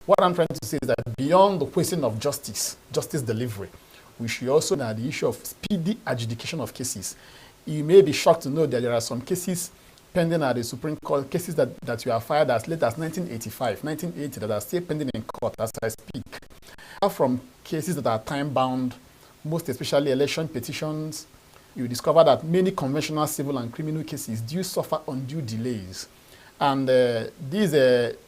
What I'm trying to say is that beyond the question of justice delivery, we should also know the issue of speedy adjudication of cases. You may be shocked to know that there are some cases pending at the Supreme Court, cases that were filed as late as 1985, 1980, that are still pending in court as I speak. Apart from cases that are time-bound, most especially election petitions, you discover that many conventional civil and criminal cases do suffer undue delays. And these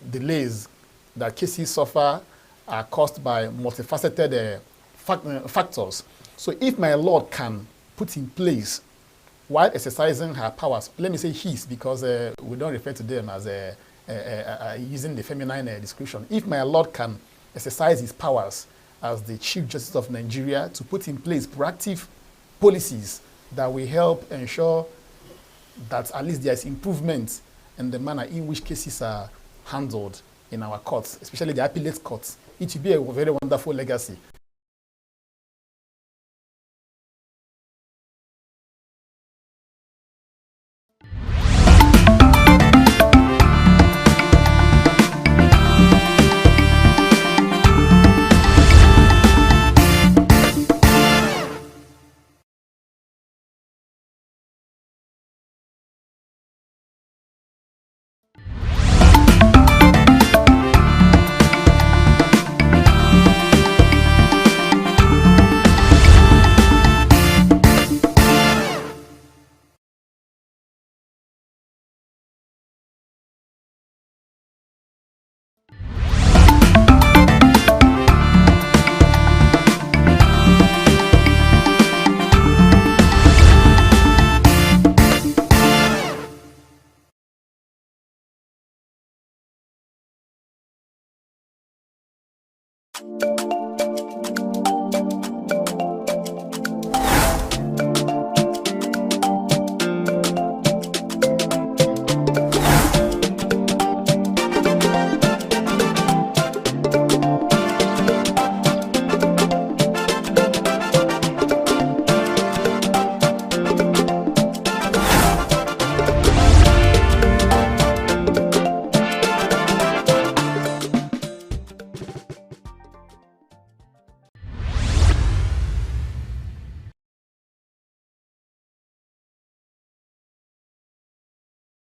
delays that cases suffer are caused by multifaceted factors. So if my Lord can put in place, while exercising her powers, let me say his, because we don't refer to them as using the feminine description. If my Lord can exercise his powers as the Chief Justice of Nigeria to put in place proactive policies that will help ensure that at least there is improvement in the manner in which cases are handled in our courts, especially the appellate courts, it will be a very wonderful legacy.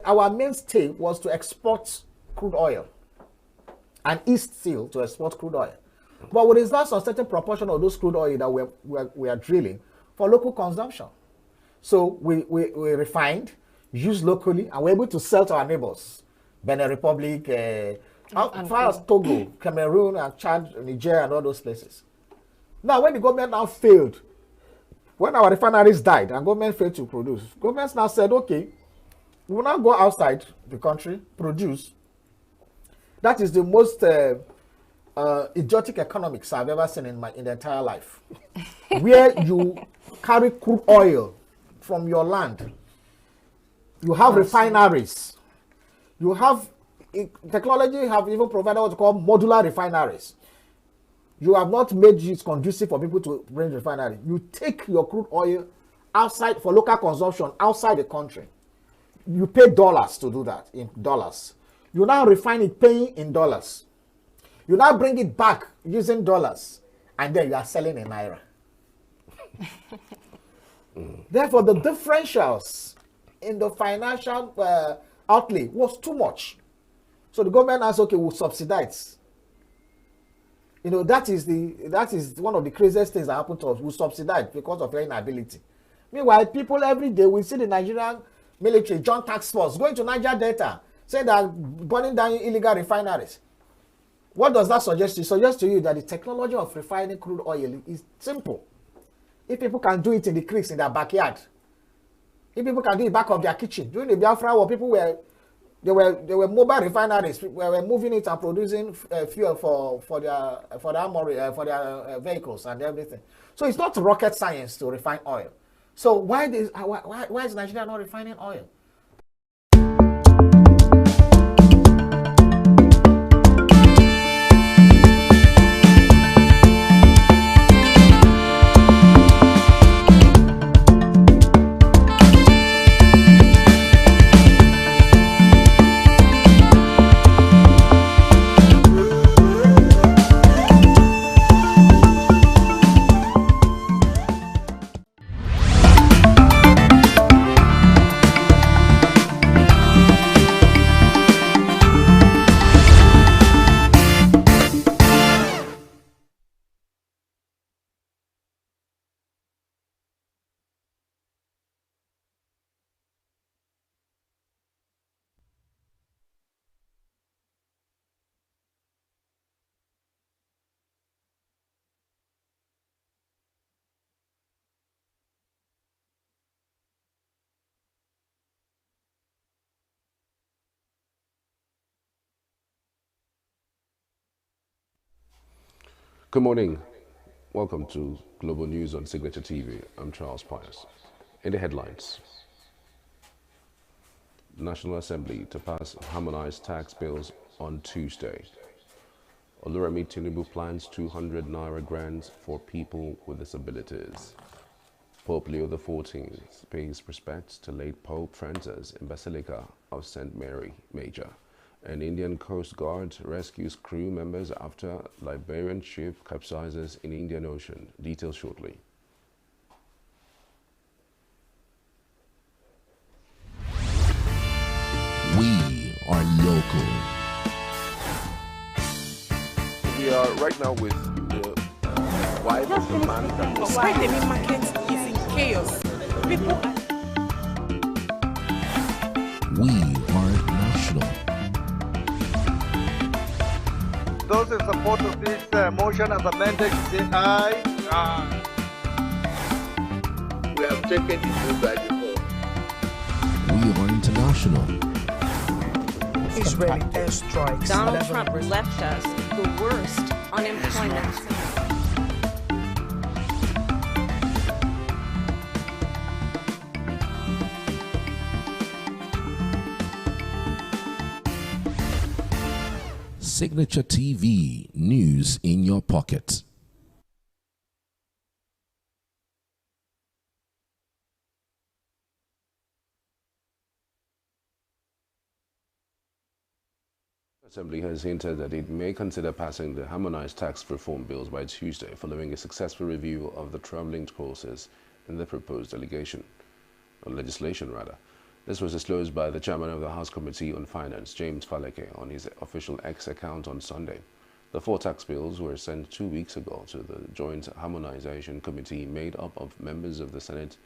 Our mainstay was to export crude oil, and is still to export crude oil. But we reserve a certain proportion of those crude oil that we are drilling for local consumption. So we refined, used locally, and we're able to sell to our neighbors, Benin Republic, as far as Togo, Cameroon, and Chad, Niger, and all those places. Now, when the government now failed, when our refineries died and government failed to produce, governments now said, okay, we will now go outside the country, produce. That is the most idiotic economics I've ever seen in the entire life. Where you carry crude oil from your land. You have refineries. You have technology have even provided what you call modular refineries. You have not made it conducive for people to bring refinery. You take your crude oil outside for local consumption outside the country. You pay dollars to do that, in dollars. You now refine it paying in dollars. You now bring it back using dollars, and then you are selling in naira. Therefore, the differentials in the financial outlay was too much. So the government asked, okay, we'll subsidize. You know, that is one of the craziest things that happened to us. We subsidize because of their inability. Meanwhile, people every day, we see the Nigerian military, joint task force, going to Niger Delta, saying that burning down illegal refineries. What does that suggest? It suggests to you that the technology of refining crude oil is simple. If people can do it in the creeks in their backyard, if people can do it back of their kitchen, during the Biafra war, people were mobile refineries, were moving it and producing fuel for their armory, for their vehicles and everything. So it's not rocket science to refine oil. So why is Nigeria not refining oil? Good morning. Welcome to Global News on Signature TV. I'm Charles Pius. In the headlines, National Assembly to pass harmonized tax bills on Tuesday. Oluremi Tinubu plans 200 Naira grants for people with disabilities. Pope Leo XIV pays respects to late Pope Francis in Basilica of St. Mary Major. An Indian Coast Guard rescues crew members after Liberian ship capsizes in Indian Ocean. Details shortly. We are local. We are right now with the wife of the man that was... Why the main market is in chaos. People We are national. Those in support of this motion as amended, say aye. Aye. We have taken the vote by default. We are international. Israeli airstrikes. Donald Trump left us the worst unemployment. Signature TV, news in your pocket. Assembly has hinted that it may consider passing the harmonized tax reform bills by Tuesday following a successful review of the troubling clauses in the proposed legislation. This was disclosed by the chairman of the House Committee on Finance, James Faleke, on his official X account on Sunday. The 4 tax bills were sent 2 weeks ago to the Joint Harmonization Committee made up of members of the Senate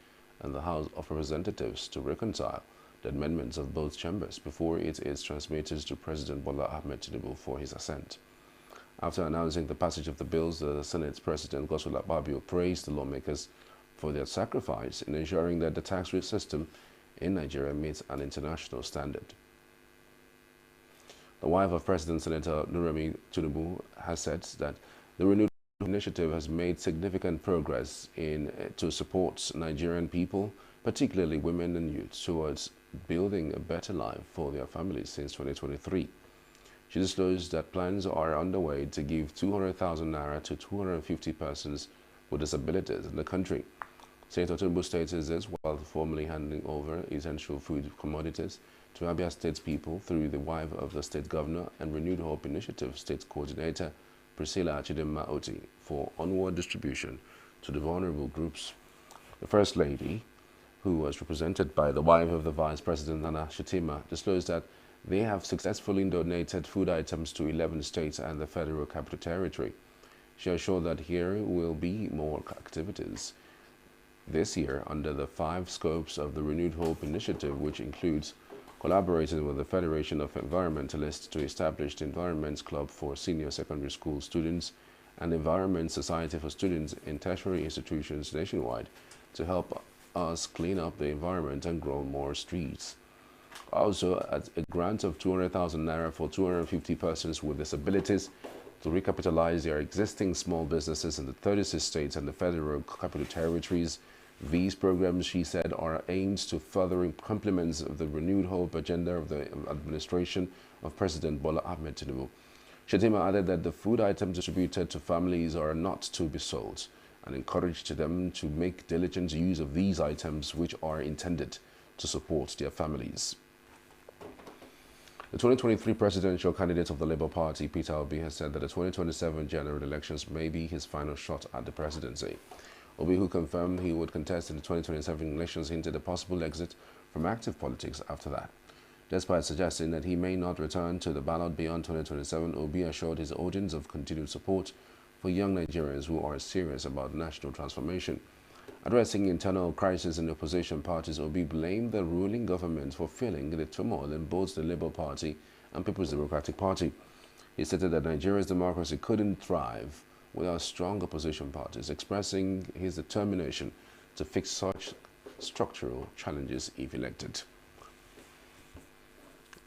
and the House of Representatives to reconcile the amendments of both chambers before it is transmitted to President Bola Ahmed Tinubu for his assent. After announcing the passage of the bills, the Senate President Godswill Akpabio praised the lawmakers for their sacrifice in ensuring that the tax rate system in Nigeria meets an international standard. The wife of President Senator Oluremi Tinubu has said that the renewed initiative has made significant progress to support Nigerian people, particularly women and youth, towards building a better life for their families since 2023. She disclosed that plans are underway to give 200,000 naira to 250 persons with disabilities in the country. Senator Tinubu stated this while formally handing over essential food commodities to Abia State's people through the wife of the state governor and Renewed Hope Initiative state coordinator Priscilla Chidimma Oti for onward distribution to the vulnerable groups. The First Lady, who was represented by the wife of the Vice President Nana Shatima, disclosed that they have successfully donated food items to 11 states and the Federal Capital Territory. She assured that here will be more activities this year under the 5 scopes of the Renewed Hope Initiative, which includes collaborating with the Federation of Environmentalists to establish the Environment Club for senior secondary school students and Environment Society for students in tertiary institutions nationwide to help us clean up the environment and grow more streets. Also, a grant of 200,000 naira for 250 persons with disabilities to recapitalize their existing small businesses in the 36 states and the Federal Capital Territories. These programs, she said, are aimed to furthering complements of the renewed hope agenda of the administration of President Bola Ahmed Tinubu. Shatima added that the food items distributed to families are not to be sold and encouraged them to make diligent use of these items which are intended to support their families. The 2023 presidential candidate of the Labour Party, Peter Obi, has said that the 2027 general elections may be his final shot at the presidency. Obi, who confirmed he would contest in the 2027 elections, hinted a possible exit from active politics after that. Despite suggesting that he may not return to the ballot beyond 2027, Obi assured his audience of continued support for young Nigerians who are serious about national transformation. Addressing internal crisis in opposition parties, Obi blamed the ruling government for failing the turmoil in both the Labour Party and People's Democratic Party. He stated that Nigeria's democracy couldn't thrive without strong opposition parties, expressing his determination to fix such structural challenges if elected.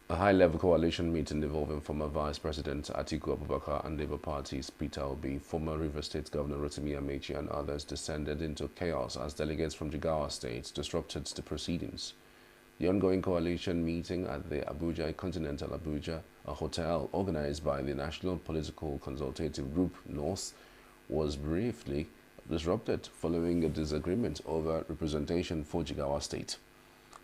A high-level coalition meeting involving former Vice President Atiku Abubakar and Labour Party's Peter Obi, former Rivers State Governor Rotimi Amechi and others descended into chaos as delegates from Jigawa State disrupted the proceedings. The ongoing coalition meeting at the Abuja Continental Abuja, a hotel organized by the National Political Consultative Group North, was briefly disrupted following a disagreement over representation for Jigawa State.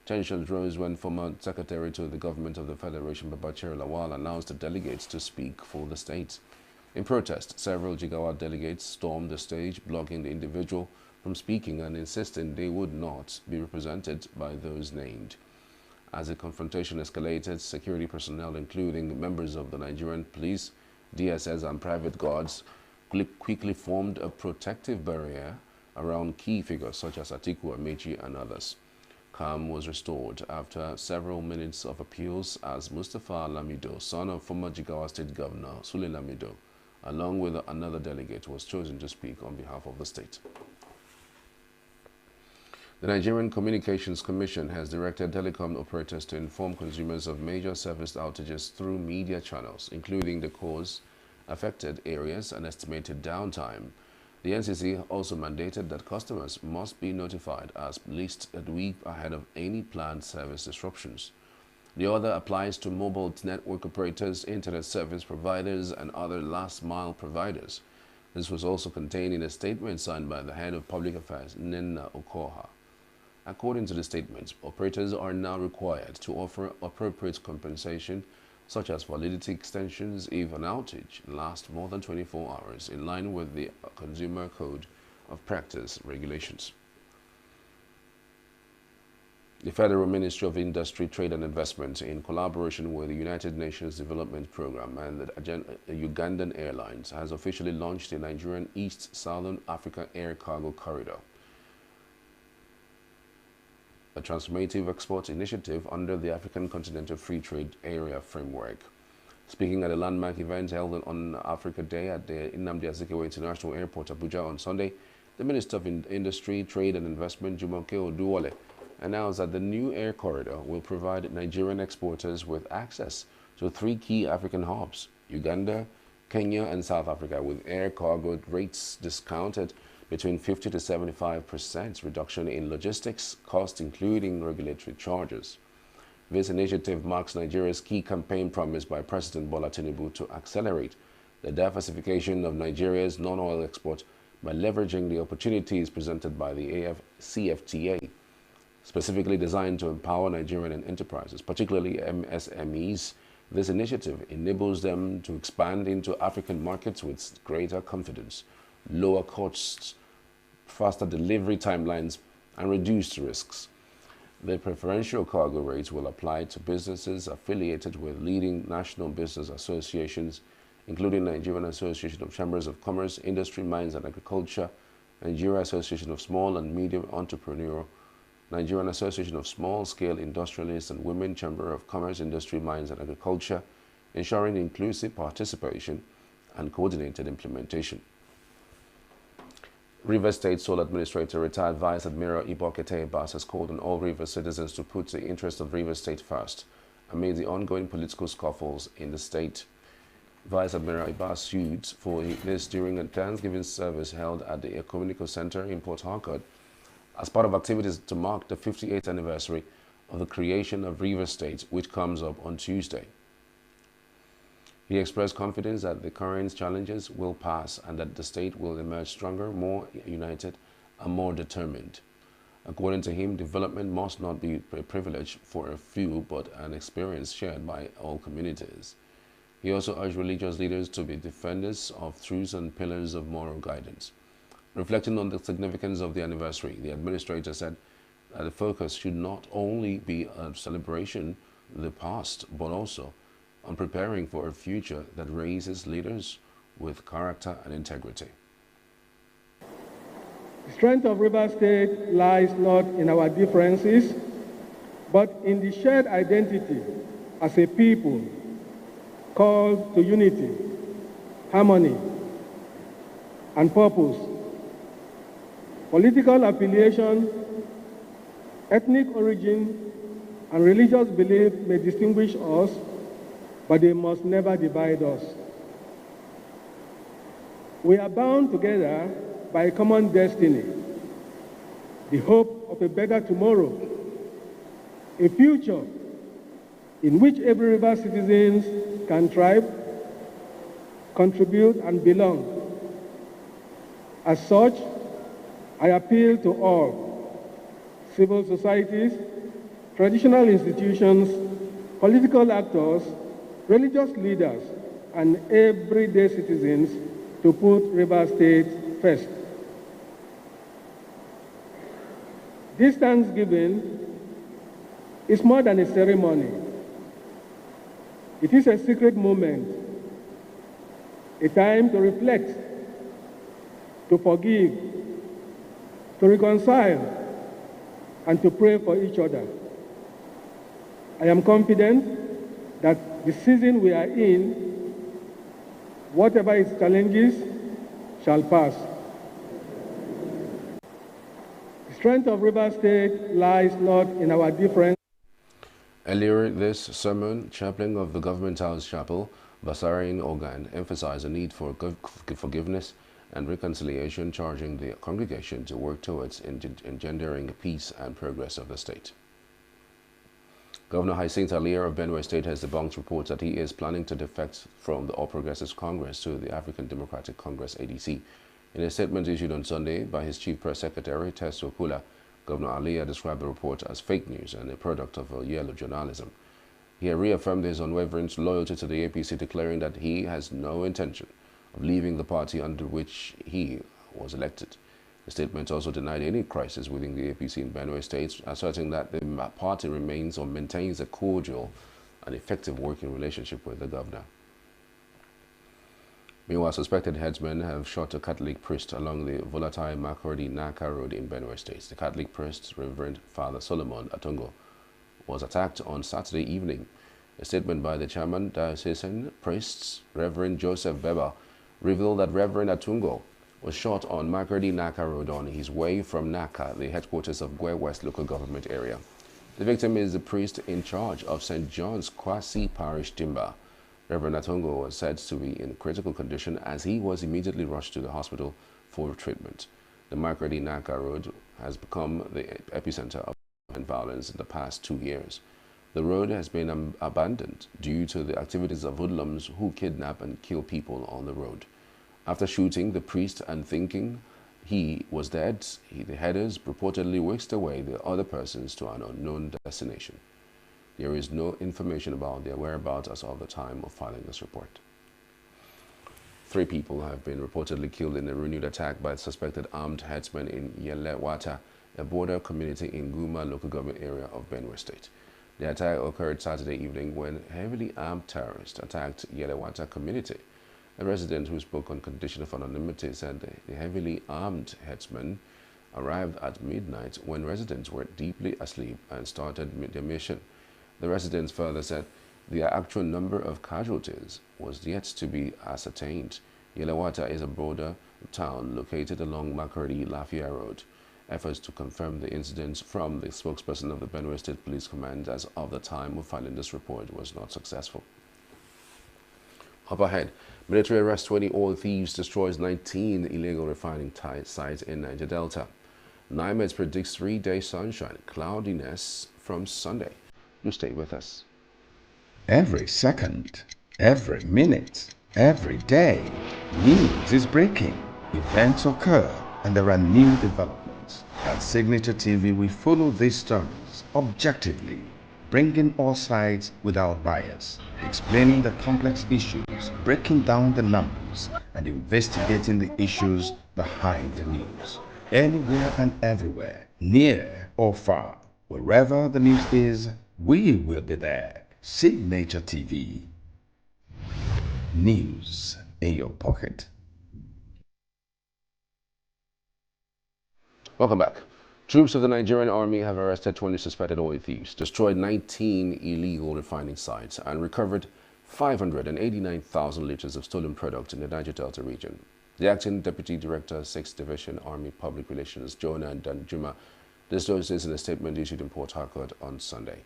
Tensions rose when former Secretary to the Government of the Federation, Babachir Lawal, announced the delegates to speak for the state. In protest, several Jigawa delegates stormed the stage, blocking the individual from speaking and insisting they would not be represented by those named. As the confrontation escalated, security personnel, including members of the Nigerian police, DSS and private guards, quickly formed a protective barrier around key figures such as Atiku Amechi and others. Calm was restored after several minutes of appeals as Mustafa Lamido, son of former Jigawa State Governor Sule Lamido, along with another delegate, was chosen to speak on behalf of the state. The Nigerian Communications Commission has directed telecom operators to inform consumers of major service outages through media channels, including the cause, affected areas, and estimated downtime. The NCC also mandated that customers must be notified at least a week ahead of any planned service disruptions. The order applies to mobile network operators, internet service providers, and other last-mile providers. This was also contained in a statement signed by the head of public affairs, Nena Okoha. According to the statement, operators are now required to offer appropriate compensation, such as validity extensions if an outage lasts more than 24 hours, in line with the Consumer Code of Practice regulations. The Federal Ministry of Industry, Trade and Investment, in collaboration with the United Nations Development Programme and the Ugandan Airlines, has officially launched the Nigerian East-Southern Africa Air Cargo Corridor, a transformative export initiative under the African Continental Free Trade Area framework. Speaking at a landmark event held on Africa Day at the Nnamdi Azikiwe International Airport, Abuja, on Sunday, the Minister of Industry, Trade and Investment, Jumoke Oduwole, announced that the new air corridor will provide Nigerian exporters with access to 3 key African hubs, Uganda, Kenya, and South Africa, with air cargo rates discounted between 50 to 75% reduction in logistics costs, including regulatory charges. This initiative marks Nigeria's key campaign promise by President Bola Tinubu to accelerate the diversification of Nigeria's non-oil export by leveraging the opportunities presented by the CFTA, specifically designed to empower Nigerian enterprises, particularly MSMEs. This initiative enables them to expand into African markets with greater confidence, lower costs, faster delivery timelines, and reduced risks. The preferential cargo rates will apply to businesses affiliated with leading national business associations, including Nigerian Association of Chambers of Commerce, Industry, Mines and Agriculture, Nigeria Association of Small and Medium Entrepreneur, Nigerian Association of Small-Scale Industrialists, and Women Chamber of Commerce, Industry, Mines and Agriculture, ensuring inclusive participation and coordinated implementation. Rivers State Sole Administrator, retired Vice Admiral Ibokete Abbas, has called on all Rivers citizens to put the interest of Rivers State first amid the ongoing political scuffles in the state. Vice Admiral Abbas sued for this during a Thanksgiving service held at the Ecumenical Center in Port Harcourt as part of activities to mark the 58th anniversary of the creation of Rivers State, which comes up on Tuesday. He expressed confidence that the current challenges will pass and that the state will emerge stronger, more united, and more determined. According to him, development must not be a privilege for a few, but an experience shared by all communities. He also urged religious leaders to be defenders of truths and pillars of moral guidance. Reflecting on the significance of the anniversary, the administrator said that the focus should not only be a celebration of the past, but also on preparing for a future that raises leaders with character and integrity. The strength of Rivers State lies not in our differences, but in the shared identity as a people called to unity, harmony, and purpose. Political affiliation, ethnic origin, and religious belief may distinguish us, but they must never divide us. We are bound together by a common destiny, the hope of a better tomorrow, a future in which every river citizen can thrive, contribute, and belong. As such, I appeal to all civil societies, traditional institutions, political actors, religious leaders, and everyday citizens to put River State first. This Thanksgiving is more than a ceremony. It is a secret moment, a time to reflect, to forgive, to reconcile, and to pray for each other. I am confident that the season we are in, whatever its challenges, shall pass. The strength of River State lies not in our difference. Earlier this sermon, chaplain of the Government House Chapel, Basarian Organ, emphasized the need for forgiveness and reconciliation, charging the congregation to work towards engendering peace and progress of the state. Governor Hyacinth Alia of Benue State has debunked reports that he is planning to defect from the All Progressives Congress to the African Democratic Congress, ADC. In a statement issued on Sunday by his chief press secretary, Tess Okula, Governor Alia described the report as fake news and a product of yellow journalism. He reaffirmed his unwavering loyalty to the APC, declaring that he has no intention of leaving the party under which he was elected. The statement also denied any crisis within the APC in Benue State, asserting that the party remains or maintains a cordial and effective working relationship with the governor. Meanwhile, suspected headsmen have shot a Catholic priest along the volatile Makurdi-Naka Road in Benue State. The Catholic priest, Reverend Father Solomon Atungo, was attacked on Saturday evening. A statement by the chairman, diocesan priests, Reverend Joseph Beba, revealed that Reverend Atungo was shot on Makurdi-Naka Road on his way from Naka, the headquarters of Gwe West local government area. The victim is the priest in charge of St. John's Kwasi Parish Timber. Reverend Atungo was said to be in critical condition as he was immediately rushed to the hospital for treatment. The Makurdi-Naka Road has become the epicenter of violence in the past 2 years. The road has been abandoned due to the activities of hoodlums who kidnap and kill people on the road. After shooting the priest and thinking he was dead, the headers reportedly whisked away the other persons to an unknown destination. There is no information about their whereabouts as of the time of filing this report. 3 people have been reportedly killed in a renewed attack by suspected armed headsmen in Yelewata, a border community in Guma local government area of Benue State. The attack occurred Saturday evening when heavily armed terrorists attacked Yelewata community. A resident who spoke on condition of anonymity said the heavily armed headsmen arrived at midnight when residents were deeply asleep and started their mission. The residents further said the actual number of casualties was yet to be ascertained. Yelewata is a border town located along Makurdi-Lafia Road. Efforts to confirm the incidents from the spokesperson of the Benue State Police Command as of the time of filing this report was not successful. Up ahead, military arrests 20 oil thieves, destroys 19 illegal refining sites in Niger Delta. NIMED predicts 3-day sunshine, cloudiness from Sunday. You stay with us. Every second, every minute, every day, news is breaking. Events occur and there are new developments. At Signature TV, we follow these stories objectively, bringing all sides without bias, explaining the complex issues, breaking down the numbers, and investigating the issues behind the news. Anywhere and everywhere, near or far, wherever the news is, we will be there. Signature TV. News in your pocket. Welcome back. Troops of the Nigerian Army have arrested 20 suspected oil thieves, destroyed 19 illegal refining sites, and recovered 589,000 liters of stolen product in the Niger Delta region. The acting Deputy Director, 6th Division Army Public Relations, Jonah Danjuma, disclosed this in a statement issued in Port Harcourt on Sunday.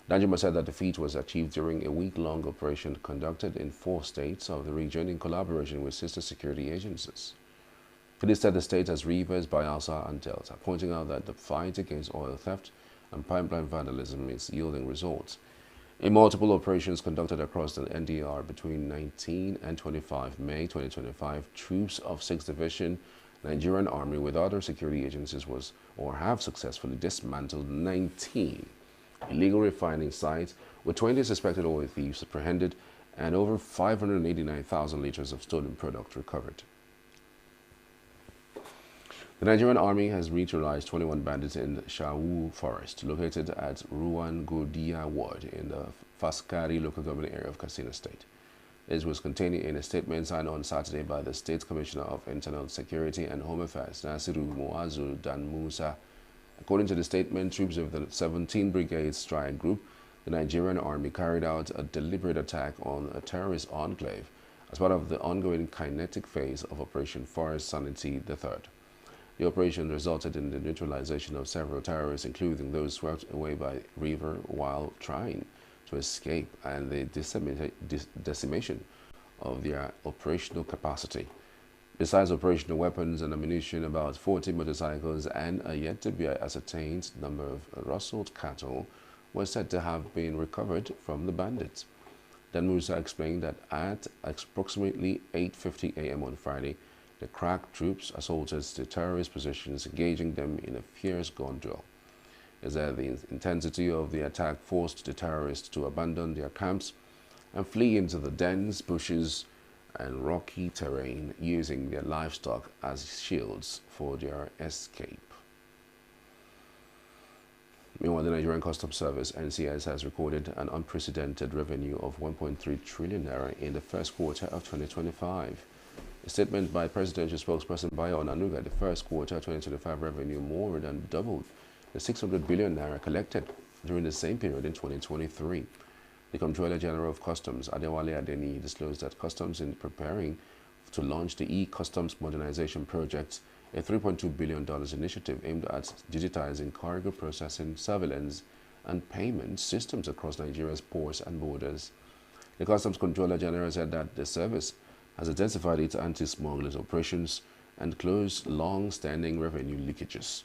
Danjuma said that the feat was achieved during a week-long operation conducted in 4 states of the region in collaboration with sister security agencies. Police said the state has Rivers, Bayelsa, and Delta, pointing out that the fight against oil theft and pipeline vandalism is yielding results. In multiple operations conducted across the NDR between 19 and 25 May 2025, troops of 6th Division Nigerian Army with other security agencies have successfully dismantled 19 illegal refining sites with 20 suspected oil thieves apprehended and over 589,000 liters of stolen product recovered. The Nigerian Army has neutralized 21 bandits in Shawu Forest, located at Ruwan Godia Ward in the Faskari local government area of Katsina State. This was contained in a statement signed on Saturday by the State Commissioner of Internal Security and Home Affairs, Nasiru Muazu Dan Musa. According to the statement, troops of the 17 Brigade Strike Group, the Nigerian Army carried out a deliberate attack on a terrorist enclave as part of the ongoing kinetic phase of Operation Forest Sanity III. The operation resulted in the neutralization of several terrorists, including those swept away by river while trying to escape, and the decimation of their operational capacity. Besides operational weapons and ammunition, about 40 motorcycles and a yet-to-be ascertained number of rustled cattle were said to have been recovered from the bandits. Dan Musa explained that at approximately 8:50 a.m. on Friday, the crack troops assaulted the terrorist positions, engaging them in a fierce gun drill. He said the intensity of the attack forced the terrorists to abandon their camps and flee into the dense bushes and rocky terrain, using their livestock as shields for their escape. Meanwhile, the Nigerian Customs Service, NCS, has recorded an unprecedented revenue of 1.3 trillion naira in the first quarter of 2025. A statement by Presidential Spokesperson Bayo ENUGU, the first quarter 2025 revenue more than doubled the 600 billion naira collected during the same period in 2023. The Comptroller General of Customs, Adewale Adeni, disclosed that Customs is preparing to launch the e-Customs Modernization Project, a $3.2 billion initiative aimed at digitizing cargo processing, surveillance, and payment systems across Nigeria's ports and borders. The Customs Comptroller General said that the service has intensified its anti-smuggling operations and closed long-standing revenue leakages.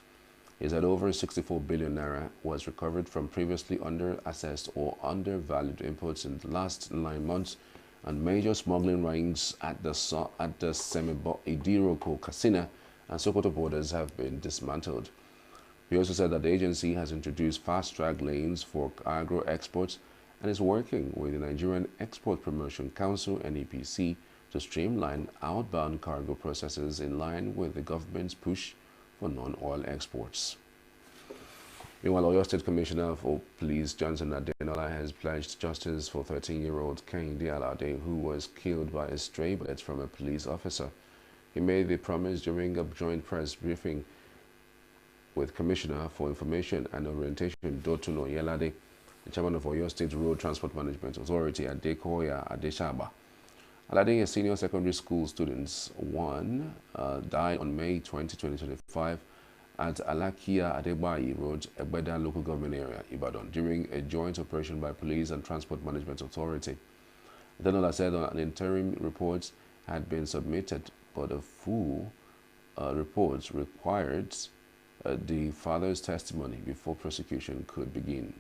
He said over 64 billion naira was recovered from previously under-assessed or undervalued imports in the last 9 months, and major smuggling rings at the Semibo-Idiroko, Katsina, and Sokoto borders have been dismantled. He also said that the agency has introduced fast-track lanes for agro exports and is working with the Nigerian Export Promotion Council, NEPC, to streamline outbound cargo processes in line with the government's push for non-oil exports. Meanwhile, Oyo State Commissioner for Police Johnson Adenola has pledged justice for 13-year-old Kehinde Alade, who was killed by a stray bullet from a police officer. He made the promise during a joint press briefing with Commissioner for Information and Orientation Dotun Oyelade, the chairman of Oyo State Road Transport Management Authority, Adekoya Adeshaba. Alade, a senior secondary school student, died on May 20, 2025 at Alakia Adebayi Road, Egbeda local government area, Ibadan, during a joint operation by Police and Transport Management Authority. Adenola said an interim report had been submitted, but a full report required the father's testimony before prosecution could begin.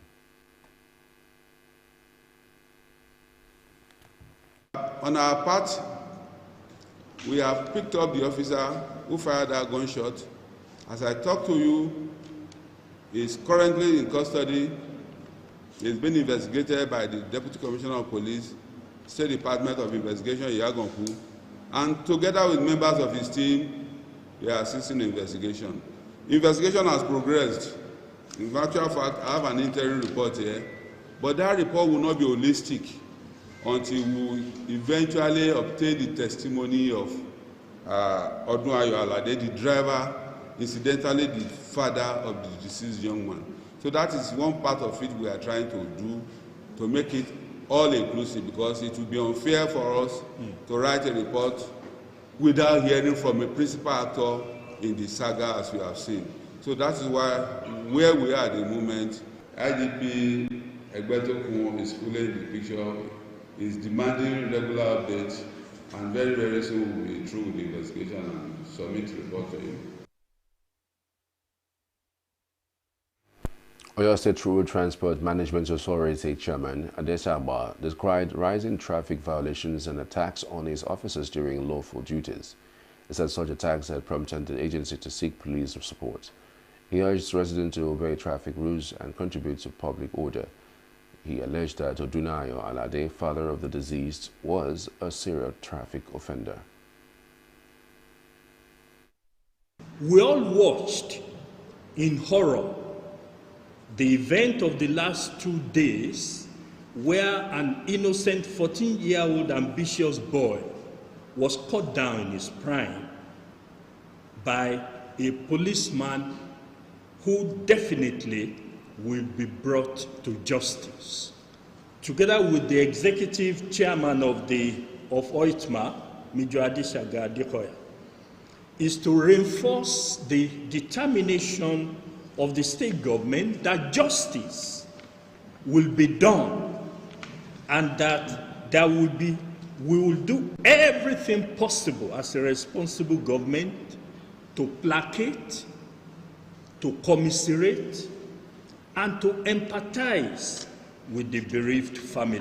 On our part, we have picked up the officer who fired that gunshot. As I talk to you, he is currently in custody. He is being investigated by the Deputy Commissioner of Police, State Department of Investigation, Yagonku, and together with members of his team, we are assisting the investigation. Investigation has progressed. In actual fact, I have an interim report here, but that report will not be holistic until we eventually obtain the testimony of Odunayo Alade, the driver, incidentally the father of the deceased young man. So that is one part of it we are trying to do to make it all inclusive, because it would be unfair for us to write a report without hearing from a principal actor in the saga, as we have seen. So that is why where we are at the moment, IGP Egbetokun is fully in the picture, is demanding regular updates, and very, very soon we'll be through with the investigation and submit the report to you. Oyo State Road Transport Management Authority Chairman Adesaba described rising traffic violations and attacks on his officers during lawful duties. He said such attacks had prompted the agency to seek police support. He urged residents to obey traffic rules and contribute to public order. He alleged that Odunayo Alade, father of the deceased, was a serial traffic offender. We all watched in horror the event of the last 2 days where an innocent 14-year-old ambitious boy was cut down in his prime by a policeman who definitely will be brought to justice. Together with the executive chairman of OITMA, Major Adeshaga Adekoya, is to reinforce the determination of the state government that justice will be done and that we will do everything possible as a responsible government to placate, to commiserate, and to empathize with the bereaved family.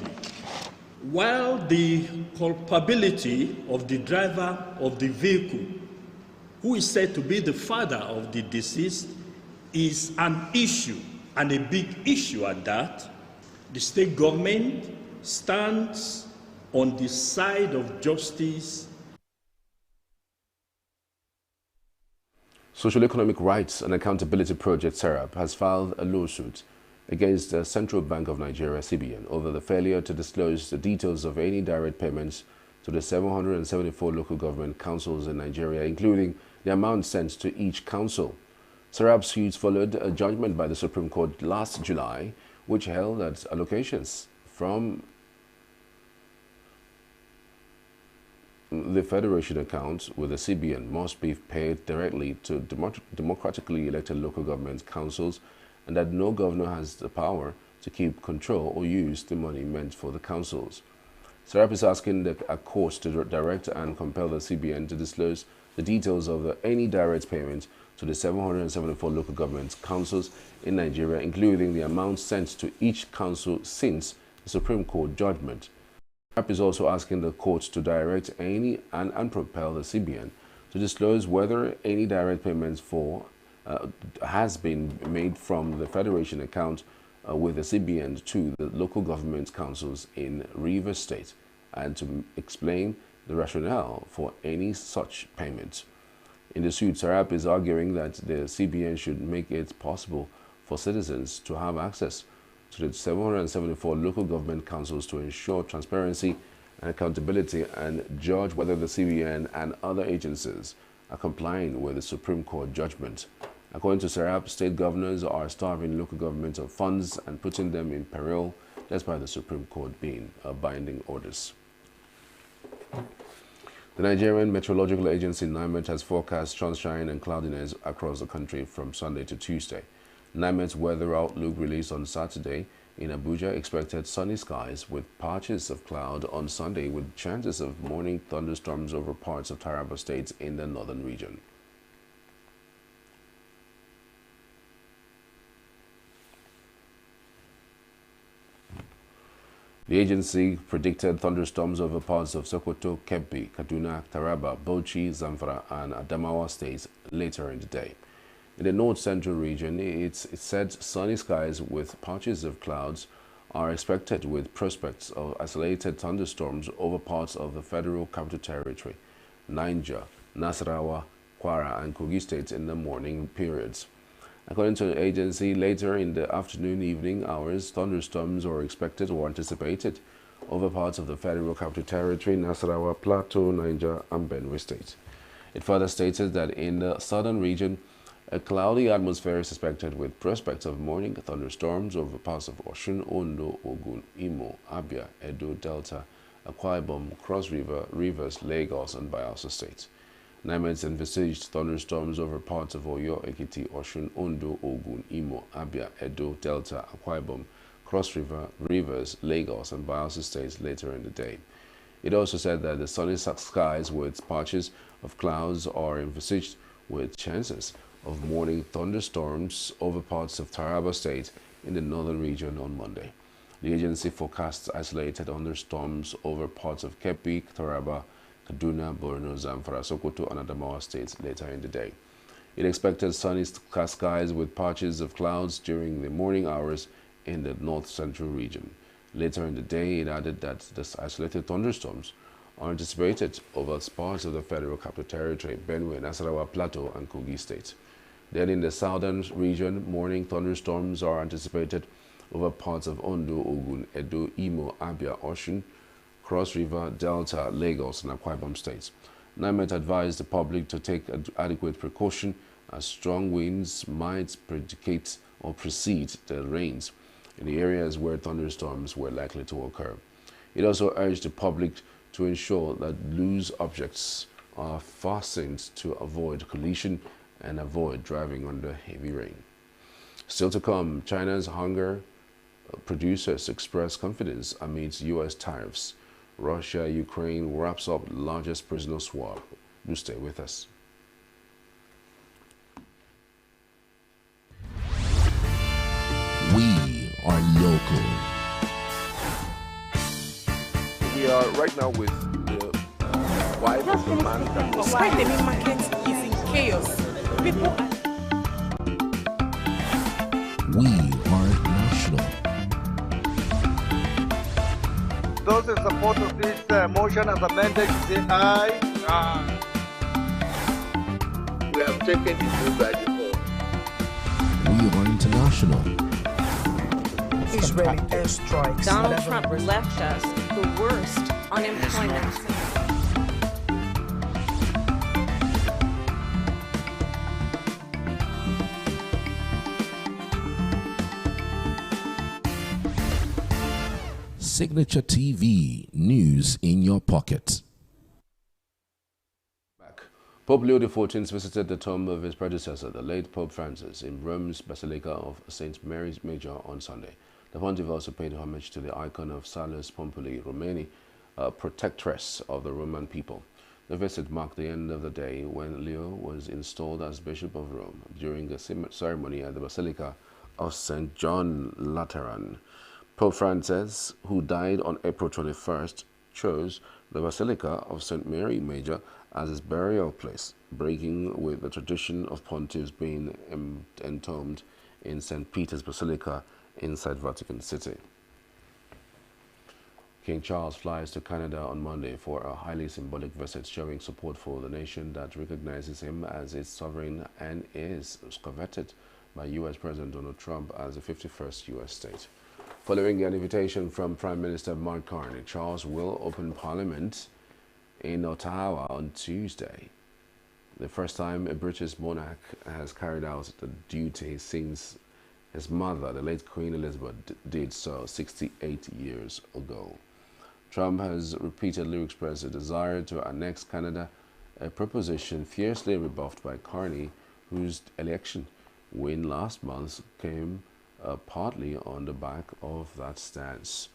While the culpability of the driver of the vehicle, who is said to be the father of the deceased, is an issue, and a big issue at that, the state government stands on the side of justice. Social Economic Rights and Accountability Project (SERAP) has filed a lawsuit against the Central Bank of Nigeria (CBN) over the failure to disclose the details of any direct payments to the 774 local government councils in Nigeria, including the amount sent to each council. SERAP suits followed a judgment by the Supreme Court last July, which held that allocations from the Federation account with the CBN must be paid directly to democratically elected local government councils, and that no governor has the power to keep control or use the money meant for the councils. SERAP is asking a court to direct and compel the CBN to disclose the details of any direct payment to the 774 local government councils in Nigeria, including the amount sent to each council since the Supreme Court judgment. SERAP is also asking the court to direct and propel the CBN to disclose whether any direct payments has been made from the Federation account with the CBN to the local government councils in Rivers State, and to explain the rationale for any such payments. In the suit, SERAP is arguing that the CBN should make it possible for citizens to have access to the 774 local government councils to ensure transparency and accountability, and judge whether the CBN and other agencies are complying with the Supreme Court judgment. According to SERAP, state governors are starving local governments of funds and putting them in peril, despite the Supreme Court being binding orders. The Nigerian Meteorological Agency (NIMET) has forecast sunshine and cloudiness across the country from Sunday to Tuesday. NIMET's weather outlook released on Saturday in Abuja expected sunny skies with patches of cloud on Sunday, with chances of morning thunderstorms over parts of Taraba State in the northern region. The agency predicted thunderstorms over parts of Sokoto, Kebbi, Kaduna, Taraba, Bauchi, Zamfara, and Adamawa states later in the day. In the north-central region, it said sunny skies with patches of clouds are expected, with prospects of isolated thunderstorms over parts of the Federal Capital Territory, Niger, Nasarawa, Kwara, and Kogi states in the morning periods. According to the agency, later in the afternoon-evening hours, thunderstorms are expected or anticipated over parts of the Federal Capital Territory, Nasarawa, Plateau, Niger, and Benue State. It further stated that in the southern region, a cloudy atmosphere is suspected, with prospects of morning thunderstorms over parts of Osun, Ondo, Ogun, Imo, Abia, Edo, Delta, Akwa Ibom, Cross River, Rivers, Lagos, and Bayelsa states. NIMET envisaged thunderstorms over parts of Oyo, Ekiti, Osun, Ondo, Ogun, Imo, Abia, Edo, Delta, Akwa Ibom, Cross Rivers, Lagos, and Bayelsa states later in the day. It also said that the sunny skies with patches of clouds are envisaged with chances of morning thunderstorms over parts of Taraba State in the northern region on Monday. The agency forecasts isolated thunderstorms over parts of Kebbi, Taraba, Kaduna, Borno, Zamfara, Sokoto, and Adamawa states later in the day. It expected sunny skies with patches of clouds during the morning hours in the north-central region. Later in the day, it added that the isolated thunderstorms are anticipated over parts of the Federal Capital Territory, Benue, Nasarawa Plateau, and Kogi states. Then in the southern region, morning thunderstorms are anticipated over parts of Ondo, Ogun, Edo, Imo, Abia, Osun, Cross River, Delta, Lagos, and Akwa Ibom states. NIMET advised the public to take adequate precaution as strong winds might precede the rains in the areas where thunderstorms were likely to occur. It also urged the public to ensure that loose objects are fastened to avoid collision and avoid driving under heavy rain. Still to come, China's hunger producers express confidence amidst U.S. tariffs. Russia-Ukraine wraps up largest prisoner swap. Do stay with us. We are local. We are right now with the wife of the man that was Why the main market is in chaos. People We are national. Those in support of this motion as amended, say aye. Aye. we have taken the vote by default. We are international. Israeli airstrikes. Donald Trump left us the worst unemployment. Signature TV, news in your pocket. Pope Leo XIV visited the tomb of his predecessor, the late Pope Francis, in Rome's Basilica of St. Mary's Major on Sunday. The pontiff also paid homage to the icon of Salus Pompili Romani, a protectress of the Roman people. The visit marked the end of the day when Leo was installed as Bishop of Rome during a ceremony at the Basilica of St. John Lateran. Pope Francis, who died on April 21st, chose the Basilica of St. Mary Major as his burial place, breaking with the tradition of pontiffs being entombed in St. Peter's Basilica inside Vatican City. King Charles flies to Canada on Monday for a highly symbolic visit showing support for the nation that recognizes him as its sovereign and is coveted by U.S. President Donald Trump as the 51st U.S. state. Following an invitation from Prime Minister Mark Carney, Charles will open Parliament in Ottawa on Tuesday, the first time a British monarch has carried out the duty since his mother, the late Queen Elizabeth, did so 68 years ago. Trump has repeatedly expressed a desire to annex Canada, a proposition fiercely rebuffed by Carney, whose election win last month came partly on the back of that stance.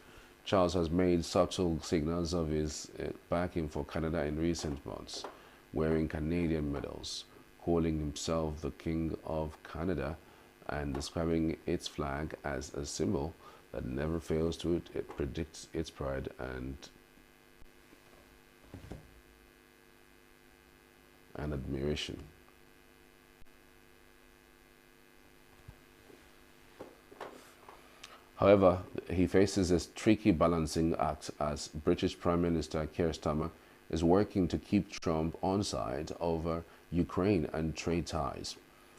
Charles has made subtle signals of his backing for Canada in recent months, wearing Canadian medals, calling himself the King of Canada, and describing its flag as a symbol that never fails to predict its pride and admiration. However, he faces a tricky balancing act as British Prime Minister Keir Starmer is working to keep Trump on side over Ukraine and trade ties.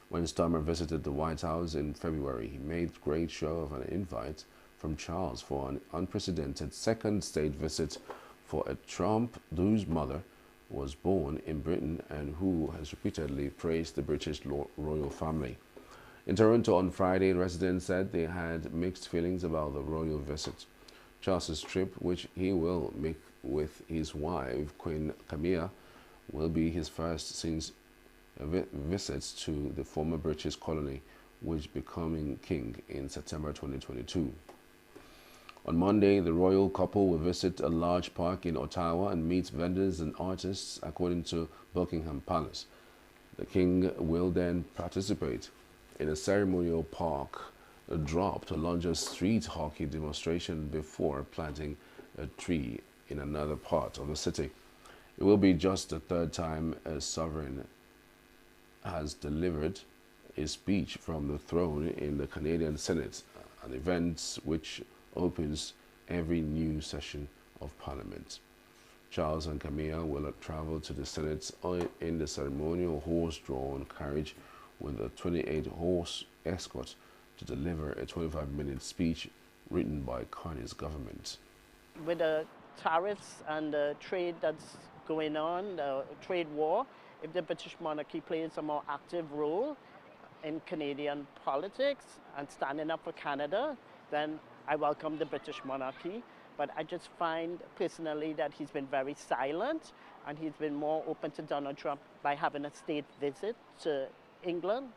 When Starmer visited the White House in February, he made great show of an invite from Charles for an unprecedented second state visit for a Trump whose mother was born in Britain and who has repeatedly praised the British royal family. In Toronto on Friday, residents said they had mixed feelings about the royal visit. Charles's trip, which he will make with his wife, Queen Camilla, will be his first since visits to the former British colony, which becoming king in September 2022. On Monday, the royal couple will visit a large park in Ottawa and meet vendors and artists, according to Buckingham Palace. The king will then participate in a ceremonial park drop to launch a street hockey demonstration before planting a tree in another part of the city. It will be just the third time a sovereign has delivered a speech from the throne in the Canadian Senate, an event which opens every new session of Parliament. Charles and Camilla will travel to the Senate in the ceremonial horse-drawn carriage with a 28-horse escort to deliver a 25-minute speech written by Carney's government. With the tariffs and the trade that's going on, the trade war, if the British monarchy plays a more active role in Canadian politics and standing up for Canada, then I welcome the British monarchy. But I just find personally that he's been very silent, and he's been more open to Donald Trump by having a state visit to England,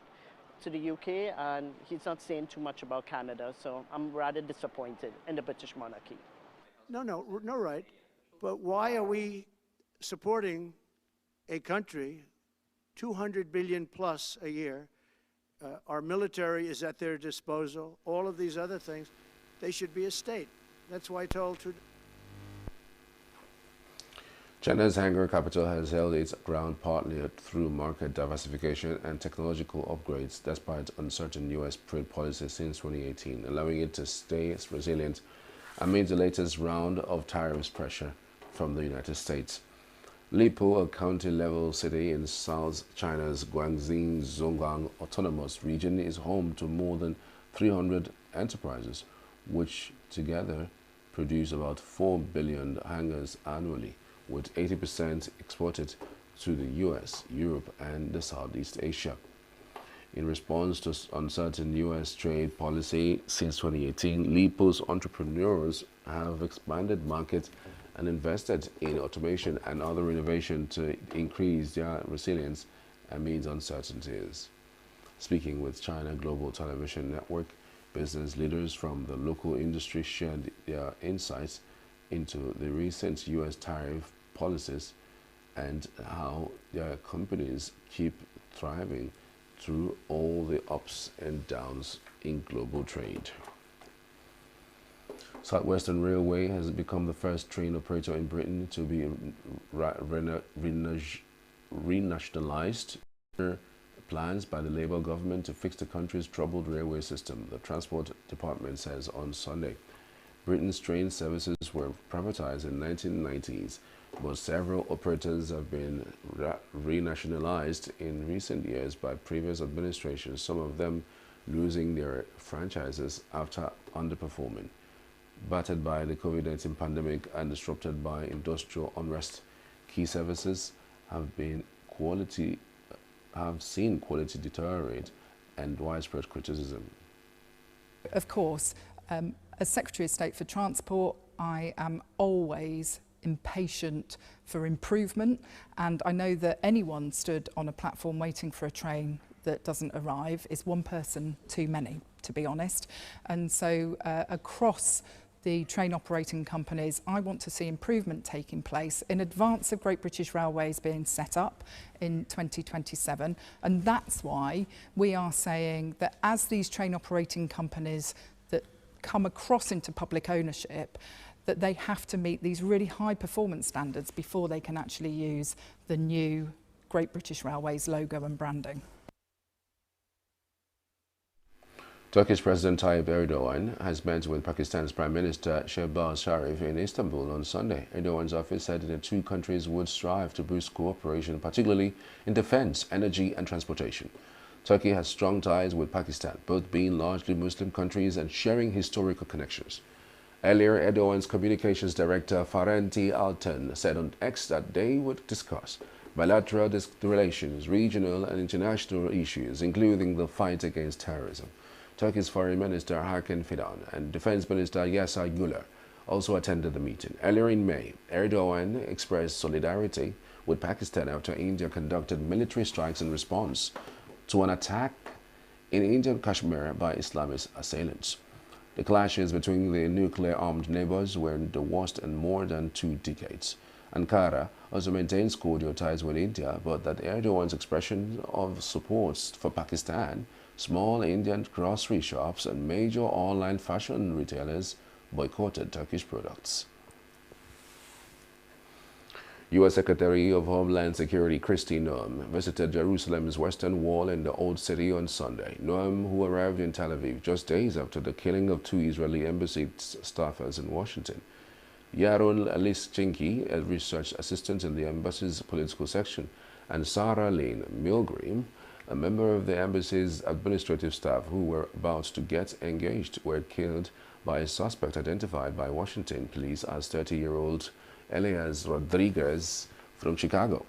to the UK, and he's not saying too much about Canada. So I'm rather disappointed in the British monarchy. No, right. But why are we supporting a country, 200 billion plus a year? Our military is at their disposal. All of these other things, they should be a state. That's why I told you. China's Hangar capital has held its ground partly through market diversification and technological upgrades despite uncertain U.S. trade policy since 2018, allowing it to stay resilient amid the latest round of tariffs pressure from the United States. Lipo, a county-level city in South China's Guangxi Zhongshan Autonomous Region, is home to more than 300 enterprises, which together produce about 4 billion hangars annually, with 80% exported to the US, Europe, and the Southeast Asia. In response to uncertain U.S. trade policy since 2018, Lipo's entrepreneurs have expanded markets and invested in automation and other innovation to increase their resilience amid uncertainties. Speaking with China Global Television Network, business leaders from the local industry shared their insights into the recent U.S. tariff policies and how their companies keep thriving through all the ups and downs in global trade. Southwestern Railway has become the first train operator in Britain to be renationalised. Plans by the Labour government to fix the country's troubled railway system, the Transport Department says on Sunday. Britain's train services were privatised in the 1990s, but several operators have been renationalised in recent years by previous administrations, some of them losing their franchises after underperforming. Battered by the COVID-19 pandemic and disrupted by industrial unrest, key services have seen quality deteriorate and widespread criticism. Of course, as Secretary of State for Transport, I am always impatient for improvement, and I know that anyone stood on a platform waiting for a train that doesn't arrive is one person too many, to be honest. And so across the train operating companies, I want to see improvement taking place in advance of Great British Railways being set up in 2027. And that's why we are saying that as these train operating companies that come across into public ownership, that they have to meet these really high performance standards before they can actually use the new Great British Railways logo and branding. Turkish President Tayyip Erdogan has met with Pakistan's Prime Minister Shehbaz Sharif in Istanbul on Sunday. Erdogan's office said the two countries would strive to boost cooperation, particularly in defense, energy and transportation. Turkey has strong ties with Pakistan, both being largely Muslim countries and sharing historical connections. Earlier, Erdogan's communications director Farenti Altan said on X that they would discuss bilateral relations, regional and international issues, including the fight against terrorism. Turkey's Foreign Minister Hakan Fidan and Defense Minister Yasar Güler also attended the meeting. Earlier in May, Erdogan expressed solidarity with Pakistan after India conducted military strikes in response to an attack in Indian Kashmir by Islamist assailants. The clashes between the nuclear-armed neighbors were the worst in more than 2 decades. Ankara also maintains cordial ties with India, but that Erdogan's expression of support for Pakistan, small Indian grocery shops and major online fashion retailers boycotted Turkish products. U.S. Secretary of Homeland Security Kristi Noem visited Jerusalem's Western Wall in the Old City on Sunday. Noem, who arrived in Tel Aviv just days after the killing of 2 Israeli embassy staffers in Washington. Yaron Lischinki, a research assistant in the embassy's political section, and Sarah Lynn Milgrim, a member of the embassy's administrative staff who were about to get engaged, were killed by a suspect identified by Washington police as 30-year-old Elias Rodriguez from Chicago.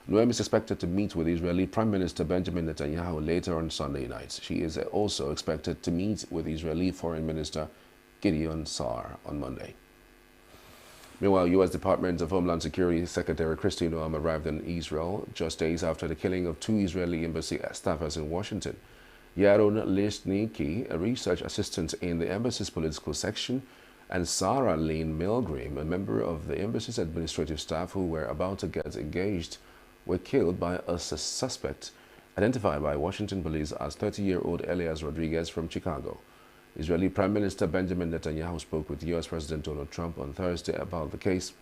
Noem is expected to meet with Israeli Prime Minister Benjamin Netanyahu later on Sunday night. She is also expected to meet with Israeli Foreign Minister Gideon Saar on Monday. Meanwhile, U.S. Department of Homeland Security Secretary Kristi Noem arrived in Israel just days after the killing of 2 Israeli embassy staffers in Washington. Yaron Lishniki, a research assistant in the embassy's political section, and Sarah Lynn Milgrim, a member of the embassy's administrative staff who were about to get engaged, were killed by a suspect identified by Washington police as 30-year-old Elias Rodriguez from Chicago. Israeli Prime Minister Benjamin Netanyahu spoke with U.S. President Donald Trump on Thursday about the case.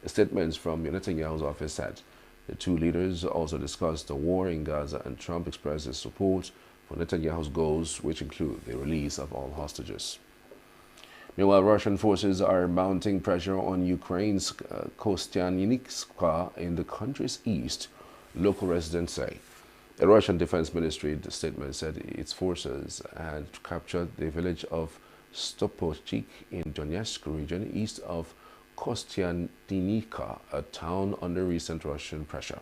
Statements from Netanyahu's office said the 2 leaders also discussed the war in Gaza, and Trump expressed his support for Netanyahu's goals, which include the release of all hostages. Meanwhile, Russian forces are mounting pressure on Ukraine's Kostyantynivka in the country's east, local residents say. The Russian Defense Ministry statement said its forces had captured the village of Stopochik in Donetsk region east of Kostyantynivka, a town under recent Russian pressure.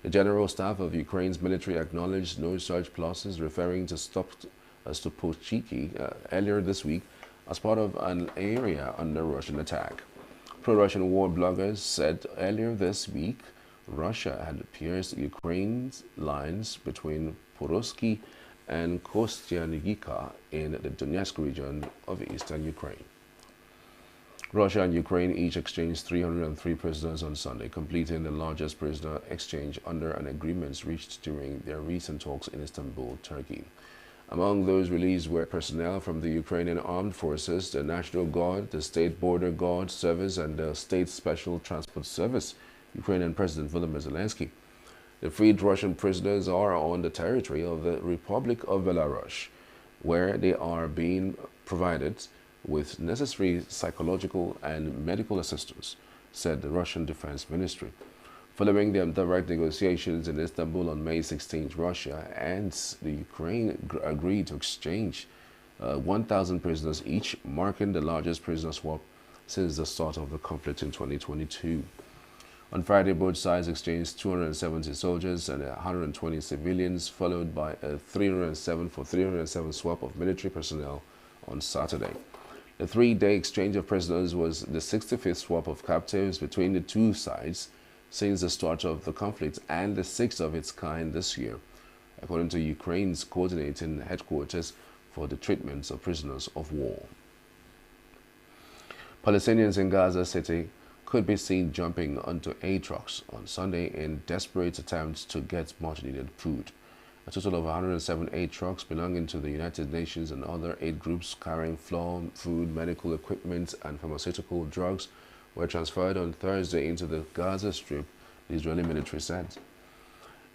The General Staff of Ukraine's military acknowledged no such losses, referring to Stopochiki earlier this week as part of an area under Russian attack. Pro-Russian war bloggers said earlier this week Russia had pierced Ukraine's lines between Poroski and Kostyantynivka in the Donetsk region of eastern Ukraine. Russia and Ukraine each exchanged 303 prisoners on Sunday, completing the largest prisoner exchange under an agreement reached during their recent talks in Istanbul, Turkey. Among those released were personnel from the Ukrainian Armed Forces, the National Guard, the State Border Guard Service, and the State Special Transport Service. Ukrainian President Volodymyr Zelensky. The freed Russian prisoners are on the territory of the Republic of Belarus, where they are being provided with necessary psychological and medical assistance, said the Russian Defense Ministry. Following the direct negotiations in Istanbul on May 16th, Russia and the Ukraine agreed to exchange 1,000 prisoners each, marking the largest prisoner swap since the start of the conflict in 2022. On Friday, both sides exchanged 270 soldiers and 120 civilians, followed by a 307 for 307 swap of military personnel on Saturday. The 3-day exchange of prisoners was the 65th swap of captives between the two sides since the start of the conflict, and the 6th of its kind this year, according to Ukraine's coordinating headquarters for the treatment of prisoners of war. Palestinians in Gaza City could be seen jumping onto aid trucks on Sunday in desperate attempts to get much-needed food. A total of 107 aid trucks belonging to the United Nations and other aid groups carrying flour, food, medical equipment, and pharmaceutical drugs were transferred on Thursday into the Gaza Strip, the Israeli military said.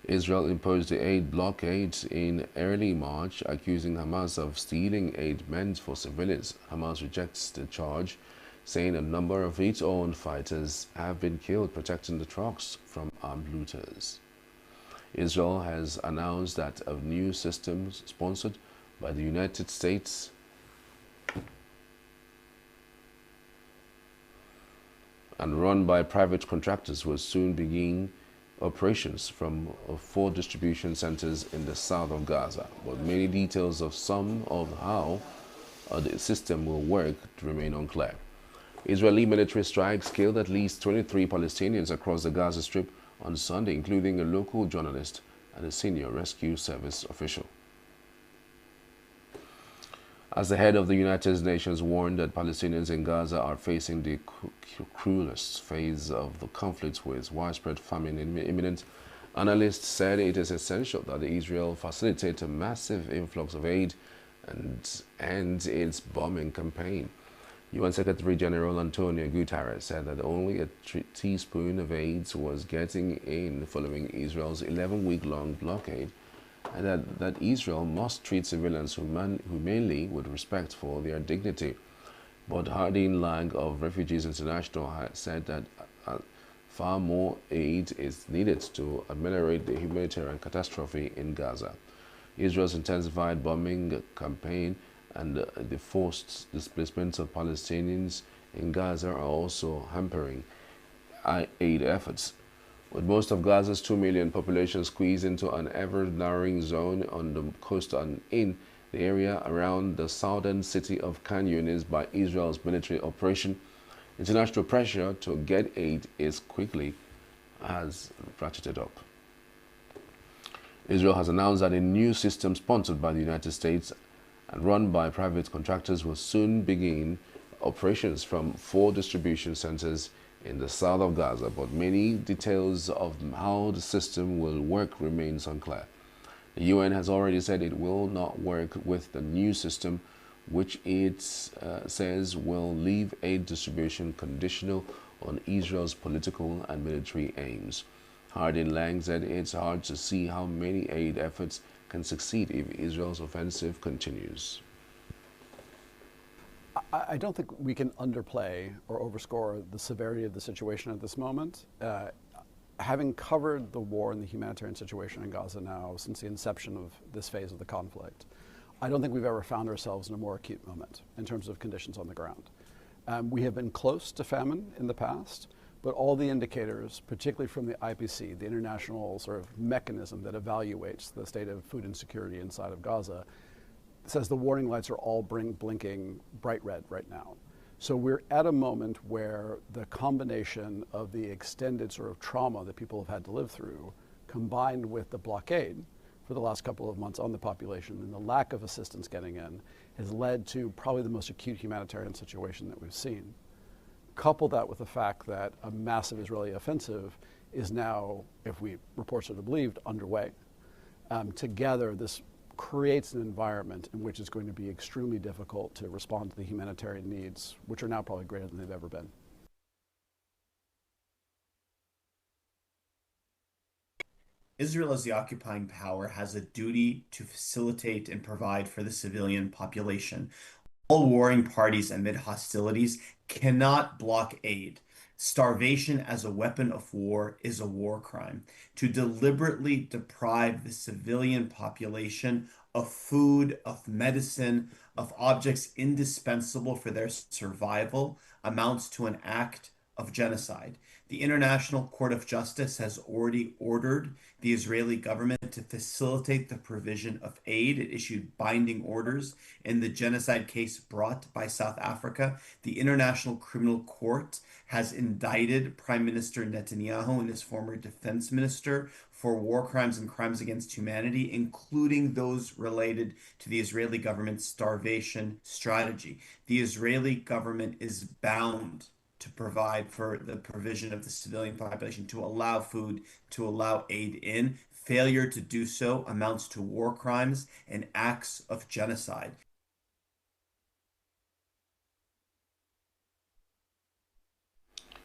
Israel imposed the aid blockade in early March, accusing Hamas of stealing aid meant for civilians. Hamas rejects the charge, saying a number of its own fighters have been killed protecting the trucks from armed looters. Israel has announced that a new system sponsored by the United States and run by private contractors will soon begin operations from 4 distribution centers in the south of Gaza, but many details of some of how the system will work remain unclear. Israeli military strikes killed at least 23 Palestinians across the Gaza Strip on Sunday, including a local journalist and a senior rescue service official. as the head of the United Nations warned that Palestinians in Gaza are facing the cruelest phase of the conflict with widespread famine imminent. Analysts said it is essential that Israel facilitate a massive influx of aid and end its bombing campaign. UN Secretary General Antonio Guterres said that only a teaspoon of aid was getting in following Israel's 11-week-long blockade, and that Israel must treat civilians humanely with respect for their dignity. But Hardin Lang of Refugees International said that far more aid is needed to ameliorate the humanitarian catastrophe in Gaza. Israel's intensified bombing campaign and the forced displacement of Palestinians in Gaza are also hampering aid efforts. With most of Gaza's 2 million population squeezed into an ever-narrowing zone on the coast and in the area around the southern city of Khan Yunis by Israel's military operation, international pressure to get aid has ratcheted up. Israel has announced that a new system sponsored by the United States and run by private contractors will soon begin operations from 4 distribution centers in the south of Gaza, but many details of how the system will work remains unclear. The UN has already said it will not work with the new system, which it says will leave aid distribution conditional on Israel's political and military aims. Hardin Lang said it's hard to see how many aid efforts can succeed if Israel's offensive continues. I don't think we can underplay or overscore the severity of the situation at this moment. Having covered the war and the humanitarian situation in Gaza now since the inception of this phase of the conflict, I don't think we've ever found ourselves in a more acute moment in terms of conditions on the ground. We have been close to famine in the past, but all the indicators, particularly from the IPC, the international sort of mechanism that evaluates the state of food insecurity inside of Gaza, says the warning lights are all blinking bright red right now. So we're at a moment where the combination of the extended sort of trauma that people have had to live through, combined with the blockade for the last couple of months on the population and the lack of assistance getting in, has led to probably the most acute humanitarian situation that we've seen. Couple that with the fact that a massive Israeli offensive is now, if reports are believed, underway. Together, this creates an environment in which it's going to be extremely difficult to respond to the humanitarian needs, which are now probably greater than they've ever been. Israel, as the occupying power, has a duty to facilitate and provide for the civilian population. All warring parties amid hostilities cannot block aid. Starvation as a weapon of war is a war crime. To deliberately deprive the civilian population of food, of medicine, of objects indispensable for their survival amounts to an act of genocide. The International Court of Justice has already ordered the Israeli government to facilitate the provision of aid. It issued binding orders in the genocide case brought by South Africa. The International Criminal Court has indicted Prime Minister Netanyahu and his former defense minister for war crimes and crimes against humanity, including those related to the Israeli government's starvation strategy. The Israeli government is bound to provide for the provision of the civilian population, to allow food, to allow aid in. Failure to do so amounts to war crimes and acts of genocide.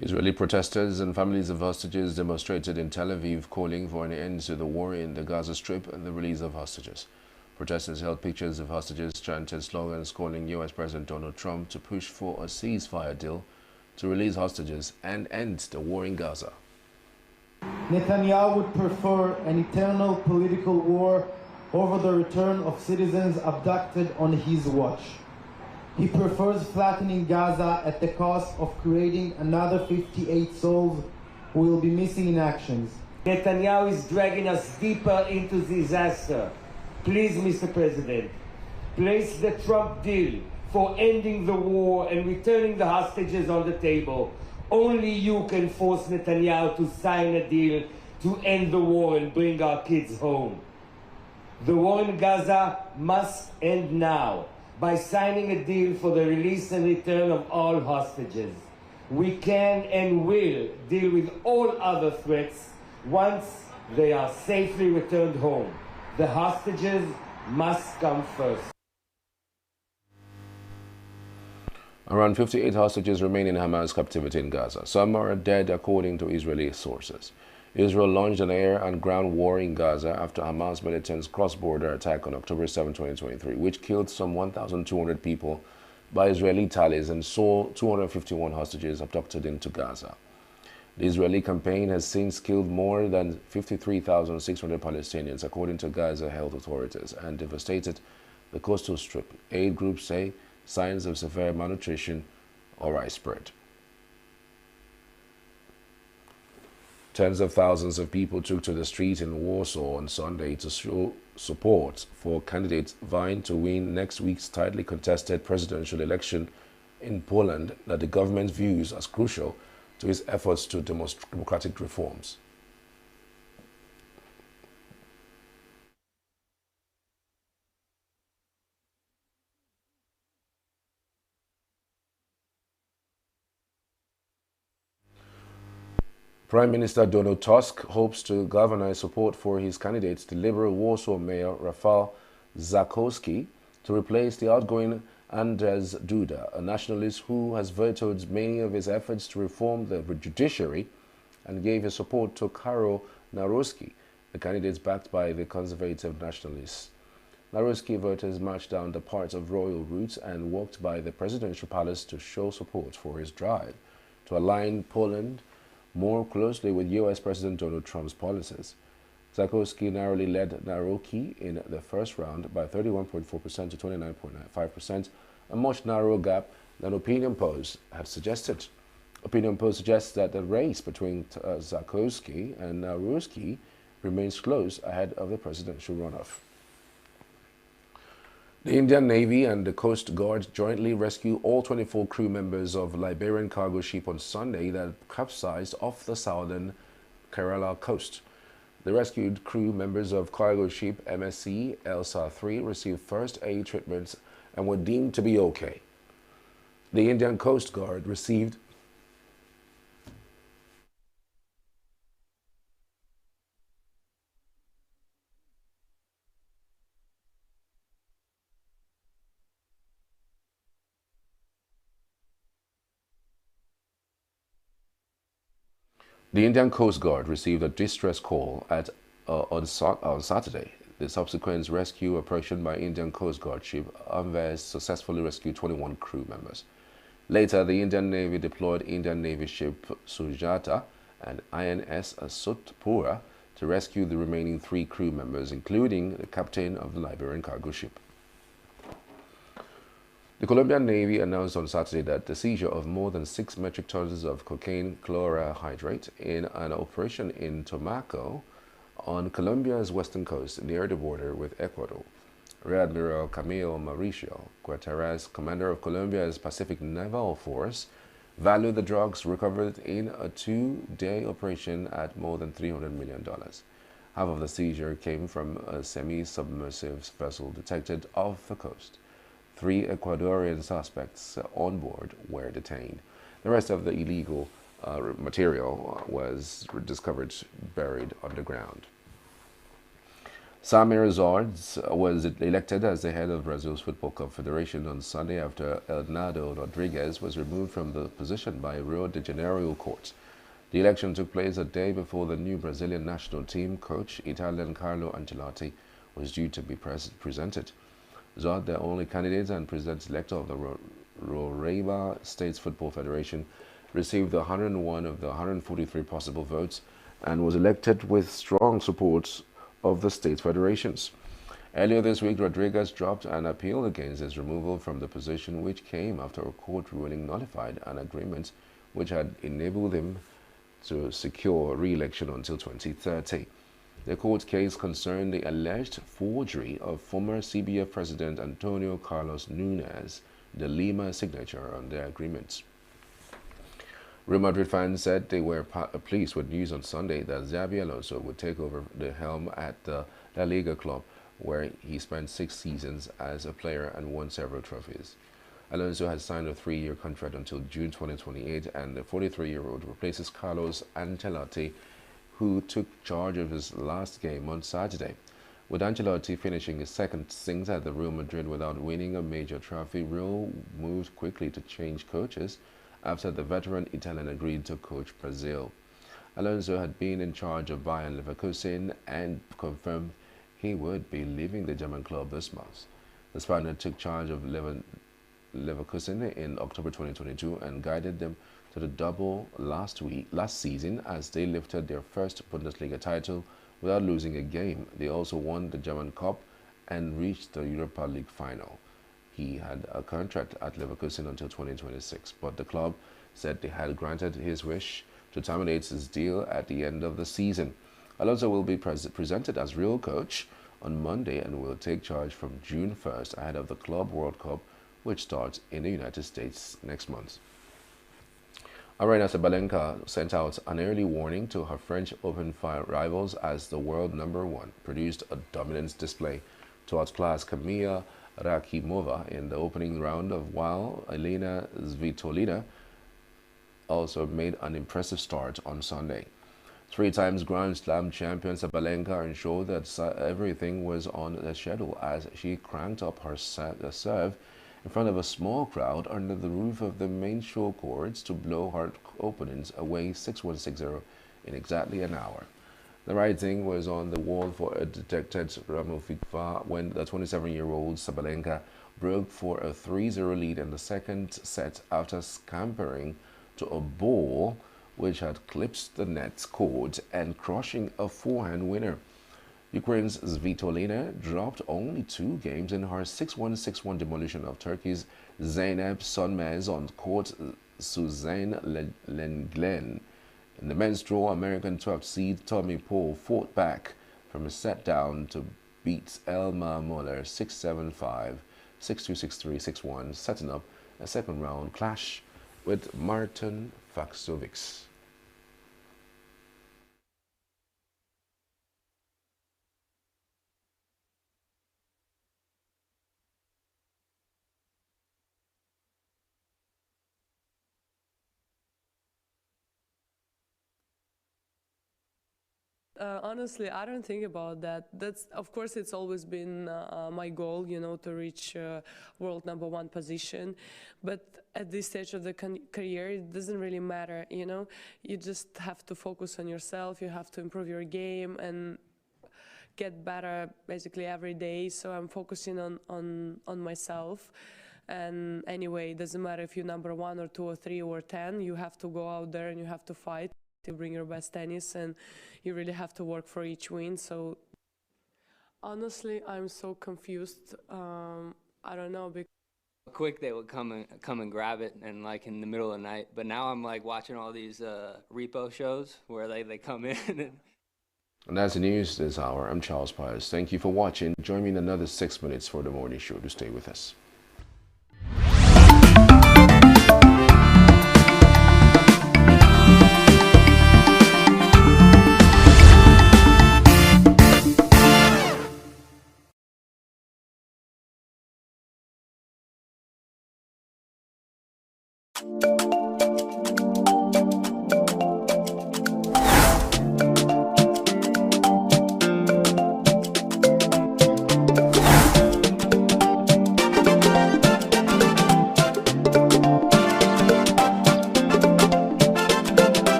Israeli protesters and families of hostages demonstrated in Tel Aviv calling for an end to the war in the Gaza Strip and the release of hostages. Protesters held pictures of hostages, chanted slogans calling U.S. President Donald Trump to push for a ceasefire deal to release hostages and end the war in Gaza. Netanyahu would prefer an eternal political war over the return of citizens abducted on his watch. He prefers flattening Gaza at the cost of creating another 58 souls who will be missing in actions. Netanyahu is dragging us deeper into disaster. Please, Mr. President, place the Trump deal for ending the war and returning the hostages on the table. Only you can force Netanyahu to sign a deal to end the war and bring our kids home. The war in Gaza must end now. by signing a deal for the release and return of all hostages. We can and will deal with all other threats once they are safely returned home. The hostages must come first. Around 58 hostages remain in Hamas captivity in Gaza. Some are dead, according to Israeli sources. Israel launched an air and ground war in Gaza after Hamas militants' cross-border attack on October 7, 2023, which killed some 1,200 people by Israeli tallies and saw 251 hostages abducted into Gaza. The Israeli campaign has since killed more than 53,600 Palestinians, according to Gaza health authorities, and devastated the coastal strip. Aid groups say signs of severe malnutrition are widespread. Tens of thousands of people took to the street in Warsaw on Sunday to show support for candidates vying to win next week's tightly contested presidential election in Poland that the government views as crucial to its efforts to democratic reforms. Prime Minister Donald Tusk hopes to galvanize support for his candidate, the Liberal Warsaw Mayor Rafał Trzaskowski, to replace the outgoing Andrzej Duda, a nationalist who has vetoed many of his efforts to reform the judiciary and gave his support to Karol Nawrocki, the candidate backed by the conservative nationalists. Nawrocki voters marched down the parts of royal routes and walked by the presidential palace to show support for his drive to align Poland more closely with U.S. President Donald Trump's policies. Trzaskowski narrowly led Nawrocki in the first round by 31.4% to 29.5%, a much narrower gap than opinion polls had suggested. Opinion polls suggest that the race between Trzaskowski and Nawrocki remains close ahead of the presidential runoff. The Indian Navy and the Coast Guard jointly rescued all 24 crew members of a Liberian cargo ship on Sunday that capsized off the southern Kerala coast. The rescued crew members of cargo ship MSC Elsa 3 received first aid treatments and were deemed to be okay. The Indian Coast Guard received The Indian Coast Guard received a distress call on Saturday. The subsequent rescue operation by Indian Coast Guard ship Anvers successfully rescued 21 crew members. Later, the Indian Navy deployed Indian Navy ship Sujata and INS Satpura to rescue the remaining 3 crew members, including the captain of the Liberian cargo ship. The Colombian Navy announced on Saturday that the seizure of more than 6 metric tons of cocaine chlorohydrate in an operation in Tumaco on Colombia's western coast near the border with Ecuador. Rear Admiral Camilo Mauricio Guterres, commander of Colombia's Pacific Naval Force, valued the drugs recovered in a 2-day operation at more than $300 million. Half of the seizure came from a semi-submersive vessel detected off the coast. 3 Ecuadorian suspects on board were detained. The rest of the illegal material was discovered buried underground. Samir Zords was elected as the head of Brazil's Football Confederation on Sunday after Elnado Rodrigues was removed from the position by Rio de Janeiro court. The election took place a day before the new Brazilian national team coach, Italian Carlo Ancelotti, was due to be presented. Zod, the only candidate and president-elect of the Roraima States Football Federation, received 101 of the 143 possible votes and was elected with strong support of the state federations. Earlier this week, Rodriguez dropped an appeal against his removal from the position, which came after a court ruling nullified an agreement which had enabled him to secure re-election until 2030. The court case concerned the alleged forgery of former CBF President Antonio Carlos Nunes de Lima signature on their agreements. Real Madrid fans said they were pleased with news on Sunday that Xabi Alonso would take over the helm at the La Liga club, where he spent 6 seasons as a player and won several trophies. Alonso has signed a 3-year contract until June 2028, and the 43-year-old replaces Carlos Ancelotti, who took charge of his last game on Saturday. With Ancelotti finishing his second stint at the Real Madrid without winning a major trophy, Real moved quickly to change coaches after the veteran Italian agreed to coach Brazil. Alonso had been in charge of Bayern Leverkusen and confirmed he would be leaving the German club this month. The Spaniard took charge of Leverkusen in October 2022 and guided them to the double last season as they lifted their first Bundesliga title without losing a game. They also won the German Cup and reached the Europa League final. He had a contract at Leverkusen until 2026, but the club said they had granted his wish to terminate his deal at the end of the season. Alonso will be presented as Real coach on Monday and will take charge from June 1st ahead of the Club World Cup, which starts in the United States next month. Aryna Sabalenka sent out an early warning to her French Open rivals as the world #1 produced a dominance display to outclass Kamila Rakimova in the opening round, while Elena Svitolina also made an impressive start on Sunday. 3 times Grand Slam champion Sabalenka ensured that everything was on the schedule as she cranked up her serve in front of a small crowd under the roof of the main show courts to blow her opponents away 6-1, 6-0 in exactly an hour. The writing was on the wall for a detected Ramoviva when the 27-year-old Sabalenka broke for a 3-0 lead in the second set after scampering to a ball which had clipped the net cord and crushing a forehand winner. Ukraine's Svitolina dropped only 2 games in her 6-1, 6-1 demolition of Turkey's Zeynep Sönmez on court Suzanne Lenglen. In the men's draw, American 12th seed Tommy Paul fought back from a set down to beat Elmar Muller 6-7, 5, 6-2, 6-3, 6-1, setting up a second round clash with Martin Faksovics. Honestly, I don't think about that. That's, of course, it's always been my goal, you know, to reach world #1 position. But at this stage of the career, it doesn't really matter, you know. You just have to focus on yourself. You have to improve your game and get better basically every day. So I'm focusing on myself. And anyway, it doesn't matter if you're #1 or 2 or 3 or 10. You have to go out there and you have to fight to bring your best tennis, and you really have to work for each win. So honestly, I'm so confused. I don't know. Quick, they would come and grab it, and like in the middle of the night. But now I'm like watching all these repo shows where they come in. And that's the news this hour. I'm Charles Pius. Thank you for watching. Join me in another 6 minutes for the morning show. To stay with us.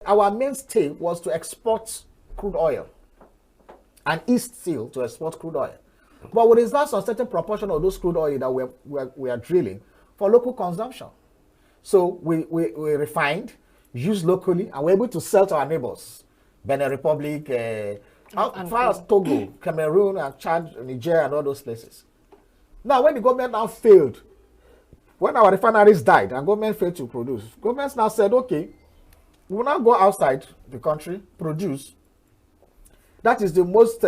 Our mainstay was to export crude oil and East Seal to export crude oil. But we reserve a certain proportion of those crude oil that we are drilling for local consumption. So we refined, used locally, and we're able to sell to our neighbors. Benin Republic, as far as Togo, Cameroon, and Chad, Nigeria, and all those places. Now, when the government now failed, when our refineries died and government failed to produce, governments now said, okay, We will now go outside the country, produce. That is the most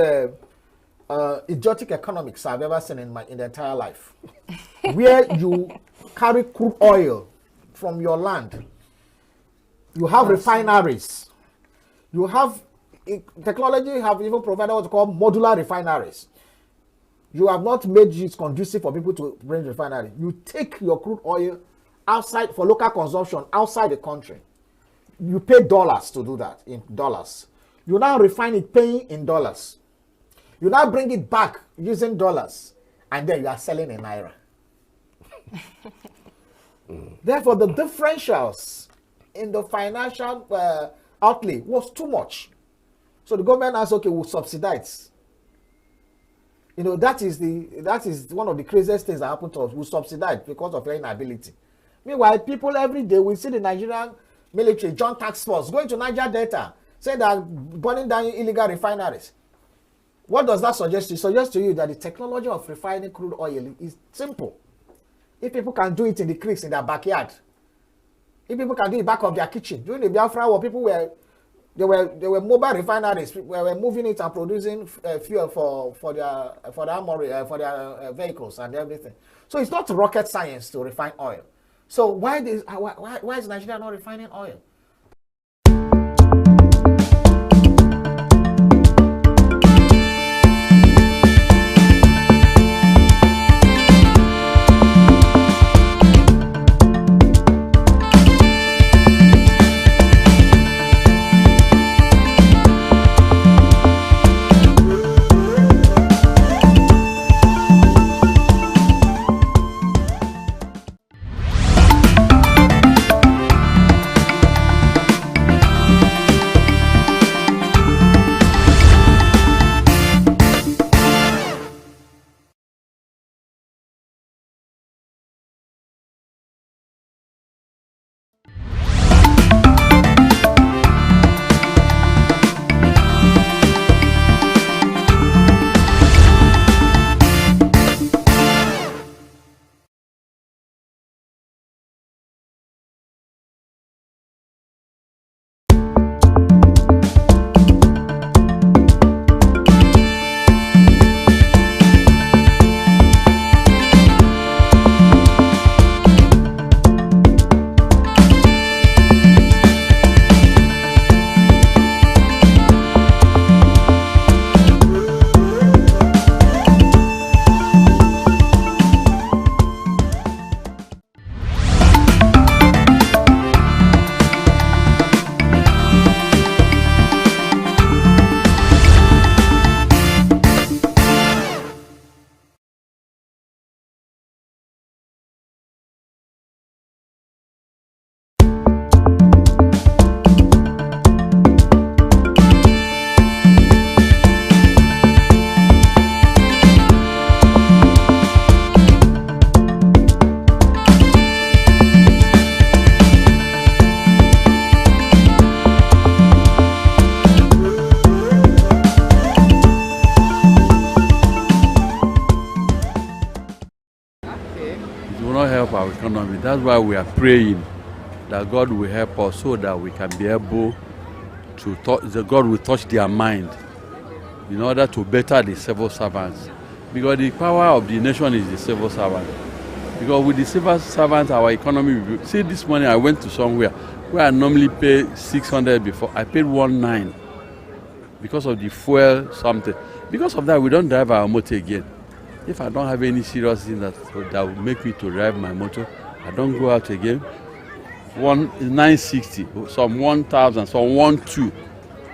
idiotic economics I've ever seen in the entire life. Where you carry crude oil from your land. You have refineries. You have technology have even provided what's called modular refineries. You have not made it conducive for people to bring refinery. You take your crude oil outside for local consumption outside the country. You pay dollars to do that, in dollars. You now refine it paying in dollars. You now bring it back using dollars, and then you are selling in naira. Therefore, the differentials in the financial outlay was too much. So the government asked, okay, we'll subsidize. You know, that is one of the craziest things that happened to us. We subsidize because of their inability. Meanwhile, people every day, we see the Nigerian military, joint task force, going to Niger Delta, saying that burning down illegal refineries. What does that suggest? It suggests to you that the technology of refining crude oil is simple. If people can do it in the creeks in their backyard, if people can do it back of their kitchen. During the Biafra War, there were mobile refineries. We were moving it and producing fuel for their armory, for their vehicles and everything. So it's not rocket science to refine oil. So why is Nigeria not refining oil? Our economy. That's why we are praying that God will help us so that we can be able to touch, God will touch their mind in order to better the civil servants. Because the power of the nation is the civil servant. Because with the civil servants, our economy will be. See, this morning I went to somewhere where I normally pay 600 before. I paid 1,900 because of the fuel something. Because of that, we don't drive our motor again. If I don't have any serious thing that will make me to drive my motor, I don't go out again. 960, some 1,000, some 1,200.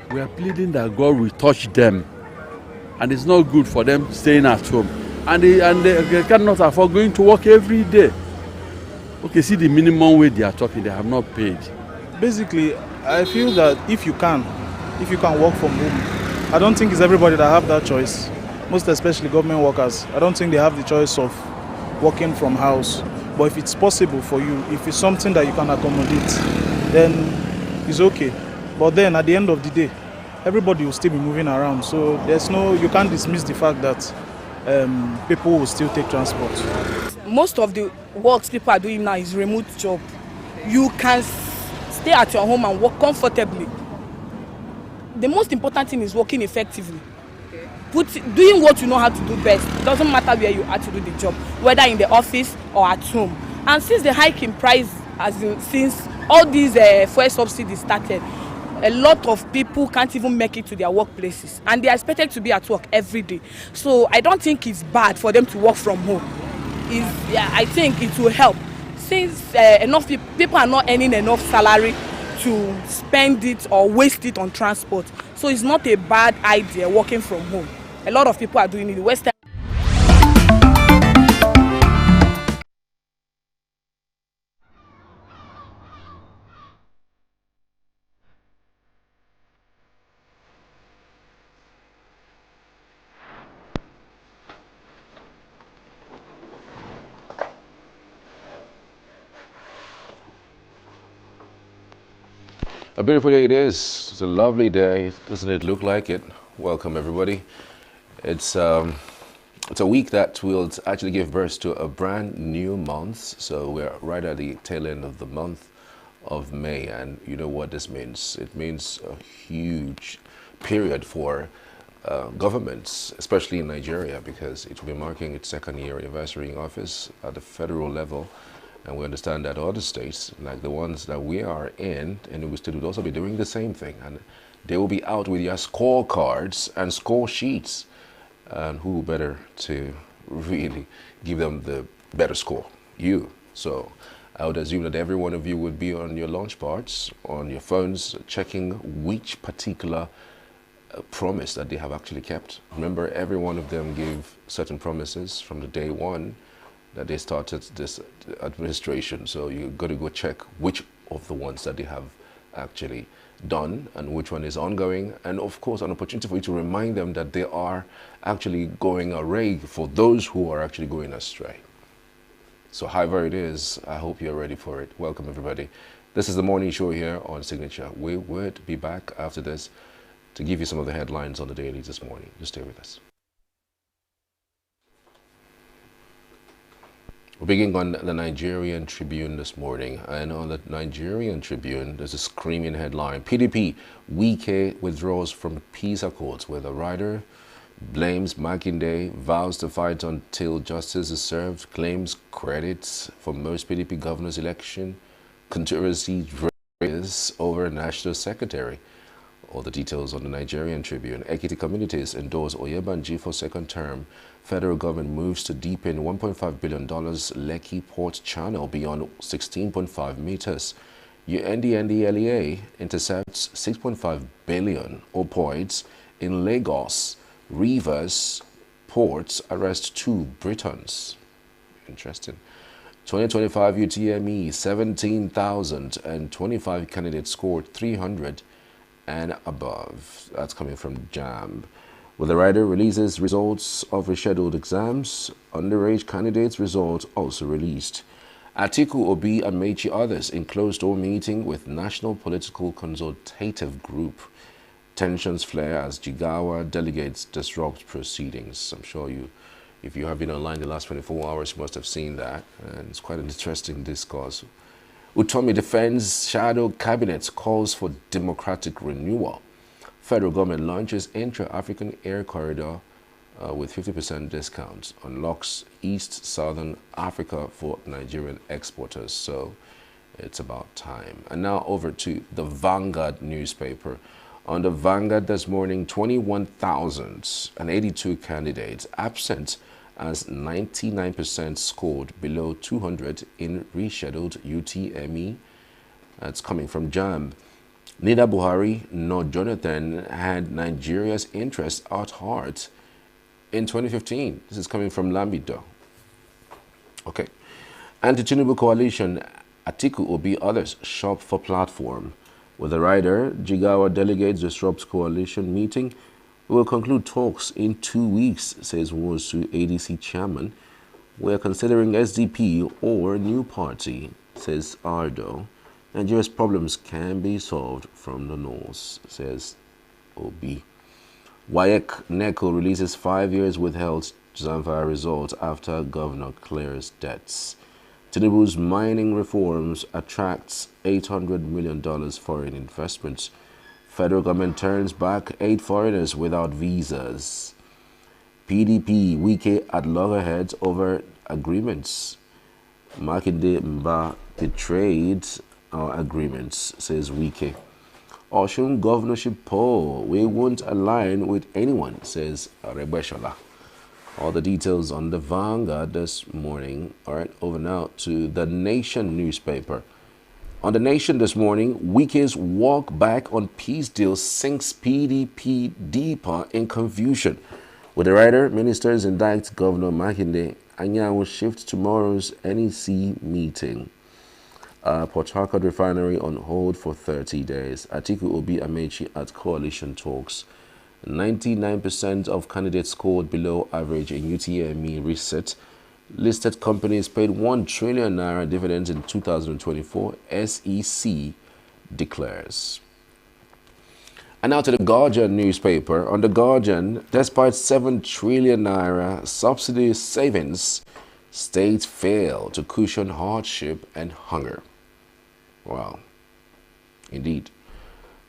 We are pleading that God will touch them. And it's not good for them staying at home. And they cannot afford going to work every day. Okay, see the minimum wage they are talking, they have not paid. Basically, I feel that if you can work from home, I don't think it's everybody that have that choice. Most especially government workers. I don't think they have the choice of working from house. But if it's possible for you, if it's something that you can accommodate, then it's okay. But then at the end of the day, everybody will still be moving around. So you can't dismiss the fact that people will still take transport. Most of the works people are doing now is remote job. You can stay at your home and work comfortably. The most important thing is working effectively. Doing what you know how to do best. It doesn't matter where you are to do the job, whether in the office or at home. And since the hike in price, since all these fuel subsidies started, a lot of people can't even make it to their workplaces, and they are expected to be at work every day. So I don't think it's bad for them to work from home. I think it will help, since enough people are not earning enough salary to spend it or waste it on transport. So it's not a bad idea working from home. A lot of people are doing it. Western. A beautiful day it is. It's a lovely day. Doesn't it look like it? Welcome everybody. It's a week that will actually give birth to a brand new month. So we're right at the tail end of the month of May, and you know what this means. It means a huge period for governments, especially in Nigeria, because it will be marking its second year anniversary in office at the federal level. And we understand that other states, like the ones that we are in, ENUGU State, would also be doing the same thing. And they will be out with their scorecards and score sheets. And who better to really give them the better score? You. So I would assume that every one of you would be on your launch pads, on your phones, checking which particular promise that they have actually kept. Remember, every one of them gave certain promises from the day one that they started this administration. So you've got to go check which of the ones that they have actually done and which one is ongoing. And of course, an opportunity for you to remind them that they are actually going array for those who are actually going astray. So however it is, I hope you're ready for it. Welcome everybody. This is the morning show here on Signature. We would be back after this to give you some of the headlines on the dailies this morning. Just stay with us. We're beginning on the Nigerian Tribune this morning, and on the Nigerian Tribune there's a screaming headline: PDP, Wike withdraws from peace accords, where the writer blames Makinde, vows to fight until justice is served, claims credits for most PDP governor's election, controversy raised over national secretary. All the details on the Nigerian Tribune. Ekiti communities endorse Oyebanji for second term. Federal government moves to deepen $1.5 billion Lekki Port Channel beyond 16.5 meters. UNDNDLEA intercepts 6.5 billion opioids in Lagos. Rivers ports arrest 2 Britons. Interesting. 2025 UTME, 17,025 candidates scored 300 and above. That's coming from JAMB. Well, the writer releases results of rescheduled exams. Underage candidates' results also released. Atiku, Obi, and Mechi others in closed-door meeting with National Political Consultative Group. Tensions flare as Jigawa delegates disrupt proceedings. I'm sure if you have been online the last 24 hours, you must have seen that. And it's quite an interesting discourse. Utomi defends shadow cabinet, calls for democratic renewal. Federal government launches intra-African air corridor with 50% discounts, unlocks East-Southern Africa for Nigerian exporters. So it's about time. And now over to the Vanguard newspaper. On the Vanguard this morning, 21,082 candidates absent as 99% scored below 200 in rescheduled UTME. That's coming from JAMB. Neither Buhari nor Jonathan had Nigeria's interests at heart in 2015. This is coming from Lamido. Okay. Anti-Tinubu coalition, Atiku, Obi, others shop for platform. With the rider, Jigawa delegates disrupts coalition meeting. We will conclude talks in 2 weeks, says Wosu ADC chairman. We are considering SDP or new party, says Ardo. Nigeria's problems can be solved from the north, says Obi. WAEC NECO releases 5 years withheld Zamfara results after governor clears debts. Tinubu's mining reforms attracts $800 million foreign investments. Federal government turns back 8 foreigners without visas. PDP, Wike at loggerheads over agreements. Makinde Mba betrayed our agreements, says Wike. Oshun governorship poll, we won't align with anyone, says Arebeshola. All the details on the Vanguard this morning. All right, over now to the Nation newspaper. On the Nation this morning, Wike's walk back on peace deal sinks PDP deeper in confusion. With the writer, ministers indict Governor Makinde. Anya will shift tomorrow's NEC meeting. Port Harcourt refinery on hold for 30 days. Atiku Obi Amechi at coalition talks. 99% of candidates scored below average in UTME reset. Listed companies paid 1 trillion naira dividends in 2024, SEC declares. And now to the Guardian newspaper. On the Guardian, despite 7 trillion naira subsidy savings, states fail to cushion hardship and hunger. Wow. Indeed.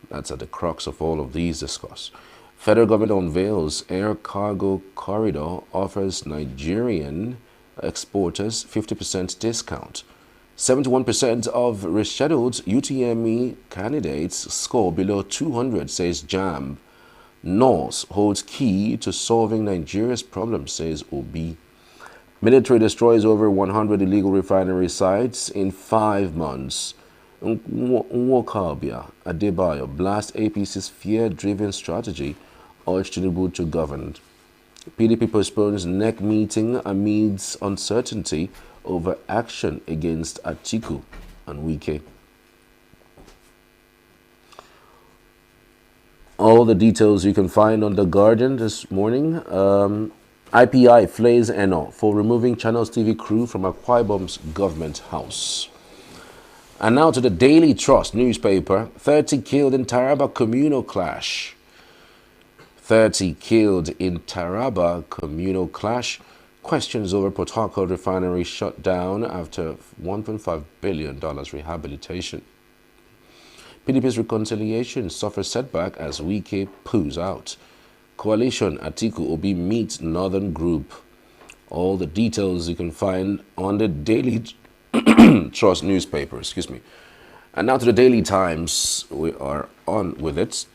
That's at the crux of all of these discuss. Federal government unveils air cargo corridor, offers Nigerian exporters 50% discount. 71% of rescheduled UTME candidates score below 200, says JAMB. North holds key to solving Nigeria's problems, says Obi. Military destroys over 100 illegal refinery sites in 5 months. Nwokabia Adebayo blast APC's fear-driven strategy, urged Tinubu to govern. PDP postpones NEC meeting amidst uncertainty over action against Atiku and Wike. All the details you can find on The Guardian this morning. IPI flays Eno for removing Channels TV crew from Akwa Ibom's government house. And now to the Daily Trust newspaper. 30 killed in Taraba communal clash. 30 killed in Taraba communal clash. Questions over Port Harcourt refinery shut down after $1.5 billion rehabilitation. PDP's reconciliation suffers setback as Wike pulls out. Coalition Atiku Obi meets Northern Group. All the details you can find on the Daily Trust newspaper, excuse me. And now to the Daily Times. We are on with it.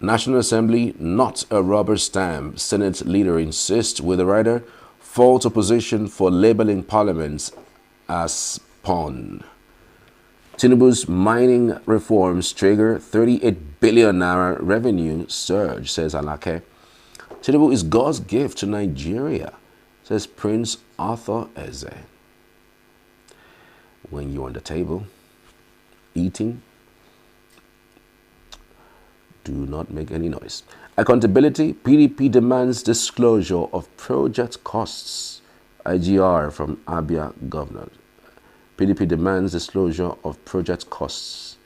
National Assembly, not a rubber stamp. Senate leader insists, with the writer, fault opposition for labeling parliaments as pawn. Tinubu's mining reforms trigger 38 billion naira revenue surge, says Alake. Tinubu is God's gift to Nigeria, says Prince Arthur Eze. When you're on the table, eating, do not make any noise. Accountability, PDP demands disclosure of project costs. IGR from Abia Governor. PDP demands disclosure of project costs.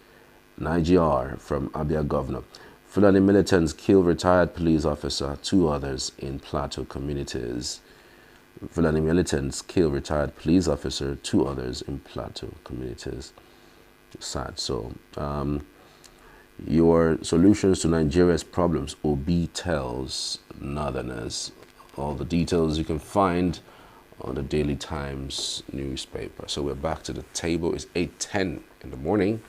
IGR from Abia Governor. Fulani militants kill retired police officer, 2 others in Plateau communities. Fulani militants kill retired police officer, 2 others in Plateau communities. Sad. So, your solutions to Nigeria's problems, Obi tells Northerners. All the details you can find on the Daily Times newspaper. So we're back to the table. It's 8:10 in the morning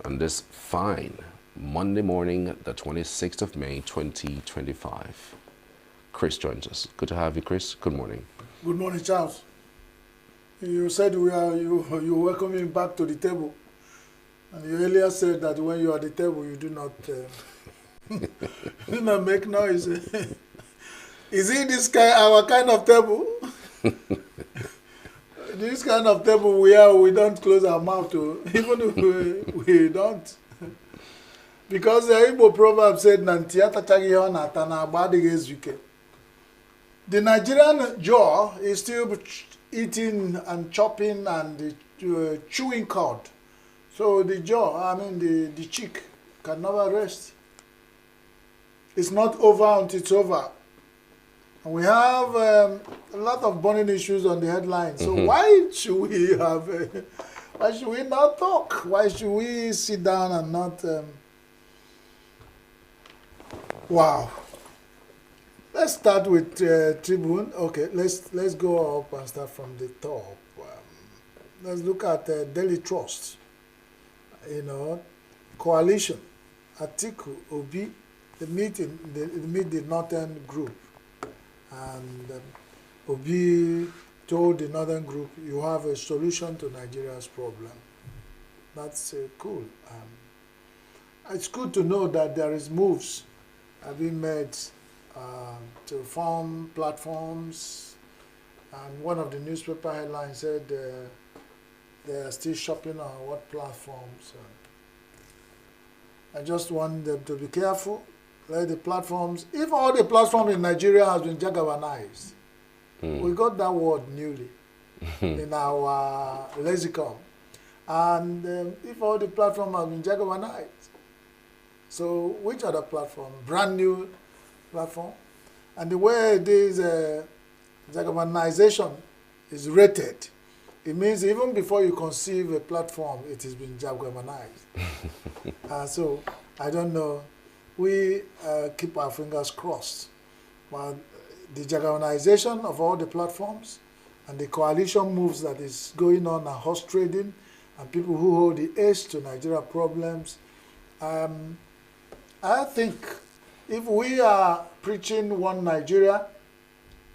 on this fine Monday morning, the 26th of May, 2025. Chris joins us. Good to have you, Chris. Good morning. Good morning, Charles. You said you welcome me back to the table. And you earlier said that when you are at the table, you do not do not make noise. Is it this kind, our kind of table? This kind of table we don't close our mouth to, even if we don't. Because the Igbo proverb said, the Nigerian jaw is still eating and chopping and chewing cud. So the jaw, the cheek can never rest. It's not over until it's over. And we have a lot of burning issues on the headline. So why should we have? Why should we not talk? Why should we sit down and not? Wow. Let's start with Tribune. Okay, let's go up and start from the top. Let's look at Daily Trust. You know, coalition, Atiku, Obi, they meet the Northern Group, and Obi told the Northern Group, "You have a solution to Nigeria's problem." That's cool. It's good to know that there is moves have been made to form platforms, and one of the newspaper headlines said they are still shopping on what platforms. I just want them to be careful. Let the platforms, if all the platforms in Nigeria has been jagabanized, we got that word newly in our lexicon, and if all the platforms have been jagabanized, so which other platform? Brand new platform, and the way this jagabanization is rated. It means even before you conceive a platform, it has been jagabanized. So, I don't know. We keep our fingers crossed. But the jagabanization of all the platforms and the coalition moves that is going on and horse trading and people who hold the ace to Nigeria problems, I think if we are preaching one Nigeria,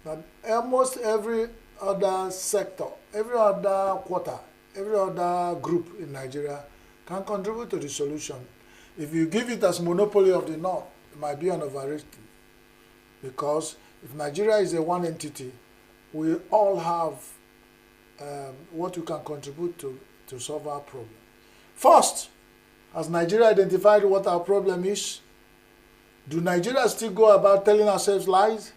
that almost every other sector, every other quarter, every other group in Nigeria can contribute to the solution. If you give it as monopoly of the North, it might be an overrating. Because if Nigeria is a one entity, we all have what we can contribute to solve our problem. First, has Nigeria identified what our problem is? Do Nigeria still go about telling ourselves lies?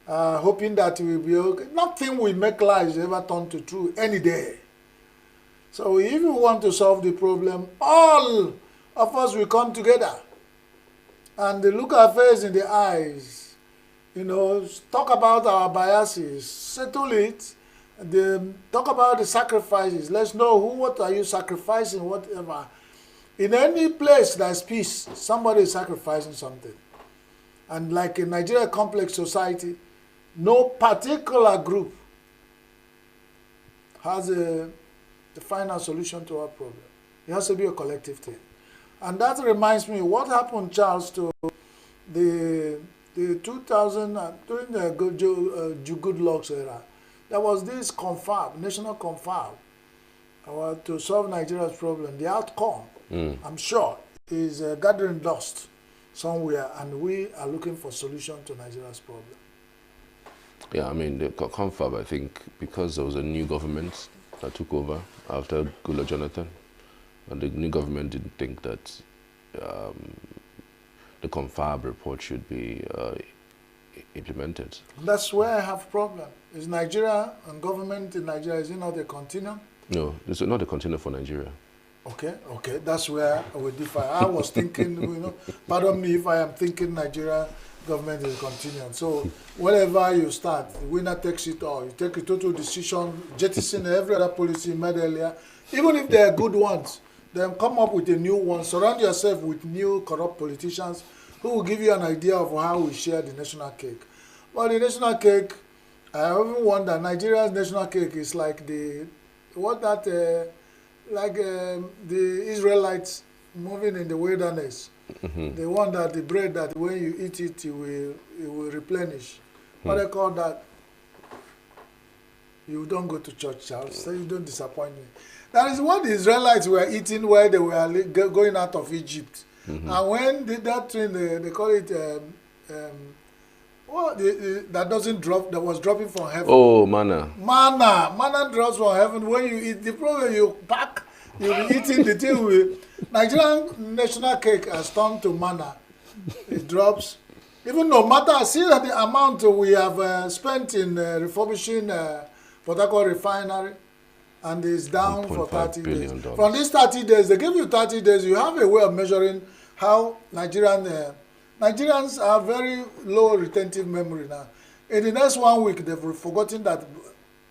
Hoping that we will be okay. Nothing will make lies ever turn to true any day. So if we want to solve the problem, all of us will come together and look our face in the eyes, you know, talk about our biases, settle it, talk about the sacrifices. Let's know what are you sacrificing, whatever. In any place there's peace, somebody is sacrificing something. And like in Nigeria complex society, no particular group has the final solution to our problem. It has to be a collective thing. And that reminds me, what happened, Charles, to the 2000, during the Good Luck's era, there was this confab, national confab, to solve Nigeria's problem. The outcome, I'm sure, is gathering dust somewhere, and we are looking for solution to Nigeria's problem. Yeah, I mean, the confab, I think, because there was a new government that took over after Goodluck Jonathan, and the new government didn't think that the confab report should be implemented. That's where I have a problem. Is Nigeria and government in Nigeria, is it not a continuum? No, it's not a continuum for Nigeria. Okay, that's where we differ. I was thinking, you know, pardon me if I am thinking Nigeria government is continuing. So whenever you start, the winner takes it all. You take a total decision, jettison every other policy made earlier, even if they are good ones. Then come up with a new one. Surround yourself with new corrupt politicians who will give you an idea of how we share the national cake. Well, the national cake, I even wonder, Nigeria's national cake is like the Israelites moving in the wilderness. They want that the bread that when you eat it, it will replenish. What they call that? You don't go to church, Charles, so you don't disappoint me. That is what the Israelites were eating while they were going out of Egypt. And when that thing, they call it, that doesn't drop, that was dropping from heaven. Oh, manna. Manna drops from heaven. When you eat, the problem you pack, you'll be eating the thing with. Nigerian national cake has turned to manna. It drops. Even no matter, see that the amount we have spent in refurbishing Port Harcourt refinery, and it's down for 30 days. From these 30 days, they give you 30 days, you have a way of measuring how Nigerians are very low retentive memory now. In the next 1 week, they've forgotten that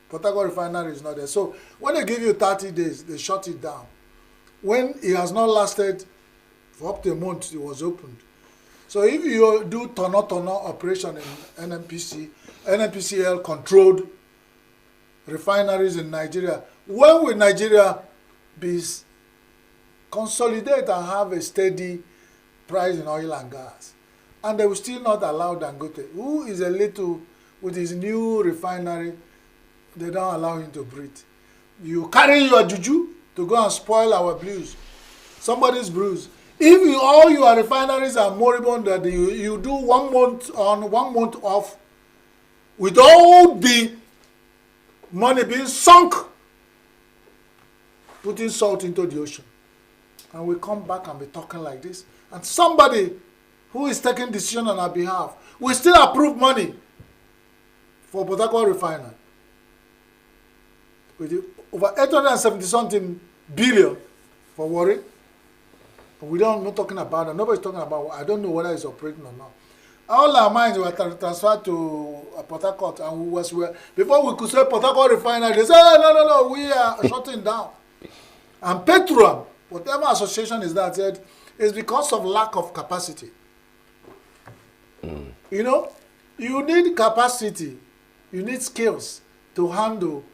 Port Harcourt refinery is not there. So when they give you 30 days, they shut it down. When it has not lasted for up to a month, it was opened. So if you do turn-on operation in NNPCL controlled refineries in Nigeria, when will Nigeria be consolidate and have a steady price in oil and gas? And they will still not allow Dangote, who is a little, with his new refinery, they don't allow him to breathe. You carry your juju to go and spoil our blues, somebody's brews. If all your refineries are moribund, that you do 1 month on, 1 month off, with all the money being sunk, putting salt into the ocean, and we come back and be talking like this, and somebody who is taking decision on our behalf will still approve money for Port Harcourt refinery with over 870-something billion for Warri. We don't not talking about it. Nobody's talking about. I don't know whether it's operating or not. All our minds were transferred to Port Harcourt, and before we could say Port Harcourt refinery, they said, no, we are shutting down. And Petro, whatever association is that, said it's because of lack of capacity. You know, you need capacity, you need skills to handle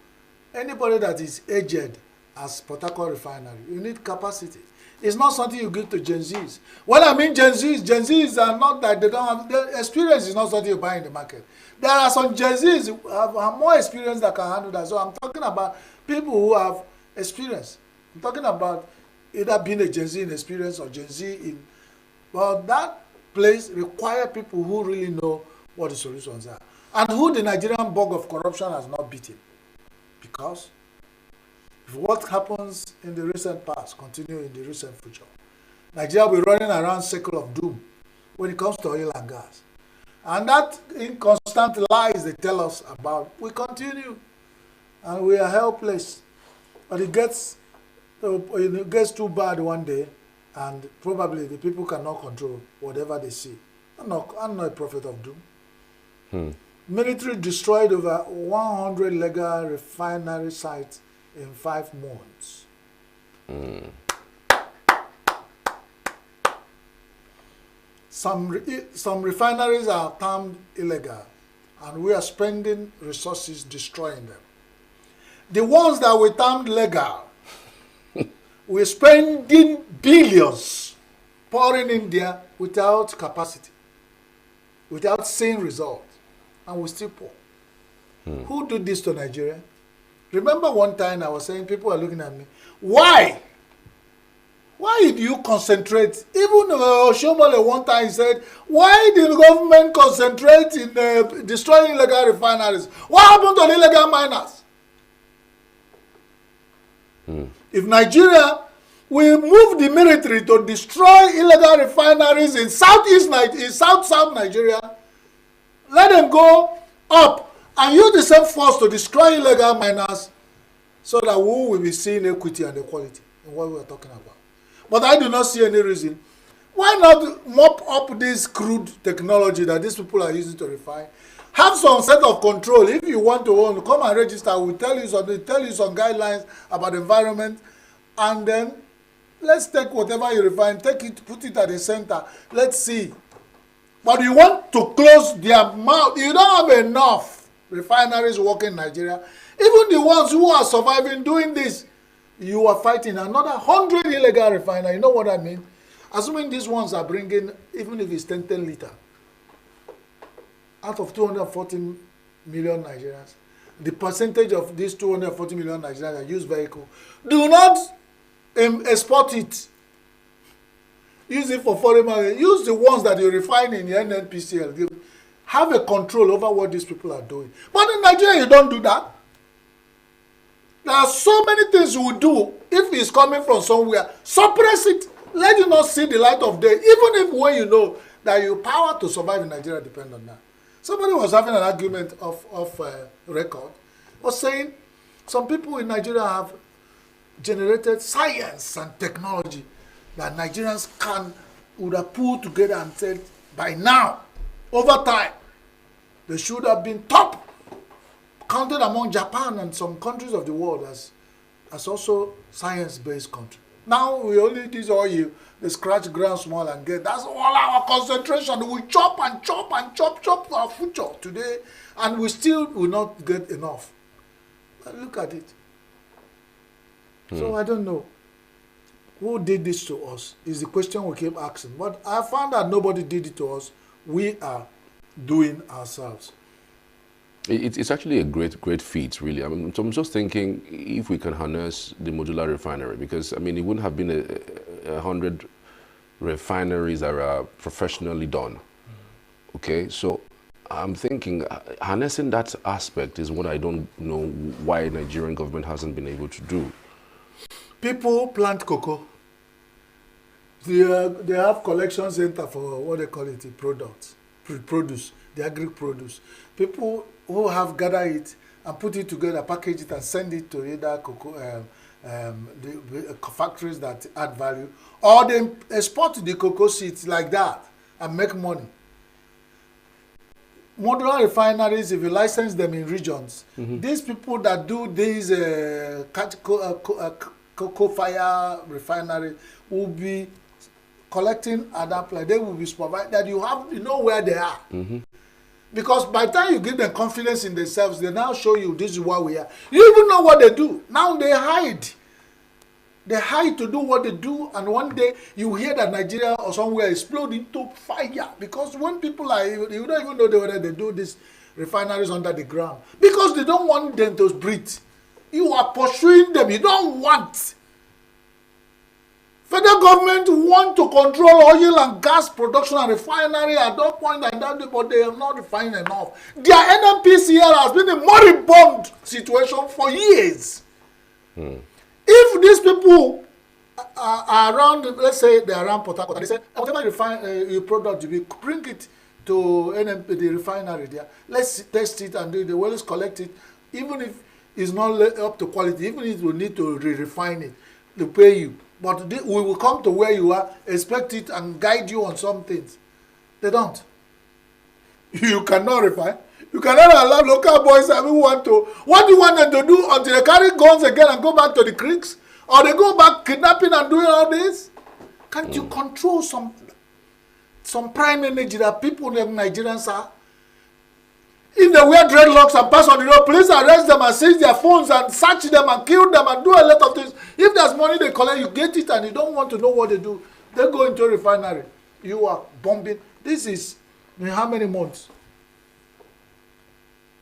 anybody that is aged as Port Harcourt refinery. You need capacity. It's not something you give to Gen Zs. When I mean Gen Zs are not that they don't have, the experience is not something you buy in the market. There are some Gen Zs who have more experience that can handle that. So I'm talking about people who have experience. I'm talking about either being a Gen Z in experience or Gen Z in, well, that place require people who really know what the solutions are. And who the Nigerian bug of corruption has not beaten. Because if what happens in the recent past continue in the recent future, Nigeria will be running around circle of doom when it comes to oil and gas. And that inconstant lies they tell us about will continue. And we are helpless. But it gets too bad one day, and probably the people cannot control whatever they see. I'm not a prophet of doom. Military destroyed over 100 legal refinery sites in 5 months. Some refineries are termed illegal, and we are spending resources destroying them. The ones that were termed legal, we're spending billions pouring in there without capacity, without seeing results, and we still pour. Who did this to Nigeria? Remember one time I was saying, people are looking at me, why? Why did you concentrate? Even Shomole one time said, why did the government concentrate in destroying illegal refineries? What happened to the illegal miners? If Nigeria will move the military to destroy illegal refineries in South Nigeria, let them go up and use the same force to destroy illegal miners, so that we will be seeing equity and equality in what we are talking about. But I do not see any reason. Why not mop up this crude technology that these people are using to refine? Have some set of control. If you want to own, come and register. We'll tell you some guidelines about the environment, and then let's take whatever you refine, take it, put it at the center. Let's see. But you want to close their mouth. You don't have enough refineries working in Nigeria. Even the ones who are surviving doing this, you are fighting another 100 illegal refineries. You know what I mean? Assuming these ones are bringing, even if it's 10 liter, out of 240 million Nigerians, the percentage of these 240 million Nigerians that use vehicle, do not export it. Use it for foreign market. Use the ones that you refine in the NNPCL. Have a control over what these people are doing. But in Nigeria, you don't do that. There are so many things you will do if it's coming from somewhere. Suppress it. Let it not see the light of day. Even if when you know that your power to survive in Nigeria depends on that. Somebody was having an argument of record, was saying some people in Nigeria have generated science and technology that Nigerians would have pulled together and said, by now, over time, They should have been top, counted among Japan and some countries of the world as also science-based country. Now we only this oil, they scratch ground small and get. That's all our concentration. We chop and chop and chop our future today, and we still will not get enough. But look at it. So I don't know who did this to us. Is the question we keep asking. But I found that nobody did it to us. We are doing ourselves. It's actually a great feat, really. I mean, so I'm just thinking if we can harness the modular refinery, because I mean, it wouldn't have been 100 refineries that are professionally done. Okay, so I'm thinking harnessing that aspect is what I don't know why Nigerian government hasn't been able to do. People plant cocoa. They have collection center for what they call it, the products, produce, the agri-produce. People who have gathered it and put it together, package it and send it to either cocoa, the factories that add value, or they export the cocoa seeds like that and make money. Modular refineries, if you license them in regions, these people that do these cocoa fire refinery will be collecting at that place. They will be supervised that you know where they are. Because by the time you give them confidence in themselves, they now show you this is what we are. You even know what they do. Now they hide. They hide to do what they do, and one day you hear that Nigeria or somewhere explode into fire. Because when people are, you don't even know whether they do these refineries under the ground. Because they don't want them to breathe. You are pursuing them. You don't want. Federal government want to control oil and gas production and refinery at that point and that, but they have not refined enough. Their NNPCL has been a moribund situation for years. If these people are around, let's say they're around Port Harcourt, they say, whatever your product you bring it to NNP, the refinery there. Let's test it and do the well, let's collect it. Even if it's not up to quality, even if we need to refine it, to pay you. But we will come to where you are, expect it and guide you on some things. They don't. You cannot refine. You cannot allow local boys who want to. What do you want them to do until they carry guns again and go back to the creeks? Or they go back kidnapping and doing all this? Can't you control some prime energy that people in Nigerians are? If they wear dreadlocks and pass on the road, police arrest them and seize their phones and search them and kill them and do a lot of things. If there's money they collect, you get it and you don't want to know what they do. They go into a refinery. You are bombing. This is in how many months?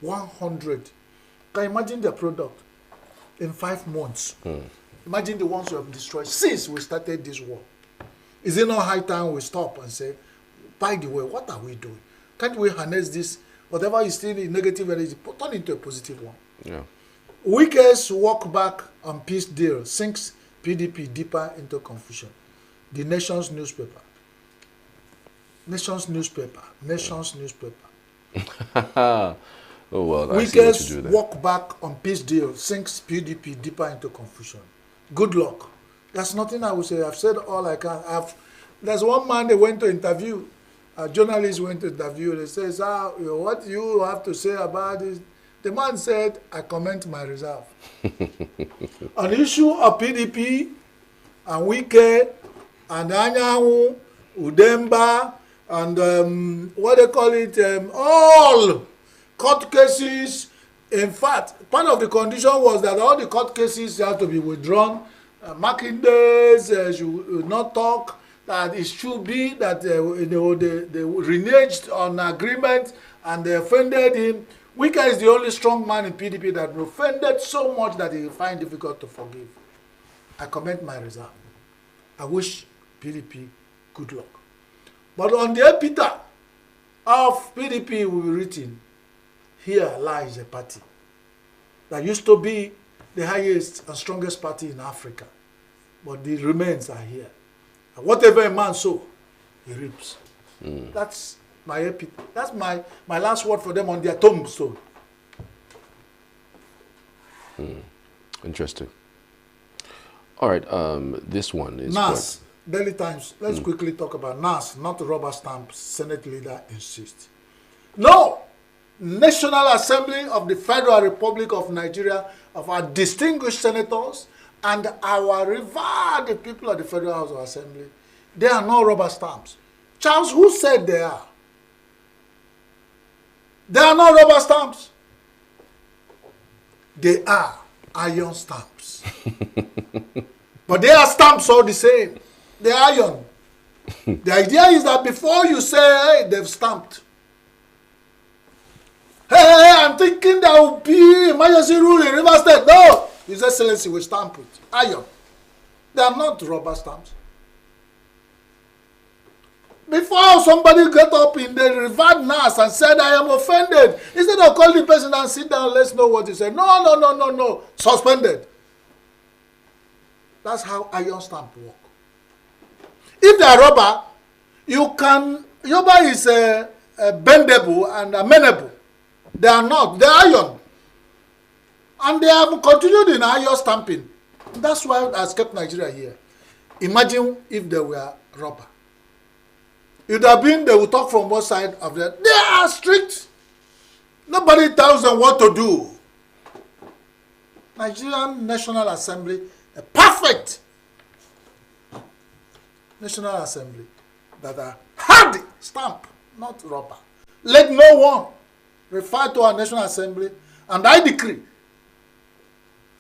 100. Can you imagine the product in 5 months? Imagine the ones we have destroyed since we started this war. Is it not high time we stop and say, by the way, what are we doing? Can't we harness this? Whatever is still in negative energy, turn into a positive one. Yeah. Weakest walk back on peace deal sinks PDP deeper into confusion. The Nation's newspaper. Nation's newspaper. Nation's newspaper. Oh well, I see what you Weakest do there. walk back on peace deal sinks PDP deeper into confusion. Good luck. There's nothing I will say. I've said all I can. There's one man they went to interview. A journalist went to interview. They says, what you have to say about this? The man said, I comment my reserve. On the issue of PDP and Wike and Anyanwu, Udemba and what they call it, all court cases. In fact, part of the condition was that all the court cases have to be withdrawn. Makindes should not talk. That it should be that they reneged on agreement and they offended him. Wike is the only strong man in PDP that offended so much that he find difficult to forgive. I comment my reserve. I wish PDP good luck. But on the epitaph of PDP will be written, here lies a party that used to be the highest and strongest party in Africa. But the remains are here. And whatever a man sow, he reaps. That's my epitaph. That's my last word for them on their tombstone. Interesting. All right, this one is NAS, Daily Times. Let's quickly talk about NAS, not rubber stamp. Senate leader insists. No, National Assembly of the Federal Republic of Nigeria, of our distinguished senators, and our revered people of the Federal House of Assembly, they are not rubber stamps. Charles, who said they are? They are not rubber stamps. They are iron stamps. But they are stamps all the same. They are iron. The idea is that before you say, hey, they've stamped. Hey, I'm thinking there will be emergency rule in River State. No, His Excellency will stamp it. Iron. They are not rubber stamps. Before somebody get up in the revered NAS and said, I am offended, instead of calling the person and sit down, let's know what he said. No. Suspended. That's how iron stamp work. If they are rubber, you can, rubber is bendable and amenable. They are not. They are iron. And they have continued in iron stamping. That's why it has kept Nigeria here. Imagine if they were rubber. It would have been, they would talk from one side of that. They are strict. Nobody tells them what to do. Nigerian National Assembly, a perfect National Assembly that are hard stamp, not rubber. Let no one refer to our National Assembly, and I decree,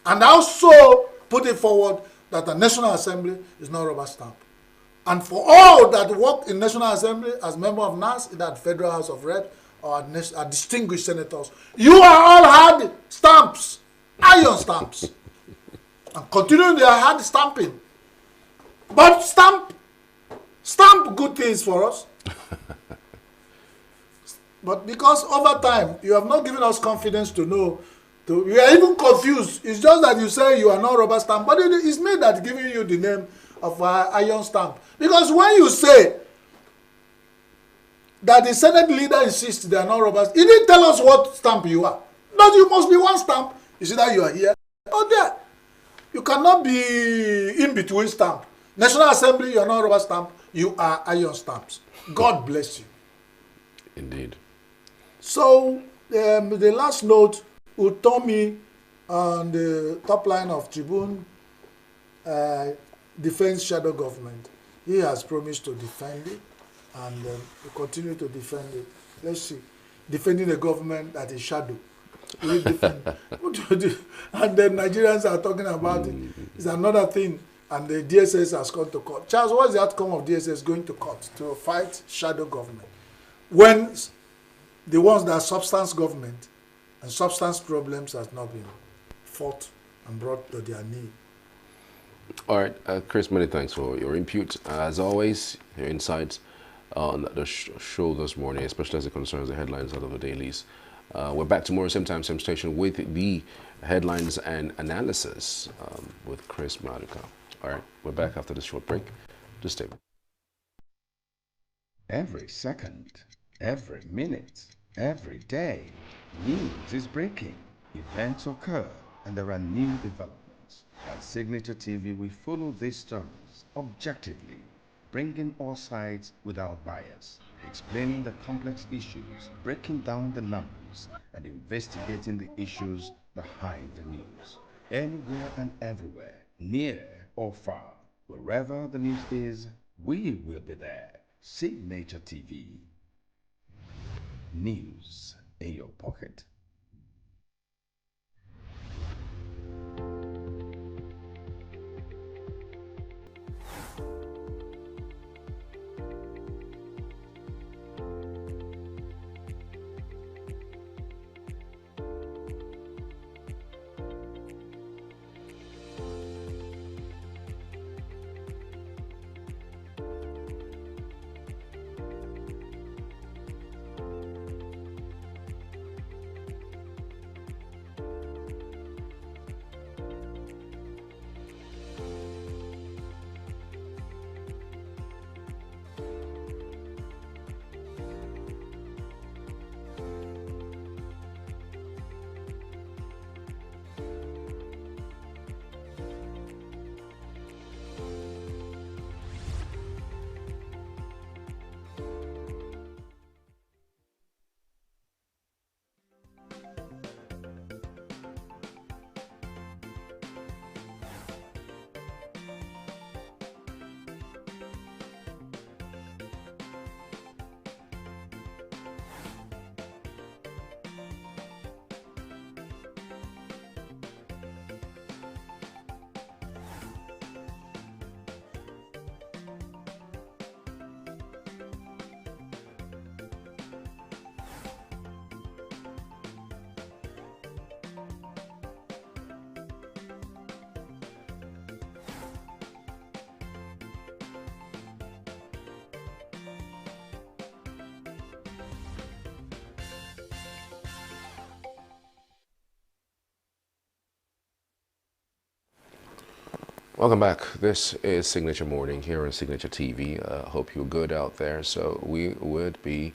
and also put it forward that the National Assembly is not rubber stamp. And for all that work in National Assembly as member of NAS, in that Federal House of Reps, or our distinguished senators, you are all hard stamps, iron stamps, and continuing their hard stamping. But stamp good things for us. But because over time, you have not given us confidence to know, we are even confused. It's just that you say you are not rubber stamp, but it is me that giving you the name of iron stamp. Because when you say that the Senate leader insists they are not robbers, he didn't tell us what stamp you are. But you must be one stamp. You see that you are here or there. You cannot be in between stamp. National Assembly, you are not rubber stamp. You are iron stamps. God bless you. Indeed. So the last note, Utomi on the top line of Tribune, defends shadow government. He has promised to defend it and will continue to defend it. Let's see. Defending a government that is shadow. We defend. And then Nigerians are talking about it. It's another thing. And the DSS has gone to court. Charles, what's the outcome of DSS going to court to fight shadow government? When the ones that are substance government and substance problems has not been fought and brought to their knee. All right, Chris, many thanks for your input. As always, your insights on the show this morning, especially as it concerns the headlines out of the dailies. We're back tomorrow, same time, same station, with the headlines and analysis with Chris Maduka. All right, we're back after this short break. Just stay with me. Every second, every minute, every day, news is breaking. Events occur, and there are new developments. At Signature TV, we follow these stories objectively, bringing all sides without bias, explaining the complex issues, breaking down the numbers, and investigating the issues behind the news. Anywhere and everywhere, near or far, wherever the news is, we will be there. Signature TV. News in your pocket. Welcome back. This is Signature Morning here on Signature TV. Hope you're good out there. So we would be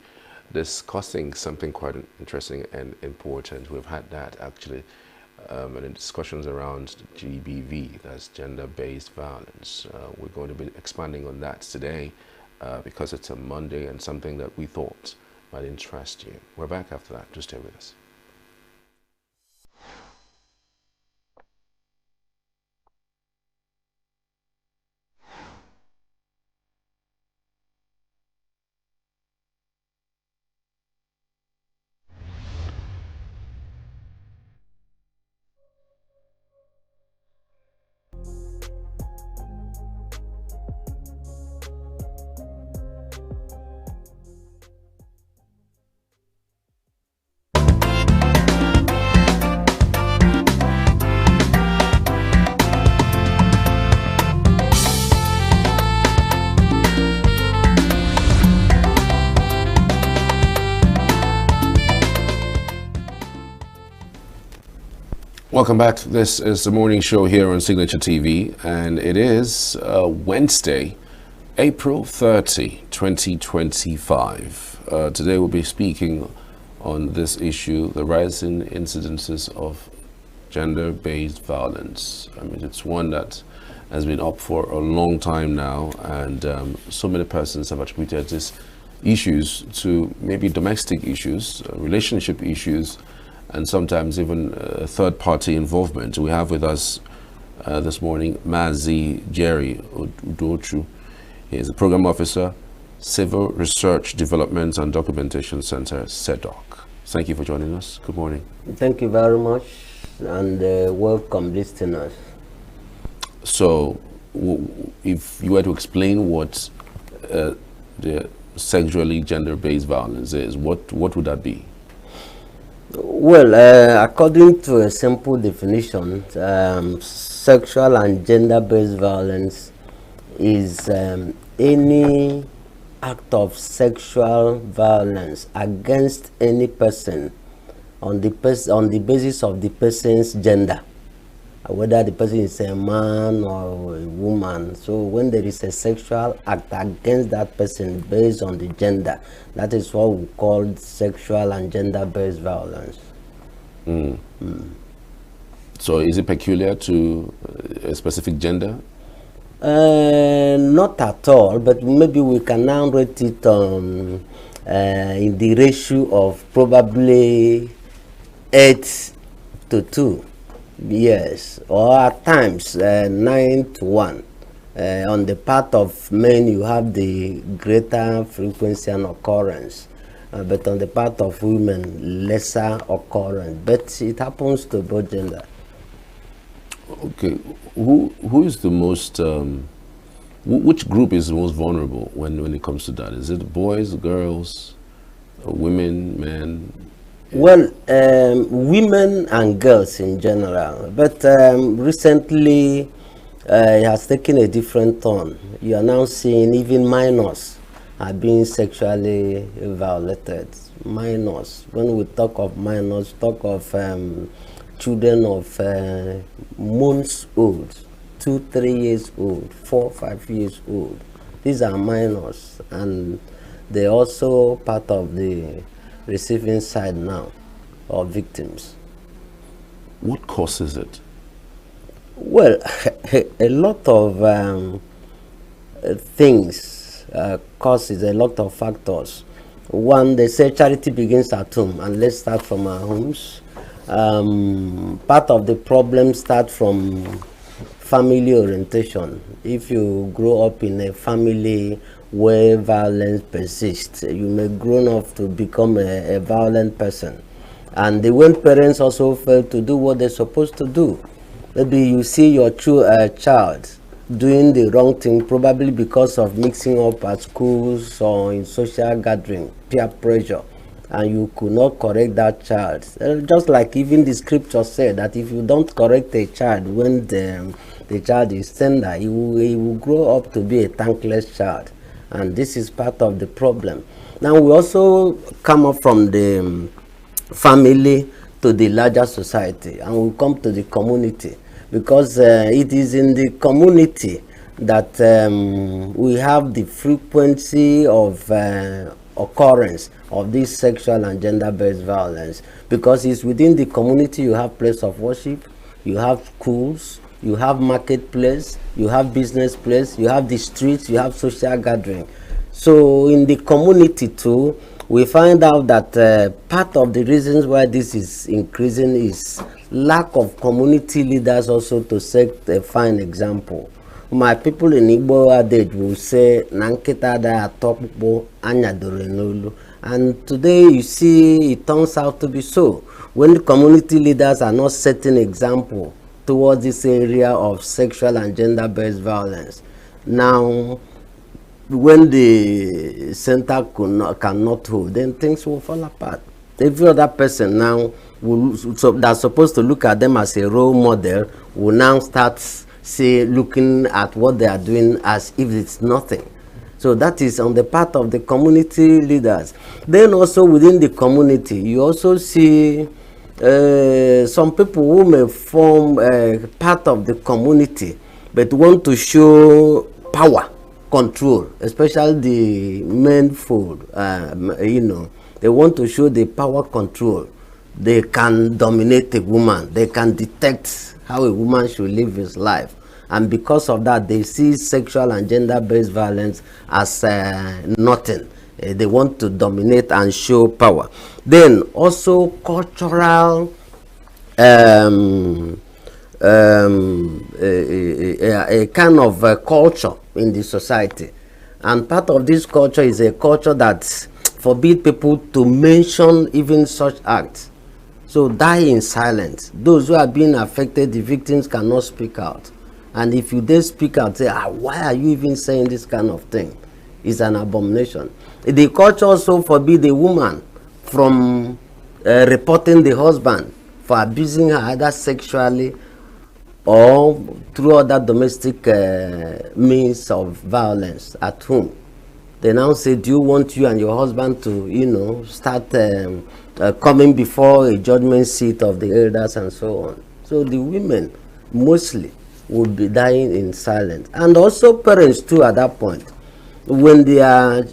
discussing something quite interesting and important. We've had that actually in discussions around GBV, that's gender-based violence. We're going to be expanding on that today because it's a Monday and something that we thought might interest you. We're back after that. Just stay with us. Welcome back. This is the morning show here on Signature TV, and it is Wednesday, April 30, 2025. Today we'll be speaking on this issue, the rising incidences of gender-based violence. I mean, it's one that has been up for a long time now, and so many persons have attributed these issues to maybe domestic issues, relationship issues, and sometimes even third-party involvement. We have with us this morning Mazi Jerry Udochu. He is a Program Officer, Civil Research Development and Documentation Center, CEDOC. Thank you for joining us. Good morning. Thank you very much, and welcome listeners. So, if you were to explain what the sexually gender-based violence is, what would that be? Well, according to a simple definition, sexual and gender-based violence is any act of sexual violence against any person on the basis of the person's gender, whether the person is a man or a woman. So when there is a sexual act against that person based on the gender, that is what we call sexual and gender-based violence. So is it peculiar to a specific gender? Not at all, but maybe we can now rate it in the ratio of probably 8 to 2. Yes, or at times 9 to 1. On the part of men, you have the greater frequency and occurrence, but on the part of women, lesser occurrence. But it happens to both gender. Okay, who is the most? Which group is the most vulnerable when it comes to that? Is it boys, girls, women, men? Well, women and girls in general, but recently it has taken a different turn. You are now seeing even minors are being sexually violated. Minors. When we talk of minors, talk of children of months old, 2-3 years old, 4-5 years old. These are minors, and they're also part of the receiving side now of victims. What causes it? Well, a lot of things causes, a lot of factors. One, they say charity begins at home, and let's start from our homes. Part of the problem starts from family orientation. If you grow up in a family where violence persists, you may grow up to become a violent person. And the when parents also fail to do what they're supposed to do. Maybe you see your child doing the wrong thing, probably because of mixing up at schools or in social gathering, peer pressure, and you could not correct that child. Just like even the scripture said that if you don't correct a child when the child is tender, he will grow up to be a thankless child. And this is part of the problem. Now we also come up from the family to the larger society, and we come to the community. because it is in the community that we have the frequency of occurrence of this sexual and gender-based violence, because it's within the community. You have place of worship, you have schools, you have marketplace, you have business place, you have the streets, you have social gathering. So in the community too, we find out that part of the reasons why this is increasing is lack of community leaders also to set a fine example. My people in Igbo adage will say, Nankita da atokpo anyadore n'olu. And today you see it turns out to be so. When the community leaders are not setting example towards this area of sexual and gender-based violence, now when the center cannot hold, then things will fall apart. Every other person now that's supposed to look at them as a role model will now start looking at what they are doing as if it's nothing. So that is on the part of the community leaders. Then also within the community, you also see some people who may form part of the community but want to show power, control, especially the menfold. They want to show the power control. They can dominate a woman. They can detect how a woman should live his life. And because of that, they see sexual and gender-based violence as nothing. They want to dominate and show power. Then also cultural, a kind of culture in the society. And part of this culture is a culture that forbids people to mention even such acts. So die in silence. Those who are being affected, the victims cannot speak out. And if you then speak out, say, why are you even saying this kind of thing? It's an abomination. The culture also forbids a woman from reporting the husband for abusing her either sexually or through other domestic means of violence at home. They now say, do you want you and your husband to, start coming before a judgment seat of the elders and so on? So the women mostly would be dying in silence. And also parents too at that point. When their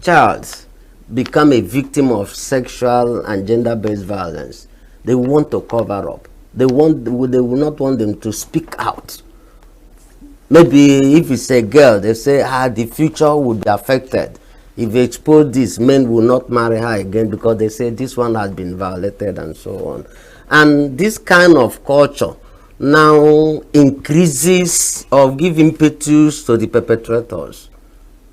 child become a victim of sexual and gender-based violence, they want to cover up. They will not want them to speak out. Maybe if it's a girl, they say, the future will be affected. If they expose this, men will not marry her again because they say this one has been violated and so on. And this kind of culture now increases or give impetus to the perpetrators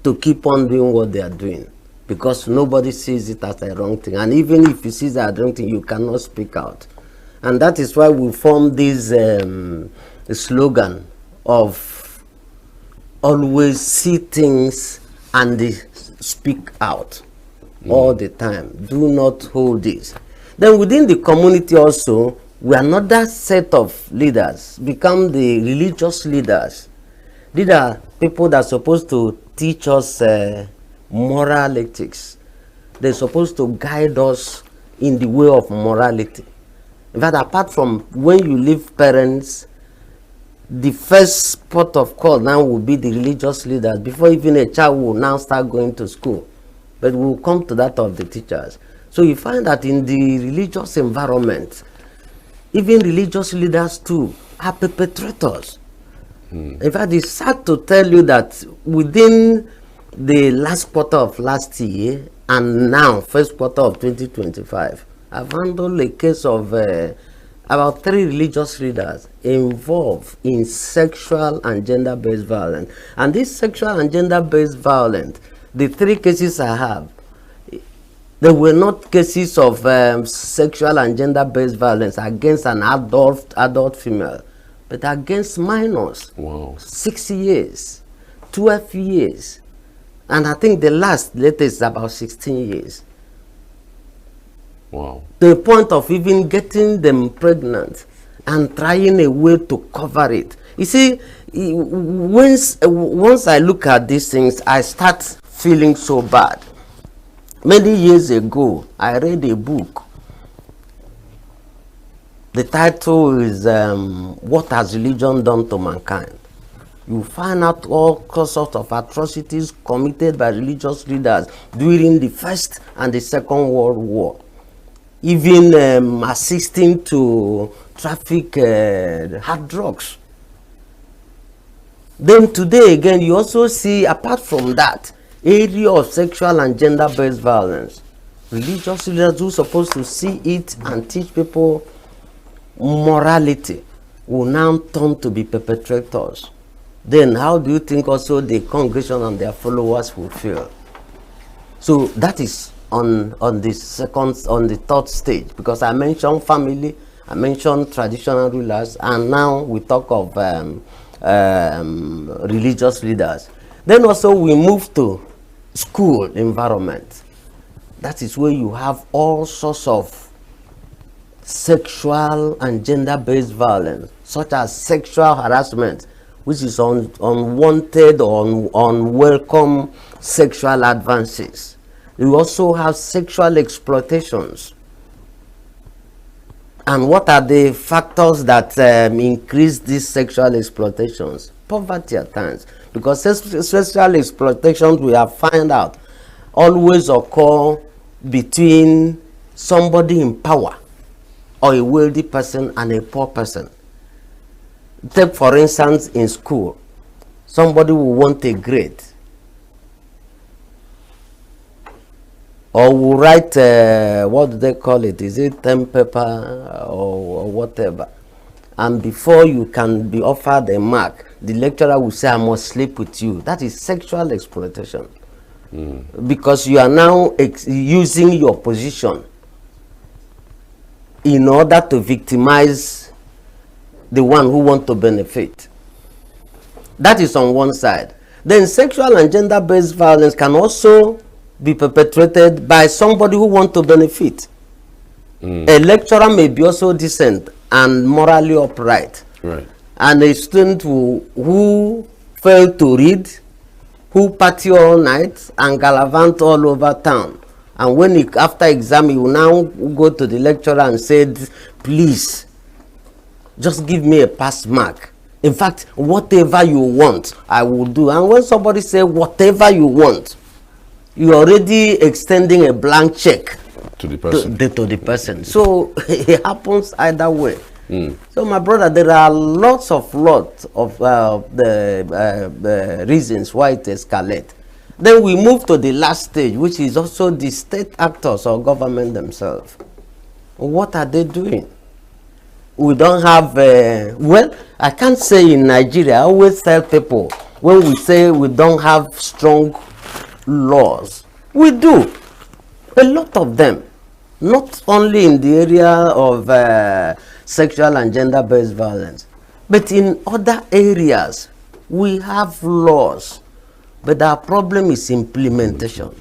to keep on doing what they are doing, because nobody sees it as a wrong thing. And even if you see it as a wrong thing, you cannot speak out. And that is why we formed this slogan of always see things and speak out all the time. Do not hold this. Then within the community also, we another set of leaders become the religious leaders. These are people that are supposed to teach us moral ethics. They're supposed to guide us in the way of morality. In fact, apart from when you leave parents, the first port of call now will be the religious leaders before even a child will now start going to school. But we'll come to that of the teachers. So you find that in the religious environment, even religious leaders too are perpetrators. In fact, it's sad to tell you that within the last quarter of last year and now, first quarter of 2025, I've handled a case of about 3 religious leaders involved in sexual and gender-based violence. And this sexual and gender-based violence, the 3 cases I have, they were not cases of sexual and gender-based violence against an adult female, but against minors. Wow. 6 years, 12 years, and I think the latest is about 16 years. Wow. To the point of even getting them pregnant and trying a way to cover it. You see, once I look at these things, I start feeling so bad. Many years ago, I read a book. The title is What Has Religion Done to Mankind? You find out all sorts of atrocities committed by religious leaders during the First and the Second World War. Even assisting to traffic hard drugs. Then today again, you also see, apart from that, area of sexual and gender-based violence. Religious leaders who are supposed to see it and teach people morality will now turn to be perpetrators. Then how do you think also the congregation and their followers will feel? So that is on the third stage, because I mentioned family, I mentioned traditional rulers, and now we talk of religious leaders. Then also we move to school environment. That is where you have all sorts of sexual and gender-based violence, such as sexual harassment, which is unwanted or unwelcome sexual advances. You also have sexual exploitations. And what are the factors that increase these sexual exploitations? Poverty at times. Because sexual exploitations, we have found out, always occur between somebody in power or a wealthy person and a poor person. Take for instance in school, somebody will want a grade or will write, what do they call it? Is it term paper or whatever? And before you can be offered a mark, the lecturer will say, I must sleep with you. That is sexual exploitation. Because you are now using your position in order to victimize the one who wants to benefit. That is on one side. Then sexual and gender-based violence can also be perpetrated by somebody who wants to benefit. A lecturer may be also decent and morally upright. Right. And a student who failed to read, who party all night and gallivant all over town. And when he, after exam, he will now go to the lecturer and say, please, just give me a pass mark. In fact, whatever you want, I will do. And when somebody says whatever you want, you're already extending a blank check to the person. To the person. So it happens either way. So my brother, there are lots of the reasons why it escalates. Then we move to the last stage, which is also the state actors or government themselves. What are they doing? We don't have, well, I can't say in Nigeria, I always tell people, when we say we don't have strong laws, we do. A lot of them. Not only in the area of sexual and gender-based violence, but in other areas, we have laws. But our problem is implementation.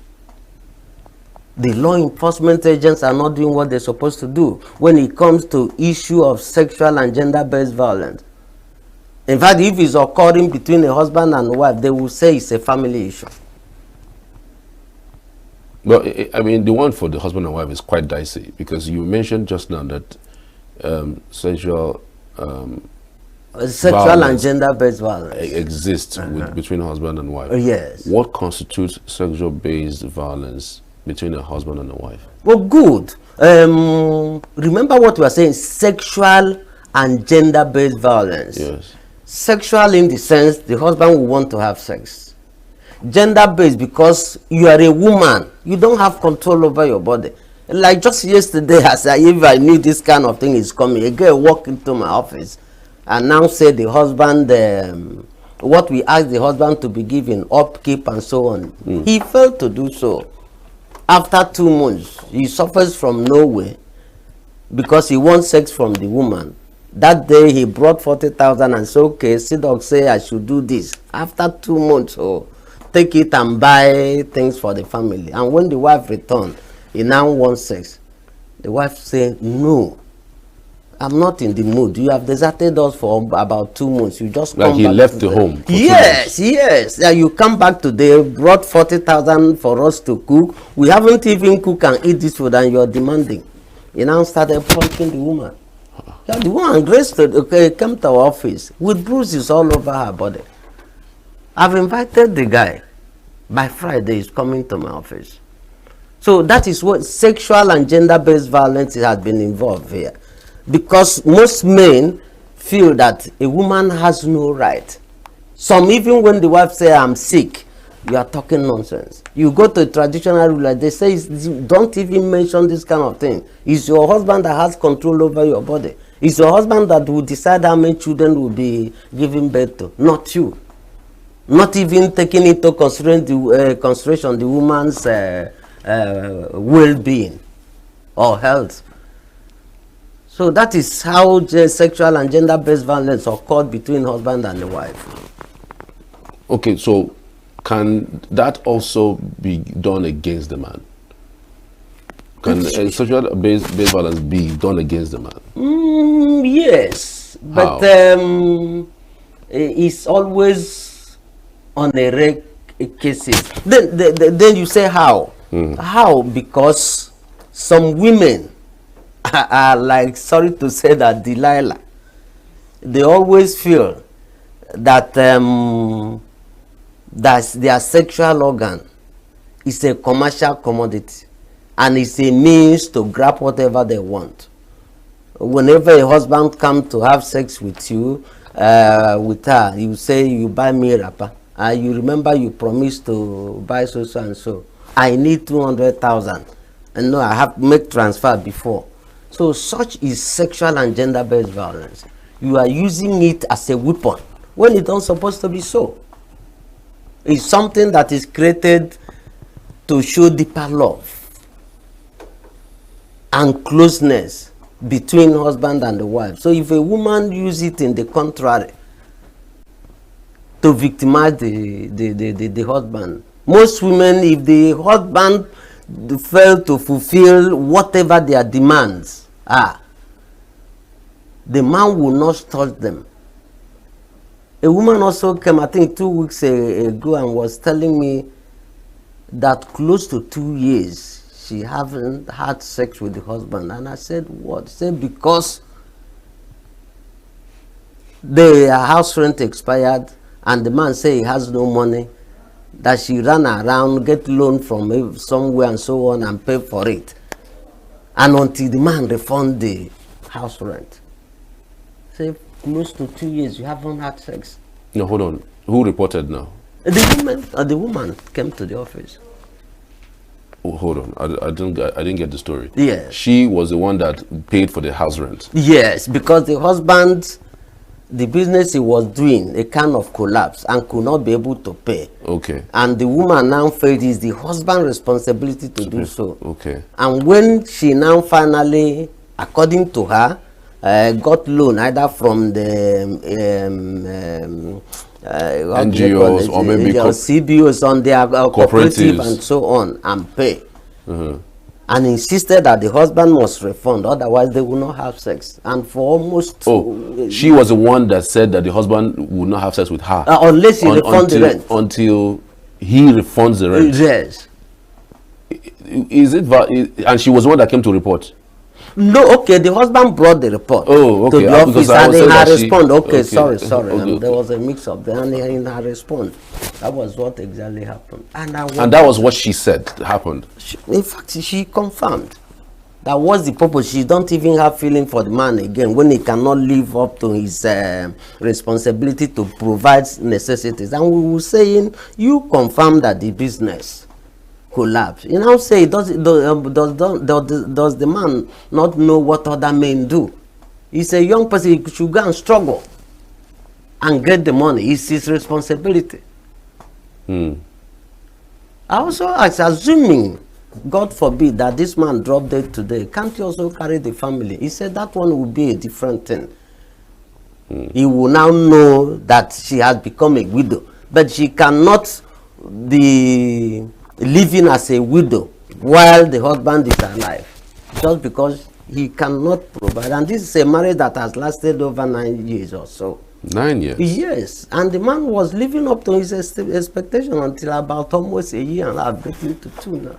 The law enforcement agents are not doing what they're supposed to do when it comes to issue of sexual and gender-based violence. In fact, if it's occurring between a husband and wife, they will say it's a family issue. Well, I mean, the one for the husband and wife is quite dicey, because you mentioned just now that sexual and gender-based violence exists between husband and wife. Yes. What constitutes sexual-based violence between a husband and a wife? Well, good. Remember what we are saying, sexual and gender-based violence. Yes. Sexual in the sense the husband will want to have sex. Gender-based because you are a woman. You don't have control over your body. Like just yesterday, I said, if I knew this kind of thing is coming, a girl walked into my office and now said the husband, what we asked the husband to be given, upkeep and so on. He failed to do so. After 2 months, he suffers from nowhere because he wants sex from the woman. That day he brought 40,000 and said, okay, Sidok say I should do this. After 2 months, take it and buy things for the family. And when the wife returned, he now wants sex. The wife said, no, I'm not in the mood. You have deserted us for about 2 months. You just like come he back left the home. Yes, yes. You come back today, brought 40,000 for us to cook. We haven't even cooked and eat this food, and you're demanding. You now started punching the woman. Yeah, the woman came to our office with bruises all over her body. I've invited the guy. By Friday, he's coming to my office. So that is what sexual and gender-based violence has been involved here. Because most men feel that a woman has no right. Some, even when the wife says, I'm sick, you are talking nonsense. You go to a traditional ruler, they say, don't even mention this kind of thing. It's your husband that has control over your body. It's your husband that will decide how many children will be given birth to, not you. Not even taking into consideration the woman's well-being or health. So that is how sexual and gender-based violence occurred between husband and the wife. Okay, so can that also be done against the man? Can sexual-based violence be done against the man? Yes, but it's always on a rare cases. Then you say how? How? Because some women are like, sorry to say that, Delilah. They always feel that their sexual organ is a commercial commodity and it's a means to grab whatever they want. Whenever a husband comes to have sex with you, with her, you say, you buy me a wrapper. You remember you promised to buy so and so. I need 200,000. And no, I have to make transfer before. So such is sexual and gender-based violence. You are using it as a weapon when it's not supposed to be so. It's something that is created to show deeper love and closeness between husband and the wife. So if a woman uses it in the contrary to victimize the husband, most women, if the husband fail to fulfill whatever their demands are, the man will not touch them. A woman also came, I think 2 weeks ago, and was telling me that close to 2 years she haven't had sex with the husband. And I said, what? She said, because the house rent expired and the man said he has no money, that she ran around, get loan from somewhere and so on and pay for it. And until the man refund the house rent. Say, close to 2 years, you haven't had sex. No, hold on. Who reported now? The woman came to the office. Oh, hold on. I didn't get the story. Yes. She was the one that paid for the house rent. Yes, because the husband, the business he was doing, a kind of collapse and could not be able to pay. Okay. And the woman now felt it's the husband's responsibility to do so. Okay. And when she now finally, according to her, got loan either from the NGOs or maybe CBOs on their cooperative and so on, and pay. And insisted that the husband must refund, otherwise they will not have sex. And for almost... she was the one that said that the husband would not have sex with her. Unless he refunds the rent. Until he refunds the rent. Yes. Is it... And she was the one that came to report? No, okay, the husband brought the report to the office, and in her response, sorry, there was a mix-up there, and in her response, that was what exactly happened. And that was what she said happened? In fact, she confirmed. That was the purpose. She don't even have feeling for the man again when he cannot live up to his responsibility to provide necessities. And we were saying, you confirm that the business collapse. You now say, does the man not know what other men do? He's a young person, he should go and struggle and get the money. It's his responsibility. I also was assuming, God forbid, that this man dropped dead today. Can't he also carry the family? He said that one will be a different thing. He will now know that she has become a widow, but she cannot be living as a widow while the husband is alive, just because he cannot provide. And this is a marriage that has lasted over 9 years or so. 9 years? Yes, and the man was living up to his expectation until about almost a year and a half, getting to 2 now,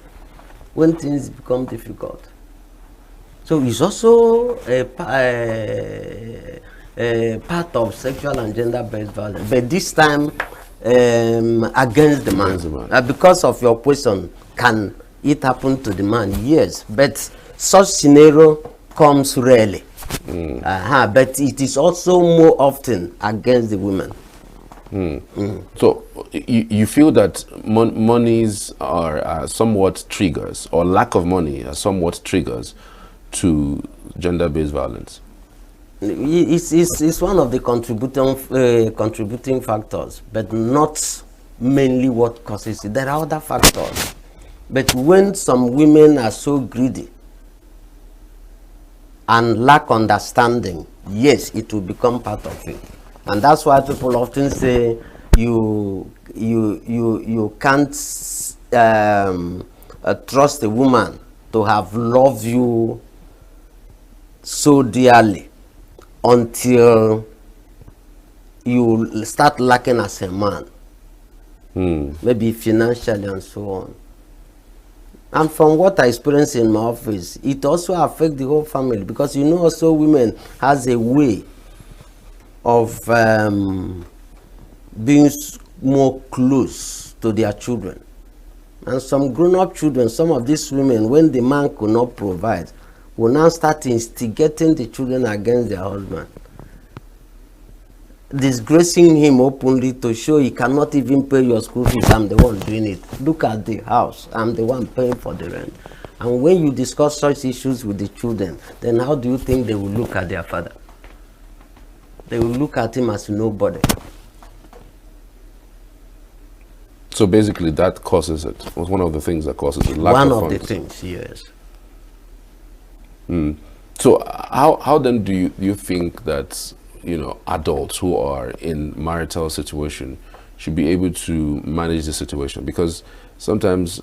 when things become difficult. So it's also a part of sexual and gender-based violence, but this time against the man. Because of your question, can it happen to the man? Yes, but such scenario comes rarely. But it is also more often against the women. So you feel that monies are somewhat triggers, or lack of money are somewhat triggers to gender-based violence? It's one of the contributing factors, but not mainly what causes it. There are other factors. But when some women are so greedy and lack understanding, yes, it will become part of it. And that's why people often say you can't trust a woman to have loved you so dearly until you start lacking as a man, maybe financially and so on. And from what I experience in my office, it also affects the whole family, because you know also women has a way of being more close to their children. And some grown-up children, some of these women, when the man could not provide, will now start instigating the children against their husband, disgracing him openly to show he cannot even pay your school fees. I'm the one doing it. Look at the house. I'm the one paying for the rent. And when you discuss such issues with the children, then how do you think they will look at their father? They will look at him as nobody. So basically that causes it. It was one of the things that causes it. Lack one of of the funds. things, yes. So how then do you think that, you know, adults who are in marital situation should be able to manage the situation? Because sometimes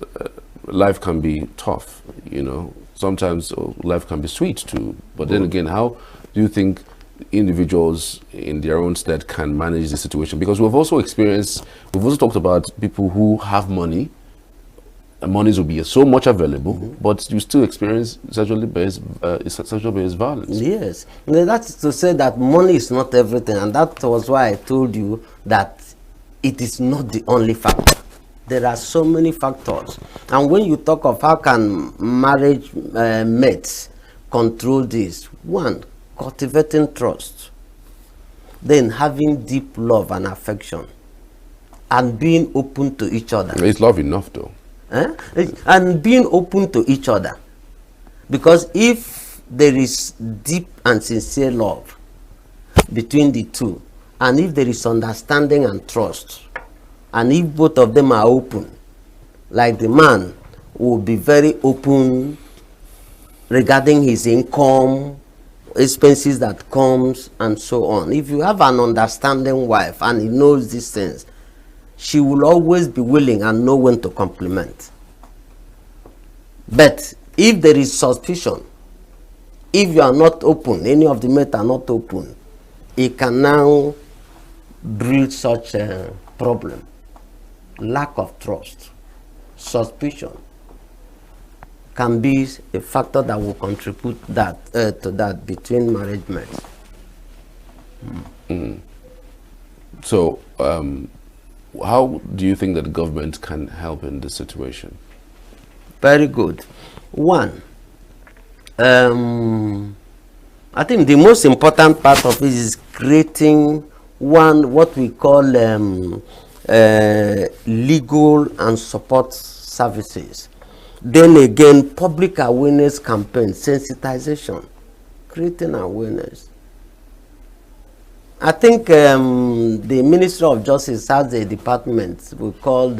life can be tough, you know, sometimes life can be sweet too. But then again, how do you think individuals in their own stead can manage the situation? Because we've also talked about people who have money, and monies will be so much available, but you still experience sexually based violence. Yes, that's to say that money is not everything, and that was why I told you that it is not the only factor. There are so many factors, and when you talk of how can marriage mates control this, one, cultivating trust, then having deep love and affection, and being open to each other. Is love enough though? And being open to each other, because if there is deep and sincere love between the two, and if there is understanding and trust, and if both of them are open, like the man will be very open regarding his income, expenses that comes, and so on. If you have an understanding wife and he knows these things, she will always be willing and know when to compliment. But if there is suspicion, if you are not open, any of the mates are not open, it can now breed such a problem. Lack of trust, suspicion can be a factor that will contribute to that between marriage mates. So how do you think that the government can help in this situation? Very good. One, I think the most important part of it is creating what we call legal and support services. Then again, public awareness campaigns, sensitization, creating awareness. I think the Ministry of Justice has a department we call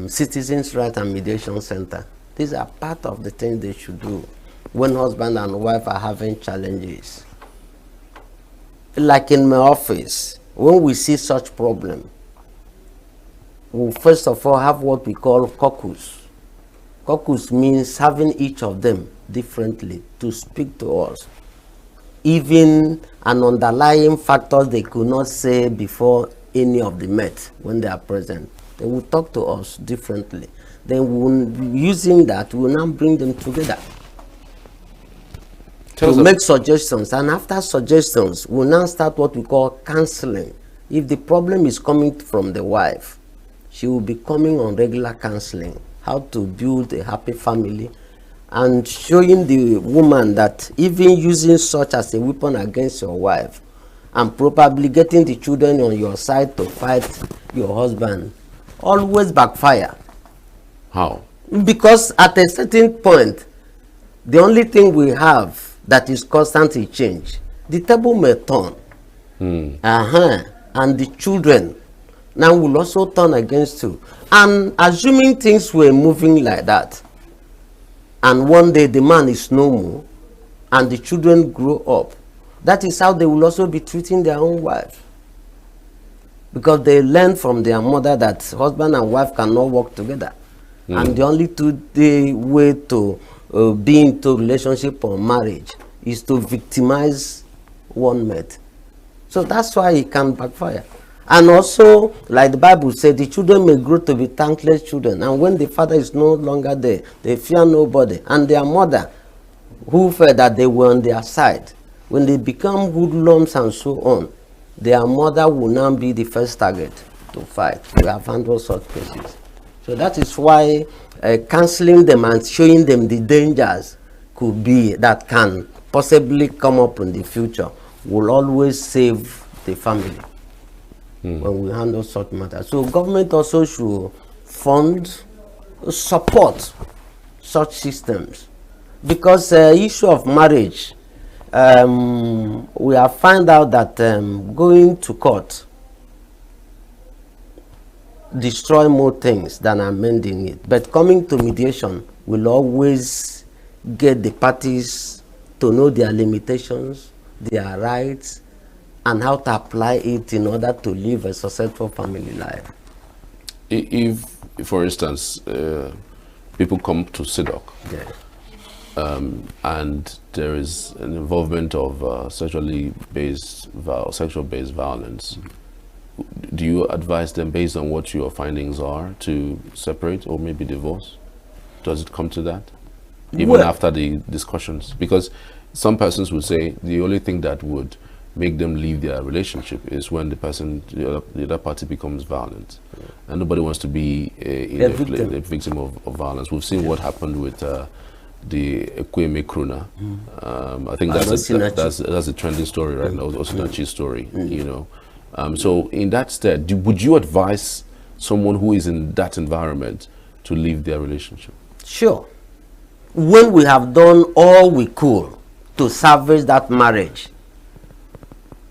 Citizens' Rights and Mediation Center. These are part of the things they should do when husband and wife are having challenges. Like in my office, when we see such problem, we first of all have what we call caucus. Caucus means having each of them differently to speak to us. Even an underlying factor they could not say before any of the met when they are present. They will talk to us differently. Then using that, we'll now bring them together Tell us to make suggestions. And after suggestions, we'll now start what we call counseling. If the problem is coming from the wife, she will be coming on regular counseling, how to build a happy family, and showing the woman that even using such as a weapon against your wife and probably getting the children on your side to fight your husband always backfire. How? Because at a certain point, the only thing we have that is constantly change, the table may turn. And the children now will also turn against you. And assuming things were moving like that, and one day the man is no more, and the children grow up, that is how they will also be treating their own wife. Because they learn from their mother that husband and wife cannot work together. And the only way to be into relationship or marriage is to victimize one mate. So that's why it can backfire. And also, like the Bible said, the children may grow to be thankless children. And when the father is no longer there, they fear nobody. And their mother, who felt that they were on their side, when they become hoodlums and so on, their mother will now be the first target to fight. We have handled such cases. So that is why counseling them and showing them the dangers could be that can possibly come up in the future will always save the family when we handle such matters. So government also should fund, support such systems, because issue of marriage, we have found out that going to court destroy more things than amending it. But coming to mediation will always get the parties to know their limitations, their rights, and how to apply it in order to live a successful family life. If for instance, people come to SIDOC, and there is an involvement of sexual based violence, do you advise them based on what your findings are to separate or maybe divorce? Does it come to that? Even after the discussions? Because some persons would say the only thing that would make them leave their relationship is when the other party becomes violent. And nobody wants to be a victim of violence. We've seen what happened with the Ekweme Kruna. I think that's a trending story right now, Osinachi's story, you know. So in that stead, would you advise someone who is in that environment to leave their relationship? Sure. When we have done all we could to salvage that marriage,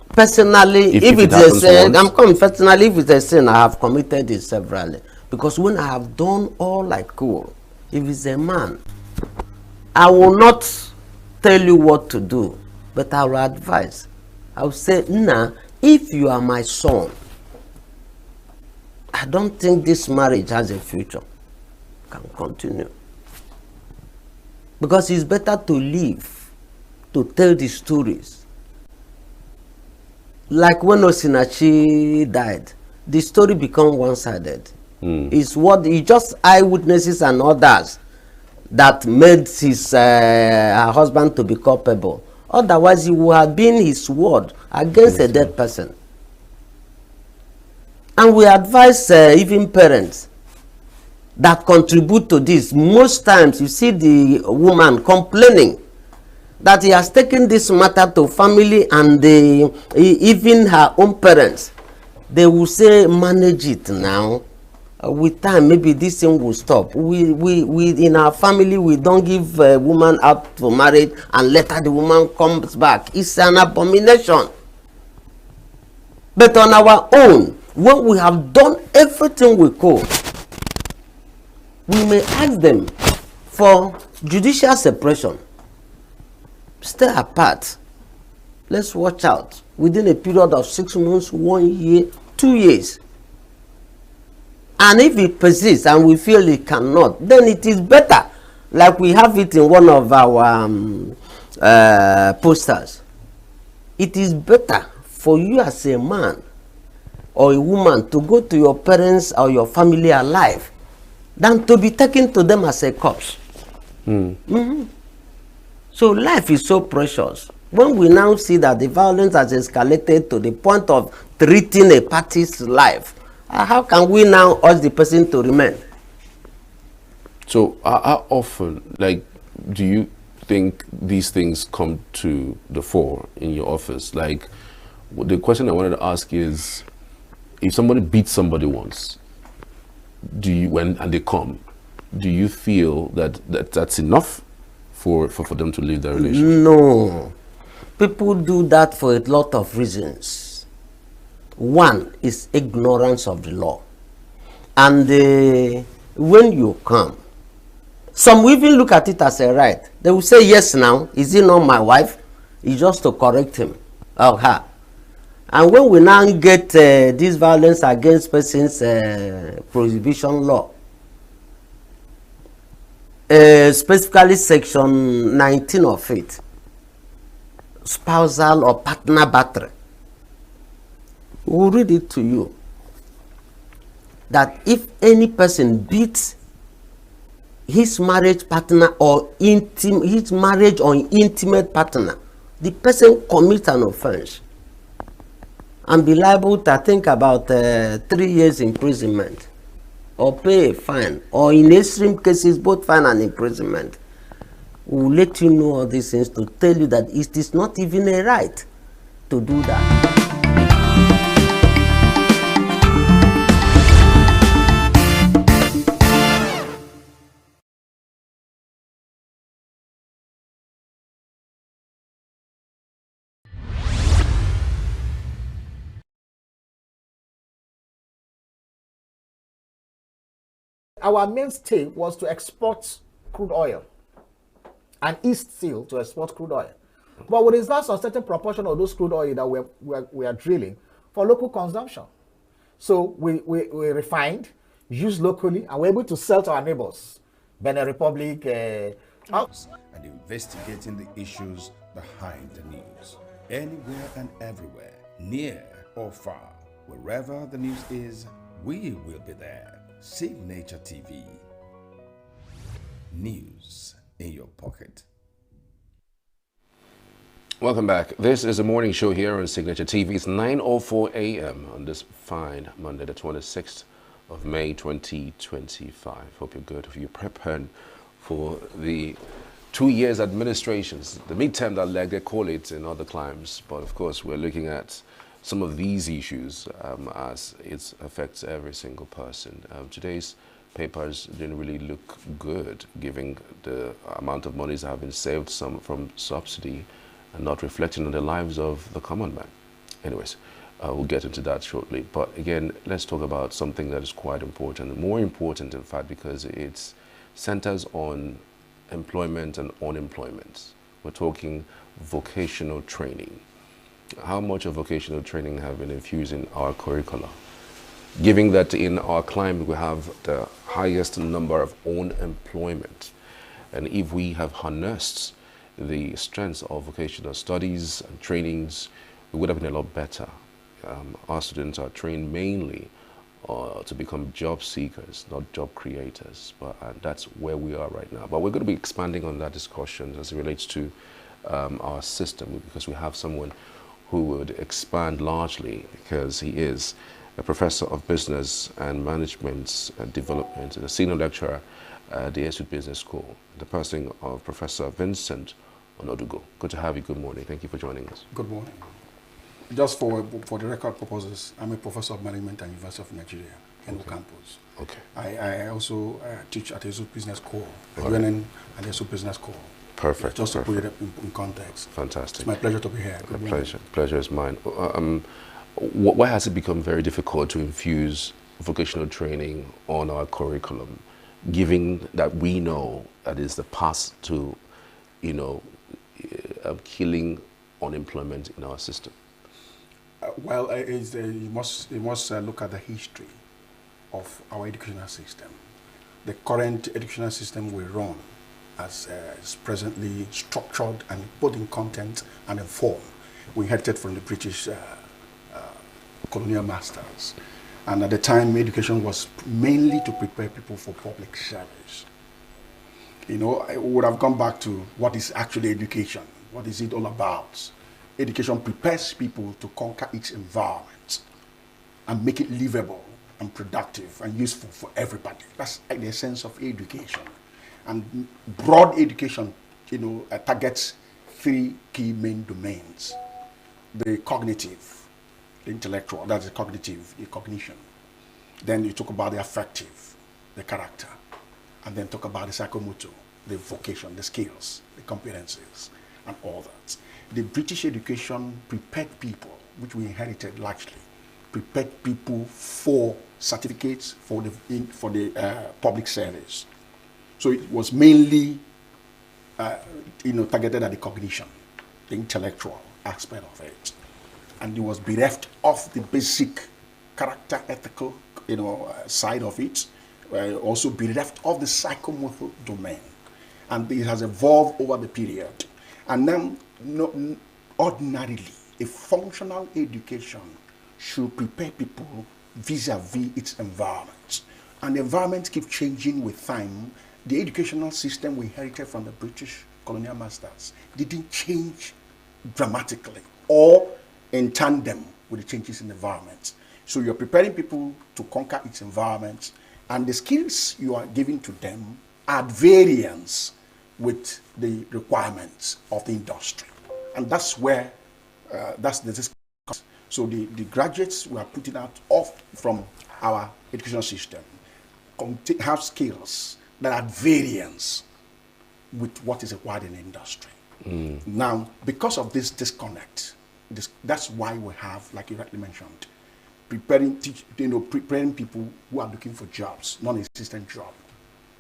personally, if it's a sin, personally, if it's a sin, I have committed it severally. Because when I have done all I could, if it's a man, I will not tell you what to do, but I will advise. I will say, nah, if you are my son, I don't think this marriage has a future. Can continue. Because it's better to live, to tell the stories. Like when Osinachi died, the story became one-sided. It's just eyewitnesses and others that made her husband to be culpable. Otherwise, he would have been his word against a dead person. And we advise even parents that contribute to this. Most times, you see the woman complaining that he has taken this matter to family and even her own parents. They will say, manage it now. With time, maybe this thing will stop. We in our family, we don't give a woman out for marriage and later the woman comes back. It's an abomination. But on our own, when we have done everything we could, we may ask them for judicial separation. Stay apart. Let's watch out. Within a period of 6 months, 1 year, 2 years. And if it persists and we feel it cannot, then it is better. Like we have it in one of our posters. It is better for you as a man or a woman to go to your parents or your family alive than to be taken to them as a corpse. So life is so precious. When we now see that the violence has escalated to the point of treating a party's life, how can we now urge the person to remain? So how often, like, do you think these things come to the fore in your office? Like, the question I wanted to ask is, if somebody beats somebody once, and they come, do you feel that's enough for them to leave their relationship? No. People do that for a lot of reasons. One is ignorance of the law. And when you come, some will even look at it as a right. They will say, yes, now, is he not my wife? It's just to correct him or her. And when we now get this violence against persons prohibition law, specifically section 19 of it, spousal or partner battery, we'll read it to you, that if any person beats his marriage partner or his marriage or intimate partner, the person commits an offense and be liable to, I think, about 3 years imprisonment, or pay a fine, or in extreme cases both fine and imprisonment. We'll let you know all these things to tell you that it is not even a right to do that. Our mainstay was to export crude oil and East Seal to export crude oil. But we reserve a certain proportion of those crude oil that we are drilling for local consumption. So we refined, used locally, and we're able to sell to our neighbors, Benin Republic. And investigating the issues behind the news. Anywhere and everywhere, near or far, wherever the news is, we will be there. Signature TV. News in your pocket. Welcome back. This is the morning show here on Signature TV. It's 9:04 a.m. on this fine Monday, the 26th of May, 2025. Hope you're good. Hope you're preparing for the 2 years administrations, the midterm that like they call it in other climes. But of course, we're looking at some of these issues as it affects every single person. Today's papers didn't really look good, given the amount of monies that have been saved, some from subsidy, and not reflecting on the lives of the common man. Anyways, we'll get into that shortly. But again, let's talk about something that is quite important, more important in fact, because it centers on employment and unemployment. We're talking vocational training. How much of vocational training have been infused in our curricula? Given that in our climate we have the highest number of unemployment, and if we have harnessed the strengths of vocational studies and trainings, we would have been a lot better. Our students are trained mainly to become job seekers, not job creators, but that's where we are right now. But we're going to be expanding on that discussion as it relates to our system, because we have someone who would expand largely, because he is a professor of business and management development and a senior lecturer at the ENUGU Business School, the person of Professor Vincent ENUGU. Good to have you. Good morning. Thank you for joining us. Good morning. Just for the record purposes, I'm a professor of management at University of Nigeria, ENUGU campus. Okay. I also teach at the ENUGU Business School, running at the ENUGU Business School. Perfect. Just to put it in context. Fantastic. It's my pleasure to be here. Pleasure is mine. Why has it become very difficult to infuse vocational training on our curriculum, given that we know that is the path to, killing unemployment in our system? You must look at the history of our educational system. The current educational system we run is presently structured and both in content and in form. We inherited from the British colonial masters. And at the time, education was mainly to prepare people for public service. You know, I would have gone back to what is actually education. What is it all about? Education prepares people to conquer its environment and make it livable and productive and useful for everybody. That's the essence of education. And broad education, you know, targets three key main domains. The cognitive, the intellectual, that's the cognitive, the cognition. Then you talk about the affective, the character. And then talk about the psychomotor, the vocation, the skills, the competencies, and all that. The British education prepared people, which we inherited largely, prepared people for certificates for the public service. So it was mainly, targeted at the cognition, the intellectual aspect of it, and it was bereft of the basic character, ethical, side of it. Also bereft of the psychomotor domain, and it has evolved over the period. And then, ordinarily, a functional education should prepare people vis-a-vis its environment. And the environment keeps changing with time. The educational system we inherited from the British colonial masters didn't change dramatically or in tandem with the changes in the environment. So you're preparing people to conquer its environment, and the skills you are giving to them are at variance with the requirements of the industry. And that's where, that's the discussion. So the graduates we are putting out from our educational system have skills that are at variance with what is required in the industry. Now, because of this disconnect, that's why we have, like you rightly mentioned, preparing people who are looking for jobs, non-existent job,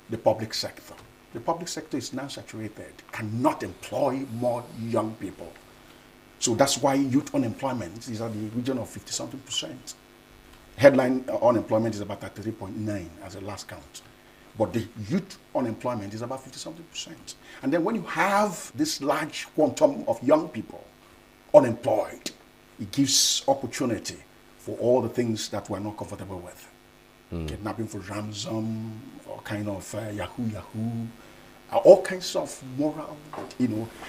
the public sector. The public sector is now saturated, cannot employ more young people. So that's why youth unemployment is at the region of 50-something%. Headline unemployment is about 33.9 as a last count. But the youth unemployment is about 50-something%. And then when you have this large quantum of young people unemployed, it gives opportunity for all the things that we're not comfortable with. Kidnapping for ransom, or kind of yahoo, all kinds of moral,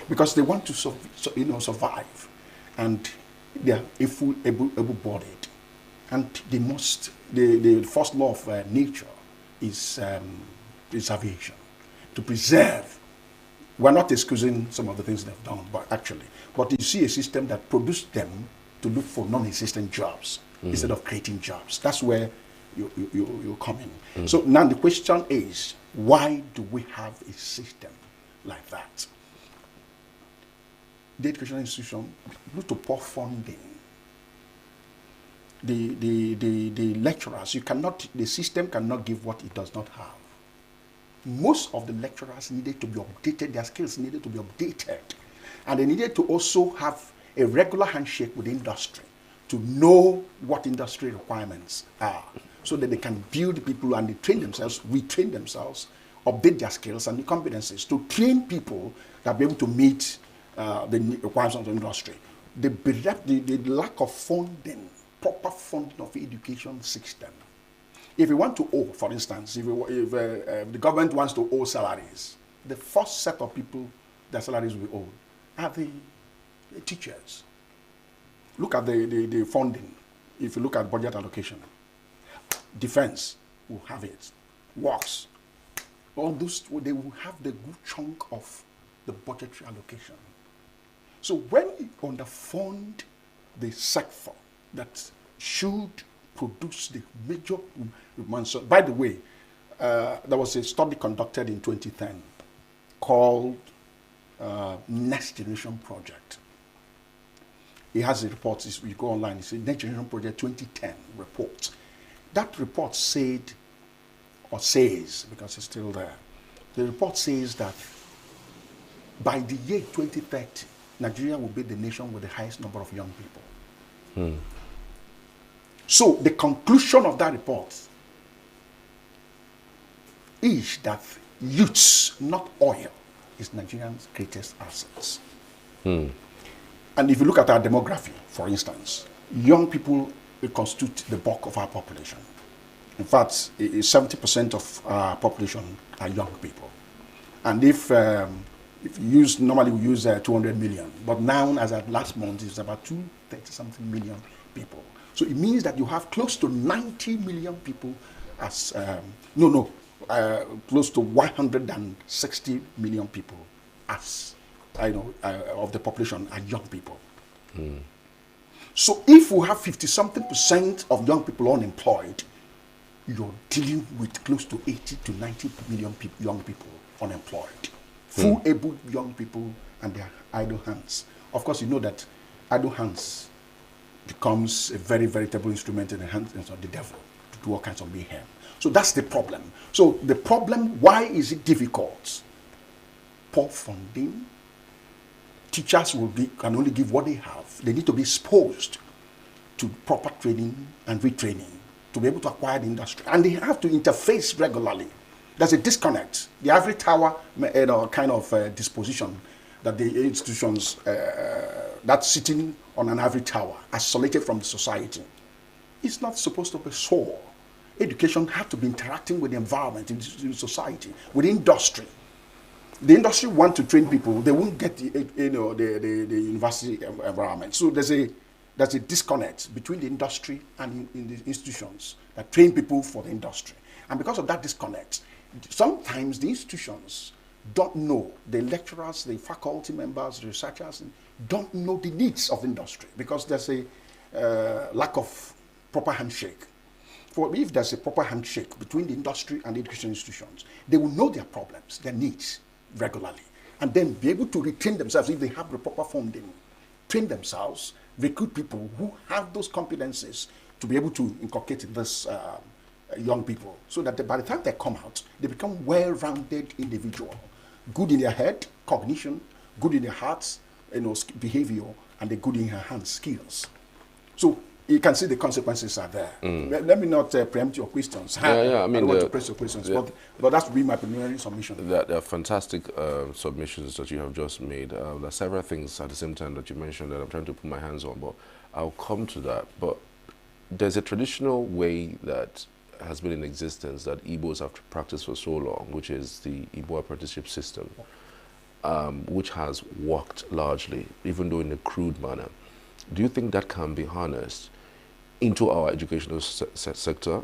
because they want to survive, and they are able-bodied. And the first law of nature is preservation, to preserve. We're not excusing some of the things they've done, but you see a system that produced them to look for non-existent jobs instead of creating jobs. That's where you come in. So now the question is, why do we have a system like that? The educational institution need to pour funding. The lecturers, the system cannot give what it does not have. Most of the lecturers needed to be updated, their skills needed to be updated. And they needed to also have a regular handshake with the industry to know what industry requirements are, so that they can build people and they train themselves, retrain themselves, update their skills and the competencies to train people that be able to meet the requirements of the industry. The lack of funding, proper funding of the education system. If you want to owe, for instance, if the government wants to owe salaries, the first set of people their salaries will owe are the teachers. Look at the funding. If you look at budget allocation, defense will have it, works. All those, they will have the good chunk of the budgetary allocation. So when you underfund the sector that should produce the major requirements. By the way, there was a study conducted in 2010 called Next Generation Project. It has a report, you go online, it's a Next Generation Project 2010 report. That report said, or says, because it's still there, the report says that by the year 2030, Nigeria will be the nation with the highest number of young people. So the conclusion of that report is that youths, not oil, is Nigerians' greatest assets. And if you look at our demography, for instance, young people it constitutes the bulk of our population. In fact, 70% of our population are young people. And if you use, normally we use 200 million, but now as at last month, it's about 230-something million people. So it means that you have close to 90 million people as, close to 160 million people as, of the population are young people. Mm. So if we have 50-something% of young people unemployed, you're dealing with close to 80 to 90 million young people unemployed. Full able young people and their idle hands. Of course, you know that idle hands becomes a very veritable instrument in the hands of the devil to do all kinds of mayhem. So that's the problem. So the problem, why is it difficult? Poor funding. Teachers can only give what they have. They need to be exposed to proper training and retraining to be able to acquire the industry. And they have to interface regularly. There's a disconnect. The ivory tower kind of disposition that the institutions that's sitting on an ivory tower, isolated from the society, is not supposed to be so. Education has to be interacting with the environment, in society, with industry. The industry want to train people, they won't get the university environment. So there's a disconnect between the industry and in the institutions that train people for the industry. And because of that disconnect, sometimes the institutions don't know, the lecturers, the faculty members, the researchers don't know the needs of the industry because there's a lack of proper handshake. For if there's a proper handshake between the industry and the education institutions, they will know their problems, their needs regularly, and then be able to retrain themselves if they have the proper funding, train themselves, recruit people who have those competencies to be able to inculcate this young people, so that by the time they come out, they become well-rounded individual, good in their head, cognition, good in their hearts, behavior, and the good in their hands, skills. So you can see the consequences are there. Let me not preempt your questions. I mean, I don't want to press your questions, but that's be my preliminary submission. There are fantastic submissions that you have just made. There are several things at the same time that you mentioned that I'm trying to put my hands on, but I'll come to that. But there's a traditional way that has been in existence that Igbos have practiced for so long, which is the Igbo apprenticeship system, which has worked largely, even though in a crude manner. Do you think that can be harnessed into our educational sector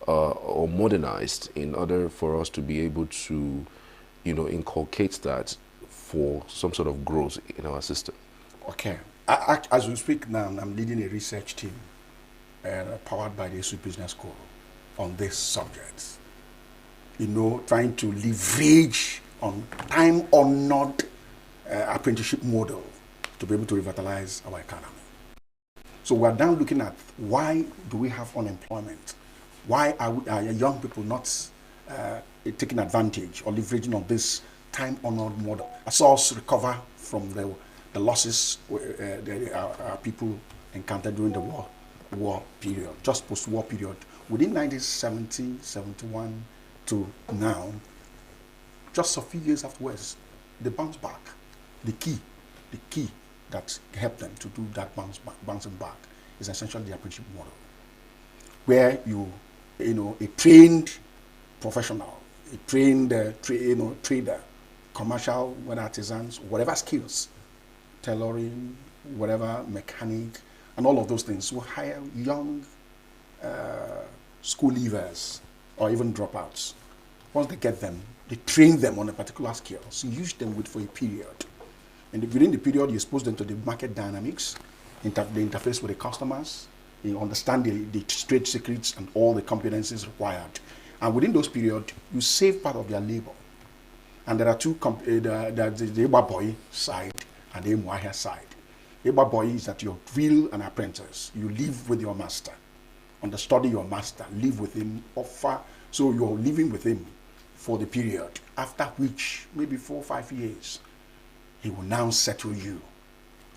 or modernized in order for us to be able to, inculcate that for some sort of growth in our system? Okay. As we speak now, I'm leading a research team powered by the ESU Business School on this subject. Trying to leverage on time-honored apprenticeship model to be able to revitalize our economy. So we're now looking at why do we have unemployment? Why are young people not taking advantage or leveraging on this time-honored model? I saw us recover from the losses our people encountered during the war period, just post-war period. Within 1970, 71 to now, just a few years afterwards, they bounced back. The key that helped them to do that bouncing back is essentially the apprenticeship model, where a trained professional, a trained trader, commercial, whether artisans, whatever skills, tailoring, whatever, mechanic, and all of those things, will hire young school leavers or even dropouts. Once they get them, they train them on a particular skill, so use them for a period. And within the period, you expose them to the market dynamics, the interface with the customers, you understand the trade secrets and all the competencies required. And within those periods, you save part of their labor. And there are two, the Eba boy side and the Emuahia side. Eba boy is that you're drill an apprentice. You live with your master, understudy your master, live with him, so you're living with him for the period, after which, maybe 4 or 5 years, he will now settle you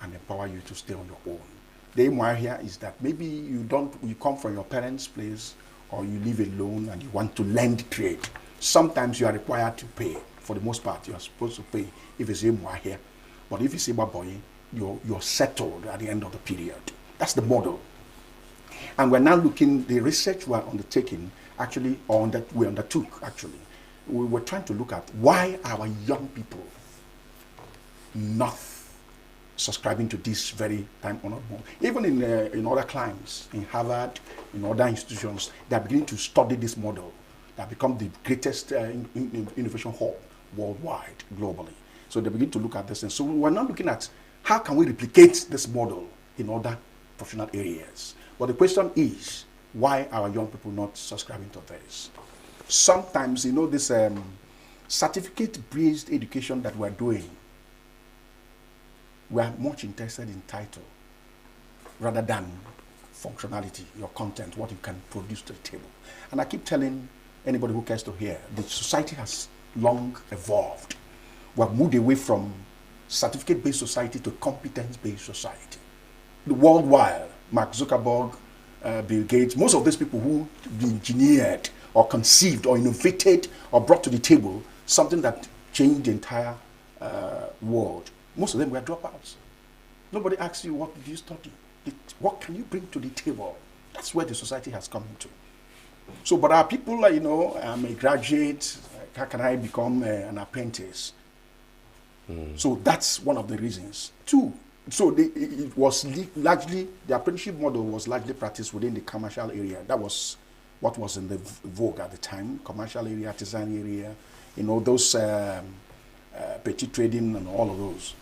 and empower you to stay on your own. The aim here is that maybe you come from your parents' place or you live alone and you want to learn the trade. Sometimes you are required to pay. For the most part, you are supposed to pay if it's aim here. But if it's Eba boy, you're settled at the end of the period. That's the model. And we're now looking, the research we're undertaking, actually, or that we undertook, actually, we were trying to look at why our young people not subscribing to this very time-honored model. Even in other climes, in Harvard, in other institutions, they're beginning to study this model. That become the greatest innovation hub worldwide, globally. So they begin to look at this. And so we're now looking at how can we replicate this model in other professional areas. But the question is, why are young people not subscribing to this? Sometimes, you know, this certificate-based education that we're doing, we are much interested in title rather than functionality, your content, what you can produce to the table. And I keep telling anybody who cares to hear, the society has long evolved. We have moved away from certificate-based society to competence-based society. The worldwide, Mark Zuckerberg, Bill Gates, most of those people who engineered or conceived or innovated or brought to the table something that changed the entire world, most of them were dropouts. Nobody asks you, what did you study? What can you bring to the table? That's where the society has come into. So, but our people, you know, I'm a graduate, how can I become an apprentice? So that's one of the reasons. Two, so it was largely, the apprenticeship model was largely practiced within the commercial area. That was what was in the vogue at the time, commercial area, artisan area, you know, those petty trading and all of those.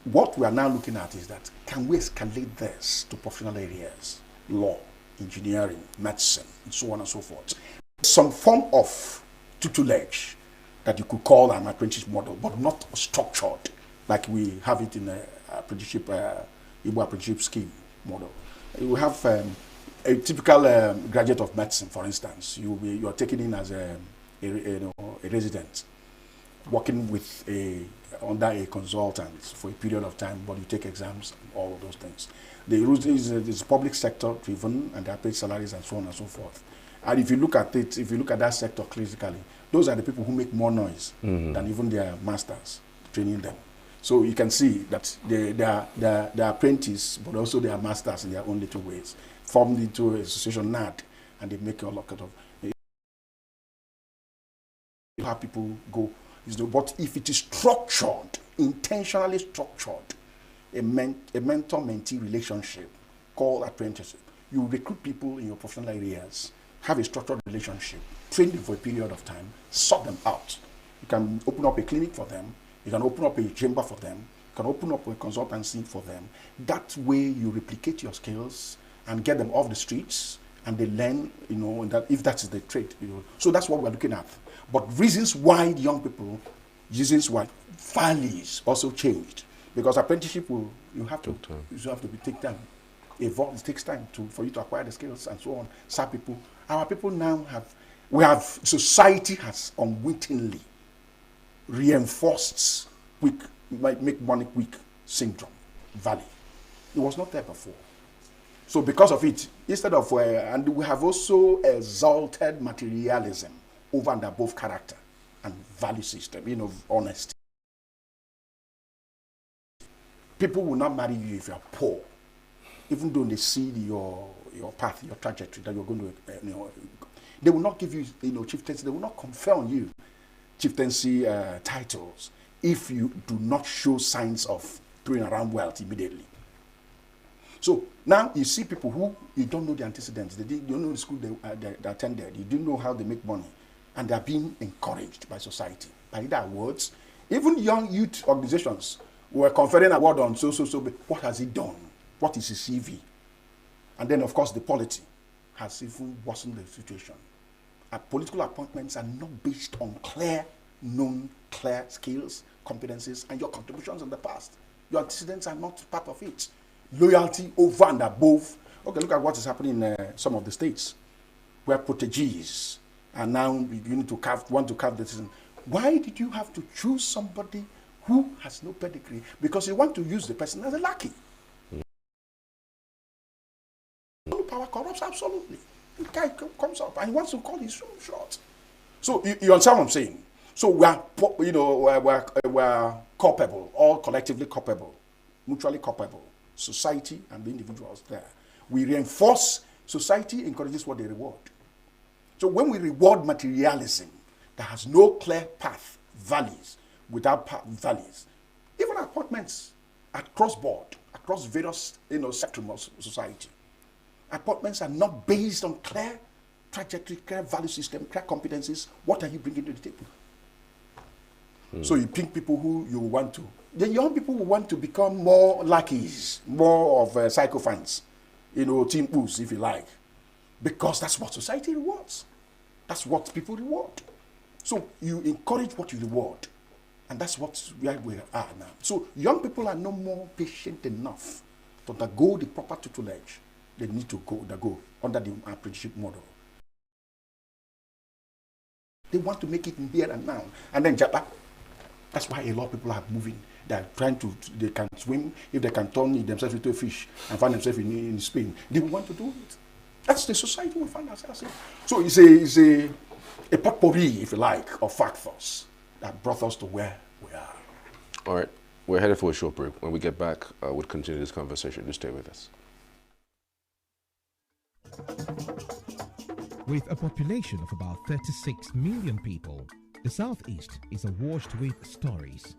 What we are now looking at is that, can we escalate this to professional areas, law, engineering, medicine, and so on and so forth. Some form of tutelage that you could call an apprenticeship model, but not structured like we have it in the apprenticeship, Igbo apprenticeship scheme model. You have a typical graduate of medicine, for instance. You are taken in as a resident, working with under a consultant for a period of time, but you take exams and all of those things. The route is public sector driven, and they are paid salaries and so on and so forth. And if you look at it, if you look at that sector critically, those are the people who make more noise than even their masters training them. So you can see that they are apprentices, but also they are masters in their own little ways, formed into association NAD, and they make a lot of how people go. But if it is structured, intentionally structured, a mentor-mentee relationship called apprenticeship, you recruit people in your professional areas, have a structured relationship, train them for a period of time, sort them out. You can open up a clinic for them, you can open up a chamber for them, you can open up a consultancy for them. That way you replicate your skills and get them off the streets, and they learn, you know, that if that is the trade. You know. So that's what we're looking at. But reasons why the young people, reasons why values also changed. Because apprenticeship you have to take time. Evolve, it takes time for you to acquire the skills and so on. Some people, our people now society has unwittingly reinforced make money quick syndrome, value. It was not there before. So because of it, instead of, and we have also exalted materialism over and above character and value system, you know, honesty. People will not marry you if you are poor, even though they see your path, your trajectory that you're going to, you know, they will not give you, you know, chieftaincy. They will not confer on you chieftaincy titles if you do not show signs of throwing around wealth immediately. So now you see people who you don't know the antecedents. They don't know the school they attended. You didn't know how they make money, and they are being encouraged by society by their awards. Even young youth organizations were conferring award on so. What has he done? What is his CV? And then, of course, the polity has even worsened the situation. Political appointments are not based on clear skills, competencies, and your contributions in the past. Your antecedents are not part of it. Loyalty over and above. Okay, look at what is happening in some of the states where protegees are now beginning to want to carve the decision. Why did you have to choose somebody who has no pedigree? Because you want to use the person as a lackey. Power corrupts, absolutely. The guy comes up and he wants to call his shot. So you understand what I'm saying? So we're culpable, all collectively culpable, mutually culpable, society and the individuals there. We reinforce Society encourages what they reward. So when we reward materialism that has no clear path, values, without values, even appointments across board, across various spectrum of society, appointments are not based on clear trajectory, clear value system, clear competencies. What are you bringing to the table? So you pick people who you want to. The young people will want to become more lackeys, more of sycophants, team boosts, if you like, because that's what society rewards. That's what people reward. So you encourage what you reward, and that's where we are now. So young people are no more patient enough to undergo the proper tutelage they need to go under the apprenticeship model. They want to make it in here and now, and then Japan. That's why a lot of people are moving. They're trying to, they can swim. If they can turn themselves into a fish and find themselves in Spain, they want to do it. That's the society we find ourselves in. So it's a potpourri, if you like, of factors that brought us to where we are. All right. We're headed for a short break. When we get back, we'll continue this conversation. Do stay with us. With a population of about 36 million people, the Southeast is awash with stories.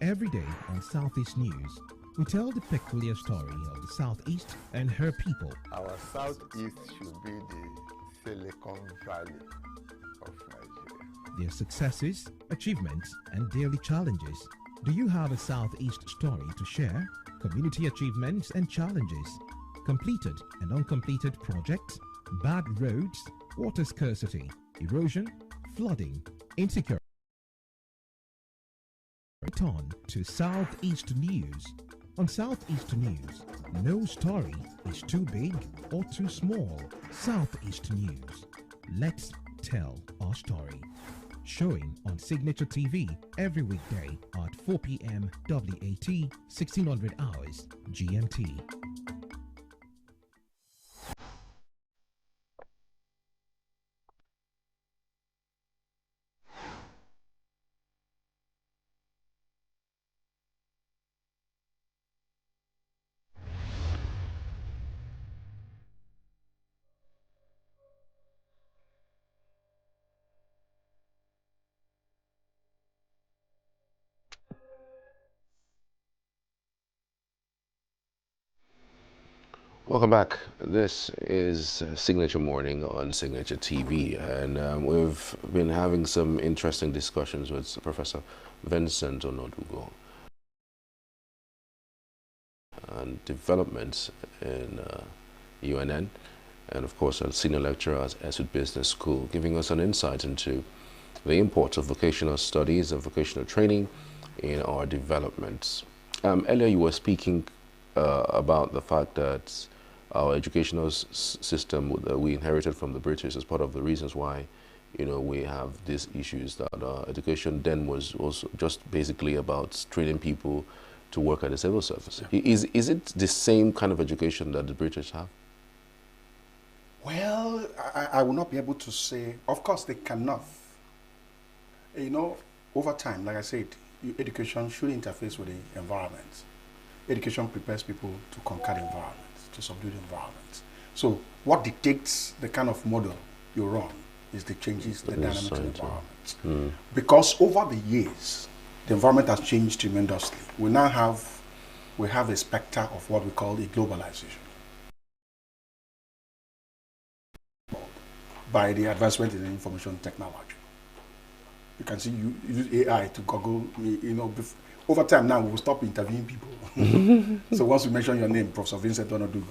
Every day on Southeast News, we tell the peculiar story of the Southeast and her people. Our Southeast should be the Silicon Valley of Nigeria. Their successes, achievements, and daily challenges. Do you have a Southeast story to share? Community achievements and challenges, completed and uncompleted projects, bad roads, water scarcity, erosion, flooding, insecurity. Return to Southeast News. On Southeast News, no story is too big or too small. Southeast News. Let's tell our story. Showing on Signature TV every weekday at 4 p.m. WAT, 1600 hours GMT. Welcome back. This is Signature Morning on Signature TV, and we've been having some interesting discussions with Professor Vincent ENUGU and developments in UNN, and of course a senior lecturer at Esud Business School, giving us an insight into the import of vocational studies and vocational training in our developments. Earlier you were speaking about the fact that our educational system that we inherited from the British is part of the reasons why, we have these issues, that education then was also just basically about training people to work at the civil service. Yeah. Is it the same kind of education that the British have? Well, I will not be able to say. Of course, they cannot. Over time, like I said, education should interface with the environment. Education prepares people to conquer the environment, to subdue the environment. So what dictates the kind of model you run is the changes, the dynamics of the environment. Because over the years, the environment has changed tremendously. We now have a specter of what we call a globalization. By the advancement in information technology. You can see you use AI to Google, over time now we will stop interviewing people. So once we mention your name, Professor Vincent ENUGU,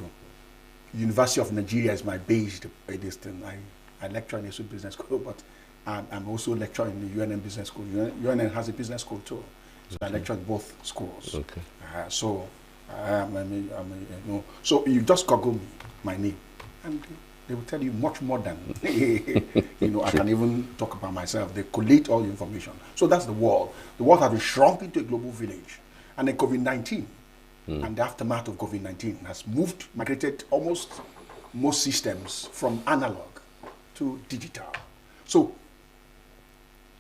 University of Nigeria is my base. I lecture in Esud Business School, but I'm also lecturing in the UNN Business School. UNN has a business school too, so I lecture in both schools. Okay. So you just Google my name, and they will tell you much more than I can even talk about myself. They collate all the information. So that's the world. The world has been shrunk into a global village. And then COVID-19 and the aftermath of COVID-19 has migrated almost most systems from analog to digital. So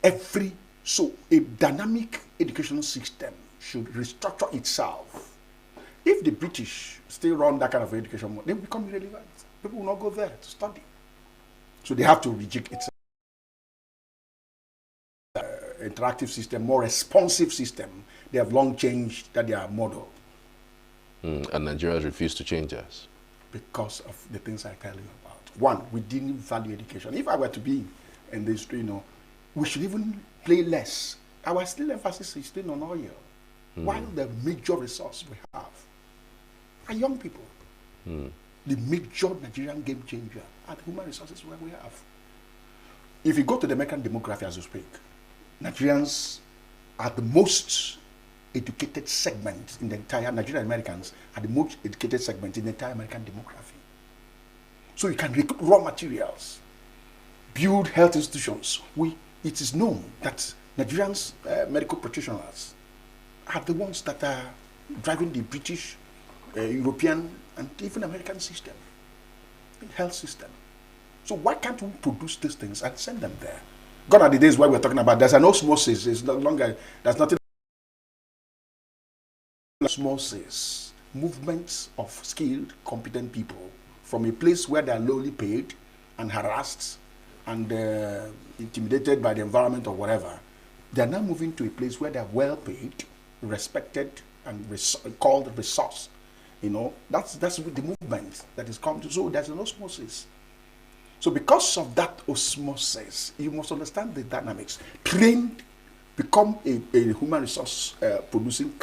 a dynamic educational system should restructure itself. If the British still run that kind of education, they become irrelevant. People will not go there to study. So they have to rejig its interactive system, more responsive system. They have long changed that their model. And Nigeria has refused to change us. Because of the things I tell you about. One, we didn't value education. If I were to be in this, we should even play less. Our still emphasis is still on oil. While the major resource we have are young people. The major Nigerian game changer are the human resources where we have. If you go to the American demography as you speak, Nigerians are the most educated segment in the entire, Nigerian Americans are the most educated segment in the entire American demography. So you can recruit raw materials, build health institutions. It is known that Nigerians medical practitioners are the ones that are driving the British, European, and even American system, health system. So why can't we produce these things and send them there? Gone are the days where we're talking about there's an osmosis. It's no longer, there's nothing. Osmosis, movements of skilled, competent people from a place where they are lowly paid and harassed and intimidated by the environment or whatever. They are now moving to a place where they are well paid, respected, and called resource. That's the movement that is coming to. So there's an osmosis. So because of that osmosis, you must understand the dynamics. Trained, become a human resource producing,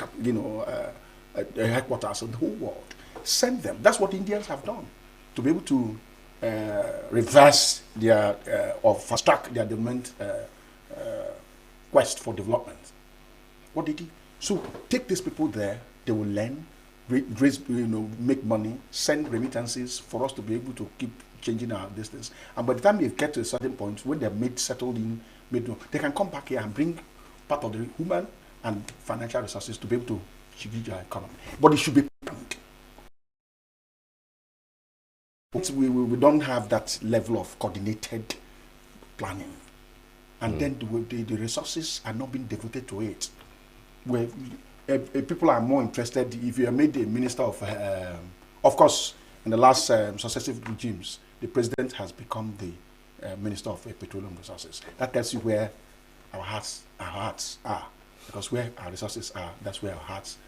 headquarters of the whole world. Send them. That's what Indians have done to be able to reverse their or fast track their development quest for development. What did he? So take these people there. They will learn, raise, make money, send remittances for us to be able to keep changing our distance. And by the time they get to a certain point, when they're settled in, they can come back here and bring part of the human and financial resources to be able to change our economy. But it should be planned. We don't have that level of coordinated planning. And then the resources are not being devoted to it. Where people are more interested, if you are made a minister of course, in the last successive regimes, the president has become the minister of petroleum resources. That tells you where our hearts are. Because where our resources are, that's where our hearts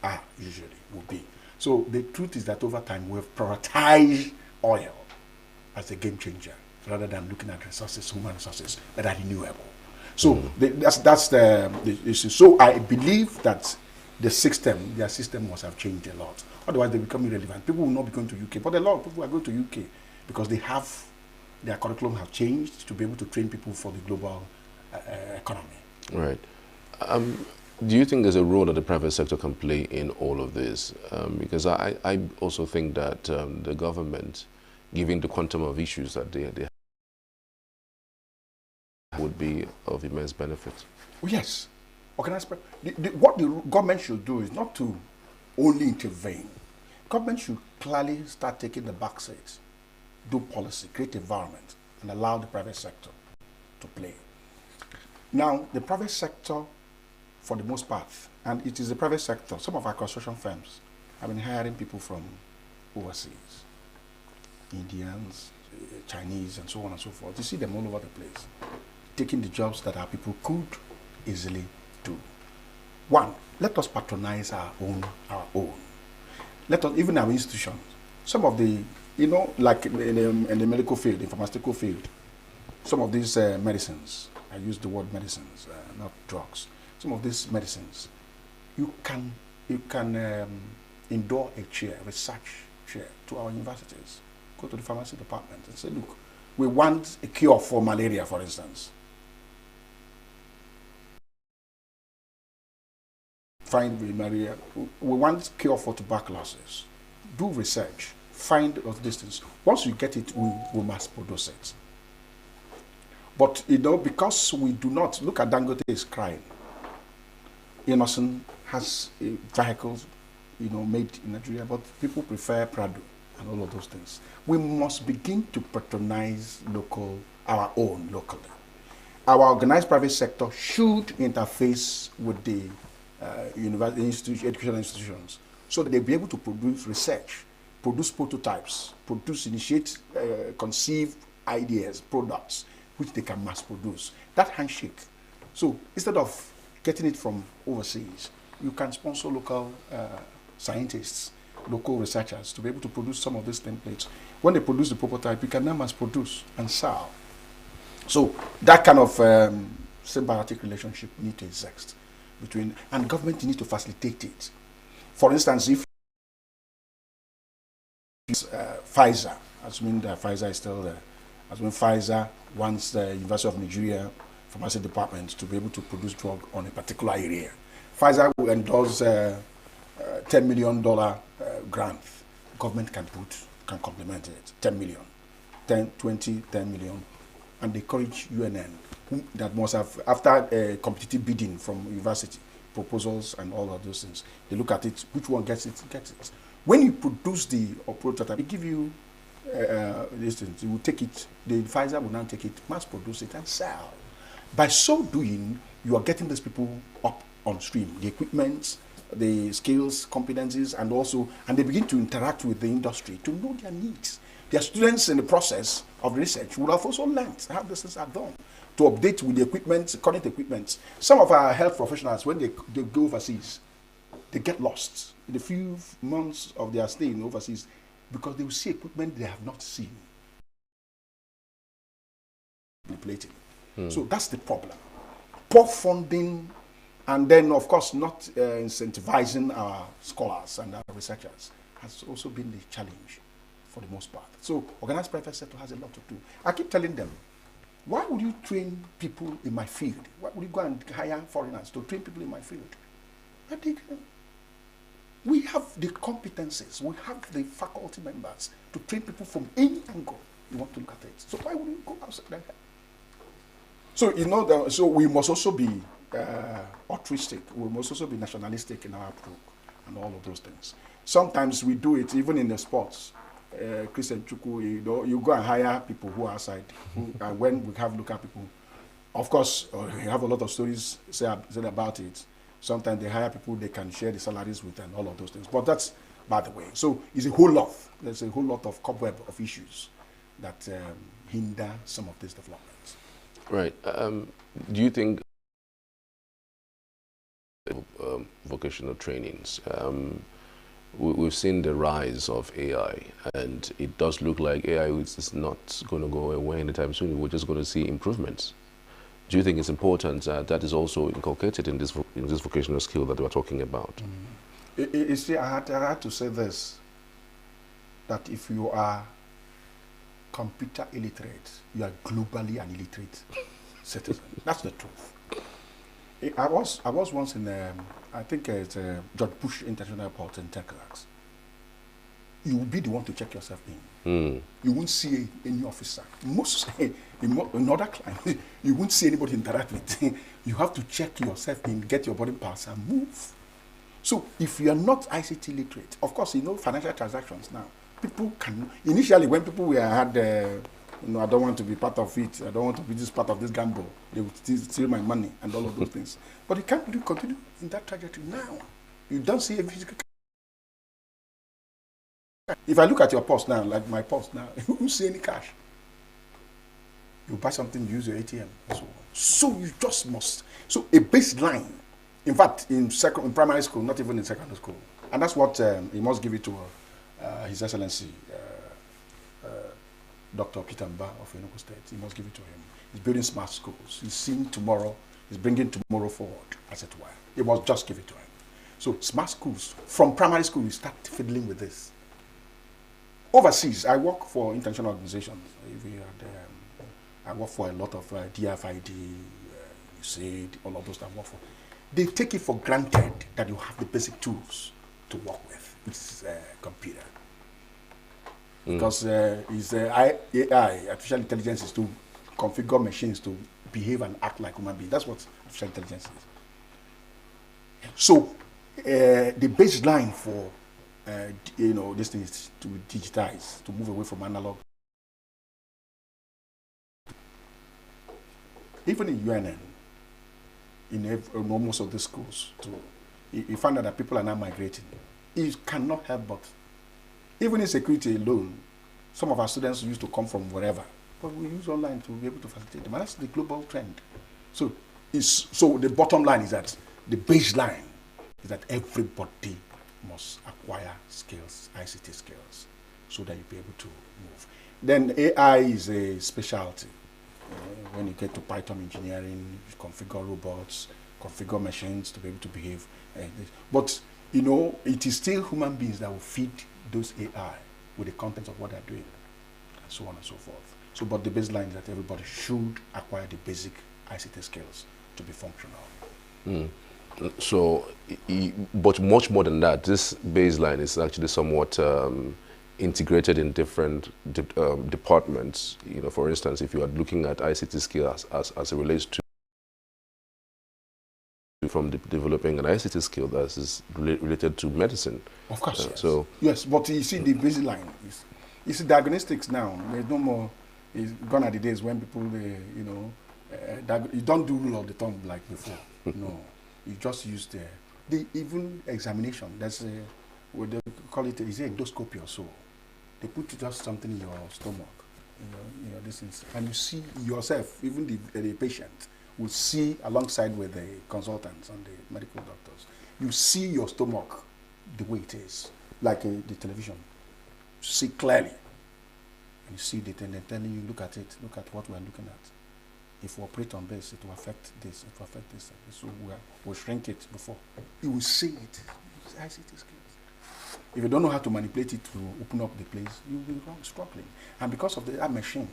are usually, will be. So the truth is that over time, we've prioritized oil as a game changer, rather than looking at resources, human resources, that are renewable. So that's the issue. So I believe that their system must have changed a lot. Otherwise, they become irrelevant. People will not be going to UK, but a lot of people are going to UK because their curriculum have changed to be able to train people for the global economy. Right. Do you think there's a role that the private sector can play in all of this? Because I also think that the government, given the quantum of issues that they have, would be of immense benefit. Oh, yes. What the government should do is not to only intervene. Government should clearly start taking the back seat, do policy, create environment, and allow the private sector to play. Now, the private sector, for the most part, and it is the private sector, some of our construction firms have been hiring people from overseas, Indians, Chinese, and so on and so forth. You see them all over the place, taking the jobs that our people could easily do. One, let us patronize our own. Let us, even our institutions, some of the, like in the medical field, the pharmaceutical field, some of these medicines, I use the word medicines, not drugs. Some of these medicines, you can endure a chair, research chair, to our universities. Go to the pharmacy department and say, look, we want a cure for malaria, for instance. Find malaria. We want a cure for tuberculosis. Do research. Find those distance. Once you get it, we must produce it. But because we do not look at Dangote is crying. Innocent has vehicles, made in Nigeria, but people prefer Prado and all of those things. We must begin to patronize our own locally. Our organized private sector should interface with the educational institutions so that they'll be able to produce research produce prototypes, initiate, conceive ideas, products, which they can mass produce. That handshake. So instead of getting it from overseas, you can sponsor local scientists, local researchers to be able to produce some of these templates. When they produce the prototype, you can now mass produce and sell. So that kind of symbiotic relationship needs to exist between, and government needs to facilitate it. For instance, if Pfizer, assuming that Pfizer is still there, assuming Pfizer wants the University of Nigeria Pharmacy Department to be able to produce drug on a particular area, Pfizer will endorse $10 million grant. Government can complement it, 10 million, 10 million, and they encourage UNN that must have, after competitive bidding from university, proposals and all of those things, they look at it, which one gets it, gets it. When you produce the prototype, they give you these things, you will take it, the Pfizer will now take it, mass produce it and sell. By so doing, you are getting these people up on stream, the equipment, the skills, competencies, and they begin to interact with the industry to know their needs. Their students in the process of research would have also learned how these things are done, to update with the equipment, current equipment. Some of our health professionals, when they go overseas, they get lost in the few months of their stay in overseas because they will see equipment they have not seen. So that's the problem. Poor funding, and then of course not incentivizing our scholars and our researchers has also been the challenge for the most part. So organized private sector has a lot to do. I keep telling them, why would you train people in my field? Why would you go and hire foreigners to train people in my field? I think we have the competencies, we have the faculty members to train people from any angle you want to look at it. So why would you go outside like that? So you know, so we must also be altruistic. We must also be nationalistic in our approach and all of those things. Sometimes we do it even in the sports. Christian Chukwu, you go and hire people who are outside. And when we have local people, of course, we have a lot of stories said about it. Sometimes they hire people they can share the salaries with and all of those things. But that's by the way. So it's a whole lot. There's a whole lot of cobweb of issues that hinder some of these developments. Right. Do you think vocational trainings, we've seen the rise of AI, and it does look like AI is not going to go away anytime soon. We're just going to see improvements. Do you think it's important that is also inculcated in this vocational skill that we're talking about? You see, I had to say this, that if you are computer illiterate, you are globally an illiterate citizen. That's the truth. I was once in, I think it's George Bush International Airport in Texas. You will be the one to check yourself in. You won't see any officer. In other clients, you won't see anybody interact with. You have to check yourself in, get your boarding pass and move. So if you are not ICT literate, of course, you know financial transactions now. People can, initially when people had, you know, I don't want to be part of it, I don't want to be this part of this gamble, they would steal my money and all of those things. But you can't really continue in that trajectory now. You don't see a physical. If I look at your purse now, like my purse now, you won't see any cash. You buy something, you use your ATM, and so on. So you just must. So a baseline, in fact, in primary school, not even in secondary school, and that's what he must give it to His Excellency Dr. Peter Mba of ENUGU State. He must give it to him. He's building smart schools. He's seeing tomorrow. He's bringing tomorrow forward, as it were. He must just give it to him. So smart schools, from primary school, we start fiddling with this. Overseas, I work for international organizations. I work for a lot of DFID, USAID, all of those that I work for. They take it for granted that you have the basic tools to work with, which is computer. Because AI, artificial intelligence, is to configure machines to behave and act like human beings. That's what artificial intelligence is. So the baseline for you know, this thing is to digitize, to move away from analog. Even in UNN, in most of the schools, you find out that people are now migrating. You cannot help but Even in security alone, some of our students used to come from wherever, but we use online to be able to facilitate them. And that's the global trend. So, so the bottom line is that the baseline is that everybody must acquire skills, ICT skills, so that you'll be able to move. Then AI is a specialty. When you get to Python engineering, you configure robots, configure machines to be able to behave. But, you know, it is still human beings that will feed those AI with the content of what they're doing, and so on and so forth. So, but the baseline is that everybody should acquire the basic ICT skills to be functional. So, but much more than that, this baseline is actually somewhat integrated in different departments. You know, for instance, if you are looking at ICT skills as it relates to from developing an ICT skill that is related to medicine. Of course, yes. So yes, but you see the baseline is, you see diagnostics now. There's no more. It's gone are the days when people, you know, you don't do rule of the thumb like before. No, you just use the even examination. That's what they call it. Is it endoscopy or so? They put just something in your stomach, you know, this is, and you see yourself. Even the patient will see alongside with the consultants and the medical doctors. You see your stomach the way it is, like the television. You see clearly, and you see it, and they're telling you, look at it, look at what we're looking at. If we operate on this, it will affect this, it will affect this. So we'll shrink it before. You will see it. I see it. If you don't know how to manipulate it to open up the place, you'll be struggling. And because of that machine,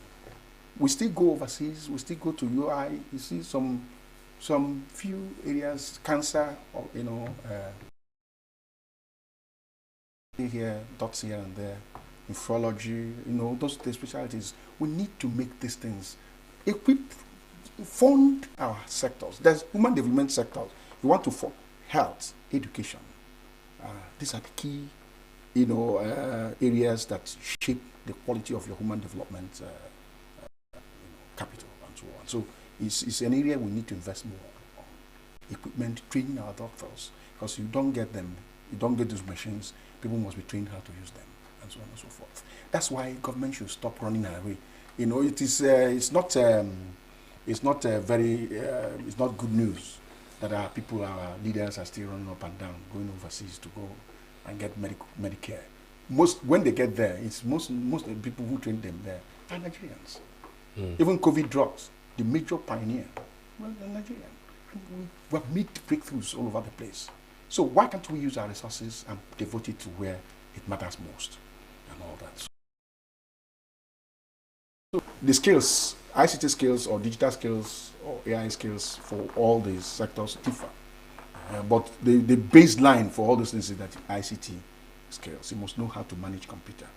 we still go overseas, we still go to UI, you see some few areas, cancer, or, you know, here, dots here and there, nephrology, you know, those the specialties. We need to make these things, fund our sectors. There's human development sectors. We want to fund health, education. These are the key, you know, areas that shape the quality of your human development capital and so on. So it's an area we need to invest more on. Equipment, training our doctors, because you don't get them, you don't get those machines, people must be trained how to use them, and so on and so forth. That's why government should stop running away. You know, it is it's not good news that our people, our leaders are still running up and down, going overseas to go and get Medicare. When they get there, it's most of the people who train them there are Nigerians. Even COVID drugs, the major pioneer, well, they're Nigerian. We have made breakthroughs all over the place. So why can't we use our resources and devote it to where it matters most and all that? So the skills, ICT skills or digital skills or AI skills for all these sectors differ. But the baseline for all those things is that ICT skills. You must know how to manage computer,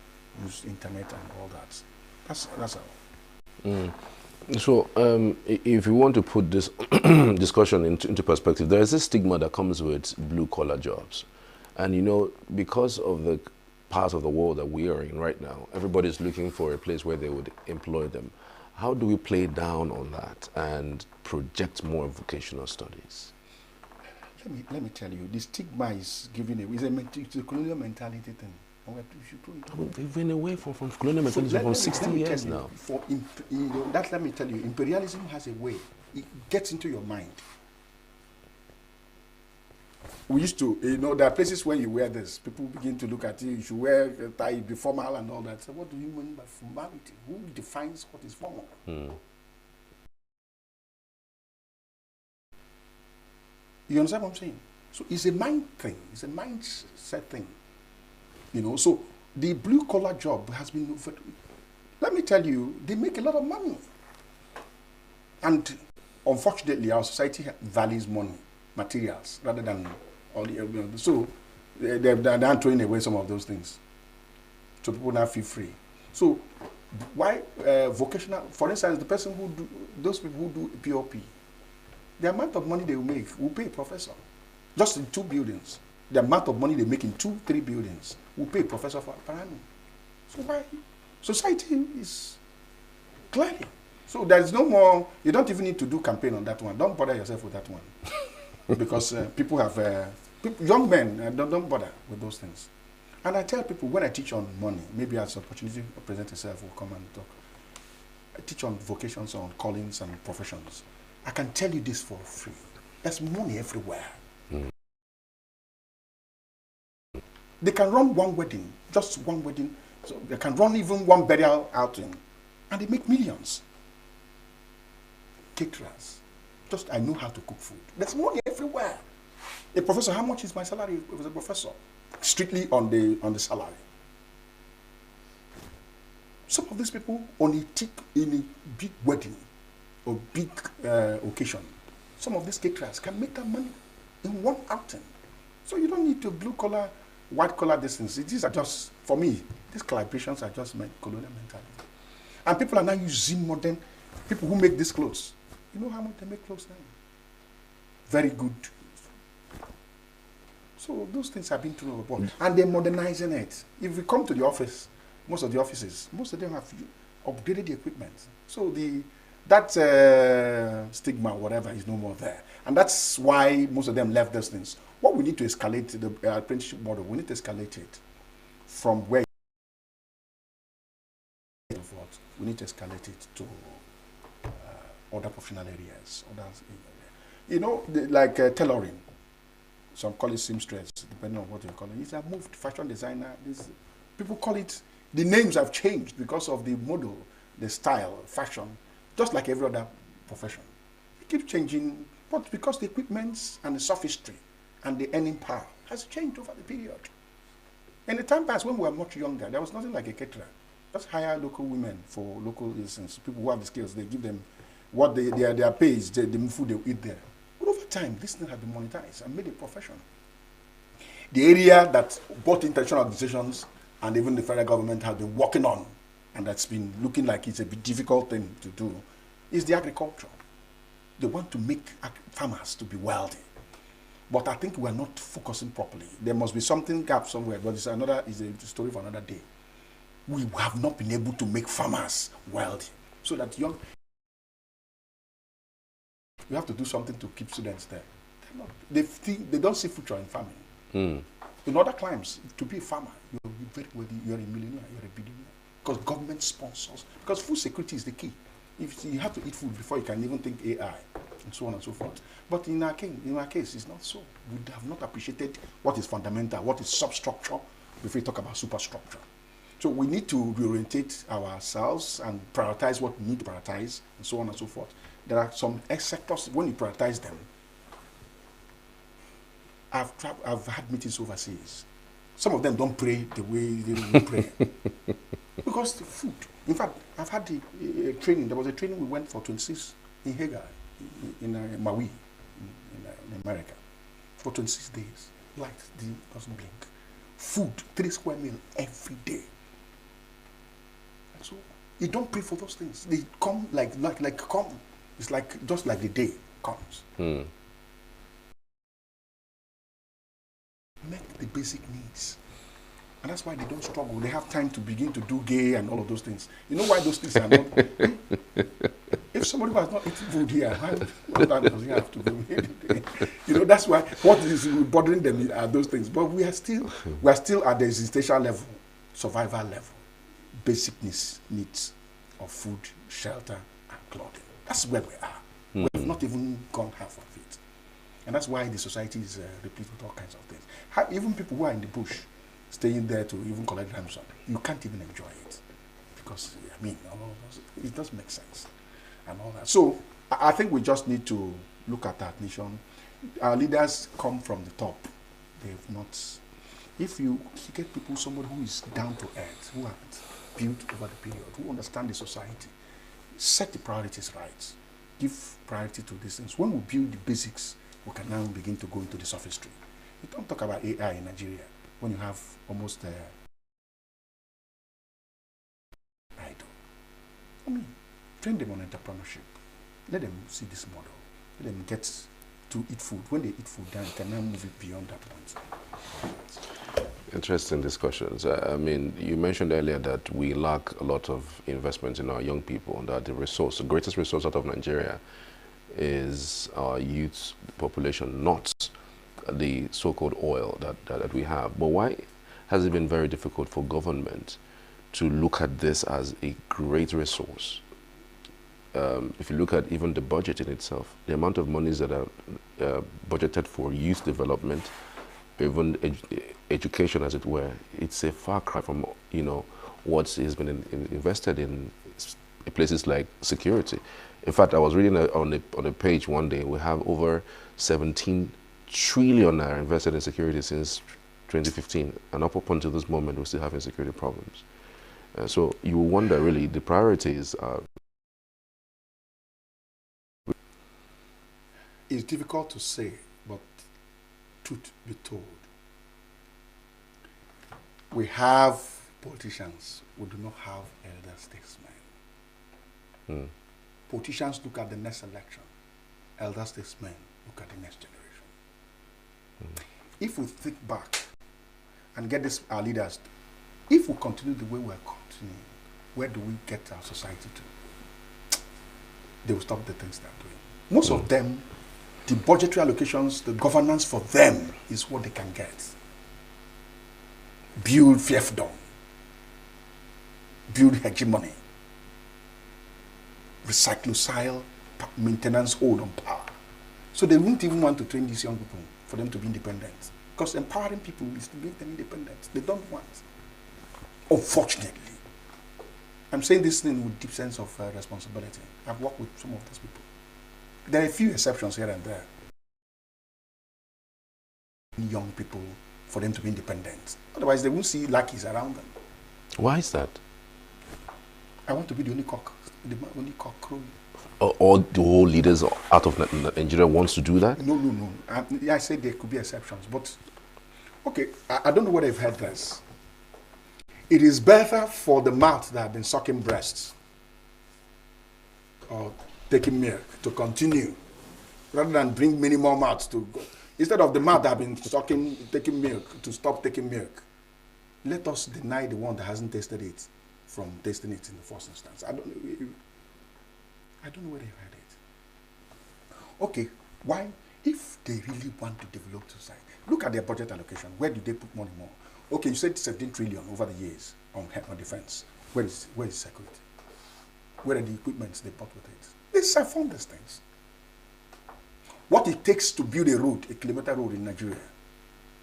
use internet and all that. That's all. So, if you want to put this discussion into perspective, there is this stigma that comes with blue-collar jobs. And, you know, because of the part of the world that we are in right now, everybody's looking for a place where they would employ them. How do we play down on that and project more vocational studies? Let me tell you, the stigma is giving away. It's a colonial mentality thing. We've been away from colonial mentality for 60 years now. Let me tell you, imperialism has a way. It gets into your mind. We used to, you know, there are places where you wear this. People begin to look at you. You should wear a tie, be formal and all that. So what do you mean by formality? Who defines what is formal? You understand what I'm saying? So it's a mind thing. It's a mindset thing. You know, so the blue-collar job has been, let me tell you, they make a lot of money. And unfortunately, our society values money, materials, rather than all the, so they're throwing away some of those things. So people now feel free. So why vocational, for instance, the person who do, those people who do POP, the amount of money they will make will pay a professor. Just in 2 buildings. The amount of money they make in 2-3 buildings will pay a professor for per annum. So why? Society is clearly. So there's no more, you don't even need to do campaign on that one. Don't bother yourself with that one. Because people have, young men, don't bother with those things. And I tell people when I teach on money, maybe as opportunity present itself will come and talk. I teach on vocations, on callings and professions. I can tell you this for free. There's money everywhere. They can run one wedding, just one wedding. So they can run even one burial outing, and they make millions. Caterers. Just, I know how to cook food. There's money everywhere. A professor, how much is my salary as a professor? Strictly on the salary. Some of these people in a big wedding or big occasion, some of these caterers can make that money in one outing. So you don't need to blue collar, white collar distance. These are just, for me, these collaborations are just colonial mentality. And people are now using modern, people who make these clothes. You know how much they make clothes now? Very good. So those things have been thrown overboard. And they're modernizing it. If we come to the office, most of the offices, most of them have upgraded the equipment. So that stigma, whatever, is no more there. And that's why most of them left those things. What we need to escalate, the apprenticeship model, we need to escalate it from where we need to escalate it to other professional areas. You know, like tailoring. Some call it seamstress, depending on what you call it. It's a moved fashion designer. People call it, the names have changed because of the model, the style, fashion, just like every other profession. It keeps changing, but because the equipment and the sophistry and the earning power has changed over the period. In the time past, when we were much younger, there was nothing like a caterer. Just hire local women for local instance. People who have the skills, they give them what their pay is, the food they eat there. But over time, this thing has been monetized and made a profession. The area that both international organizations and even the federal government have been working on, and that's been looking like it's a bit difficult thing to do, is the agriculture. They want to make farmers to be wealthy. But I think we're not focusing properly. There must be something gap somewhere, but it's a story for another day. We have not been able to make farmers wealthy. So that you have to do something to keep students there. They don't see future in farming. In other climes, to be a farmer, you're very wealthy, you're a millionaire, you're a billionaire. Because government sponsors, because food security is the key. If you have to eat food before you can even think AI, and so on and so forth. But in our case, it's not so. We have not appreciated what is fundamental, what is substructure, before we talk about superstructure. So we need to reorientate ourselves and prioritize what we need to prioritize, and so on and so forth. There are some sectors, when you prioritize them, I've had meetings overseas. Some of them don't pray the way they pray. Because the food. In fact, I've had a training. There was a training we went for 26 in Hagar, in Maui, in America, for 26 days. Light doesn't blink. Food, 3 square meals every day. So you don't pray for those things. They come like come. It's like just like the day comes. Make the basic needs. And that's why they don't struggle. They have time to begin to do gay and all of those things. You know why those things are not? If somebody was not eating food here, what time does he have to do? You know, that's why what is bothering them are those things. But we are still at the existential level, survival level, basic needs of food, shelter, and clothing. That's where we are. We have not even gone half of it. And that's why the society is replete with all kinds of things. Even people who are in the bush, staying there to even collect ransom, you can't even enjoy it. Because, I mean, it does make sense and all that. So, I think we just need to look at that nation. Our leaders come from the top. They've not... If you get people, somebody who is down to earth, who have built over the period, who understand the society, set the priorities right, give priority to these things. When we build the basics, we can now begin to go into the sophistry. You don't talk about AI in Nigeria when you have almost idle. I mean, train them on entrepreneurship. Let them see this model. Let them get to eat food. When they eat food, then you can now move it beyond that point. Interesting discussions. I mean, you mentioned earlier that we lack a lot of investment in our young people, that the greatest resource out of Nigeria is our youth population, not the so-called oil that we have. But why has it been very difficult for government to look at this as a great resource? If you look at even the budget in itself, the amount of monies that are budgeted for youth development, even education, as it were, it's a far cry from, you know, what has been invested in places like security. In fact, I was reading on a page one day, we have over 17 trillion naira invested in security since 2015, and up until this moment, we're still having security problems. So you wonder, really, the priorities are. It's difficult to say, but truth be told, we have politicians, we do not have elder statesmen. Politicians look at the next election, elder statesmen look at the next generation. If we think back and get this, our leaders, if we continue the way we're continuing, where do we get our society to? They will stop the things they're doing. Most of them, the budgetary allocations, the governance for them is what they can get. Build fiefdom, build hegemony, recyclocile maintenance hold on power. So they won't even want to train these young people for them to be independent. Because empowering people is to make them independent. They don't want. Unfortunately. I'm saying this thing with deep sense of responsibility. I've worked with some of these people. There are a few exceptions here and there. Young people for them to be independent. Otherwise, they won't see lackeys around them. Why is that? I want to be the only cock crowing. All the whole leaders out of Nigeria wants to do that? No. I said there could be exceptions, but okay, I don't know whether you've heard this. It is better for the mouth that have been sucking breasts or taking milk to continue rather than bring many more mouths to go. Instead of the mouth that have been taking milk to stop taking milk, let us deny the one that hasn't tasted it from tasting it in the first instance. I don't know whether you heard it. Okay, why? If they really want to develop society, look at their budget allocation. Where do they put money more? Okay, you said 17 trillion over the years on defense. Where is security? Where are the equipments they bought with it? They self-fund these things. What it takes to build a road, a kilometer road in Nigeria,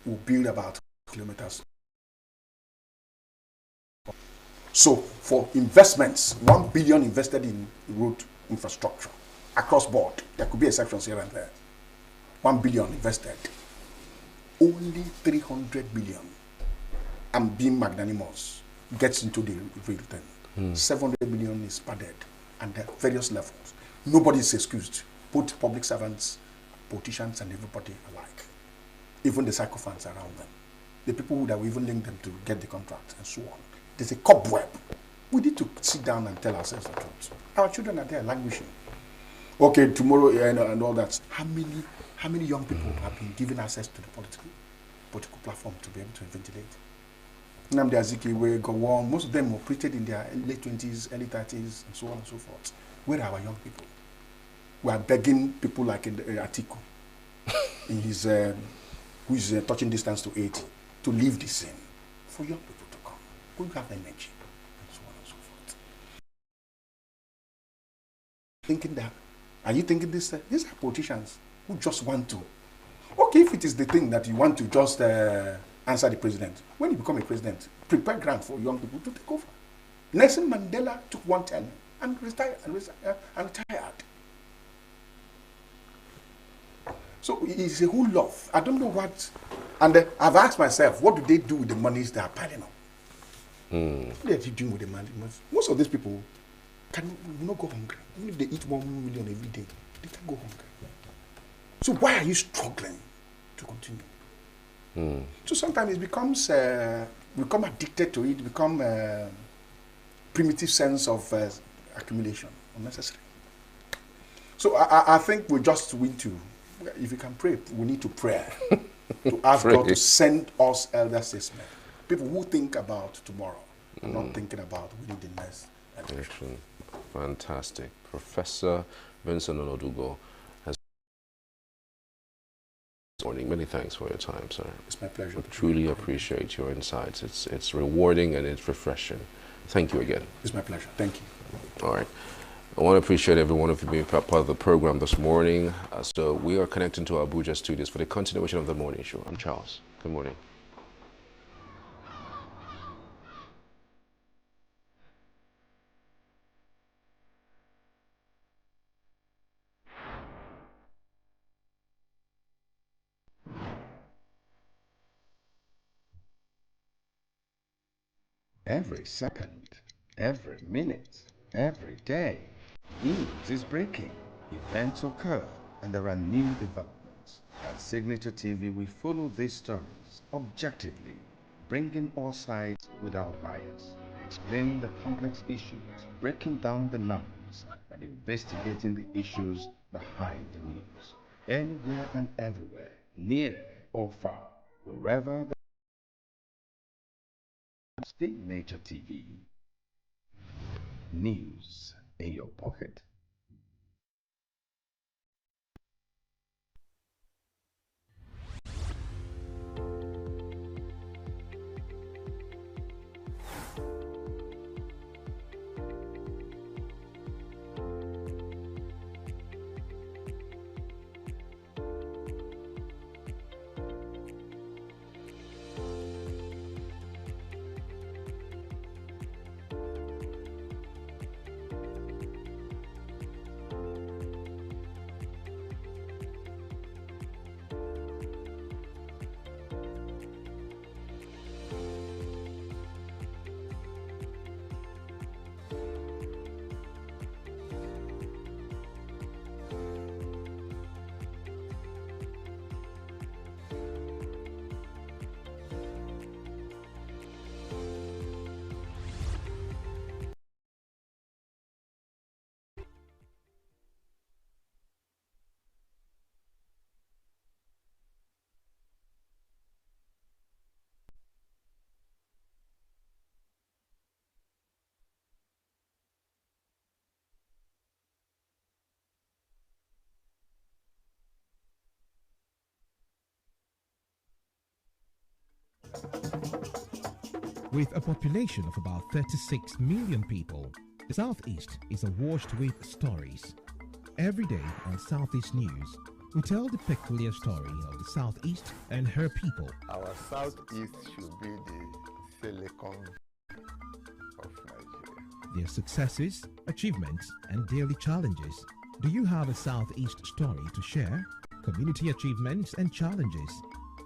will build about kilometers. So for investments, 1 billion invested in road infrastructure across board, there could be exceptions here and there. 1 billion invested. Only 300 billion, I'm being magnanimous, gets into the real thing. 700 billion is padded and there are various levels. Nobody is excused, both public servants, politicians, and everybody alike. Even the sycophants around them. The people that will even link them to get the contract and so on. There's a cobweb. We need to sit down and tell ourselves the truth. Our children are there languishing. Okay, tomorrow and all that. How many young people have been given access to the political platform to be able to ventilate? Nnamdi Azikiwe, Gowon, most of them operated in their late 20s, early 30s, and so on and so forth. Where are our young people? We are begging people like Atiku, in his, who is touching distance to 80, to leave the scene for young people to come. Who have energy, and so on and so forth. Thinking that, are you thinking this? These are politicians who just want to. Okay, if it is the thing that you want to just answer the president, when you become a president, prepare ground for young people to take over. Nelson Mandela took 1 term and retired. So it's a whole lot. I don't know what, and I've asked myself, what do they do with the monies they are piling up? What are they doing with the money? Most of these people will not go hungry. Even if they eat 1 million every day, they can go hungry. So why are you struggling to continue? So sometimes it becomes, we become addicted to it, become a primitive sense of accumulation, unnecessary. So I think we just need to, if you can pray, we need to pray to ask God to send us elder statesmen, people who think about tomorrow and not thinking about winning the next election. morning. Many thanks for your time, sir. It's my pleasure. We truly appreciate your insights. It's rewarding and it's refreshing. Thank you again. It's my pleasure. Thank you. All right. I want to appreciate every one of you being part of the program this morning. So we are connecting to our Abuja studios for the continuation of the morning show. I'm Charles. Good morning. Every second, every minute, every day, news is breaking, events occur, and there are new developments. At Signature TV, we follow these stories objectively, bringing all sides without bias, explaining the complex issues, breaking down the numbers, and investigating the issues behind the news. Anywhere and everywhere, near or far, wherever the Signature TV. News in your pocket. With a population of about 36 million people, the Southeast is awash with stories. Every day on Southeast News, we tell the peculiar story of the Southeast and her people. Our Southeast should be the Silicon of Nigeria. Their successes, achievements, and daily challenges. Do you have a Southeast story to share? Community achievements and challenges,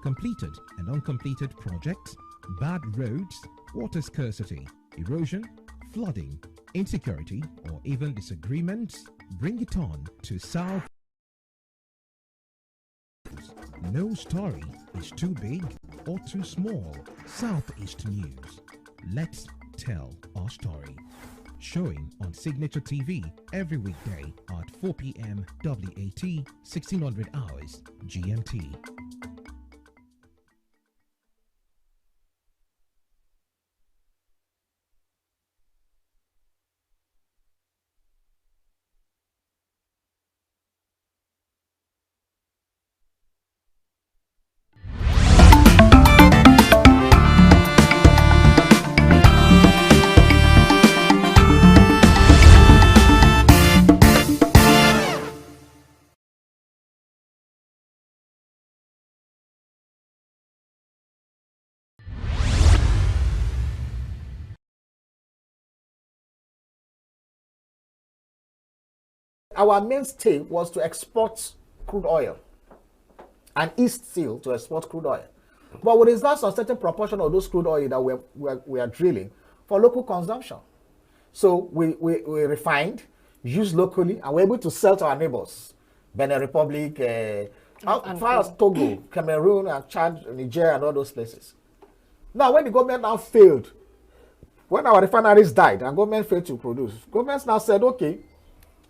completed and uncompleted projects, bad roads, water scarcity, erosion, flooding, insecurity, or even disagreements? Bring it on to South. No story is too big or too small. Southeast News. Let's tell our story. Showing on Signature TV every weekday at 4 p.m. WAT, 1600 hours GMT. Our mainstay was to export crude oil and East Seal to export crude oil. But we reserve a certain proportion of those crude oil that we are drilling for local consumption. So we refined, used locally, and we're able to sell to our neighbors. Benin Republic, as far as Togo, Cameroon, and Chad, Niger, and all those places. Now, when the government now failed, when our refineries died and government failed to produce, governments now said, okay,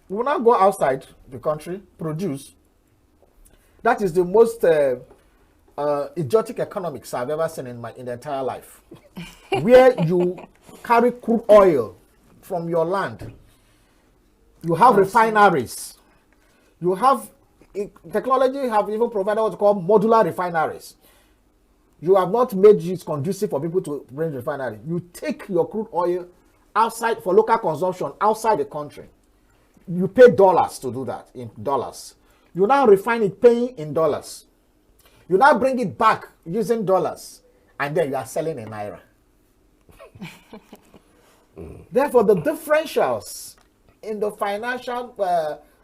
we will now go outside the country, produce. That is the most idiotic economics I've ever seen in the entire life. Where you carry crude oil from your land, you have refineries, you have technology have even provided what we call modular refineries. You have not made it conducive for people to bring refinery. You take your crude oil outside for local consumption outside the country. You pay dollars to do that, in dollars. You now refine it paying in dollars. You now bring it back using dollars, and then you are selling in naira. Therefore, the differentials in the financial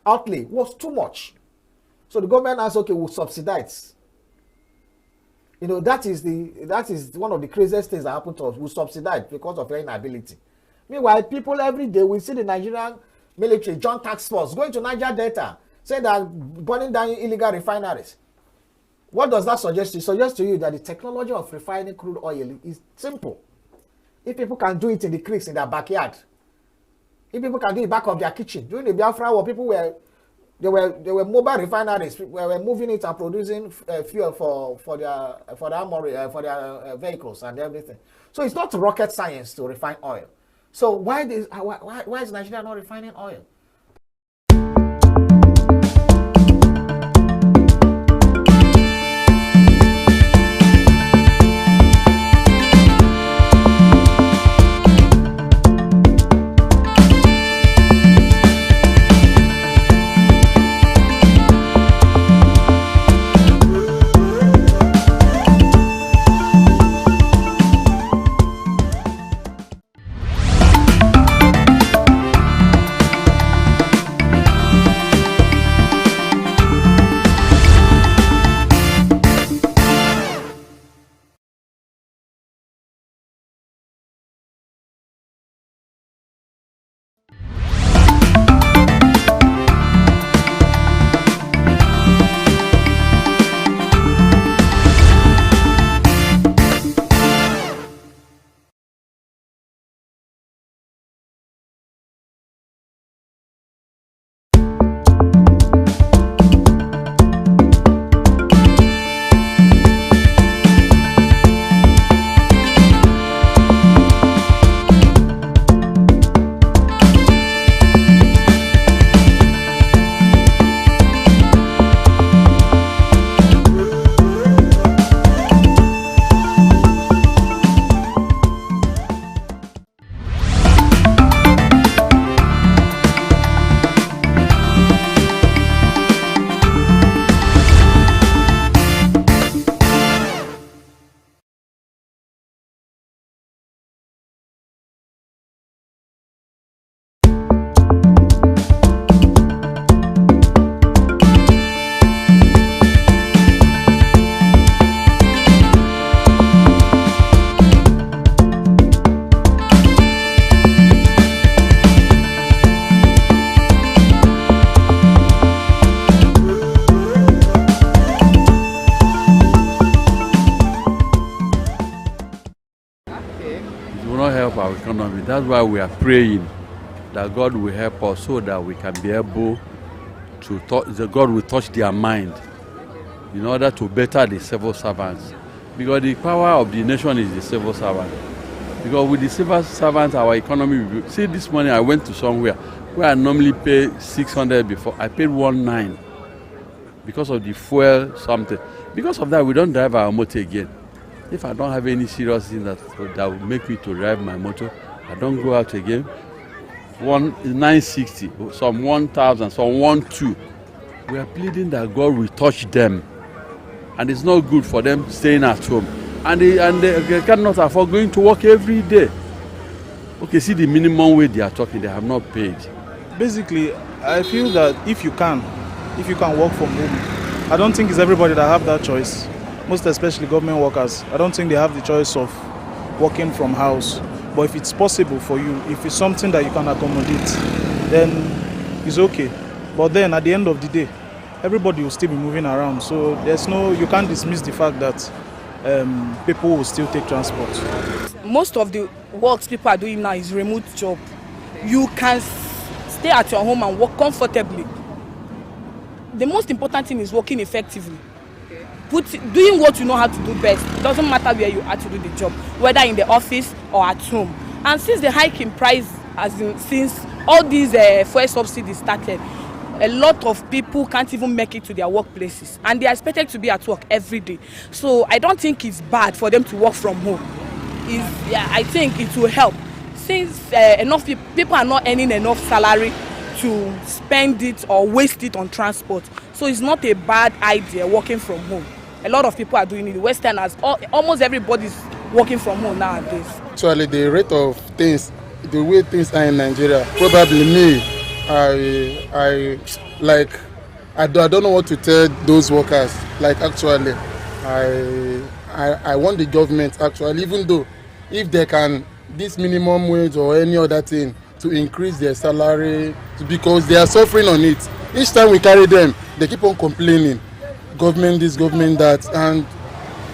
outlay was too much. So the government asked, okay, we'll subsidize. You know, that is one of the craziest things that happened to us. We subsidize because of your inability. Meanwhile, people every day, we see the Nigerian military, joint task force, going to Niger Delta, saying that burning down illegal refineries. What does that suggest to you? It suggests to you that the technology of refining crude oil is simple. If people can do it in the creeks in their backyard, if people can do it back of their kitchen, during the Biafra war, people were mobile refineries. We were moving it and producing fuel for their armory, for their vehicles and everything. So it's not rocket science to refine oil. So why is Nigeria not refining oil? Our economy. That's why we are praying that God will help us so that we can be able to God will touch their mind in order to better the civil servants. Because the power of the nation is the civil servant. Because with the civil servants, our economy will be. See, this morning I went to somewhere where I normally pay 600 before. I paid 1,900 because of the fuel something. Because of that, we don't drive our motor again. If I don't have any serious thing that will make me to drive my motor, I don't go out again. 960, some 1,000, some 1,200. We are pleading that God will touch them, and it's not good for them staying at home, and they cannot afford going to work every day. Okay, see the minimum wage they are talking, they have not paid. Basically, I feel that if you can work from home, I don't think it's everybody that have that choice. Most especially government workers, I don't think they have the choice of working from house. But if it's possible for you, if it's something that you can accommodate, then it's okay. But then at the end of the day, everybody will still be moving around. So you can't dismiss the fact that people will still take transport. Most of the works people are doing now is remote job. You can stay at your home and work comfortably. The most important thing is working effectively. Doing what you know how to do best. It doesn't matter where you are to do the job, whether in the office or at home. And since the hike in price, since all these fuel subsidies started, a lot of people can't even make it to their workplaces, and they are expected to be at work every day. So I don't think it's bad for them to work from home. Yeah, I think it will help, since enough people are not earning enough salary to spend it or waste it on transport. So it's not a bad idea working from home. A lot of people are doing it. The Westerners, almost everybody's working from home nowadays. Actually, the rate of things, the way things are in Nigeria, probably me, I don't know what to tell those workers. Like, actually, I want the government, actually, even though if they can, this minimum wage or any other thing, to increase their salary, because they are suffering on it. Each time we carry them, they keep on complaining, government this, government that, and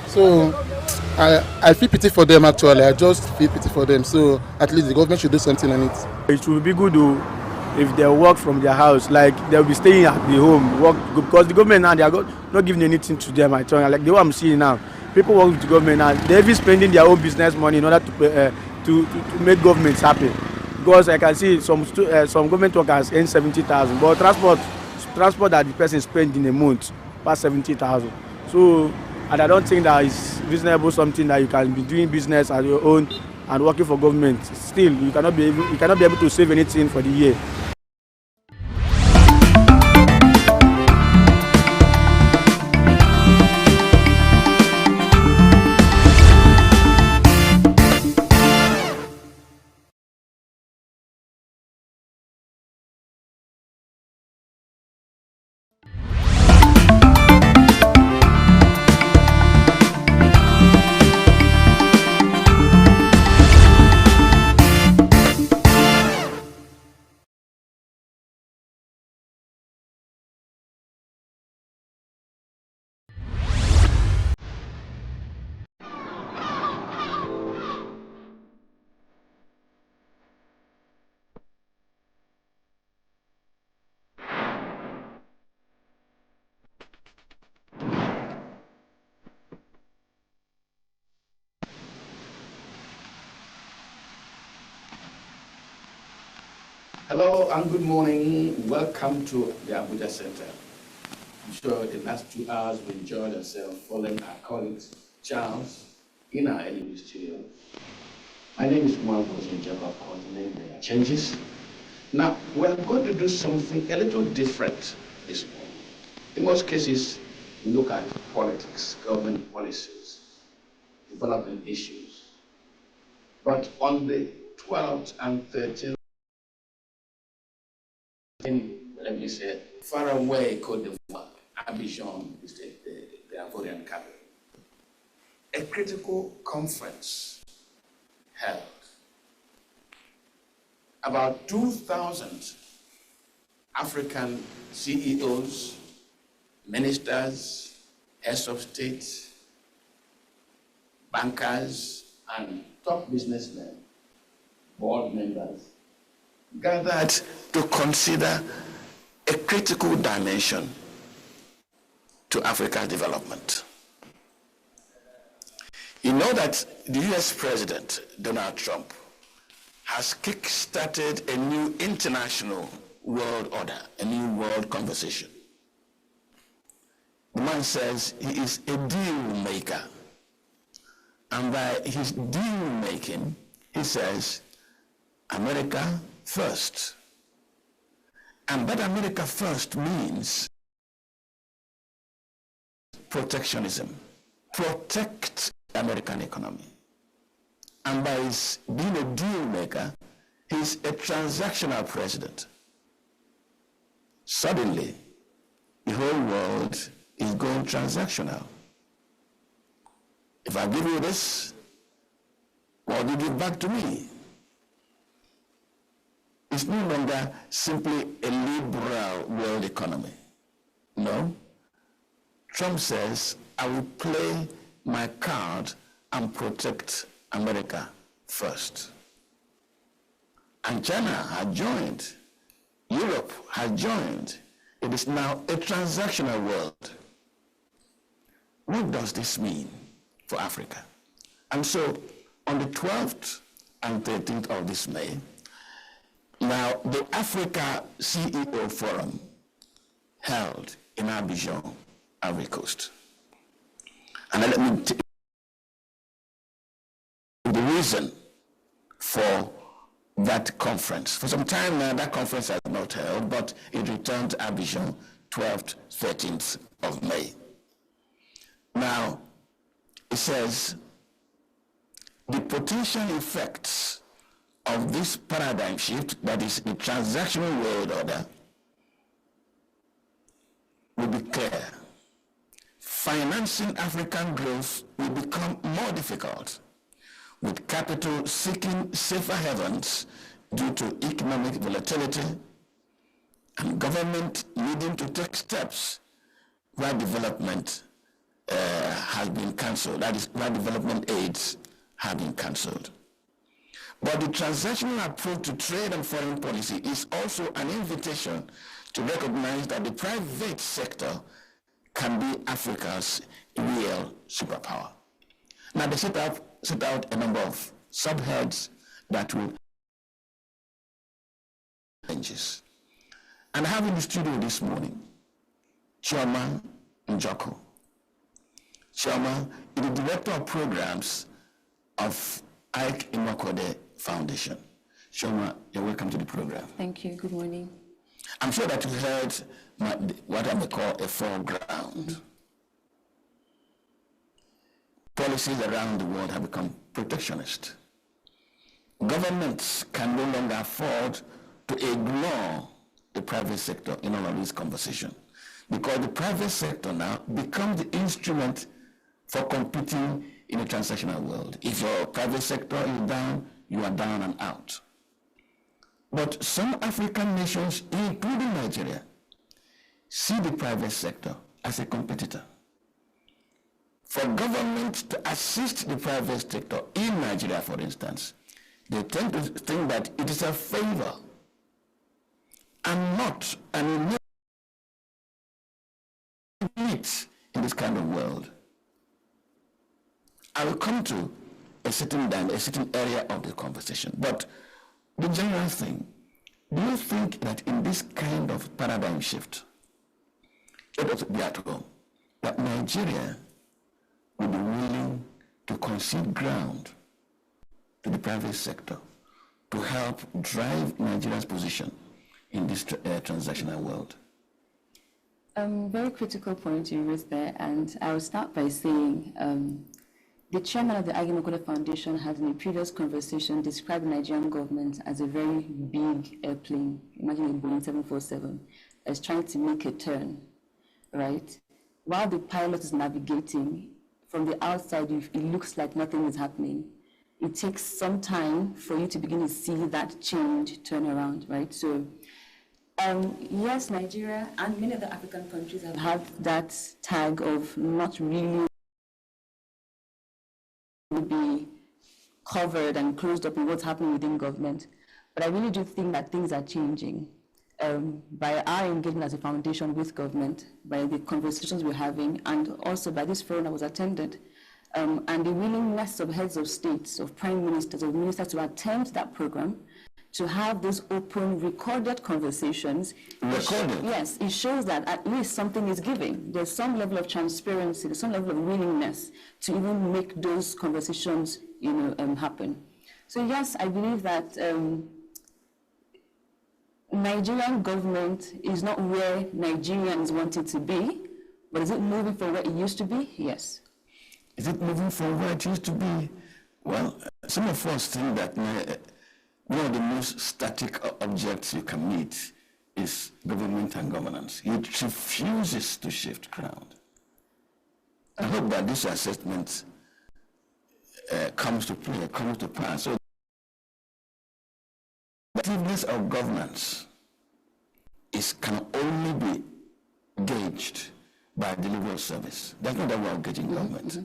so I feel pity for them. Actually, I just feel pity for them. So at least the government should do something on it. It would be good though if they work from their house, like they'll be staying at the home, work, because the government now, they are not giving anything to them. I tell you, like the way I'm seeing now, people work with the government and they're even spending their own business money in order to make governments happy. Because I can see some government workers earn 70,000, but transport that the person spends in a month past 70,000. So, and I don't think that is reasonable, something that you can be doing business at your own and working for government. Still, you cannot be able to save anything for the year. Hello and good morning. Welcome to the Abuja Center. I'm sure the last 2 hours we enjoyed ourselves following our colleagues, Charles, in our ENUGU studio. My name is Juan Jacob, coordinating the changes. Now, we're going to do something a little different this morning. In most cases, we look at politics, government policies, development issues. But on the 12th and 13th, let me say, far away Côte d'Ivoire, Abidjan is the Ivorian capital. A critical conference held. About 2,000 African CEOs, ministers, heads of state, bankers, and top businessmen, board members, gathered to consider a critical dimension to Africa's development. You know that the US President, Donald Trump, has kick-started a new international world order, a new world conversation. The man says he is a deal maker. And by his deal making, he says, America first. And that America first means protectionism. Protect the American economy. And by his being a deal maker, he's a transactional president. Suddenly, the whole world is going transactional. If I give you this, what do you give back to me? It's no longer simply a liberal world economy. No. Trump says, I will play my card and protect America first. And China had joined. Europe had joined. It is now a transactional world. What does this mean for Africa? And so, on the 12th and 13th of this May, now the Africa CEO Forum held in Abidjan, Ivory Coast. And let me tell you the reason for that conference. For some time now, that conference has not held, but it returned to Abidjan 12th, 13th of May. Now, it says, the potential effects of this paradigm shift, that is the transactional world order, will be clear. Financing African growth will become more difficult, with capital seeking safer havens due to economic volatility, and government needing to take steps where development has been cancelled, that is, where development aids have been cancelled. But the transactional approach to trade and foreign policy is also an invitation to recognize that the private sector can be Africa's real superpower. Now they set out a number of subheads that will changes. And I have in the studio this morning Chioma Njoko. Chioma is the Director of Programs of Ike Imokode Foundation. Chioma, you're welcome to the program. Thank you. Good morning. I'm sure that you heard what I may call a foreground. Mm-hmm. Policies around the world have become protectionist. Governments can no longer afford to ignore the private sector in all of this conversation, because the private sector now becomes the instrument for competing in a transactional world. If your private sector is down, you are down and out. But some African nations, including Nigeria, see the private sector as a competitor. For government to assist the private sector in Nigeria, for instance, they tend to think that it is a favor and not an innate in this kind of world. I will come to a certain area of the conversation, but the general thing, do you think that in this kind of paradigm shift, let us be at home, that Nigeria will be willing to concede ground to the private sector to help drive Nigeria's position in this transactional world? Very critical point you raised there, and I will start by saying the chairman of the Agimokode Foundation has in a previous conversation described the Nigerian government as a very big airplane, imagine a Boeing 747, as trying to make a turn, right? While the pilot is navigating, from the outside it looks like nothing is happening. It takes some time for you to begin to see that change turn around, right? So yes, Nigeria and many other African countries have had that tag of not really be covered and closed up in what's happening within government. But I really do think that things are changing by our engagement as a foundation with government, by the conversations we're having, and also by this forum that was attended, and the willingness of heads of states, of prime ministers, of ministers to attend that program, to have those open, recorded conversations. Recorded? Yes, it shows that at least something is giving. There's some level of transparency, there's some level of willingness to even make those conversations, happen. So yes, I believe that Nigerian government is not where Nigerians want it to be, but is it moving from where it used to be? Yes. Is it moving from where it used to be? Well, some of us think that one of the most static objects you can meet is government and governance. It refuses to shift ground. I hope that this assessment comes to pass. So the effectiveness of governance can only be gauged by delivery of service. That's not that we're gauging government.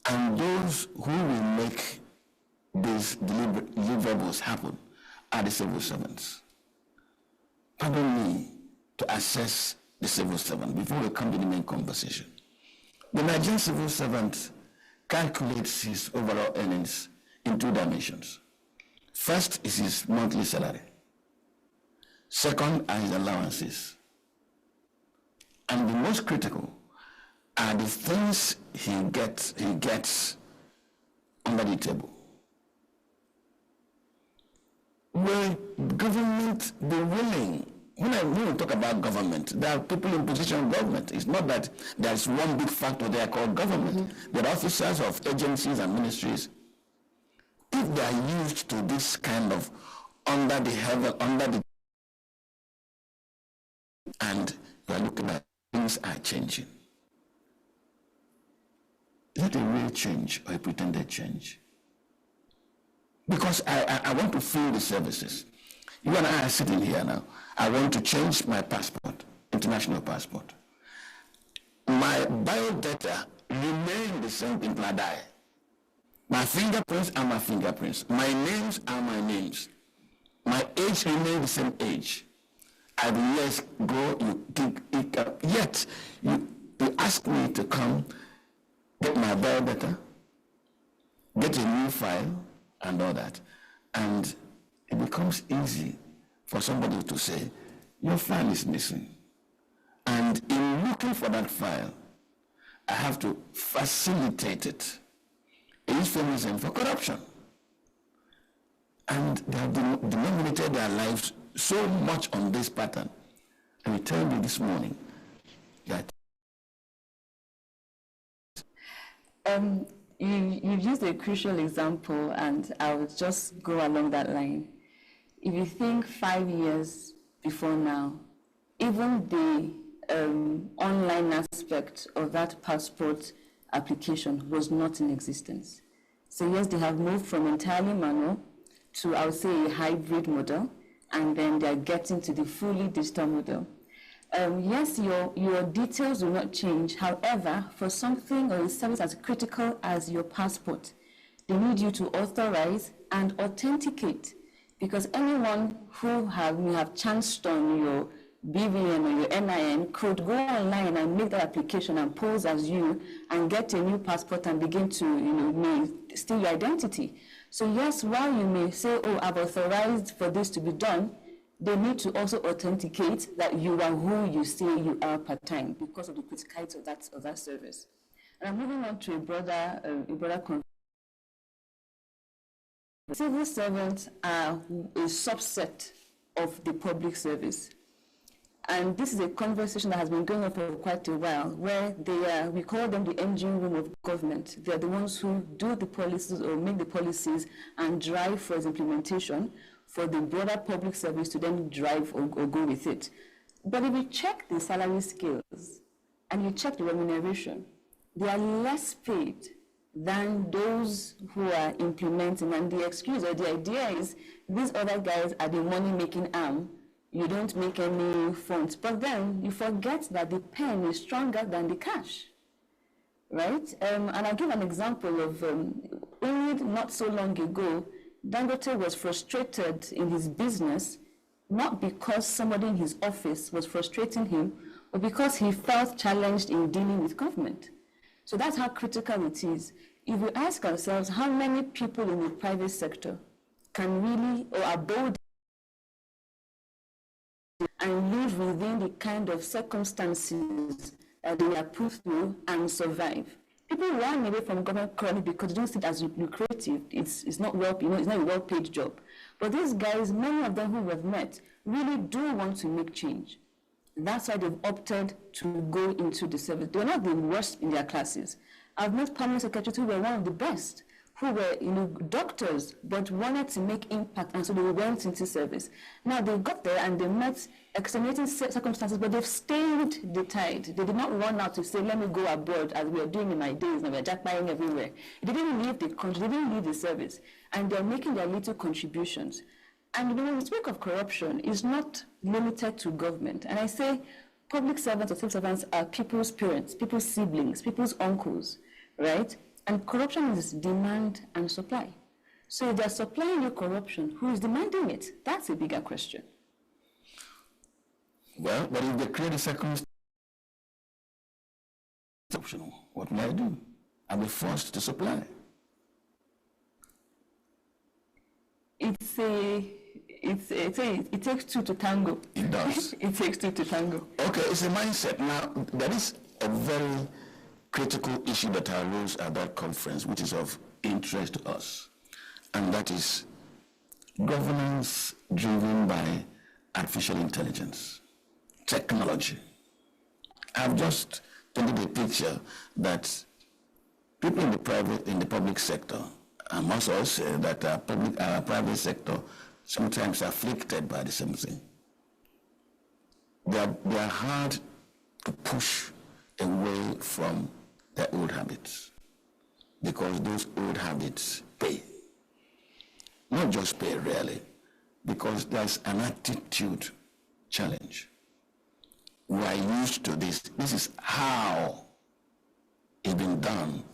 And those who will make these deliverables happen are the civil servants. Pardon me to assess the civil servant before we come to the main conversation. The Nigerian civil servant calculates his overall earnings in two dimensions. First is his monthly salary. Second are his allowances. And the most critical are the things he gets under the table. Will government be willing? When we talk about government, there are people in position of government. It's not that there's one big factor there called government. There are officers of agencies and ministries. If they are used to this kind of under the and you are looking at things are changing. Is it a real change or a pretended change? Because I want to fill the services. You and I are sitting here now. I want to change my passport, international passport. My biodata remain the same until I die. My fingerprints are my fingerprints. My names are my names. My age remains the same age. I will years go, you dig it up. Yet, you ask me to come, get my biodata, get a new file, and all that. And it becomes easy for somebody to say, your file is missing. And in looking for that file, I have to facilitate it. It is euphemism for corruption. And they have denominated their lives so much on this pattern. And we tell you this morning that you've used a crucial example, and I would just go along that line. If you think 5 years before now, even the online aspect of that passport application was not in existence. So yes, they have moved from entirely manual to, I would say, a hybrid model, and then they're getting to the fully digital model. Yes, your details will not change. However, for something or a service as critical as your passport, they need you to authorize and authenticate, because anyone who may have chanced on your BVN or your NIN could go online and make that application and pose as you and get a new passport and begin to, may steal your identity. So yes, while you may say, oh, I've authorized for this to be done, they need to also authenticate that you are who you say you are part-time because of the criticality of that service. And I'm moving on to a broader concept. Civil servants are a subset of the public service. And this is a conversation that has been going on for quite a while, where we call them the engine room of government. They're the ones who do the policies or make the policies and drive for its implementation for the broader public service to then drive or go with it. But if you check the salary scales and you check the remuneration, they are less paid than those who are implementing. And the excuse or the idea is these other guys are the money-making arm. You don't make any funds. But then you forget that the pen is stronger than the cash, right? And I'll give an example of only not so long ago, Dangote was frustrated in his business, not because somebody in his office was frustrating him, but because he felt challenged in dealing with government. So that's how critical it is. If we ask ourselves how many people in the private sector can really or are bold and live within the kind of circumstances that they are put through and survive. People run away from government currently because they don't see it as lucrative. It's not well, it's not a well-paid job. But these guys, many of them who we've met, really do want to make change. That's why they've opted to go into the service. They're not the worst in their classes. I've met permanent secretaries who were one of the best, who were doctors, but wanted to make impact, and so they went into service. Now they got there and they met extenuating circumstances, but they've stayed the tide. They did not run out to say, let me go abroad, as we are doing in my days, and we're jackpotting everywhere. They didn't leave the country, they didn't leave the service, and they're making their little contributions. And when we speak of corruption, it's not limited to government. And I say public servants or civil servants are people's parents, people's siblings, people's uncles, right? And corruption is demand and supply. So if they're supplying you corruption, who is demanding it? That's a bigger question. Well, but if they create a circumstance, what will I do? I'll be forced to supply. It's a it takes two to tango. It does. It takes two to tango. Okay, it's a mindset. Now, there is a very critical issue that arose at that conference, which is of interest to us, and that is governance driven by artificial intelligence, technology. I've just painted a picture that people in the public sector, I must also say that our private sector sometimes afflicted by the same thing. They are hard to push away from their old habits because those old habits pay. Not just pay really, because there's an attitude challenge. We are used to this. This is how it's been done.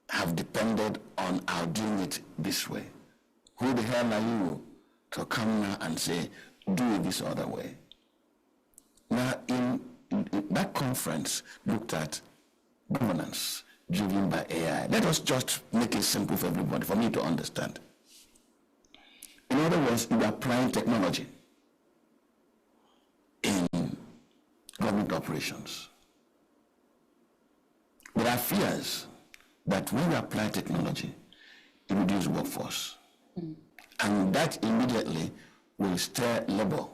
Have depended on our doing it this way. Who the hell are you to come now and say, do it this other way? Now, in that conference looked at governance driven by AI. Let us just make it simple for everybody, for me to understand. In other words, you are applying technology in government operations. There are fears that when you apply technology, it reduces workforce. And that immediately will stir labor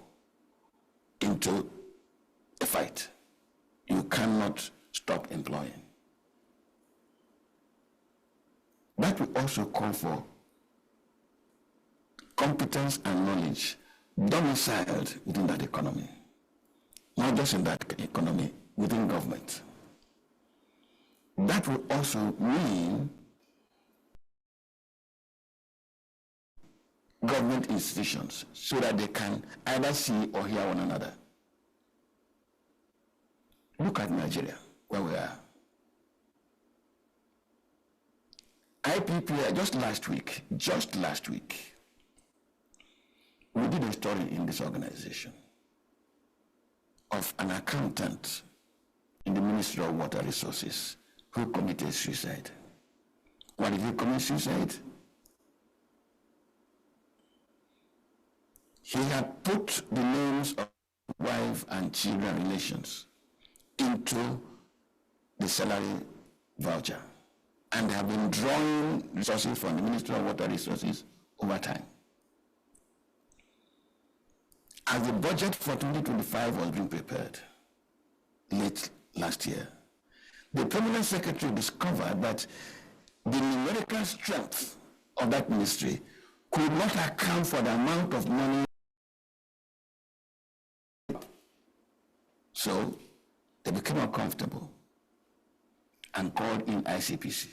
into a fight. You cannot stop employing. That will also call for competence and knowledge domiciled within that economy. Not just in that economy, within government. That will also mean government institutions so that they can either see or hear one another. Look at Nigeria, where we are. IPPI, just last week, we did a story in this organization of an accountant in the Ministry of Water Resources who committed suicide. Why did he commit suicide? He had put the names of wife and children relations into the salary voucher, and they have been drawing resources from the Ministry of Water Resources over time. As the budget for 2025 was being prepared late last year, the permanent secretary discovered that the numerical strength of that ministry could not account for the amount of money. So they became uncomfortable and called in ICPC.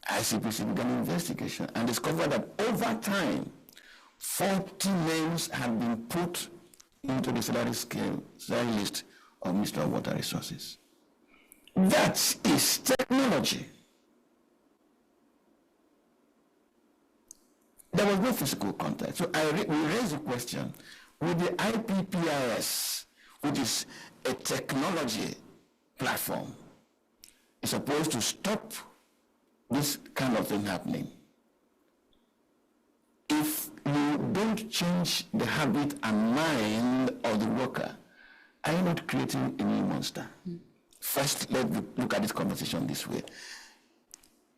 ICPC began an investigation and discovered that over time, 40 names had been put into the salary list of Ministry of Water Resources. That is technology. There was no physical contact. So we raised the question, with the IPPIS, which is a technology platform, is supposed to stop this kind of thing happening. If you don't change the habit and mind of the worker, are you not creating a new monster? First, let's look at this conversation this way.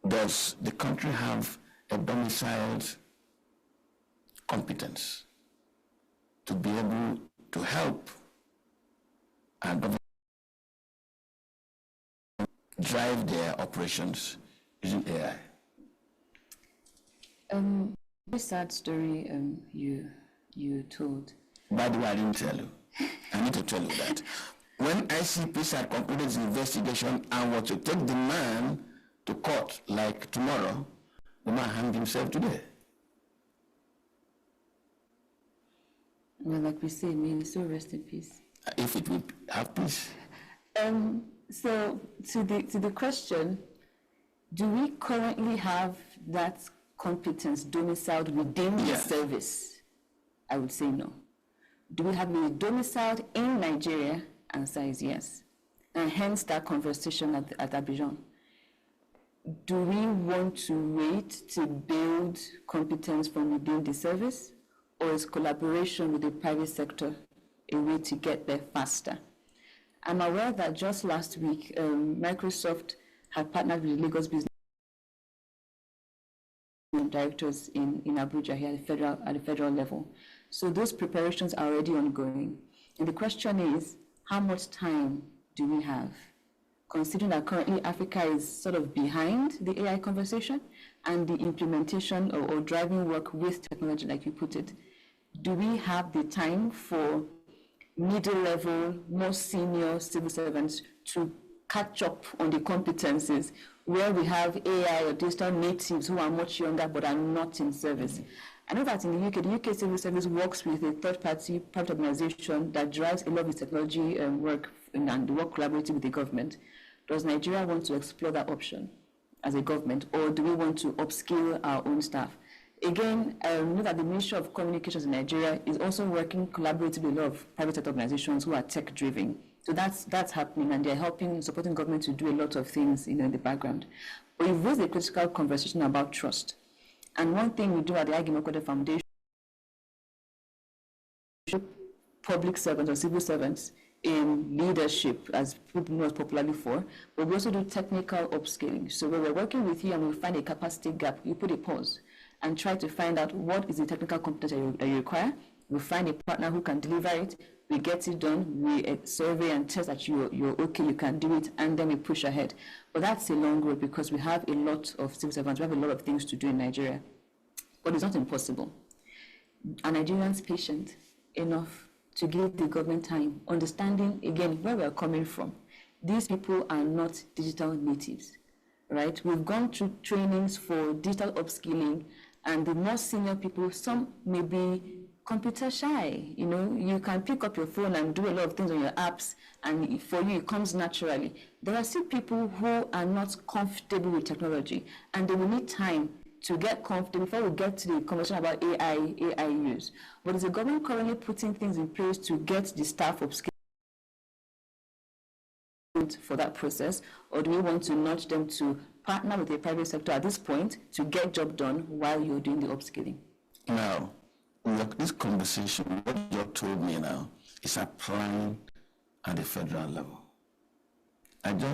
Does the country have a domiciled competence to be able to help and drive their operations using AI? Very sad story you told. By the way, I didn't tell you. I need to tell you that. When ICPC had concluded its investigation and was to take the man to court like tomorrow, the man hanged himself today. Well, like we say, may his soul rest in peace. If it will have peace. So to the question, do we currently have that competence domiciled within the service? I would say no. Do we have it domiciled in Nigeria? Answer is yes. And hence that conversation at Abidjan. do we want to wait to build competence from within the service, or is collaboration with the private sector a way to get there faster? I'm aware that just last week, Microsoft had partnered with the Lagos Business directors in Abuja here at the federal level. So those preparations are already ongoing. And the question is, how much time do we have? Considering that currently Africa is sort of behind the AI conversation and the implementation or driving work with technology, like you put it, do we have the time for middle level, more senior civil servants to catch up on the competencies where we have AI or digital natives who are much younger but are not in service? I know that in the UK civil service works with a third-party private organization that drives a lot of its technology work and work collaboratively with the government. Does Nigeria want to explore that option as a government, or do we want to upskill our own staff? Again, I know that the Ministry of Communications in Nigeria is also working collaboratively with a lot of private sector organizations who are tech-driven. So that's happening, and they're supporting government to do a lot of things, in the background. But you've raised a critical conversation about trust. And one thing we do at the Agimokode Foundation, public servants or civil servants in leadership, as people know us popularly for, but we also do technical upskilling. So when we're working with you and we find a capacity gap, you put a pause and try to find out what is the technical competence that you require. We find a partner who can deliver it, we get it done, we survey and test that you're okay, you can do it, and then we push ahead. But that's a long road because we have a lot of civil servants, we have a lot of things to do in Nigeria. But it's not impossible. Are Nigerians patient enough to give the government time, understanding, again, where we're coming from? These people are not digital natives, right? We've gone through trainings for digital upskilling, and the more senior people, some may be computer shy. You can pick up your phone and do a lot of things on your apps, and for you, it comes naturally. There are still people who are not comfortable with technology, and they will need time to get comfortable before we get to the conversation about AI use. But is the government currently putting things in place to get the staff upskilled for that process, or do we want to nudge them to partner with the private sector at this point to get job done while you're doing the upskilling? Now, this conversation, what you told me now, is applying at the federal level. There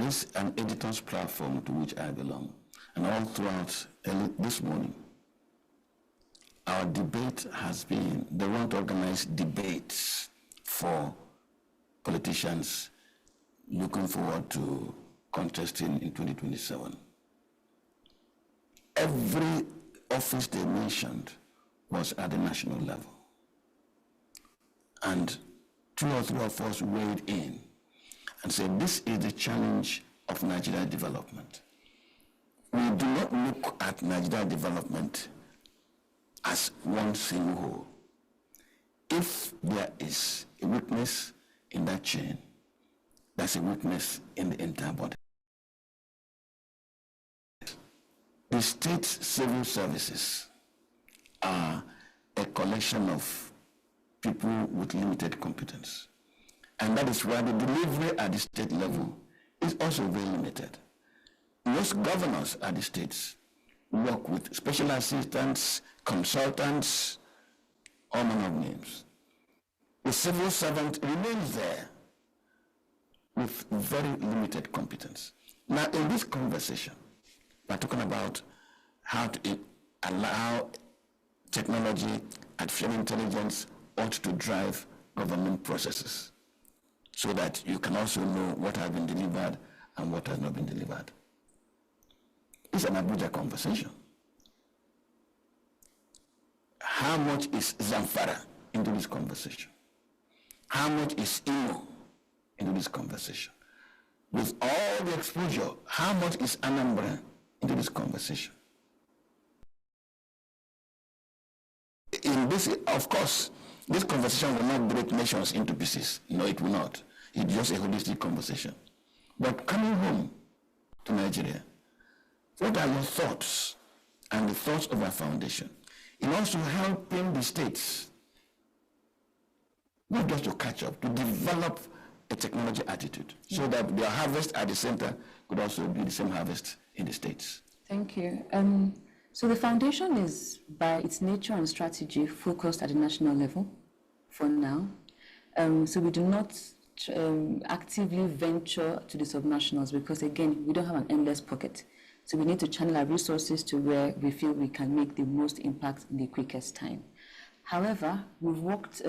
is an editors platform to which I belong, and all throughout this morning, our debate has been, they want to organize debates for politicians looking forward to contesting in 2027. Every office they mentioned was at the national level. And 2 or 3 of us weighed in and said, this is the challenge of Nigeria development. We do not look at Nigeria development as one single whole. If there is a weakness in that chain, there's a weakness in the entire body. The state civil services are a collection of people with limited competence. And that is why the delivery at the state level is also very limited. Most governors at the states work with special assistants, consultants, all manner of names. The civil servant remains there with very limited competence. Now, in this conversation, we're talking about how to allow technology, artificial intelligence ought to drive government processes so that you can also know what has been delivered and what has not been delivered. It's an Abuja conversation. How much is Zamfara into this conversation? How much is Imo into this conversation? With all the exposure, how much is Anambra into this conversation? In this, of course, this conversation will not break nations into pieces. No, it will not. It's just a holistic conversation. But coming home to Nigeria, what are your thoughts and the thoughts of our foundation in also helping the states not just to catch up, to develop a technology attitude, so that their harvest at the center could also be the same harvest in the States? Thank you. So the foundation is, by its nature and strategy, focused at the national level for now. So we do not actively venture to the subnationals because, again, we don't have an endless pocket. So we need to channel our resources to where we feel we can make the most impact in the quickest time. However, we've worked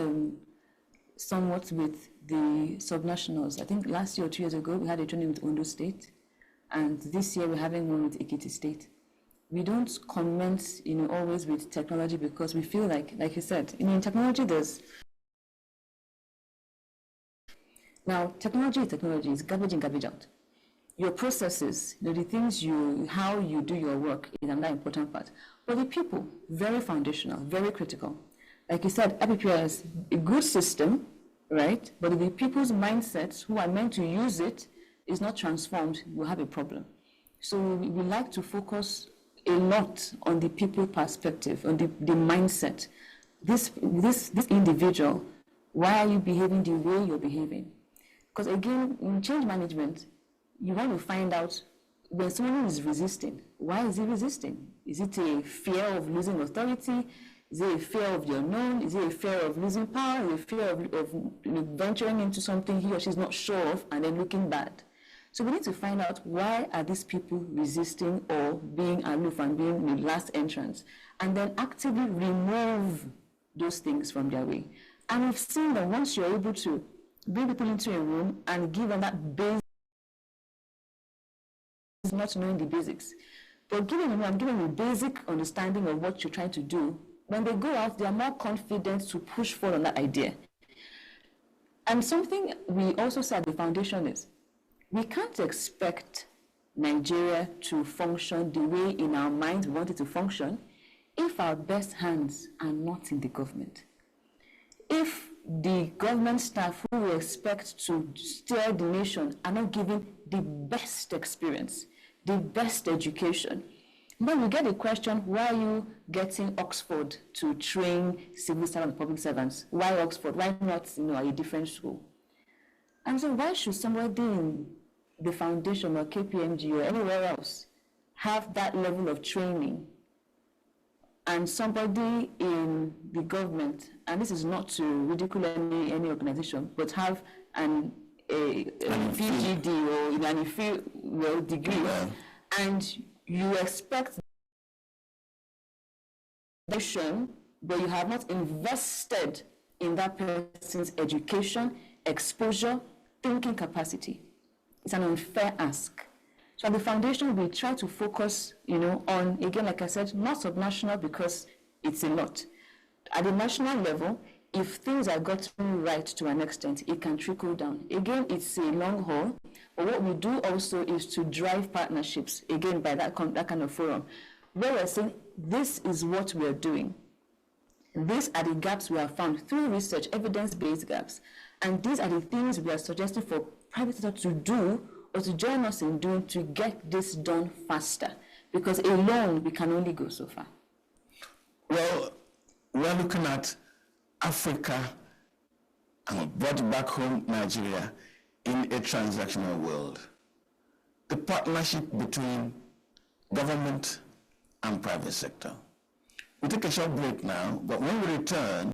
somewhat with the subnationals. I think last year or 2 years ago, we had a training with Ondo State, and this year we're having one with Ekiti State. We don't comment, always with technology because we feel like you said, in technology now technology is technology, it's garbage in, garbage out. Your processes, the things how you do your work is another important part. But the people, very foundational, very critical. Like you said, IPPR is a good system, right? But if the people's mindsets who are meant to use it is not transformed, we'll have a problem. So we like to focus a lot on the people perspective, on the mindset. This individual, why are you behaving the way you're behaving? Because again, in change management, you want to find out when someone is resisting, why is he resisting? Is it a fear of losing authority? Is it a fear of the unknown? Is it a fear of losing power? Is it a fear of venturing into something he or she's not sure of and then looking bad? So we need to find out why are these people resisting or being aloof and being the last entrance, and then actively remove those things from their way. And we've seen that once you're able to bring people into a room and give them that base, not knowing the basics, but giving them a basic understanding of what you're trying to do, when they go out, they are more confident to push forward on that idea. And something we also said at the foundation is, we can't expect Nigeria to function the way in our minds we want it to function if our best hands are not in the government. If the government staff who we expect to steer the nation are not given the best experience, the best education, then we get the question, why are you getting Oxford to train civil servants, public servants? Why Oxford? Why not a different school? And so why should somebody in the foundation or KPMG or anywhere else have that level of training, and somebody in the government, and this is not to ridicule any organization, but have a PhD or an degree, and you expect education, but you have not invested in that person's education, exposure, thinking capacity. It's an unfair ask. So at the foundation, we try to focus, on, again, like I said, not subnational because it's a lot. At the national level, if things are gotten right to an extent, it can trickle down. Again, it's a long haul, but what we do also is to drive partnerships, again, by that kind of forum, where we're saying, this is what we're doing. These are the gaps we have found through research, evidence-based gaps, and these are the things we are suggesting for private sector to do or to join us in doing to get this done faster, because alone we can only go so far. Well, we're looking at Africa and brought back home Nigeria in a transactional world. The partnership between government and private sector. We'll take a short break now, but when we return,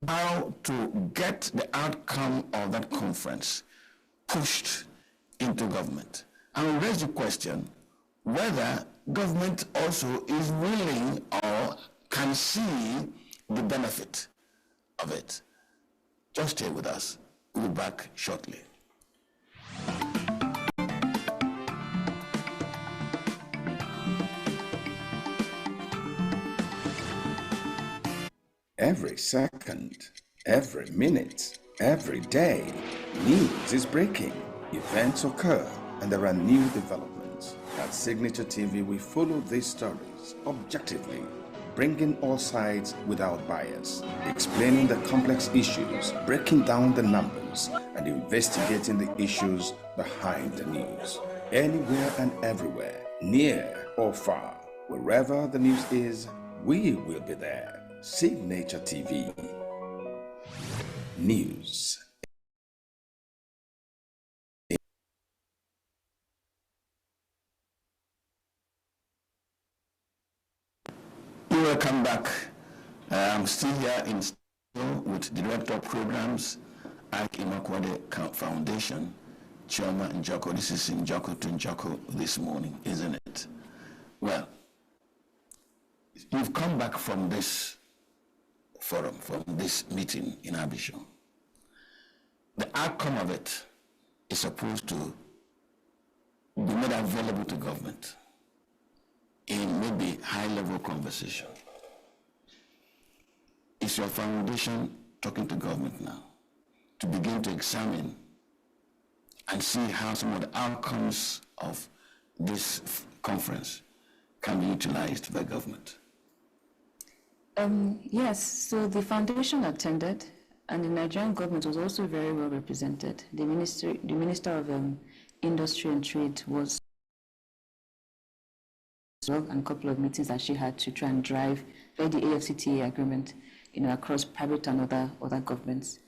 how to get the outcome of that conference pushed into government. And we'll raise the question whether government also is willing or can see the benefit of it. Just stay with us. We'll be back shortly. Every second, every minute, every day, news is breaking, events occur, and there are new developments. At Signature TV, we follow these stories objectively, bringing all sides without bias, explaining the complex issues, breaking down the numbers, and investigating the issues behind the news. Anywhere and everywhere, near or far, wherever the news is, we will be there. Signature TV. News. Welcome back. I'm still here in studio with Director of Programs at ENUGU Foundation, Chioma Njoko. This is Njoko to Njoko this morning, isn't it? Well, you've come back from this forum, from this meeting in Abidjan. The outcome of it is supposed to be made available to government in maybe high-level conversation. Is your foundation talking to government now to begin to examine and see how some of the outcomes of this conference can be utilized by government? Yes, so the foundation attended, and the Nigerian government was also very well represented. The Minister of Industry and Trade was and a couple of meetings that she had to try and drive the AFCTA agreement, across private and other governments.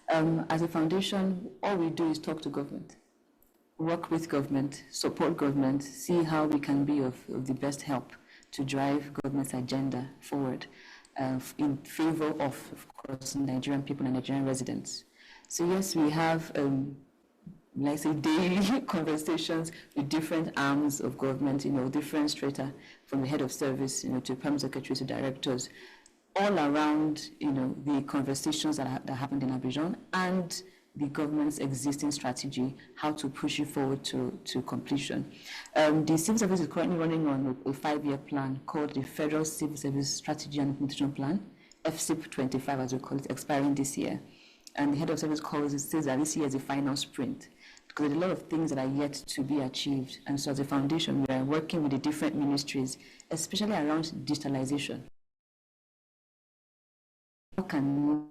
As a foundation, all we do is talk to government, work with government, support government, see how we can be of the best help to drive government's agenda forward in favor of course, Nigerian people and Nigerian residents. So yes, we have like say daily conversations with different arms of government, different strata, from the head of service, to permanent secretaries to directors, all around, the conversations that happened in Abidjan and the government's existing strategy, how to push it forward to completion. The civil service is currently running on a 5-year plan called the Federal Civil Service Strategy and Implementation Plan, FCIP 25 as we call it, expiring this year. And the head of service says that this year is the final sprint, because there's a lot of things that are yet to be achieved. And so as a foundation, we are working with the different ministries, especially around digitalization. How can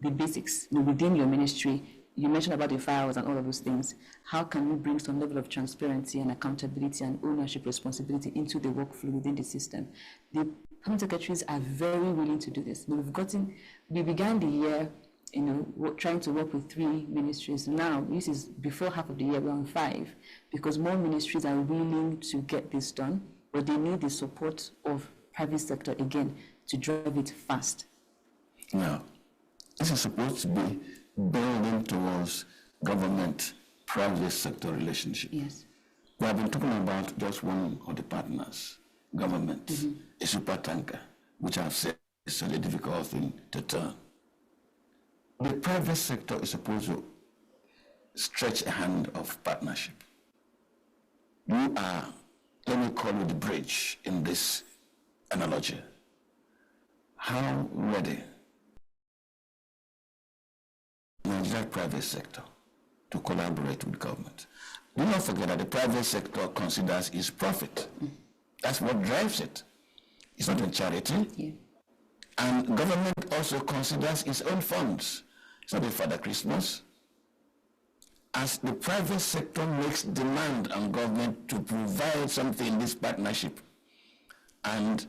the basics within your ministry, you mentioned about the files and all of those things, how can we bring some level of transparency and accountability and ownership responsibility into the workflow within the system? The permanent secretaries are very willing to do this. We began the year trying to work with 3 ministries. Now, this is before half of the year, we're on 5, because more ministries are willing to get this done, but they need the support of private sector again to drive it fast. Now, this is supposed to be building towards government-private sector relationship. Yes. We have been talking about just one of the partners, government, a super tanker, which I've said is a difficult thing to turn. The private sector is supposed to stretch a hand of partnership. You are, let me call you the bridge in this analogy. How ready Nigerian private sector to collaborate with government? Do not forget that the private sector considers its profit. That's what drives it. It's not a charity. Yeah. And government also considers its own funds. It's not a Father Christmas. As the private sector makes demand on government to provide something in this partnership, and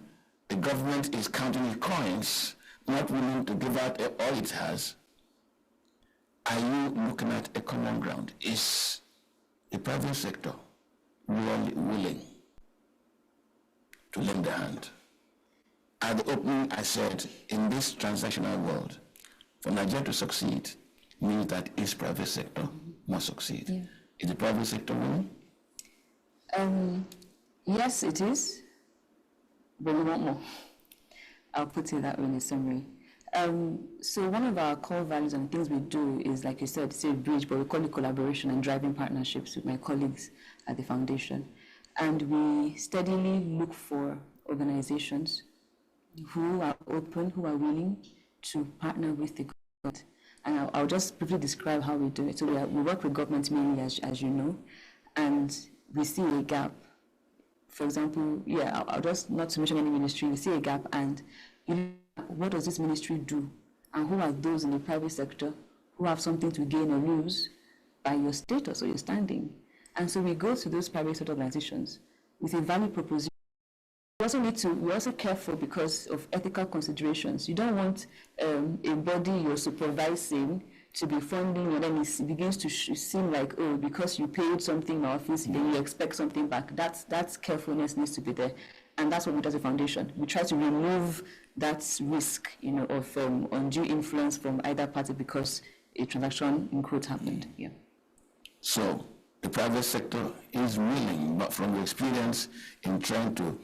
the government is counting its coins, not willing to give out all it has, are you looking at a common ground? Is the private sector really willing to lend a hand? At the opening, I said, in this transactional world, for Nigeria to succeed means that its private sector must succeed. Yeah. Is the private sector willing? Yes, it is, but we want more. I'll put it that way in a summary. So one of our core values and things we do is, like you said, say bridge, but we call it collaboration and driving partnerships with my colleagues at the foundation. And we steadily look for organizations who are open, who are willing to partner with the government. And I'll just briefly describe how we do it. So we work with government mainly, as you know, and we see a gap. For example, I'll just, not to mention any ministry, we see a gap, and what does this ministry do? And who are those in the private sector who have something to gain or lose by your status or your standing? And so we go to those private sector organizations with a value proposition we're also careful because of ethical considerations. You don't want a body you're supervising to be funding, and then it begins to seem like, oh, because you paid something in our office, then you expect something back. That carefulness needs to be there, and that's what we do as a foundation. We try to remove that risk, of undue influence from either party because a transaction in quote happened. Yeah. So the private sector is willing, but from your experience in trying to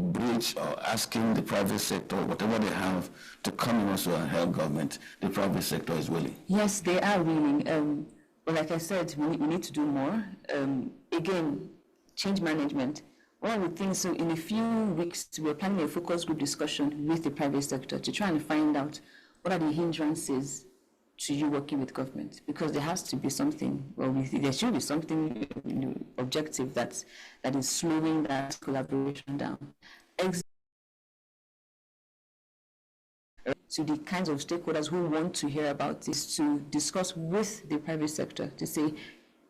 bridge or asking the private sector, whatever they have, to come in also and help government, the private sector is willing? Yes, they are willing. But like I said, we need to do more. Again, change management. One of the things, so in a few weeks, we're planning a focus group discussion with the private sector to try and find out what are the hindrances to you working with government, because there has to be something, there should be something objective that is slowing that collaboration down. To the kinds of stakeholders who want to hear about this, to discuss with the private sector, to say,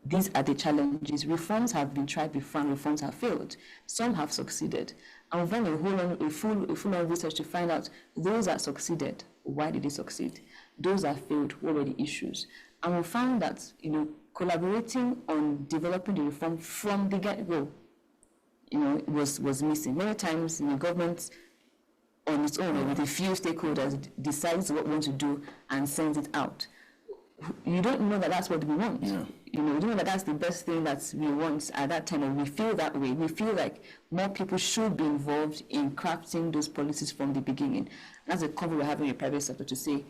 these are the challenges. Reforms have been tried before and reforms have failed. Some have succeeded. And we've done a full-on research to find out those that succeeded, why did they succeed? Those that failed, what were the issues? And we found that, collaborating on developing the reform from the get-go, was missing. Many times, government on its own, or with a few stakeholders, decides what we want to do and sends it out. You don't know that that's what we want. Yeah. You don't know that that's the best thing that we want at that time, and we feel that way. We feel like more people should be involved in crafting those policies from the beginning. And that's a conversation we're having in the private sector to say,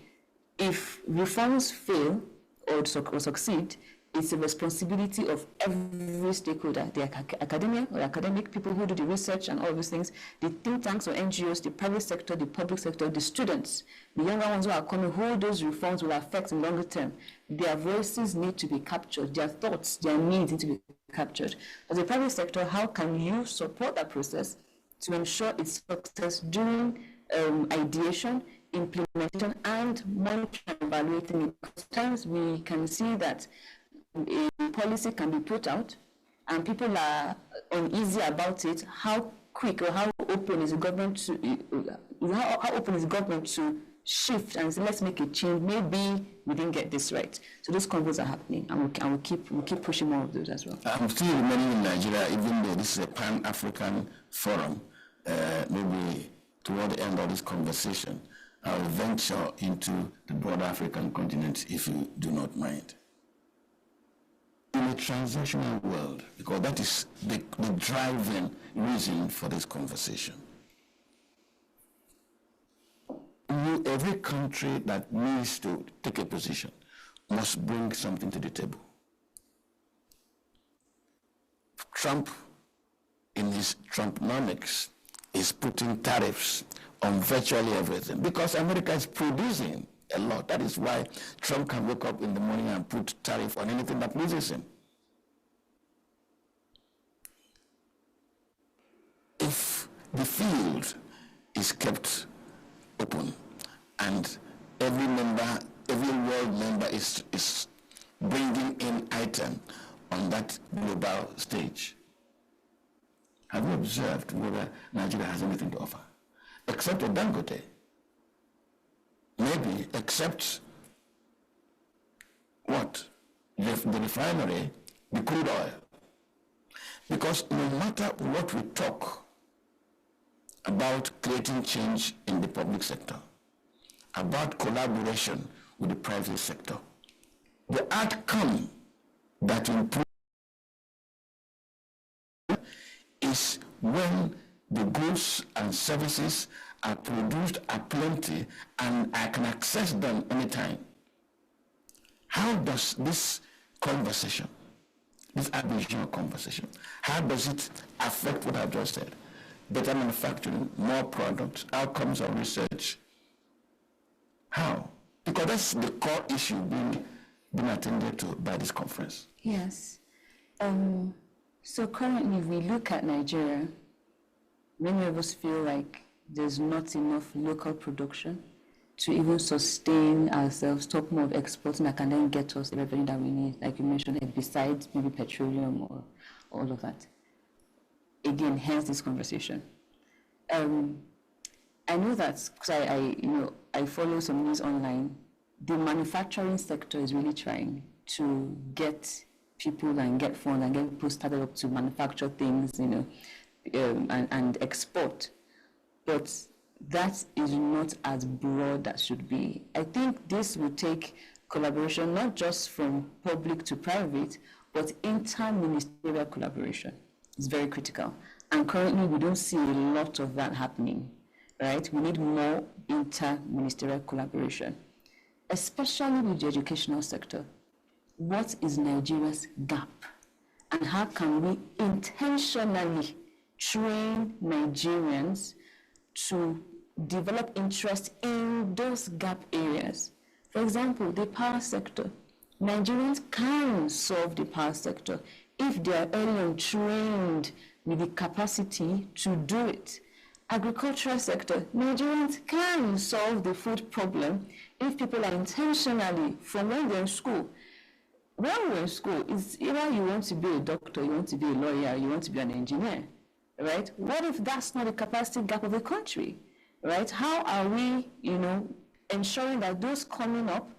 if reforms fail or succeed, it's a responsibility of every stakeholder, the academia or academic people who do the research and all these things, the think tanks or NGOs, the private sector, the public sector, the students, the younger ones who are coming, who those reforms will affect in longer term. Their voices need to be captured, their thoughts, their needs need to be captured. As a private sector, how can you support that process to ensure its success during ideation, implementation, and monitoring and evaluating it? Sometimes we can see that a policy can be put out and people are uneasy about it. How quick or how open is the government to shift and say, let's make a change? Maybe we didn't get this right. So those conversations are happening, and we'll keep pushing more of those as well. I'm still remaining in Nigeria, even though this is a Pan-African forum. Maybe toward the end of this conversation, I'll venture into the broader African continent, if you do not mind. In a transactional world, because that is the driving reason for this conversation, every country that needs to take a position must bring something to the table. Trump, in his Trumponomics, is putting tariffs on virtually everything because America is producing a lot. That is why Trump can wake up in the morning and put tariff on anything that pleases him. If the field is kept open and every world member is bringing in item on that global stage, have you observed whether Nigeria has anything to offer? Except a Dangote. Maybe except what? The refinery, the crude oil. Because no matter what we talk about creating change in the public sector, about collaboration with the private sector, the outcome that improves is when the goods and services are produced at plenty and I can access them anytime. How does this conversation, this aboriginal conversation, how does it affect what I've just said? Better manufacturing, more products, outcomes of research. How? Because that's the core issue being attended to by this conference. Yes. So currently, if we look at Nigeria, many of us feel like there's not enough local production to even sustain ourselves, talk more of exporting that can then get us the revenue that we need, like you mentioned, besides maybe petroleum or all of that. Again, hence this conversation. I know that because I follow some news online. The manufacturing sector is really trying to get people and get funds and get people started up to manufacture things, and export. But that is not as broad as should be. I think this will take collaboration, not just from public to private, but inter-ministerial collaboration. It's very critical. And currently, we don't see a lot of that happening, right? We need more inter-ministerial collaboration, especially with the educational sector. What is Nigeria's gap? And how can we intentionally train Nigerians to develop interest in those gap areas? For example, the power sector. Nigerians can solve the power sector if they are early on trained with the capacity to do it. Agricultural sector, Nigerians can solve the food problem if people are intentionally, from when they're in school. When we're in school, it's either you want to be a doctor, you want to be a lawyer, you want to be an engineer, right? What if that's not the capacity gap of the country, right? How are we, ensuring that those coming up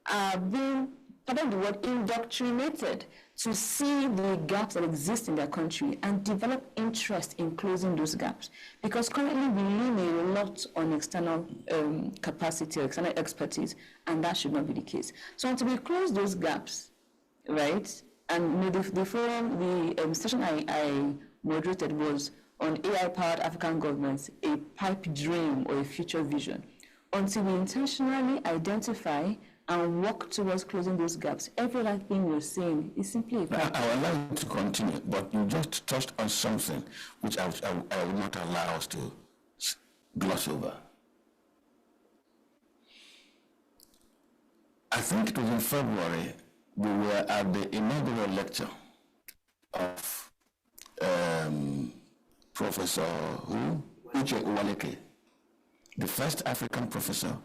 are being, pardon the word, indoctrinated to see the gaps that exist in their country and develop interest in closing those gaps? Because currently we lean a lot on external capacity or external expertise, and that should not be the case. So until we close those gaps, right? And the forum, the session I moderated was on AI-powered African governments, a pipe dream or a future vision. Until we intentionally identify and work towards closing those gaps, every other thing we're saying is simply a pipe. I will allow you to continue, but you just touched on something which I will not allow us to gloss over. I think it was in February, we were at the inaugural lecture of Professor Uche Uwaleke, the first African professor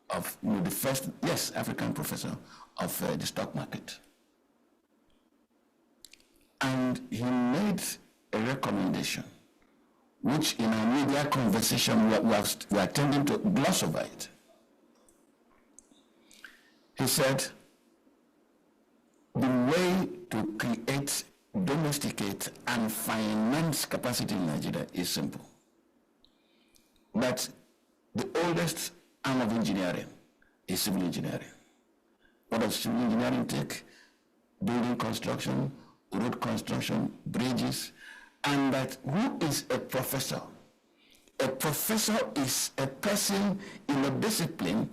African professor of the stock market. And he made a recommendation, which in our media conversation we are tending to gloss over it. He said, the way to create, domesticate, and finance capacity in Nigeria is simple. But the oldest arm of engineering is civil engineering. What does civil engineering take? Building construction, road construction, bridges, and that who is a professor? A professor is a person in a discipline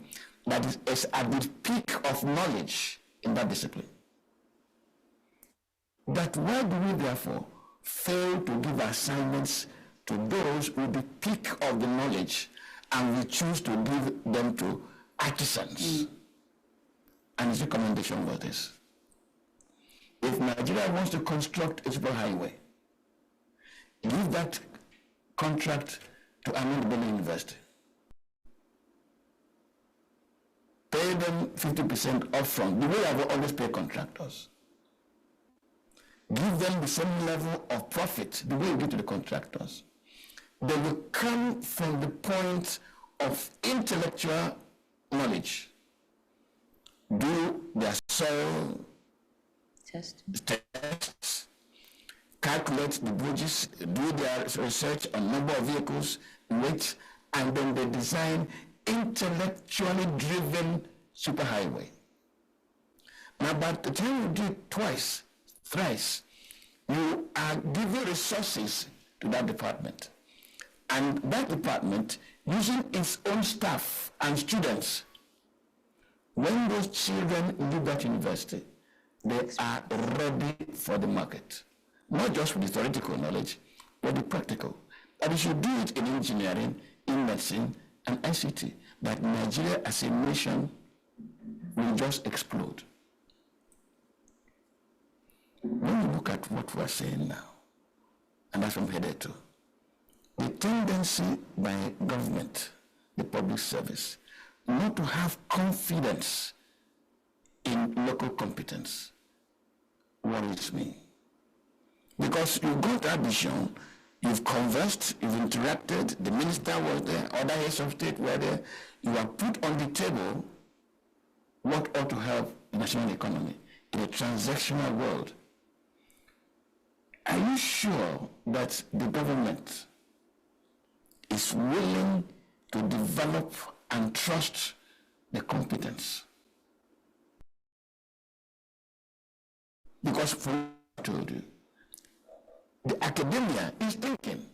that is at the peak of knowledge in that discipline. But why do we therefore fail to give assignments to those with the peak of the knowledge, and we choose to give them to artisans? And his recommendation was this: if Nigeria wants to construct a superhighway, give that contract to Ahmadu Bello University. Pay them 50% upfront, the way I've always paid contractors. Give them the same level of profit, the way you give to the contractors. They will come from the point of intellectual knowledge. Do their soil tests, calculate the bridges, do their research on number of vehicles, weight, and then they design intellectually driven superhighway. Now, by the time you do it twice, thrice, you are giving resources to that department. And that department, using its own staff and students, when those children leave that university, they are ready for the market. Not just with the theoretical knowledge, but the practical. And you should do it in engineering, in medicine, and ICT. That Nigeria as a nation will just explode. When you look at what we're saying now, and that's from headed to, the tendency by government, the public service, not to have confidence in local competence worries me. Because you got that vision, You've conversed, you've interacted, the minister was there, other heads of state were there. You have put on the table what ought to help the national economy in a transactional world. Are you sure that the government is willing to develop and trust the competence? Because for I told you, the academia is thinking,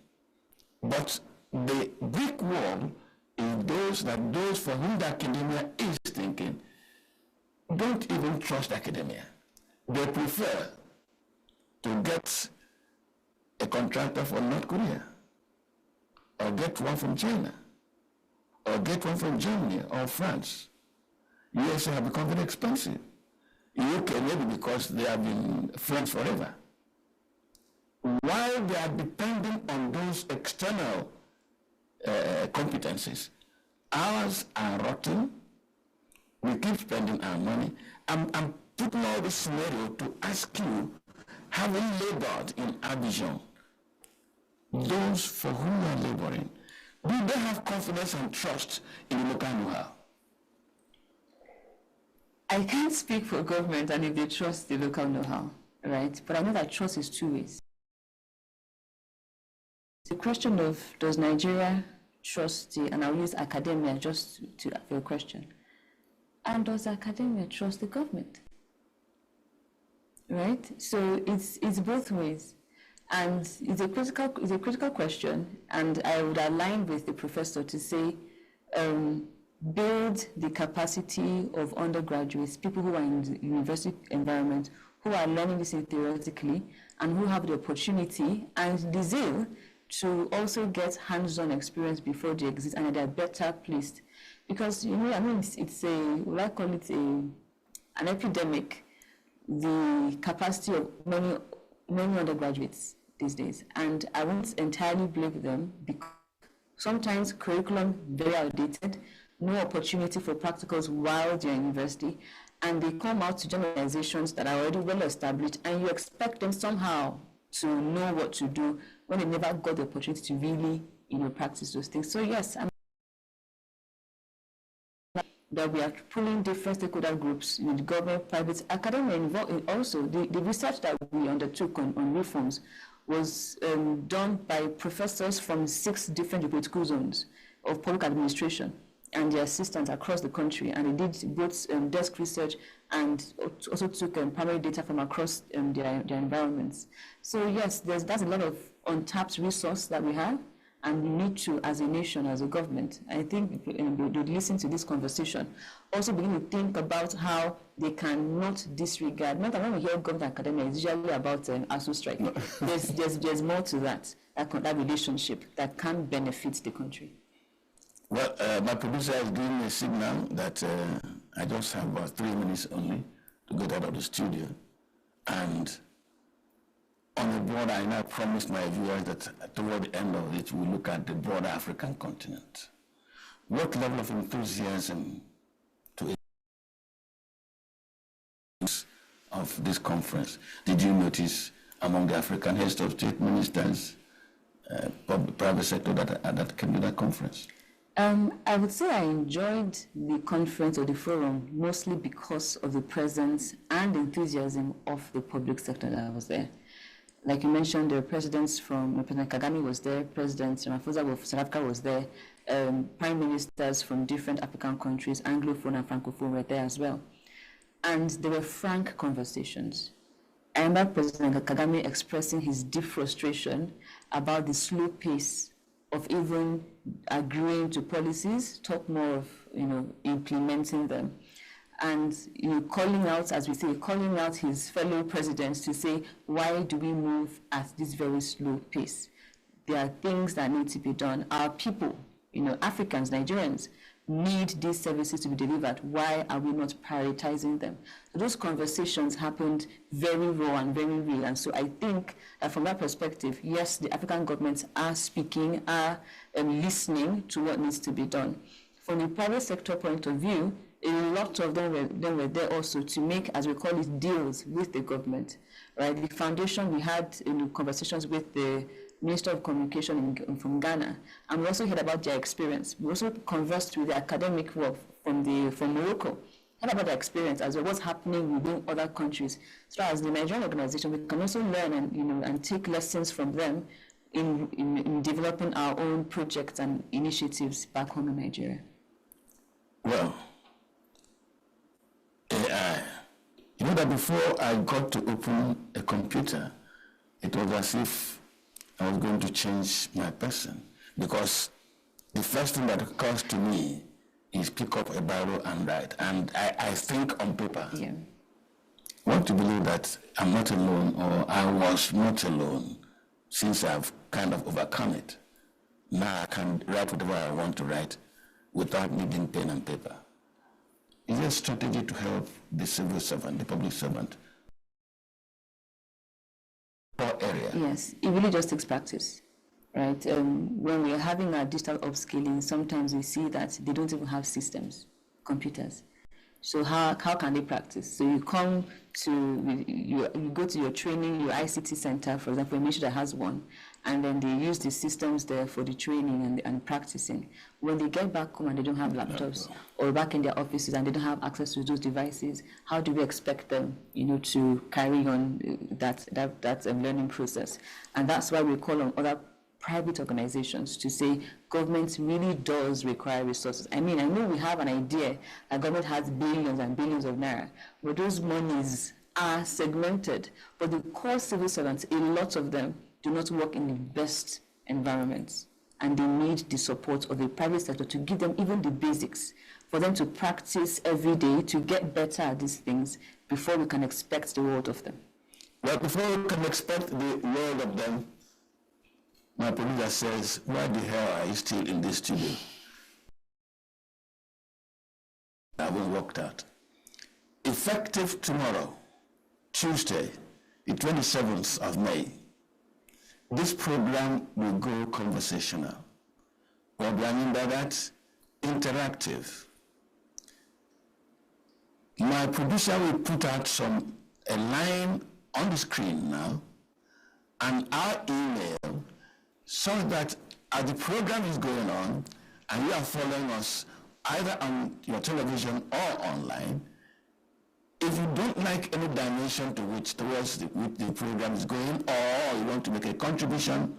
but the brick wall is those for whom the academia is thinking don't even trust academia. They prefer to get a contractor from North Korea, or get one from China, or get one from Germany or France. USA have become very expensive. UK maybe because they have been friends forever. While they are dependent on those external competencies, ours are rotten. We keep spending our money. I'm putting all this scenario to ask you, having labored in Abidjan, those for whom you are laboring, do they have confidence and trust in the local know-how? I can't speak for government and if they trust the local know-how, right? But I know that trust is two ways. The question of does Nigeria trust the, and I'll use academia just to for a question, and does academia trust the government? Right? So it's both ways. And it's a critical question, and I would align with the professor to say, build the capacity of undergraduates, people who are in the university environment, who are learning this theoretically, and who have the opportunity and the zeal to also get hands-on experience before they exist, and they're better placed. Because, you know, I mean, it's a, what I call it an epidemic, the capacity of many undergraduates these days. And I won't entirely blame them because sometimes curriculum very outdated, no opportunity for practicals while they're in university, and they come out to organizations that are already well established, and you expect them somehow to know what to do when they never got the opportunity to really, you know, practice those things. So yes, that we are pulling different stakeholder groups, you know, the government, private, academia involved in also the research that we undertook on reforms was done by professors from 6 different geopolitical zones of public administration and their assistants across the country, and they did both desk research and also took primary data from across their environments. So yes, that's a lot of untapped resource that we have, and we need to, as a nation, as a government, I think they listen to this conversation, also begin to think about how they cannot disregard. Not that when we hear government academia, it's usually about ASU strike. There's more to that relationship that can benefit the country. Well, my producer has given me a signal that I just have about 3 minutes only to get out of the studio. And on the board, I now promised my viewers that toward the end of it, we'll look at the broader African continent. What level of enthusiasm of this conference did you notice among the African heads of state, ministers, private sector that came to that conference? I would say I enjoyed the conference or the forum mostly because of the presence and enthusiasm of the public sector that was there. Like you mentioned, the presidents from President Kagame was there, President Ramaphosa of South Africa was there, prime ministers from different African countries, Anglophone and Francophone were there as well. And there were frank conversations. I remember President Kagame expressing his deep frustration about the slow pace of even agreeing to policies, talk more of, you know, implementing them. And, you know, calling out, as we say, calling out his fellow presidents to say, why do we move at this very slow pace? There are things that need to be done. Our people, you know, Africans, Nigerians, need these services to be delivered. Why are we not prioritizing them? So those conversations happened very raw and very real. And so I think that from that perspective, yes, the African governments are speaking, are listening to what needs to be done. From the private sector point of view, a lot of them were there also to make, as we call it, deals with the government, right? The foundation, we had conversations with the Minister of Communication from Ghana, and we also heard about their experience. We also conversed with the academic work from Morocco, heard about their experience as well, what's happening within other countries. So as the Nigerian organization, we can also learn and take lessons from them in developing our own projects and initiatives back home in Nigeria. Well, AI. You know that before I got to open a computer, it was as if I was going to change my person, because the first thing that occurs to me is pick up a Bible and write, and I think on paper. Yeah. I want to believe that I'm not alone, or I was not alone, since I've kind of overcome it. Now I can write whatever I want to write without needing pen and paper. Is there a strategy to help the civil servant, the public servant? Area? Yes, it really just takes practice, right? When we are having our digital upskilling, sometimes we see that they don't even have systems, computers. So how can they practice? So you come to, you go to your training, your ICT center, for example, Ministry has one, and then they use the systems there for the training and practicing. When they get back home and they don't have laptops, or back in their offices and they don't have access to those devices, how do we expect them, to carry on that learning process? And that's why we call on other private organizations to say government really does require resources. I mean, I know we have an idea that government has billions and billions of naira, but those monies are segmented. But the core civil servants, a lot of them do not work in the best environments, and they need the support of the private sector to give them even the basics, for them to practice every day to get better at these things before we can expect the world of them. Well, before we can expect the world of them, my producer says, why the hell are you still in this studio? I haven't worked out. Effective tomorrow, Tuesday, the 27th of May, this program will go conversational. What do I mean by that? Interactive. My producer will put out a line on the screen now, and our email, so that as the program is going on and you are following us either on your television or online, if you don't like any dimension towards which the program is going, or you want to make a contribution,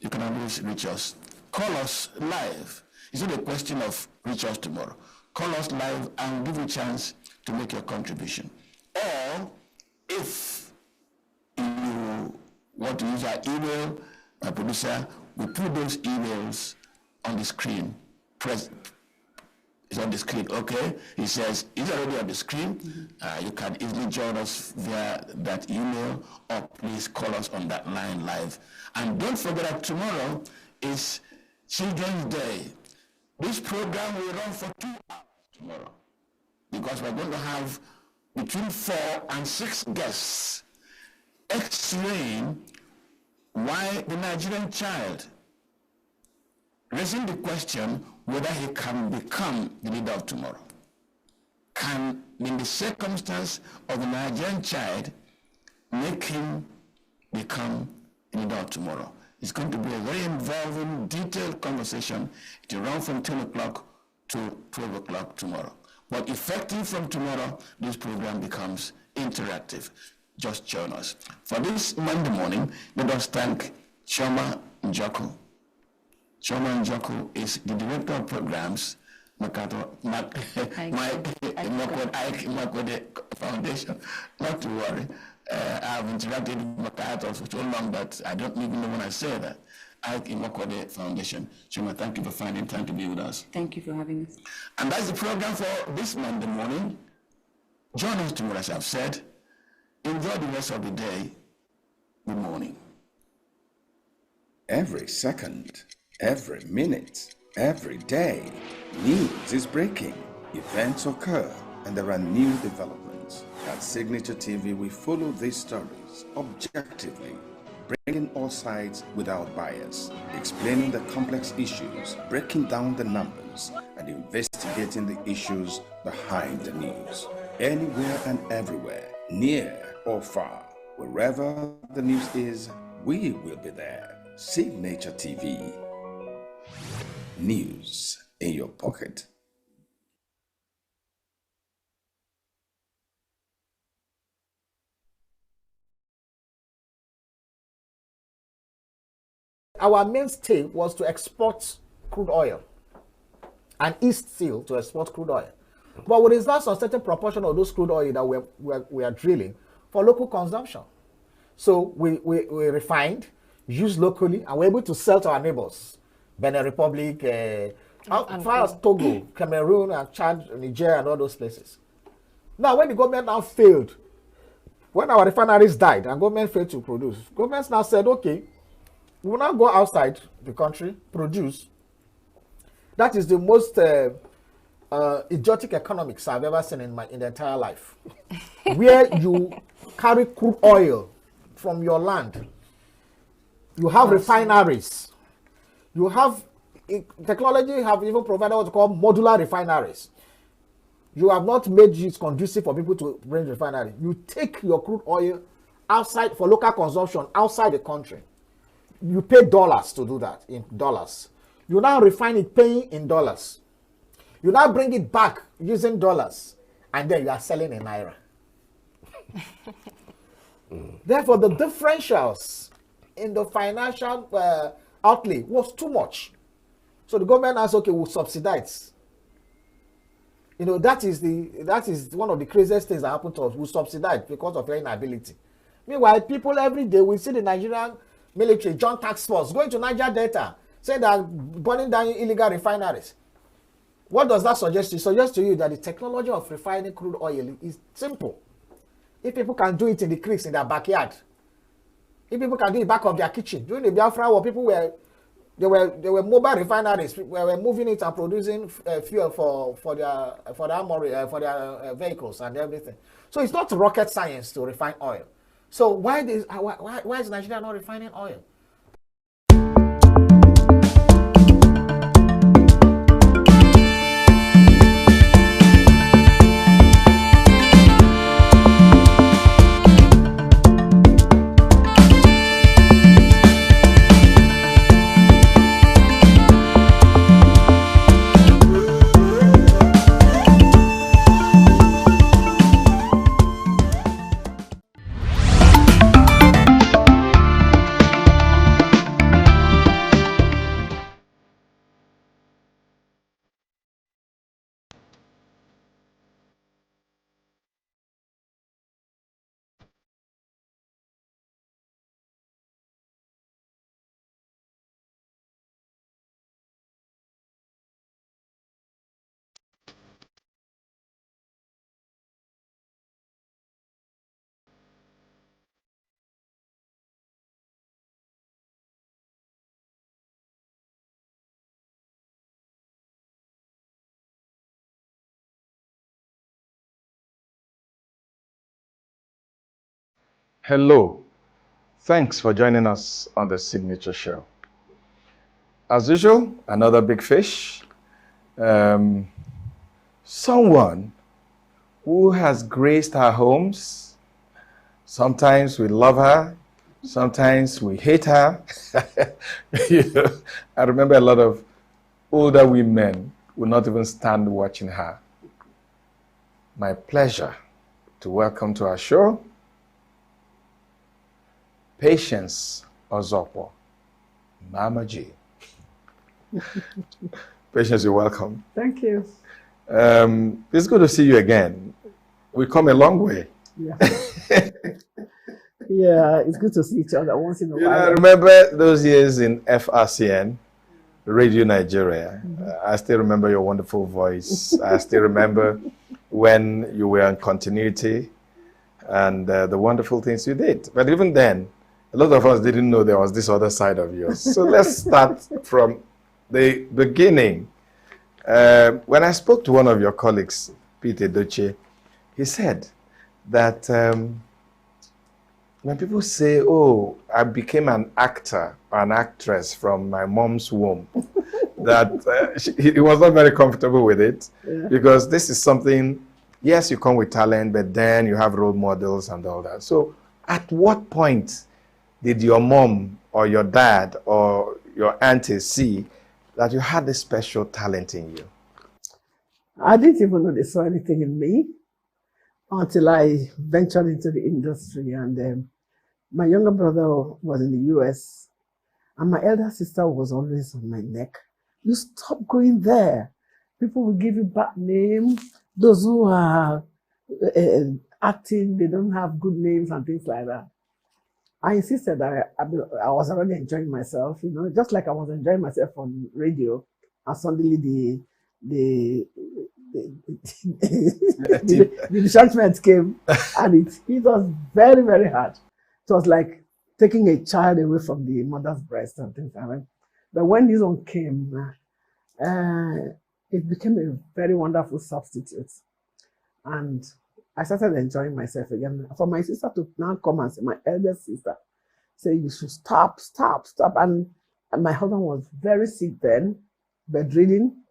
you can always reach us. Call us live. It's not a question of reach us tomorrow. Call us live and give you a chance to make your contribution. Or if you want to use our email, my producer will put those emails on the screen. It's on the screen, okay? He says, it's already on the screen. You can easily join us via that email, or please call us on that line live. And don't forget that tomorrow is Children's Day. This program will run for 2 hours tomorrow, because we're going to have between 4 and 6 guests explain why the Nigerian child, raising the question whether he can become the leader of tomorrow. Can, in the circumstance of the Nigerian child, make him become the leader of tomorrow? It's going to be a very involving, detailed conversation. It will run from 10 o'clock to 12 o'clock tomorrow. But effective from tomorrow, this program becomes interactive. Just join us. For this Monday morning, let us thank Chioma Njoku. Chioma Njoku is the Director of Programs, Ike Foundation. Not to worry. I've interacted with Makato for so long that I don't even know when I say that. Ike Imakwede Foundation. Chioma, thank you for finding time to be with us. Thank you for having us. And that's the program for this Monday morning. Join us tomorrow, as I've said. Enjoy the rest of the day. Good morning. Every second, every minute, every day, news is breaking. Events occur, and there are new developments. At Signature TV, we follow these stories objectively, bringing all sides without bias, explaining the complex issues, breaking down the numbers, and investigating the issues behind the news. Anywhere and everywhere, near or far, wherever the news is, we will be there. Signature TV. News in your pocket. Our mainstay was to export crude oil and East Seal to export crude oil. But we reserve a certain proportion of those crude oil that we are drilling for local consumption. So we refined, used locally, and we're able to sell to our neighbors. Benin Republic, as far as Togo, Cameroon, and Chad, Niger, and all those places. Now, when the government now failed, when our refineries died and government failed to produce, governments now said, okay, we will now go outside the country, produce. That is the most idiotic economics I've ever seen in the entire life. Where you carry crude oil from your land, you have refineries, you have technology have even provided what we call modular refineries. You have not made it conducive for people to bring refinery. You take your crude oil outside for local consumption outside the country. You pay dollars to do that, in dollars. You now refine it paying in dollars. You now bring it back using dollars, and then you are selling in naira. Therefore, the differentials in the financial outlay was too much. So the government asked, okay, we'll subsidize. You know, that is one of the craziest things that happened to us. We subsidize because of their inability. Meanwhile, people every day, we see the Nigerian military, joint task force, going to Niger Delta, saying that burning down illegal refineries. What does that suggest? It suggests to you that the technology of refining crude oil is simple. If people can do it in the creeks in their backyard, if people can do it back of their kitchen, during the Biafra war, people were mobile refineries. We were moving it and producing fuel for their armory, for their vehicles and everything. So it's not rocket science to refine oil. So why is Nigeria not refining oil? Hello, thanks for joining us on the Signature Show. As usual, another big fish. Someone who has graced our homes. Sometimes we love her, sometimes we hate her. I remember a lot of older women would not even stand watching her. My pleasure to welcome to our show Patience Ozopo, Mama G. Patience, you're welcome. Thank you. It's good to see you again. We come a long way. Yeah. Yeah, it's good to see each other once in a while. I remember those years in FRCN, Radio Nigeria. I still remember your wonderful voice. I still remember when you were in continuity and the wonderful things you did. But even then, a lot of us didn't know there was this other side of yours. So let's start from the beginning. When I spoke to one of your colleagues, Peter Doche, he said that when people say, oh, I became an actor or an actress from my mom's womb, that he was not very comfortable with it, because this is something, yes, you come with talent, but then you have role models and all that. So at what point did your mom or your dad or your auntie see that you had this special talent in you? I didn't even know they saw anything in me until I ventured into the industry. And my younger brother was in the US, and my elder sister was always on my neck. You stop going there. People will give you bad names. Those who are acting, they don't have good names and things like that. I insisted that I was already enjoying myself, you know, just like I was enjoying myself on radio, and suddenly the retrenchment came, and it was very, very hard. It was like taking a child away from the mother's breast and things like that. But when this one came, it became a very wonderful substitute. And I started enjoying myself again. For my sister to now come and say, my eldest sister, say, you should stop. And my husband was very sick then, bedridden.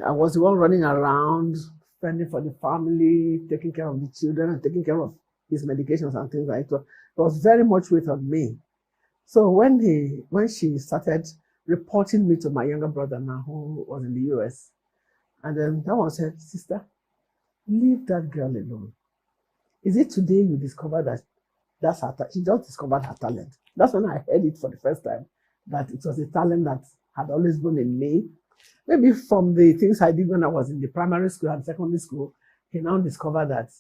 I was the one running around, fending for the family, taking care of the children, and taking care of his medications and things like that. It was very much weight on me. So when she started reporting me to my younger brother now, who was in the US, and then that one said, sister, leave that girl alone. Is it today you discover that that's her she just discovered her talent? That's when I heard it for the first time, that it was a talent that had always been in me. Maybe from the things I did when I was in the primary school and secondary school, he now discovered that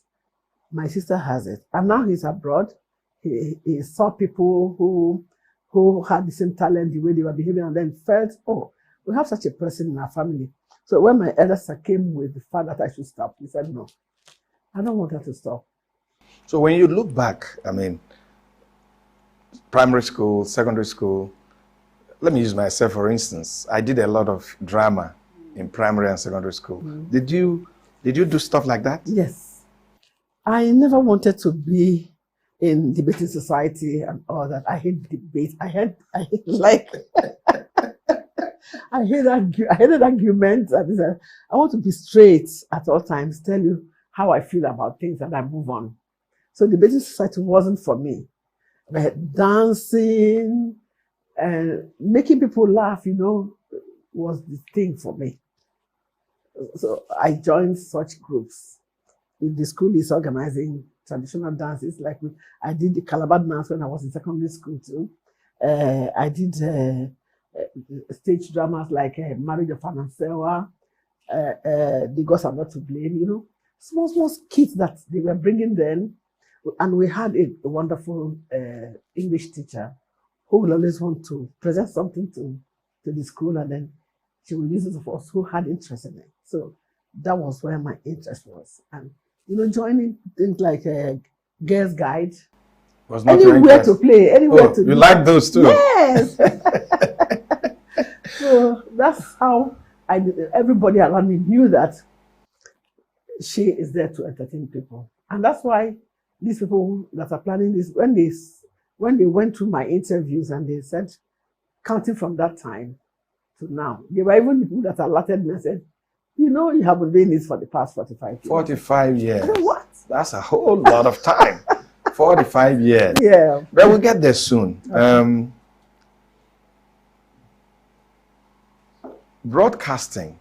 my sister has it. And now he's abroad. He saw people who had the same talent, the way they were behaving, and then felt, oh, we have such a person in our family. So when my elder sister came with the fact that I should stop, he said, no, I don't want her to stop. So when you look back, I mean, primary school, secondary school, let me use myself for instance. I did a lot of drama in primary and secondary school. Did you do stuff like that? Yes. I never wanted to be in debating society and all that. I hate debate. I hated arguments. I want to be straight at all times, tell you how I feel about things, and I move on. So debating society wasn't for me. But dancing and making people laugh, you know, was the thing for me. So I joined such groups. If the school is organizing traditional dances, like I did the Calabar dance when I was in secondary school too. I did stage dramas like Marriage of Anansewa, The Gods Are Not to Blame, you know. Small skits that they were bringing then. And we had a wonderful English teacher who would always want to present something to the school, and then she would use it for us who had interest in it. So that was where my interest was. And, you know, joining things like Girls Guide. Was not anywhere to play, anywhere to you like those too? Yes! So that's how everybody around me knew that she is there to entertain people. And that's why these people that are planning this, when they went through my interviews and they said, counting from that time to now, they were even the people that alerted me and said, you know, you have been doing this for the past 45 years. 45 years. I said, what? That's a whole lot of time. 45 years. Yeah. But we'll get there soon. Okay. Broadcasting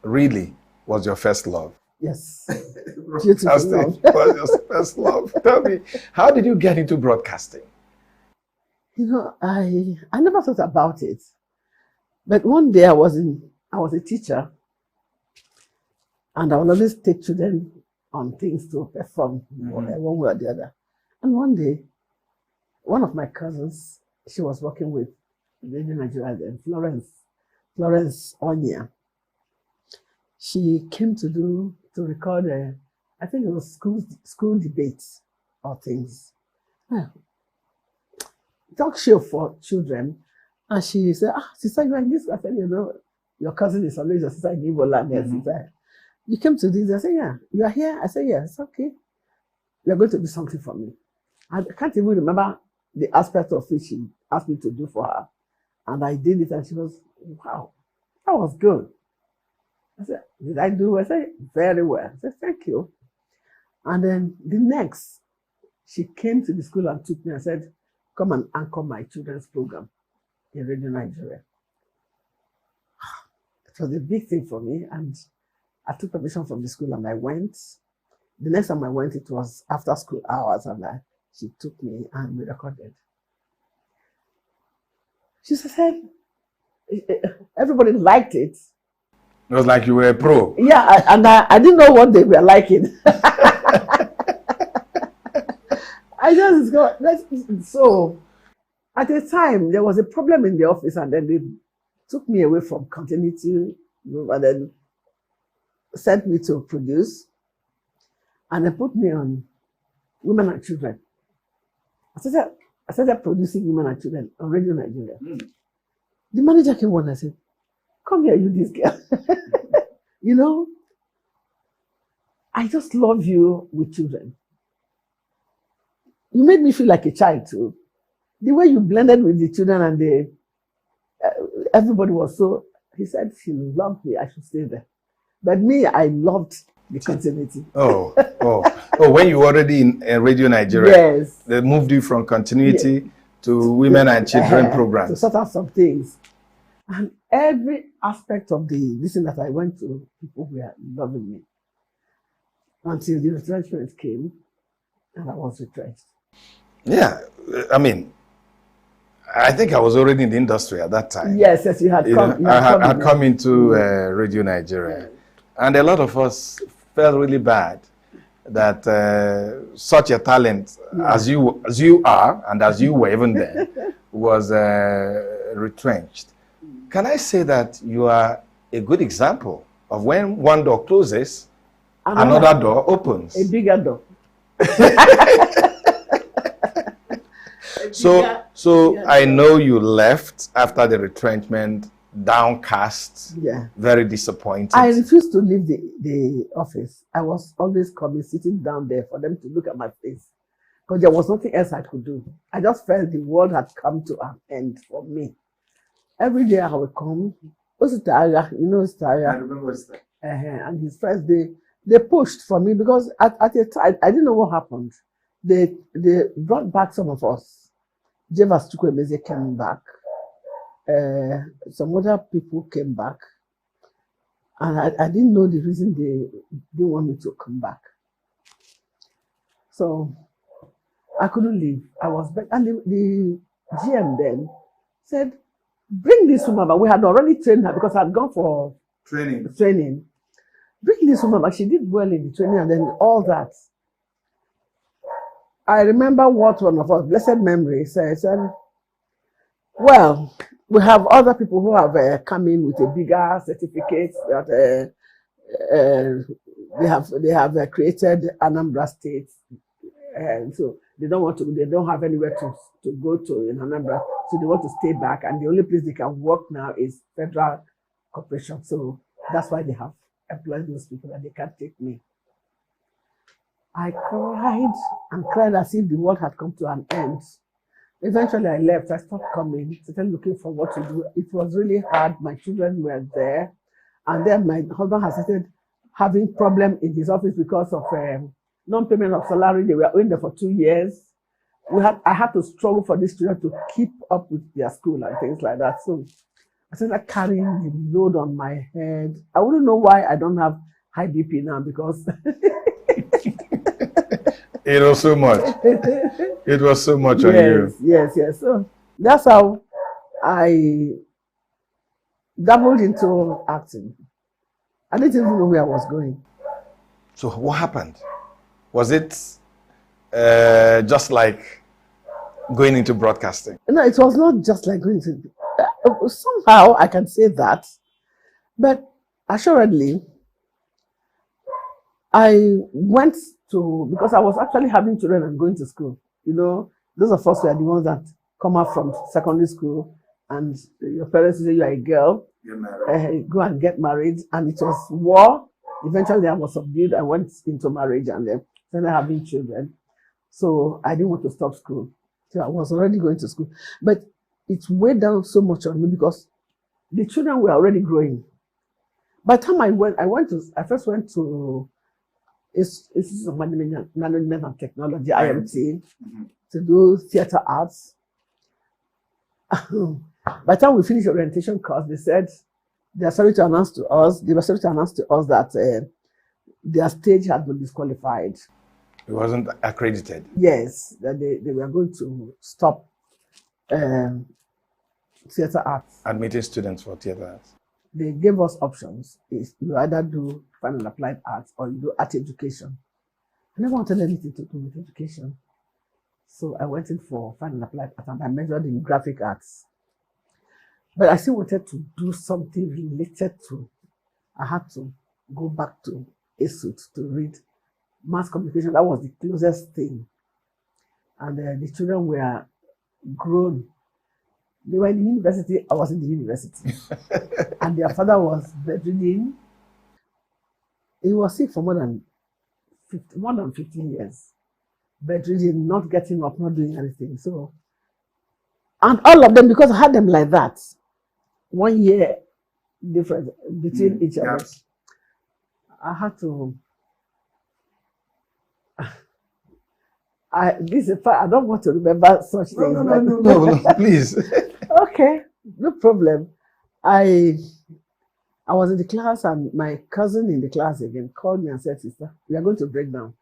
really was your first love. Yes. Broadcasting was your first love. Tell me, how did you get into broadcasting? You know, I never thought about it. But one day I was a teacher, and I would always take children on things to perform one way or the other. And one day, one of my cousins, she was working with Radio Nigeria then, Florence Onya. She came to record I think it was school debates or things. Talk show for children. And she said, sister, you like this? I said, you know, your cousin is always your sister in Igbo land. Sister. You came to this? I said, yeah. You are here? I said, yes, okay. You are going to do something for me. I can't even remember the aspect of it she asked me to do for her. And I did it, and she was, wow, that was good. I said, did I do? I said, very well. I said, thank you. And then the next, she came to the school and took me and said, come and anchor my children's program in Radio Nigeria. It was a big thing for me, and I took permission from the school and I went. The next time I went, it was after school hours, and she took me and we recorded. She said, everybody liked it. It was like you were a pro. Yeah, and I didn't know what they were liking. I just got, so at the time, there was a problem in the office, and then they took me away from continuity, and then sent me to produce, and they put me on Women and Children. I started producing Women and Children on Radio Nigeria. The manager came on and said, "Come here, you this girl." You know, I just love you with children. You made me feel like a child too. The way you blended with the children, and everybody was so, he said she loved me, I should stay there. But me, I loved the continuity. Oh, when you were already in Radio Nigeria, yes, they moved you from continuity to Women and Children programs. To sort out some things. And every aspect of the listen that I went to, people were loving me. Until the retrenchment came, and I was retrenched. Yeah, I mean, I think I was already in the industry at that time. Yes, you had come. I had come into Radio Nigeria. And a lot of us felt really bad that such a talent as you are, and as you were even then, was retrenched. Can I say that you are a good example of when one door closes, another door opens? A bigger door. So I know you left after the retrenchment, downcast, very disappointed. I refused to leave the office. I was always coming, sitting down there for them to look at my face, because there was nothing else I could do. I just felt the world had come to an end for me. Every day I would come. Ositaga, you know Ositaga? I remember Ositaga. And his friends, they pushed for me, because at the time, I didn't know what happened. They brought back some of us. Jevas Chukwemeze came back. Some other people came back. And I didn't know the reason they didn't want me to come back. So I couldn't leave. I was back. And the GM then said, "Bring this woman back." We had already trained her, because I had gone for training. Bring this woman back. She did well in the training, and then all that. I remember what one of us, blessed memory, said, "Well, we have other people who have come in with a bigger certificate that they have created Anambra State, and so they don't have anywhere to go to in Anambra, so they want to stay back, and the only place they can work now is Federal Corporation. So that's why they have employed those people, and they can't take me." I cried and cried as if the world had come to an end. Eventually I left. I stopped coming, started looking for what to do. It was really hard. My children were there. And then my husband has started having problems in his office because of non-payment of salary. They were in there for 2 years. I had to struggle for these children to keep up with their school and things like that. So I started carrying the load on my head. I wouldn't know why I don't have high BP now, because it was so much. It was so much on you. Yes. So that's how I dabbled into acting. I didn't even know where I was going. So what happened? Was it just like going into broadcasting? No, it was not just like going to. Somehow I can say that, but assuredly, I went to, because I was actually having children and going to school. You know, those of us were the ones that come out from secondary school, and your parents say you are a girl, go and get married, and it was war. Eventually I was subdued. I went into marriage and then started having children. So I didn't want to stop school. So I was already going to school. But it weighed down so much on me, because the children were already growing. By the time I first went to Institute of Management and Technology, IMT, to do theater arts. by the time we finished orientation course, they said they were sorry to announce to us that their stage had been disqualified. It wasn't accredited. Yes, that they were going to stop theatre arts. Admitting students for theatre arts. They gave us options. Is you either do fine and applied arts or you do art education. I never wanted anything to do with education. So I went in for fine and applied arts and I majored in graphic arts. But I still wanted to do something related to, I had to go back to ESUT to read mass communication. That was the closest thing. And the children were grown. They were in the university, I was in the university. And their father was bedridden. He was sick for more than 15 years. Bedridden, not getting up, not doing anything. So, and all of them, because I had them like that, 1 year difference between each other. Yes. I had to. This is I don't want to remember such things. No, please. Okay, no problem. I was in the class and my cousin in the class again called me and said, "Sister, we are going to break down.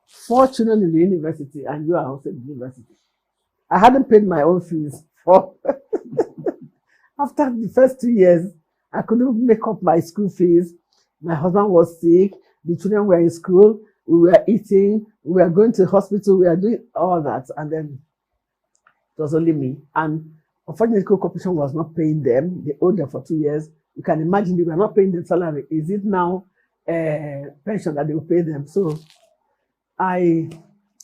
4 children in the university and you are also in the university." I hadn't paid my own fees for. After the first 2 years, I couldn't make up my school fees. My husband was sick. The children were in school. We were eating. We were going to the hospital. We were doing all that. And then it was only me. And unfortunately, corporation was not paying them. They owed them for 2 years. You can imagine they were not paying them salary. Is it now pension that they will pay them? So I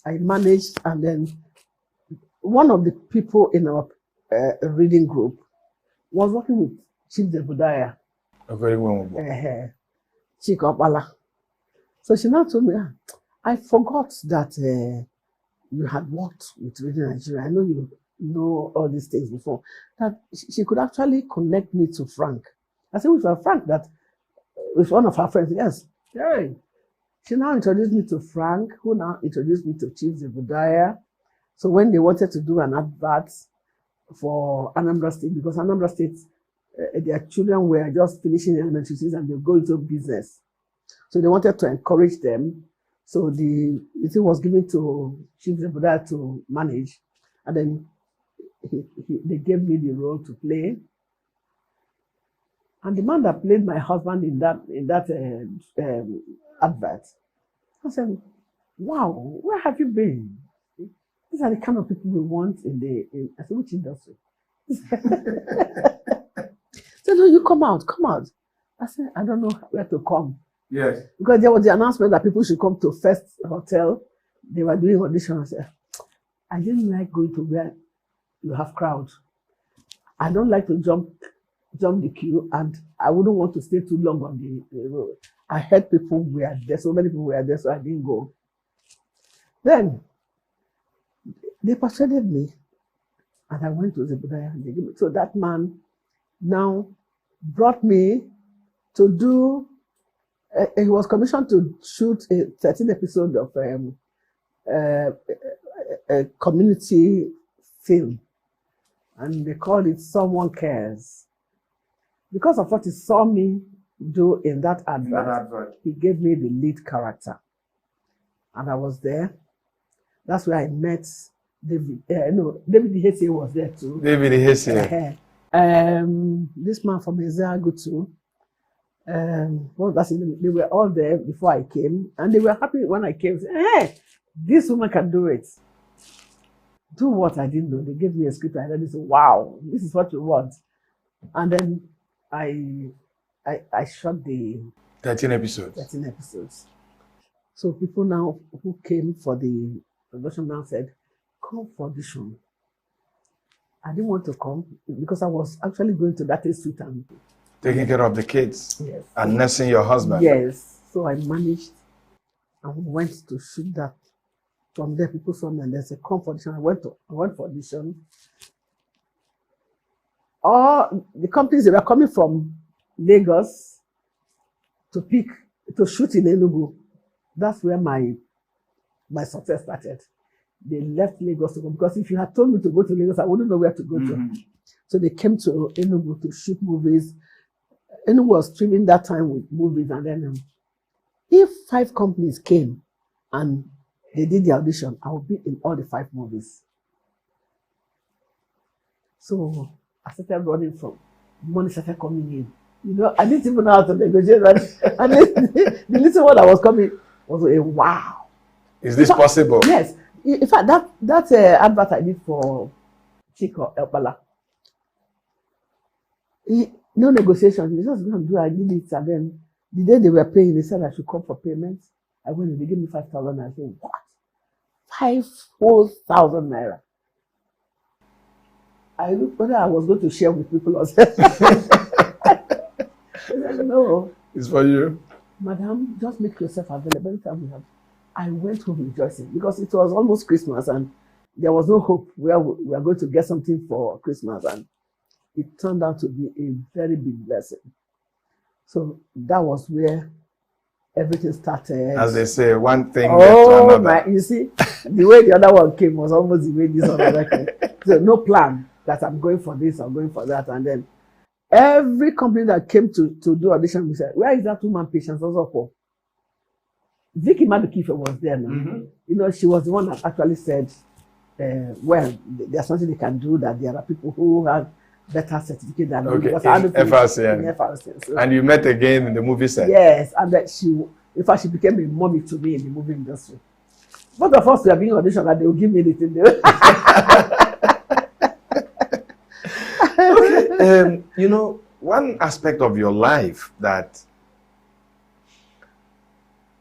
managed. And then one of the people in our reading group was working with Chief Zebudaya. A very woman. Chikopala. So she now told me, I forgot that you had worked with Reading Nigeria. I know you know all these things before. That she could actually connect me to Frank. I said, with Frank, that with one of her friends. Yes. Hey. She now introduced me to Frank, who now introduced me to Chief Zebudaya. So when they wanted to do an advert for Anambra State, because Anambra State, their children were just finishing elementary schools and they go into business. So they wanted to encourage them. So it was given to Chief Zebudaya to manage. And then they gave me the role to play. And the man that played my husband in that advert, I said, wow, where have you been? These are the kind of people we want I said, which industry? So no, you come out. I said, I don't know where to come. Yes. Because there was the announcement that people should come to First Hotel. They were doing auditions. I said, I didn't like going to where you have crowds. I don't like to jump the queue, and I wouldn't want to stay too long on the road. I heard people were there, so many people were there, so I didn't go. Then they persuaded me, and I went to Zebudaya. So that man now brought me to do. He was commissioned to shoot a 13 episode of a community film, and they called it "Someone Cares." Because of what he saw me do in that advert, he gave me the lead character, and I was there. That's where I met David. David Hesse was there too. David Hesse. This man from ENUGU too. They were all there before I came, and they were happy when I came. Said, hey, this woman can do it. Do what I didn't know. They gave me a script, and then they said, wow, this is what you want. And then I shot the 13 episodes. 13 episodes. So people now who came for the production now said, come for audition. I didn't want to come because I was actually going to that suite and taking care of the kids. Yes. And nursing your husband. Yes. So I managed and went to shoot that. From there, people saw me and they said, come for audition. I went for audition. All the companies, they were coming from Lagos to shoot in ENUGU. That's where my success started. They left Lagos to go, because if you had told me to go to Lagos, I wouldn't know where to go to. So they came to ENUGU to shoot movies. ENUGU was streaming that time with movies, and then if 5 companies came and they did the audition, I would be in all the 5 movies. So I started running from money started coming in. You know, I didn't even know how to negotiate. And the little one that was coming was a wow. Is this possible? Yes. In fact, that advert I did for Chico Elpala, no negotiation. He just going to do. I did it, and then the day they were paying, they said I should come for payment. I went and they gave me 5,000. I said, what? 5 whole thousand naira. I looked whether I was going to share with people or no. It's for you. Madam, just make yourself available anytime we have. I went home rejoicing because it was almost Christmas and there was no hope where we are going to get something for Christmas, and it turned out to be a very big blessing. So that was where everything started. As they say, one thing led to another. You see, the way the other one came was almost the way this one came. So no plan that I'm going for this, I'm going for that, and then every company that came to do audition, we said, where is that woman Patience also for? Vicky Madukife was there now. You know, she was the one that actually said, well, there's something they can do, that there are people who have better certificate than me. Okay, in FRCN. So, and you met again in the movie set? Yes, and that in fact, she became a mommy to me in the movie industry. Both of us were being auditioned and they will give me anything. Okay. You know, one aspect of your life that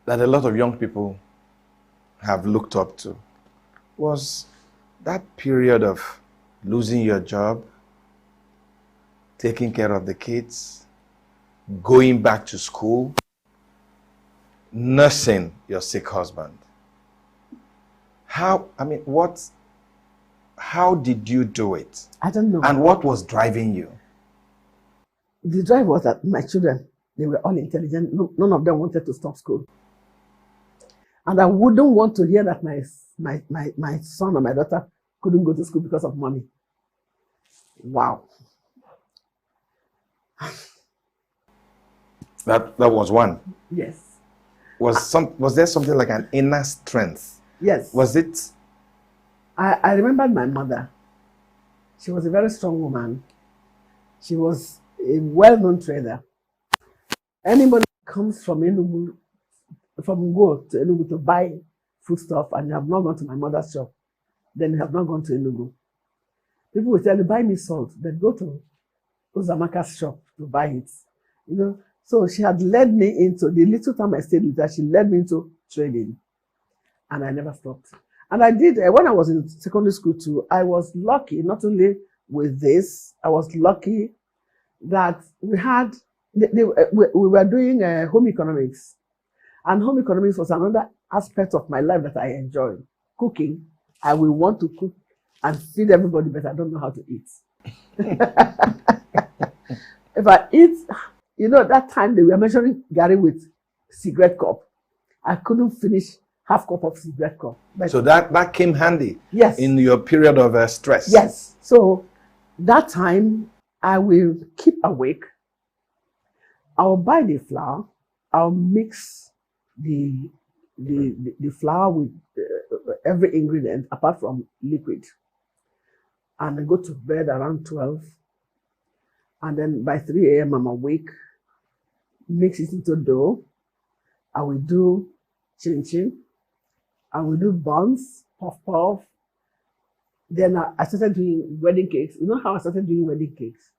a lot of young people have looked up to was that period of losing your job, taking care of the kids, going back to school, nursing your sick husband. How did you do it? I don't know. And what was driving you? The drive was that my children, they were all intelligent. None of them wanted to stop school. And I wouldn't want to hear that my son or my daughter couldn't go to school because of money. Wow. That was one. Yes. Was there something like an inner strength? Yes. Was it? I remembered my mother. She was a very strong woman. She was a well-known trader. Anybody who comes from ENUGU, from Go to ENUGU to buy foodstuff and you have not gone to my mother's shop, then you have not gone to ENUGU. People will tell you, buy me salt, then go to Uzamaka's shop to buy it. You know, so she had led me into, the little time I stayed with her, she led me into trading. And I never stopped. And I did, when I was in secondary school too, I was lucky, not only with this, I was lucky that we had, we were doing home economics. And home economics was another aspect of my life that I enjoyed. Cooking. I will want to cook and feed everybody, but I don't know how to eat. If I eat, you know, that time they were measuring Gary with cigarette cup. I couldn't finish half cup of cigarette cup. But So that came handy. Yes. In your period of stress. Yes. So that time I will keep awake. I'll buy the flour. I'll mix the flour with every ingredient apart from liquid. And I go to bed around 12. And then by 3 a.m. I'm awake. Mix it into dough. I will do chin-chin. I will do buns, puff-puff. Then I started doing wedding cakes. You know how I started doing wedding cakes?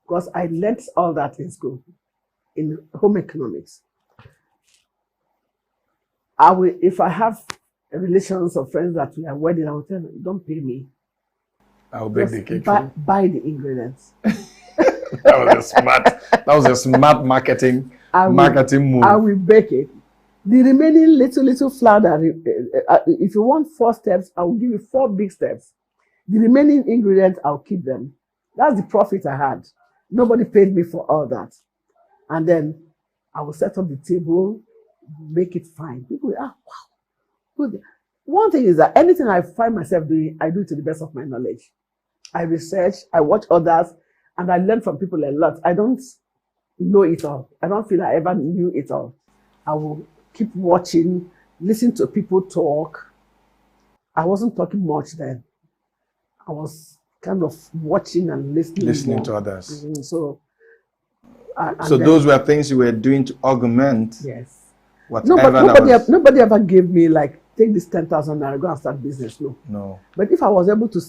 Because I learned all that in school, in home economics. I will, if I have relations or friends that we are wedding, I will tell them, don't pay me. I'll bake the cake. Buy the ingredients. That was a smart marketing move. I will bake it. The remaining little flour that, if you want 4 steps, I will give you 4 big steps. The remaining ingredients, I'll keep them. That's the profit I had. Nobody paid me for all that. And then I will set up the table, make it fine. People will, wow. one thing is that anything I find myself doing, I do it to the best of my knowledge. I research, I watch others, and I learn from people a lot. I don't know it all. I don't feel I ever knew it all. I will keep watching, listen to people talk. I wasn't talking much then. I was kind of watching and listening. Listening more. to others. So those were things you were doing to augment. Yes. Whatever nobody ever gave me like, take this 10,000 naira, go and start business. No. No. But if I was able to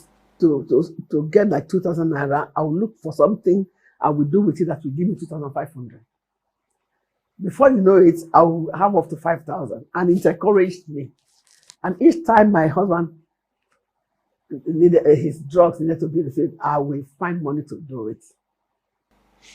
get like 2,000 naira, I will look for something I will do with it that will give me 2,500. Before you know it, I will have up to 5,000, and it encouraged me. And each time my husband needed his drugs needed to be refilled, I will find money to do it.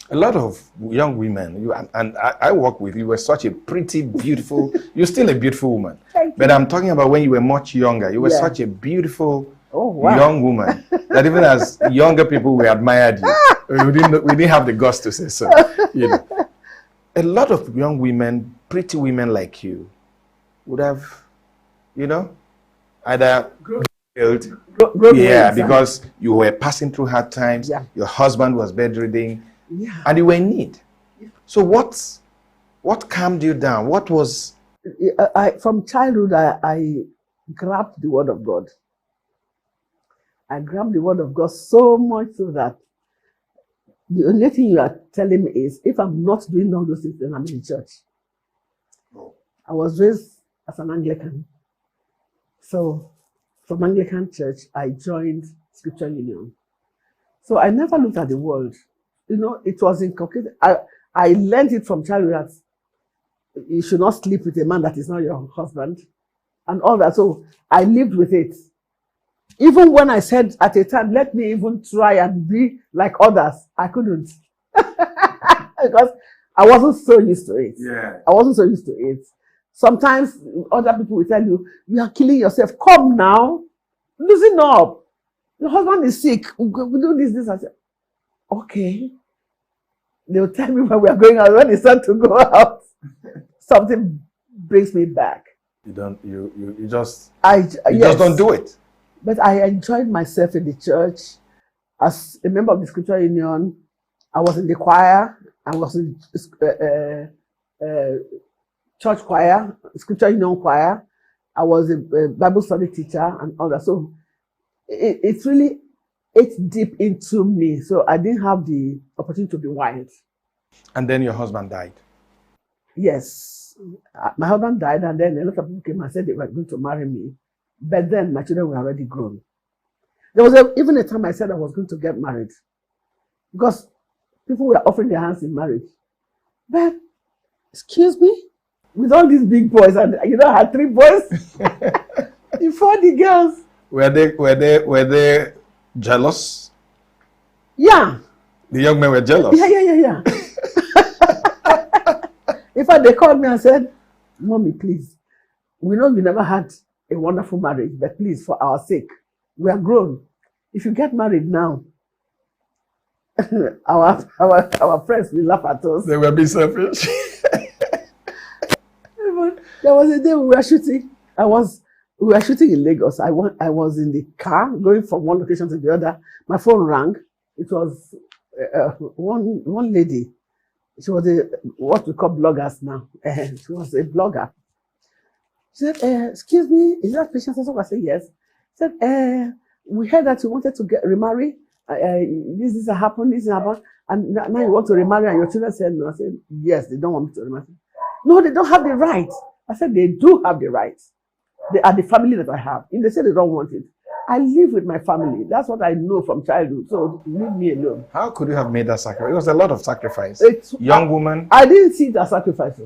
A lot of young women, I work with you, were such a pretty, beautiful, you're still a beautiful woman. But I'm talking about when you were much younger. You were such a beautiful young woman that even as younger people, we admired you. We didn't have the guts to say so. You know. A lot of young women, pretty women like you, would have, either killed. Because you were passing through hard times. Yeah. Your husband was bedridden. Yeah. And you were in need. Yeah. So what calmed you down? What was... from childhood, I grabbed the word of God. I grabbed the word of God so much so that the only thing you are telling me is, if I'm not doing all those things, then I'm in church. Oh. I was raised as an Anglican. So from Anglican church, I joined Scripture Union. So I never looked at the world. It was inculcated. I learned it from childhood that you should not sleep with a man that is not your husband and all that. So I lived with it. Even when I said at a time, let me even try and be like others, I couldn't. Because I wasn't so used to it. Yeah. I wasn't so used to it. Sometimes other people will tell you, you are killing yourself. Come now. Loosen up. Your husband is sick. We do this. I said, okay. They'll tell me when we are going out. When it's time to go out, something brings me back. You just don't do it. But I enjoyed myself in the church. As a member of the Scripture Union, I was in the choir. I was in church choir, Scripture Union choir. I was a Bible study teacher and all that. So it really ate deep into me. So I didn't have the opportunity to be wild. And then your husband died? Yes. My husband died, and then a lot of people came and said they were going to marry me. But then my children were already grown. There was even a time I said I was going to get married because people were offering their hands in marriage. But, excuse me, with all these big boys, and I had 3 boys before the girls. Were they jealous? Yeah. The young men were jealous? Yeah. In fact, they called me and said, Mommy, please, we know you never had a wonderful marriage, but please, for our sake, we are grown. If you get married now, our friends will laugh at us. They will be selfish. There was a day we were shooting. We were shooting in Lagos. I was in the car going from one location to the other. My phone rang. It was one lady. She was what we call bloggers now. She was a blogger. She said, excuse me, is that Patience? I said, yes. She said, we heard that you wanted to remarry. This happened, and now you want to remarry, and your children said no. I said, yes, they don't want me to remarry. No, they don't have the right. I said, they do have the right. They are the family that I have. If they say they don't want it, I live with my family. That's what I know from childhood. So leave me alone. How could you have made that sacrifice? It was a lot of sacrifice. Young woman. I didn't see that sacrifice.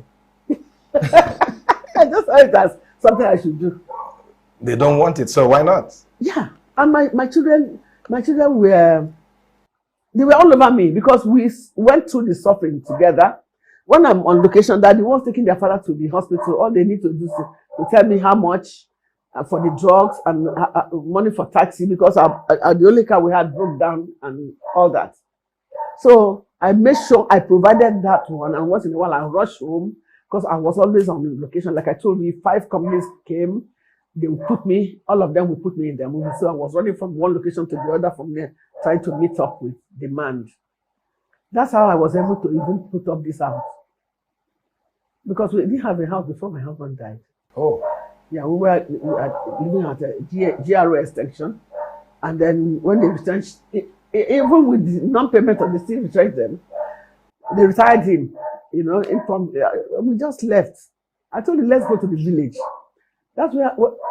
I just saw it as something I should do. They don't want it, so why not? Yeah. And my children were all over me because we went through the suffering together. When I'm on location, Daddy was taking their father to the hospital. All they need to do is to tell me how much for the drugs and money for taxi because the only car we had broke down and all that. So I made sure I provided that one, and once in a while I rushed home because I was always on location. Like I told you, 5 companies came. they would put me, all of them would put me in their movie. So I was running from one location to the other from there, trying to meet up with demand. That's how I was able to even put up this house. Because we didn't have a house before my husband died. Oh. Yeah, we were living at a GRO extension. And then when they returned, even with the non-payment of the still returned them, they retired him, you know, we just left. I told him, let's go to the village. That's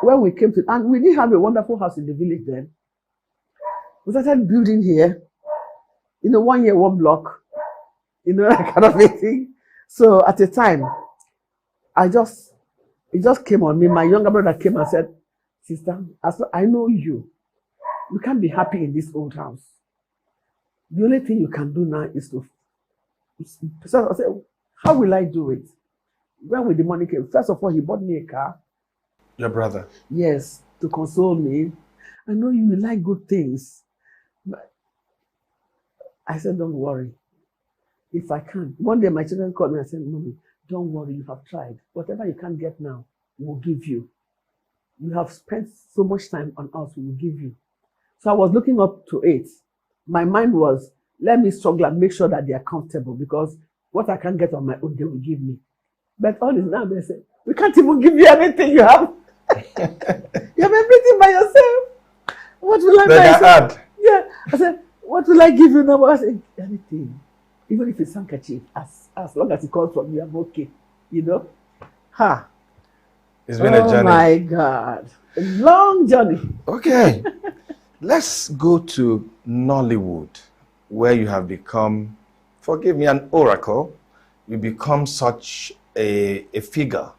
where we came to. And we did have a wonderful house in the village then. We started building here, 1 year, 1 block, that kind of a thing. So at the time, it just came on me. My younger brother came and said, sister, I know you. You can't be happy in this old house. The only thing you can do now is to. So I said, how will I do it? Where will the money come? First of all, he bought me a car. Your brother? Yes, to console me. I know you will like good things. But I said, don't worry. If I can. One day my children called me and said, Mommy, don't worry, you have tried. Whatever you can't get now, we'll give you. You have spent so much time on us, we will give you. So I was looking up to it. My mind was, let me struggle and make sure that they are comfortable, because what I can't get on my own, they will give me. But all is now, they say, we can't even give you anything you have. You have everything by yourself. What will I buy? Yeah. I said, what will I give you now? I said, anything. Even if it's handkerchief, as long as it comes from you, I'm okay. Ha. It's been a journey. Oh my God. A long journey. Okay. Let's go to Nollywood, where you have become, forgive me, an oracle. You become such a figure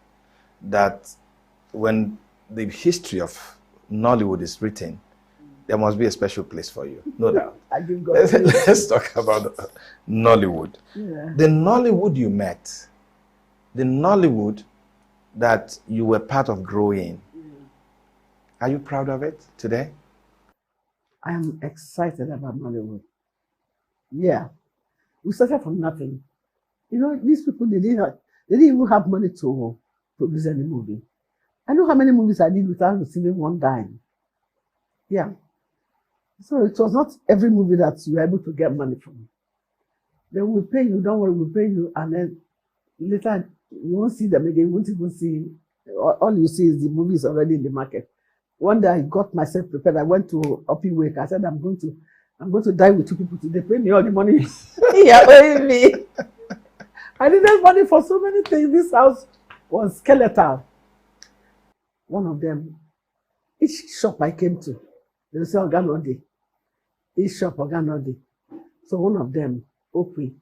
that when the history of Nollywood is written, there must be a special place for you, no doubt. Let's talk about Nollywood. Yeah. The Nollywood you met, the Nollywood that you were part of growing, are you proud of it today? I am excited about Nollywood. Yeah. We started from nothing. These people, they didn't even have money to produce any movie. I know how many movies I did without receiving one dime. Yeah. So it was not every movie that you were able to get money from. They will pay you, don't worry, we'll pay you, and then later you won't see them again, you won't even see, all you see is the movies already in the market. One day I got myself prepared. I went to Uppy Wake. I said, I'm going to die with 2 people today. Pay me all the money you're owing me. I needed money for so many things. This house was skeletal. One of them, each shop I came to, they would say, Oganode. Each shop, Oganode. So one of them, Opie,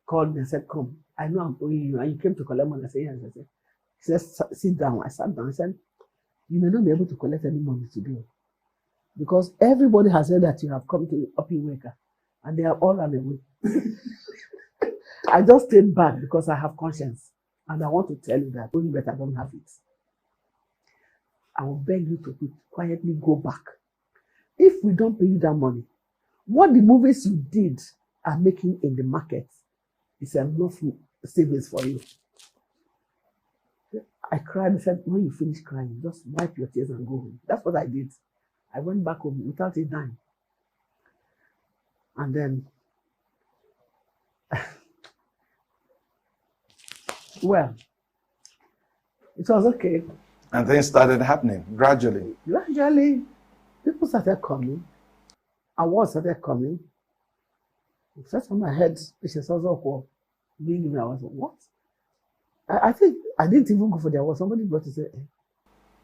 called me and said, come, I know I'm owing you. And you came to collect money. I said, yes. I said, he said, sit down. I sat down. I said, you may not be able to collect any money today, because everybody has said that you have come to Uppy Waker, and they are all run away. I just stayed back because I have conscience, and I want to tell you that only better I don't have it. I will beg you to quietly go back. If we don't pay you that money, what the movies you did are making in the market is enough savings for you. I cried and said, when you finish crying, just wipe your tears and go home. That's what I did. I went back home without a dime. And then, well, it was okay. And things started happening gradually. Gradually, people started coming. Awards started coming. The first time I heard Patience also being given, I was like, what? I think I didn't even go for the award. Somebody brought to say,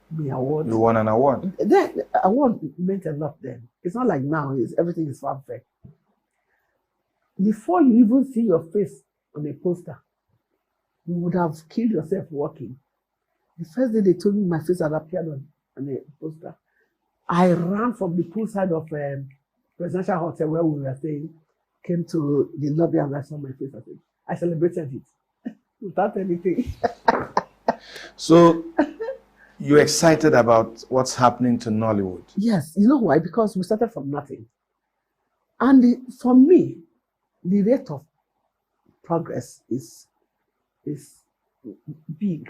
the award. You won an award. The award meant a lot then. It's not like now, everything is perfect. Before you even see your face on a poster, you would have killed yourself working. The first day they told me my face had appeared on a poster, I ran from the poolside of Presidential Hotel where we were staying, came to the lobby and I saw my face. I celebrated it. Without anything. So, you're excited about what's happening to Nollywood? Yes. You know why? Because we started from nothing. And for me, the rate of progress is big.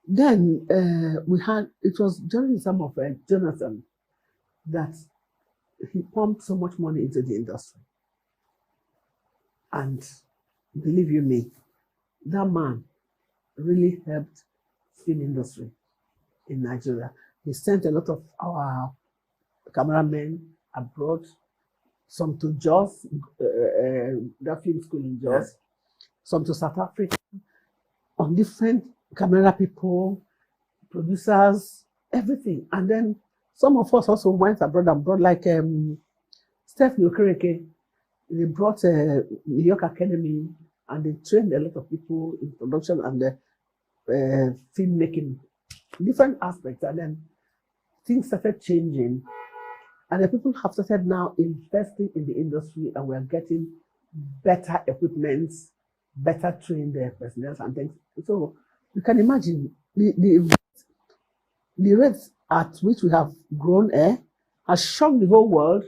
Then it was during the time of Jonathan that he pumped so much money into the industry. And believe you me, that man really helped film industry in Nigeria. He sent a lot of our cameramen abroad, some to Jos, that film school in Jos, yes. Some to South Africa, on different camera people, producers, everything. And then some of us also went abroad and brought like Steph Yokereke. They brought New York Academy and they trained a lot of people in production and filmmaking, different aspects. And then things started changing. And the people have started now investing in the industry and we're getting better equipment, better trained personnel and things. So you can imagine the rates at which we have grown has shocked the whole world.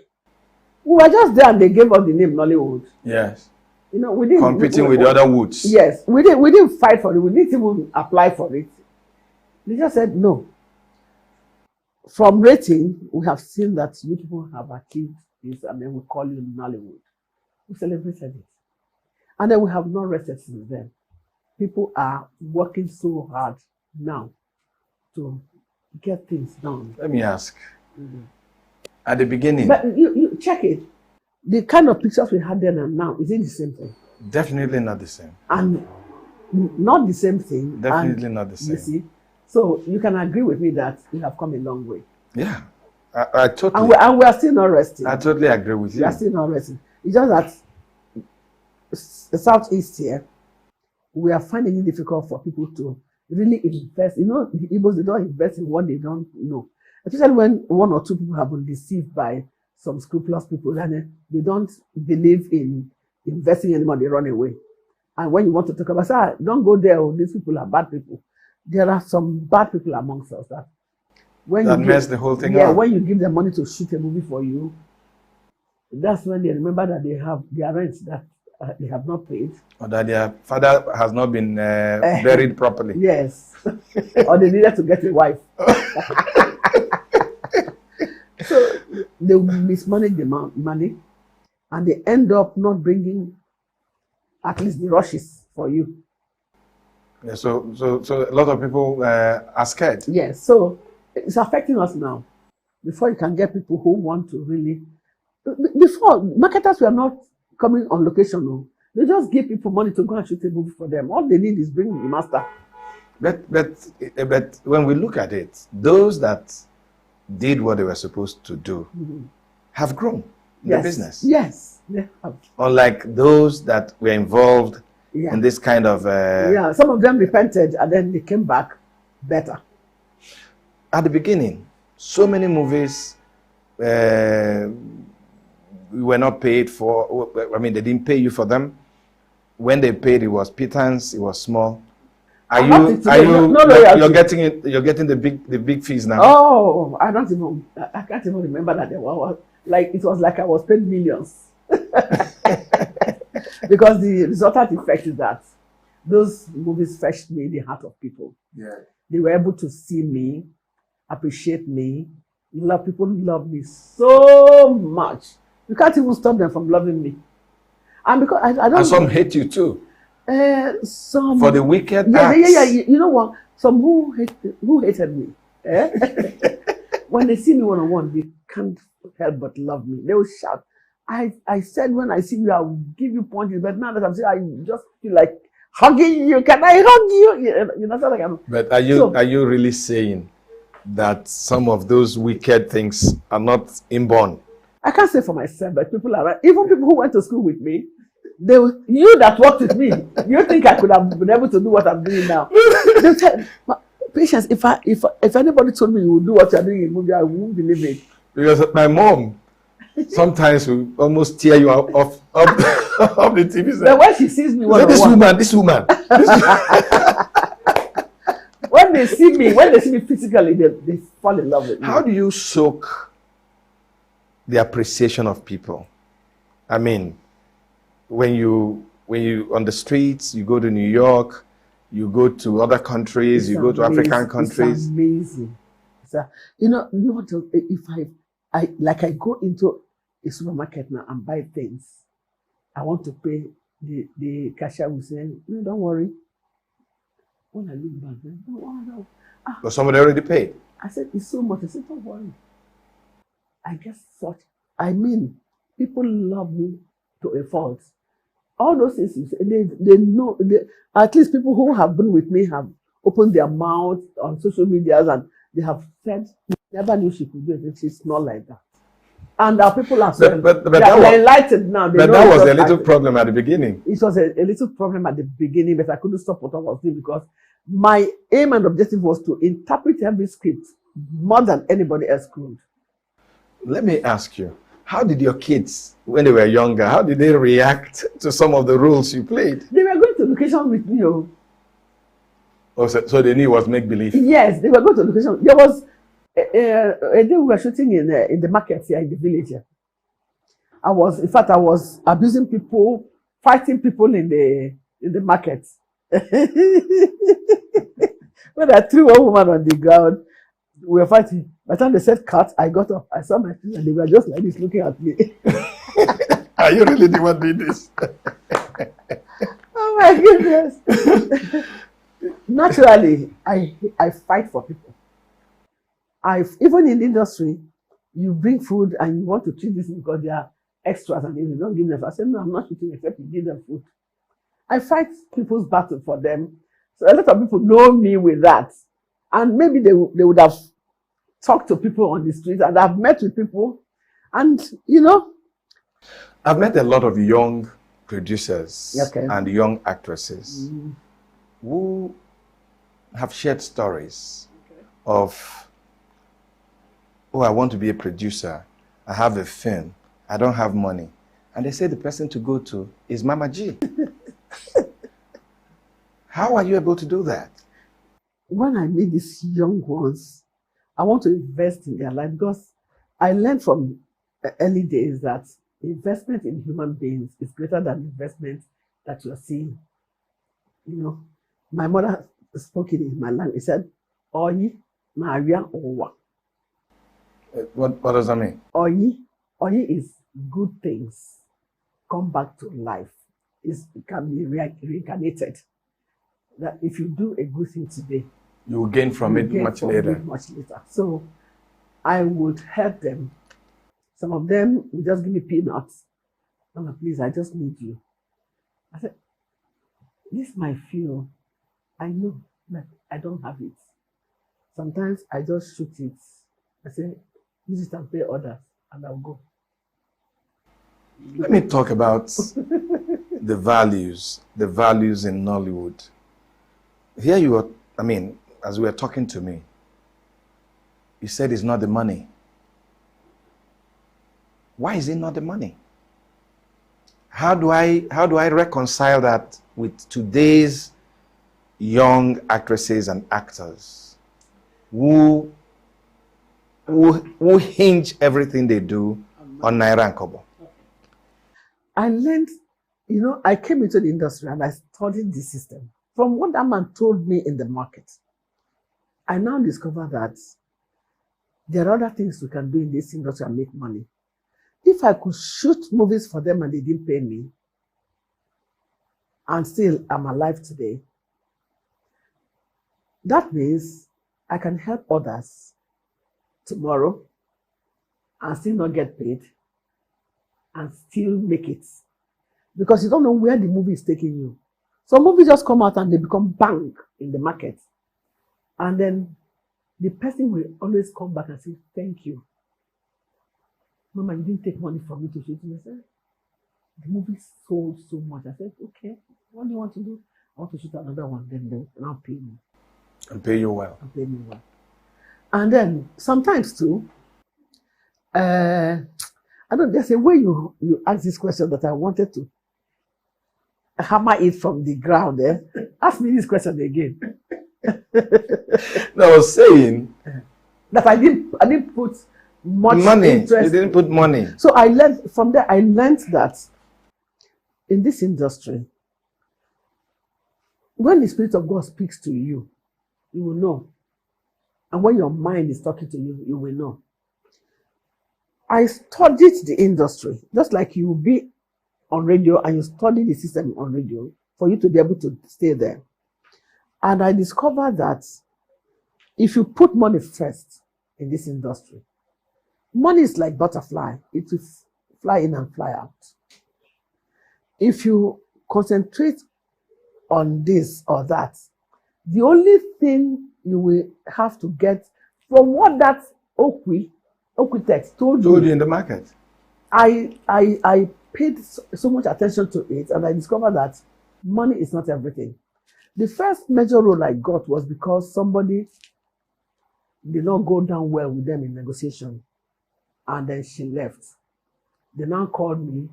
We were just there and they gave us the name Nollywood. Yes. You know, we didn't competing with the other woods. Yes, we didn't fight for it. We didn't even apply for it. They just said no. From rating, we have seen that you people have achieved this, and then we call you Nollywood. We celebrated it, and then we have not rested since then. People are working so hard now to get things done. Let me ask. At the beginning, but you check it. The kind of pictures we had then and now, is it the same thing? Definitely not the same. And not the same thing. Definitely not the same. You see, so you can agree with me that we have come a long way. Yeah, I totally. And we are still not resting. I totally agree with you. We are still not resting. It's just that the Southeast here, we are finding it difficult for people to really invest. You know, the Igbos, they don't invest in what they don't know. Especially when one or two people have been deceived by some scrupulous people and they don't believe in investing anymore, they run away. And when you want to talk about, say, don't go there, these people are bad people. There are some bad people amongst us that mess the whole thing up. Yeah, when you give them money to shoot a movie for you, that's when they remember that they have their rents that they have not paid. Or that their father has not been buried properly. Yes. Or they needed to get a wife. So they mismanage the money and they end up not bringing at least the rushes for you. Yeah, so a lot of people are scared. Yes, so it's affecting us now. Before you can get people who want to really... Before, marketers were not coming on location. No. They just give people money to go and shoot a movie for them. All they need is bring the master. But when we look at it, those that did what they were supposed to do have grown in the business. Yes, they have. Unlike those that were involved in this kind of... yeah, some of them repented and then they came back better. At the beginning, so many movies were not paid for. I mean, they didn't pay you for them. When they paid, it was pittance, it was small. You're getting it? You're getting the big fees now. Oh, I can't even remember that. It was like I was paid millions. Because the resultant effect is that those movies fetched me in the heart of people. Yeah. They were able to see me, appreciate me. People love me so much. You can't even stop them from loving me. And because I don't. And some hate you too. Some for the wicked acts. Yeah. You know what? Some who hated me. When they see me one-on-one, they can't help but love me. They will shout. I said when I see you, I will give you punches, but now that I'm saying, I just feel like hugging you. Can I hug you? You know, like I'm. But are you really saying that some of those wicked things are not inborn? I can't say for myself, but people are. Even people who went to school with me, you that worked with me, you think I could have been able to do what I'm doing now? They said, Patience, if anybody told me you would do what you're doing in movie, I wouldn't believe it. Because my mom sometimes will almost tear you off the TV set. But when she sees me, this woman. When they see me physically, they fall in love with me. How do you soak the appreciation of people? I mean, when you on the streets, you go to New York, You go to other countries, you go to African countries. It's amazing. You know, not if I go into a supermarket now and buy things, I want to pay. The cashier will say, no, don't worry. When I look back, no. But somebody already paid. I said, it's so much. I said, don't worry. I guess what I mean, people love me to a fault. All those things, they know. At least people who have been with me have opened their mouth on social medias and they have said, never knew she could do it. She's not like that. And our people are so they're enlightened now. But that was a little problem at the beginning. It was a little problem at the beginning, but I couldn't stop what I was doing because my aim and objective was to interpret every script more than anybody else could. Let me ask you, how did your kids, when they were younger, how did they react to some of the roles you played? They were going to location with me. So they knew it was make-believe? Yes, they were going to location. There was a day we were shooting in the market here in the village. I was abusing people, fighting people in the market. When I threw one woman on the ground, we were fighting. By the time they said cut, I got up. I saw my friends and they were just like this looking at me. Are you really the one doing this? Oh my goodness. Naturally, I fight for people. Even in the industry, you bring food and you want to treat this because they are extras and if you don't give them, I say, no, I'm not eating except you give them food. I fight people's battle for them. So a lot of people know me with that. And maybe they would have talked to people on the street and I've met with people and, you know. I've met a lot of young producers and young actresses who have shared stories of, oh, I want to be a producer. I have a film. I don't have money. And they say the person to go to is Mama G. How are you able to do that? When I meet these young ones, I want to invest in their life because I learned from early days that investment in human beings is greater than investment that you're seeing. You know, my mother spoke it in my language. She said, Oyi, Maria Owa. What does that mean? Oyi is good things come back to life. It can be reincarnated. That if you do a good thing today, you will gain from it much later. So I would help them. Some of them will just give me peanuts. Mama, please, I just need you. I said, this might feel, I know that I don't have it. Sometimes I just shoot it. I say, use it and pay others, and I'll go. Let me talk about the values in Nollywood. Here you are, I mean, as you were talking to me, you said it's not the money. Why is it not the money? How do I reconcile that with today's young actresses and actors who hinge everything they do on Naira and Kobo? I learned, you know, I came into the industry and I studied the system. From what that man told me in the market, I now discover that there are other things we can do in this industry and make money. If I could shoot movies for them and they didn't pay me, and still I'm alive today, that means I can help others tomorrow and still not get paid and still make it. Because you don't know where the movie is taking you. Some movies just come out and they become bang in the market. And then the person will always come back and say, thank you. Mama, you didn't take money from me to shoot. And I said, the movie sold so much. I said, okay, what do you want to do? I want to shoot another one. Then they'll now pay me. And pay you well. And pay me well. And then sometimes too, I don't, there's a way you ask this question that I wanted to hammer it from the ground. Ask me this question again. No, I was saying that I didn't put much money. interest. You didn't put money. So I learned from there. I learned that in this industry, when the Spirit of God speaks to you, you will know. And when your mind is talking to you, you will know. I studied the industry, just like you will be on radio and you study the system on radio for you to be able to stay there. And I discovered that if you put money first in this industry, money is like butterfly. It will fly in and fly out. If you concentrate on this or that, the only thing you will have to get from what that Oquitex told you in the market. I paid so much attention to it, and I discovered that money is not everything. The first major role I got was because somebody did not go down well with them in negotiation, and then she left. They now called me.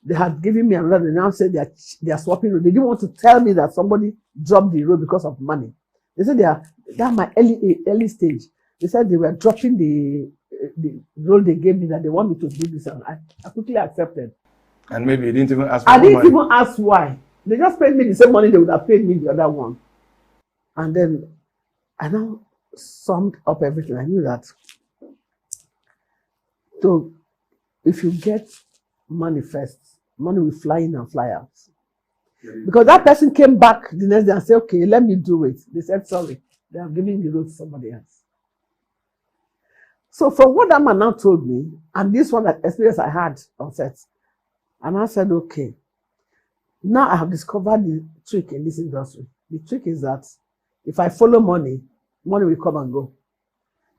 They had given me another. They now said they are swapping road. They didn't want to tell me that somebody dropped the road because of money. They said that's my early stage. They said they were dropping the role they gave me, that they want me to do this, and I quickly accepted. And maybe you didn't even ask for I didn't money. even ask why. They just paid me the same money they would have paid me the other one. And then I now summed up everything. I knew that. So if you get money first, money will fly in and fly out. Because that person came back the next day and said, okay, let me do it. They said, sorry, they have given the road to somebody else. So from what that man now told me, and this one that experience I had on set, and I said, okay, now I have discovered the trick in this industry. The trick is that if I follow money, money will come and go.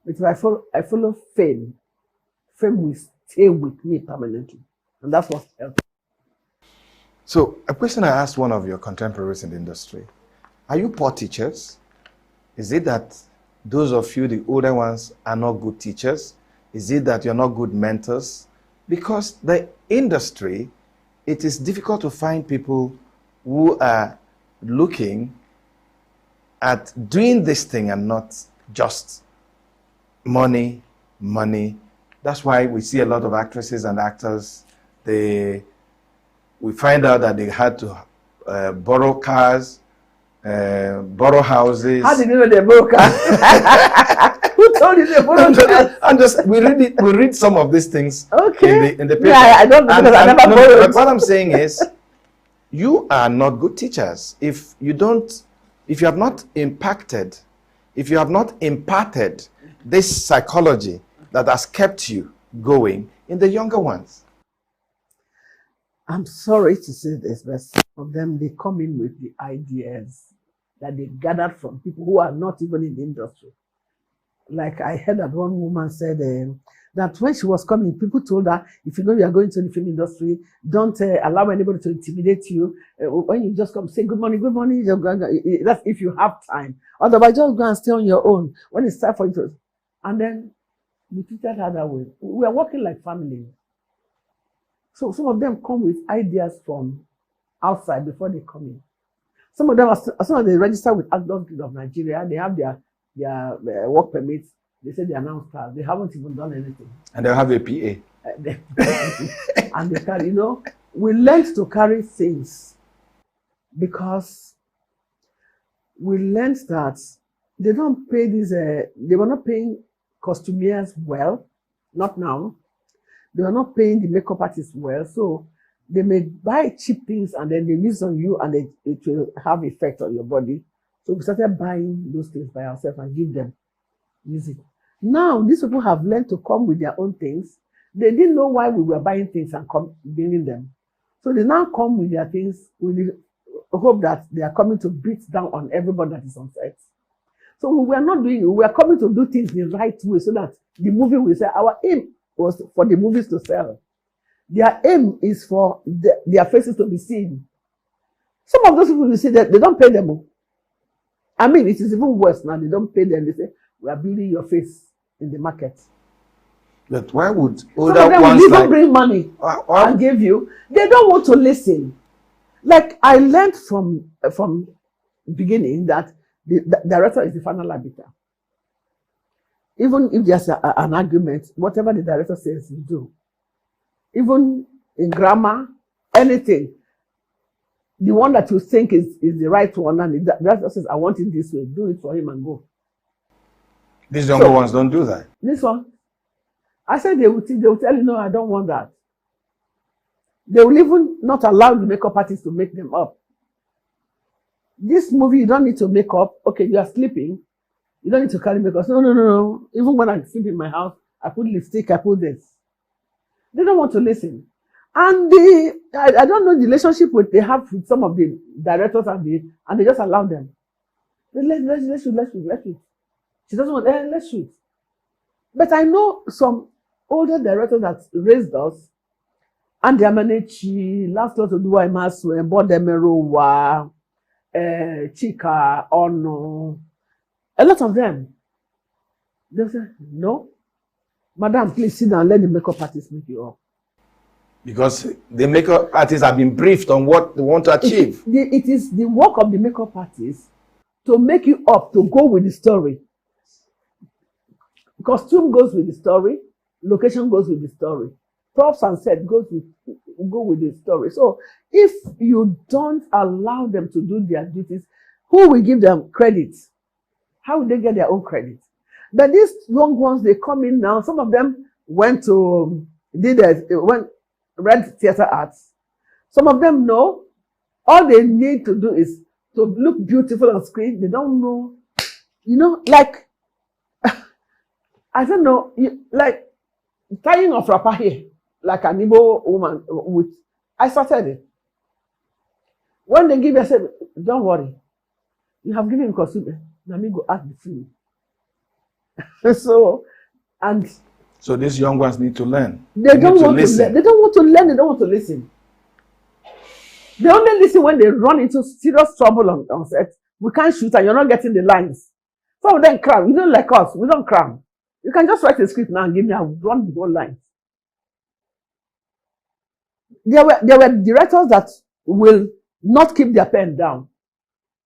But if I follow fame, fame will stay with me permanently. And that's what helped. So, a question I asked one of your contemporaries in the industry. Are you poor teachers? Is it that those of you, the older ones, are not good teachers? Is it that you're not good mentors? Because the industry, it is difficult to find people who are looking at doing this thing and not just money, money. That's why we see a lot of actresses and actors, we find out that they had to borrow cars, borrow houses. How did you know they borrow cars? Who told you they borrow cars? We read some of these things okay. in the paper. Yeah, I don't know because I never borrowed. But what I'm saying is, you are not good teachers if you have not impacted, if you have not imparted this psychology that has kept you going in the younger ones. I'm sorry to say this, but some of them, they come in with the ideas that they gathered from people who are not even in the industry. Like I heard that one woman said that when she was coming, people told her, if you know you are going to the film industry, don't allow anybody to intimidate you. When you just come, say good morning, that's if you have time. Otherwise, just go and stay on your own when it's time for you to. And then we treated her that way. We are working like family. So some of them come with ideas from outside before they come in. Some of them, as soon as they register with Actors Guild of Nigeria, they have their work permits. They say they are now stars. They haven't even done anything. And they'll have a PA. And they carry, we learned to carry things because we learned that they don't pay these, they were not paying costumiers well, not now. They are not paying the makeup artists well, so they may buy cheap things and then they use on you and it will have effect on your body. So we started buying those things by ourselves and give them, use it. Now, these people have learned to come with their own things. They didn't know why we were buying things and bringing them. So they now come with their things with the hope that they are coming to beat down on everybody that is on set. So we were not doing it. We were coming to do things the right way so that the movie will say, our aim was for the movies to sell. Their aim is for their faces to be seen. Some of those people, you see, that they don't pay them. I mean, it is even worse now. They don't pay them. They say, we are building your face in the market. But why would older ones will even bring money and give you? They don't want to listen. Like I learned from beginning that the director is the final arbiter. Even if there's an argument, whatever the director says, you do. Even in grammar, anything. the one that you think is the right one, and the director says, I want it this way, do it for him and go. These younger ones don't do that. This one, I said they will tell you, no, I don't want that. They will even not allow the makeup artists to make them up. This movie, you don't need to make up. Okay, you are sleeping. You don't need to carry makeup. No. Even when I sleep in my house, I put lipstick, I put this. They don't want to listen. And I don't know the relationship they have with some of the directors and they just allow them. Let's shoot. She doesn't want, let's shoot. But I know some older directors that raised us, and Amanechi, last lot to do I must Bodemerowa, Chika, Ono, a lot of them. They say, no, madam, please sit down, let the makeup artist make you up. Because the makeup artists have been briefed on what they want to achieve. It is the work of the makeup artist to make you up, to go with the story. Costume goes with the story, location goes with the story, props and set go with the story. So if you don't allow them to do their duties, who will give them credit? How will they get their own credit? But these young ones, they come in now. Some of them went read theater arts. Some of them know all they need to do is to look beautiful on screen. They don't know, like, I don't know, like tying of wrapper here, like an Igbo woman I started it. When they give you, I said, don't worry, you have given costume. Let me go act the film. So these young ones need to learn. They don't want to learn. They don't want to learn. They don't want to listen. They only listen when they run into serious trouble on set. We can't shoot and you're not getting the lines. Some of them cram. You don't like us. We don't cram. You can just write a script now and give me, I'll run the whole line. There were directors that will not keep their pen down.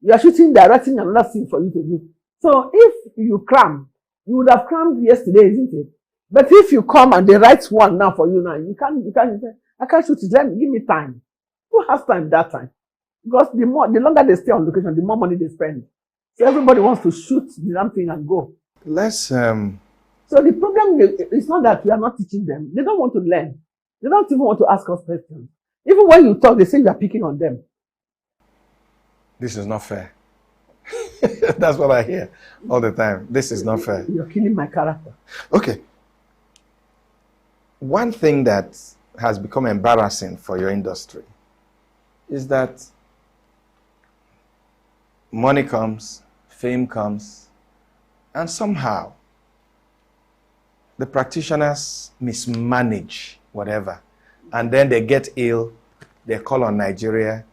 You are shooting, directing another scene for you to do. So if you cram, you would have crammed yesterday, isn't it? But if you come and they write one now for you now, you can't say, I can't shoot it. Give me time. Who has time that time? Because the longer they stay on location, the more money they spend. So everybody wants to shoot the damn thing and go. So the problem is not that we are not teaching them. They don't want to learn. They don't even want to ask us questions. Even when you talk, they say you are picking on them. This is not fair. That's what I hear all the time. This is not fair. You're killing my character. Okay. One thing that has become embarrassing for your industry is that money comes, fame comes, and somehow the practitioners mismanage whatever. And then they get ill, they call on Nigeria,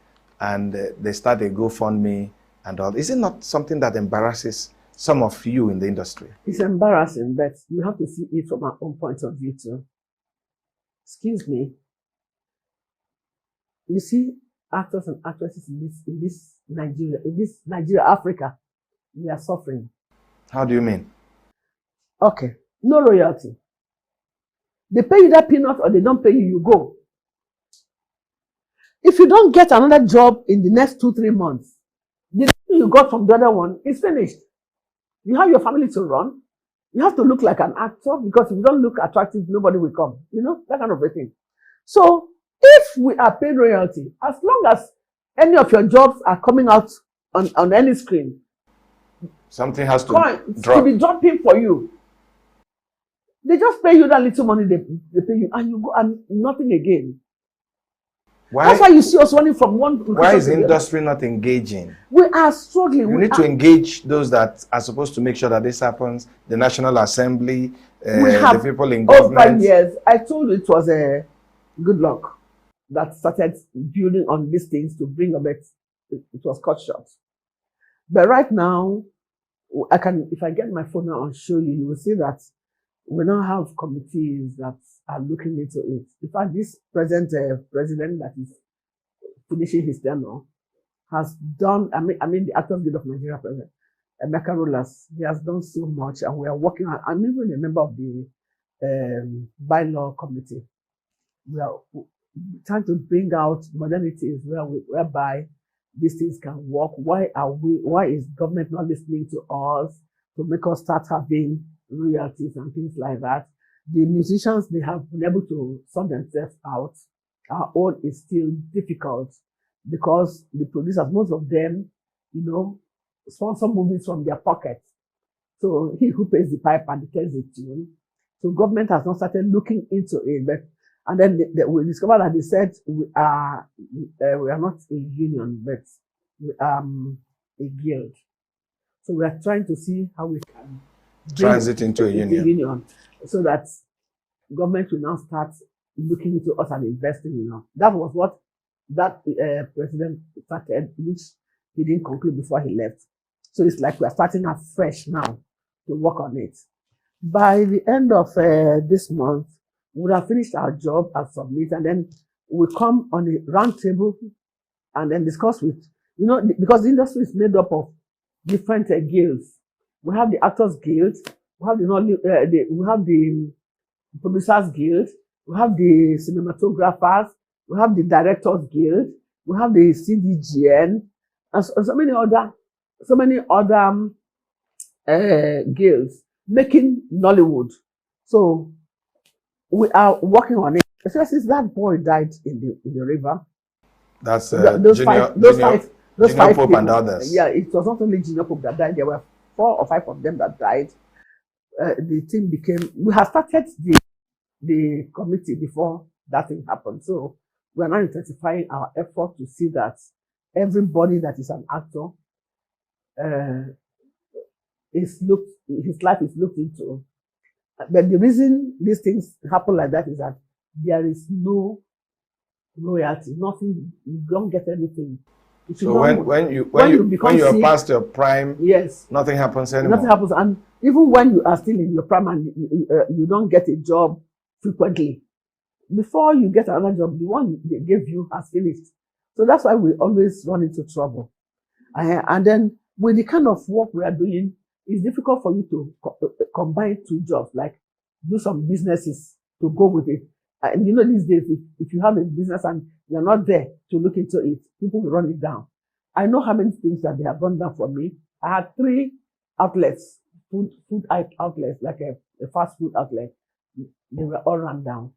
and they start a GoFundMe and all. Is it not something that embarrasses some of you in the industry? It's embarrassing, but you have to see it from our own point of view too. Excuse me. You see, actors and actresses in this Nigeria, Africa, we are suffering. How do you mean? Okay, no royalty. They pay you that peanut or they don't pay you, you go. If you don't get another job in the next 2-3 months, the thing you got from the other one is finished. You have your family to run. You have to look like an actor, because if you don't look attractive, nobody will come. That kind of a thing. So if we are paid royalty, as long as any of your jobs are coming out on any screen, something has to drop. To be dropping for you. They just pay you that little money they pay you, and you go and nothing again. That's why you see us running from one. Why is the industry not engaging? We are struggling. We need to engage those that are supposed to make sure that this happens. The National Assembly, the people in government. Over years, I told you it was a good luck that started building on these things to bring about. It was cut short. But right now, if I get my phone now and show you, you will see that we now have committees that are looking into it. In fact, this present president that is finishing his tenure has done, I mean the Actors Guild of Nigeria president, Emeka Rolas, he has done so much, and we are working on, I'm even a member of the bylaw committee. trying to bring out modernities whereby these things can work. Why is government not listening to us to make us start having royalties and things like that? The musicians, they have been able to sort themselves out. Our own is still difficult because the producers, most of them, sponsor movies from their pockets. So he who pays the pipe and tells the tune. So government has not started looking into it, and then we discovered that they said we are not a union, but we are a guild. So we are trying to see how we can transit into a union, so that government will now start looking into us and investing in us. That was what that president started, which he didn't conclude before he left. So it's like we are starting afresh now to work on it. By the end of this month, we would have finished our job and submit, and then we'll come on a round table and then discuss with, because the industry is made up of different guilds. We have the Actors Guild, we have the Producers Guild, we have the Cinematographers, we have the Directors Guild, we have the CDGN, and so many other guilds making Nollywood. So we are working on it. Especially since that boy died in the river. That's those five Pope people, and others. Yeah, it was not only Junior Pope that died. There were 4 or 5 of them that died. The thing became. We have started the committee before that thing happened. So we are now intensifying our effort to see that everybody that is an actor his life is looked into. But the reason these things happen like that is that there is no royalty, nothing. You don't get anything. So when you are past your prime, yes, nothing happens anymore. Nothing happens, and even when you are still in your prime and you don't get a job frequently, before you get another job, the one they gave you has finished. So that's why we always run into trouble. And then with the kind of work we are doing, it's difficult for you to combine 2 jobs, like do some businesses to go with it. And these days, if you have a business and you're not there to look into it, people will run it down. I know how many things that they have run down for me. I had 3 outlets, food outlets, like a fast food outlet. They were all run down.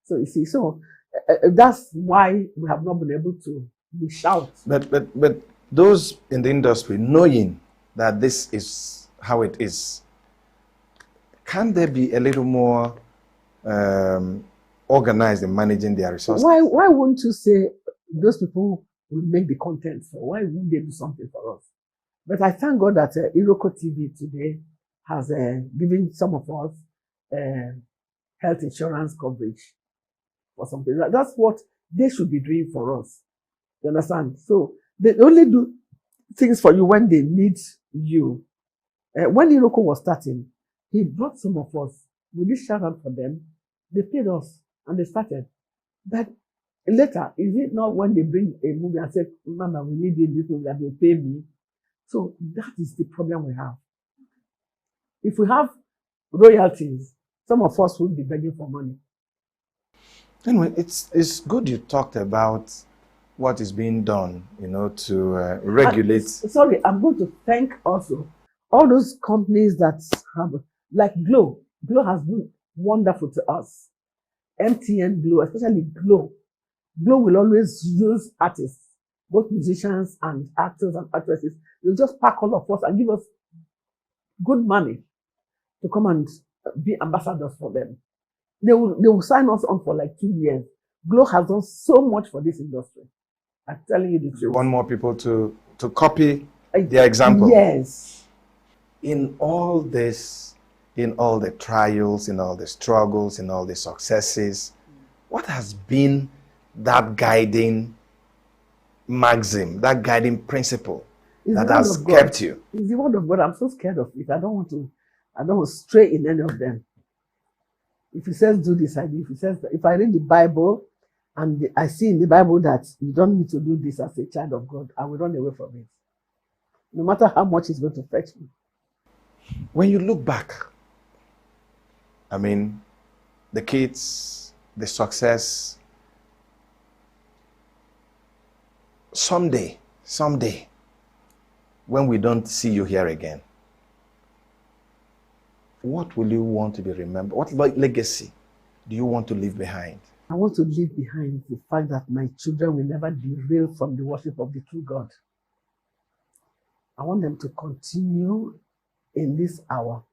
So you see, that's why we have not been able to shout. But those in the industry, knowing that this is how it is, can there be a little more organized in managing their resources? Why won't you say those people will make the content? So why wouldn't they do something for us? But I thank God that Iroko TV today has given some of us health insurance coverage for something. That's what they should be doing for us. You understand? So they only do things for you when they need you. When Iroko was starting, he brought some of us. We did shout out for them. They paid us and they started. But later, is it not when they bring a movie and say, "Mama, we need you in this movie," that they pay me? So that is the problem we have. If we have royalties, some of us will be begging for money. Anyway, it's good you talked about what is being done, to regulate. Sorry, I'm going to thank also all those companies that have, like Glow. Glow has been wonderful to us. MTN Glow, especially Glow. Glow will always use artists, both musicians and actors and actresses. They'll just pack all of us and give us good money to come and be ambassadors for them. They will sign us on for like 2 years. Glow has done so much for this industry. I'm telling you the truth. You want more people to copy their example. Yes. In all this, in all the trials, in all the struggles, in all the successes, what has been that guiding maxim, that guiding principle that has kept you? It's the word of God. I'm so scared of it. I don't want to stray in any of them. If he says do this, I do. If I read the Bible and I see in the Bible that you don't need to do this as a child of God, I will run away from it. No matter how much it's going to fetch me. When you look back, I mean, the kids, the success, someday, when we don't see you here again, what will you want to be remembered? What legacy do you want to leave behind? I want to leave behind the fact that my children will never derail from the worship of the true God. I want them to continue in this our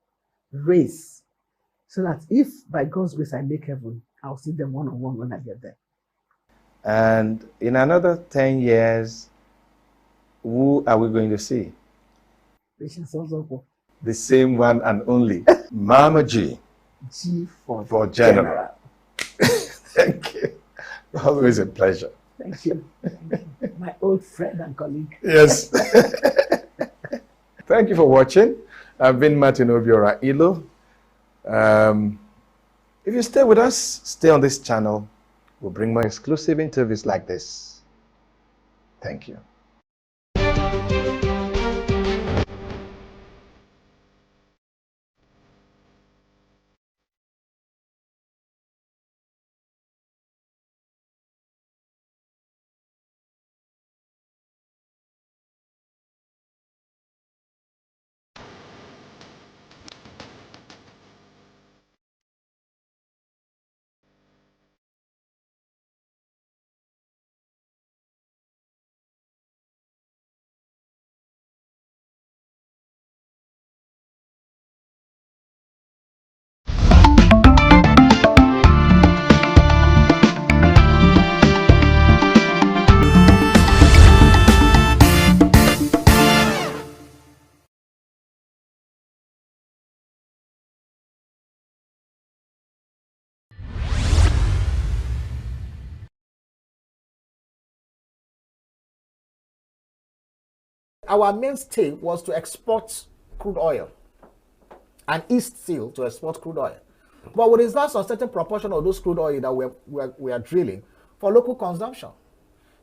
race, so that if by God's grace I make heaven, I'll see them one-on-one when I get there. And in another 10 years, who are we going to see? The same one and only, Mama G. G for General. Thank you. Always a pleasure. Thank you. Thank you. My old friend and colleague. Yes. Thank you for watching. I've been Martin Obiora Ilo. If you stay with us, stay on this channel. We'll bring more exclusive interviews like this. Thank you. Our mainstay was to export crude oil and East Seal to export crude oil. But we reserve a certain proportion of those crude oil that we are drilling for local consumption.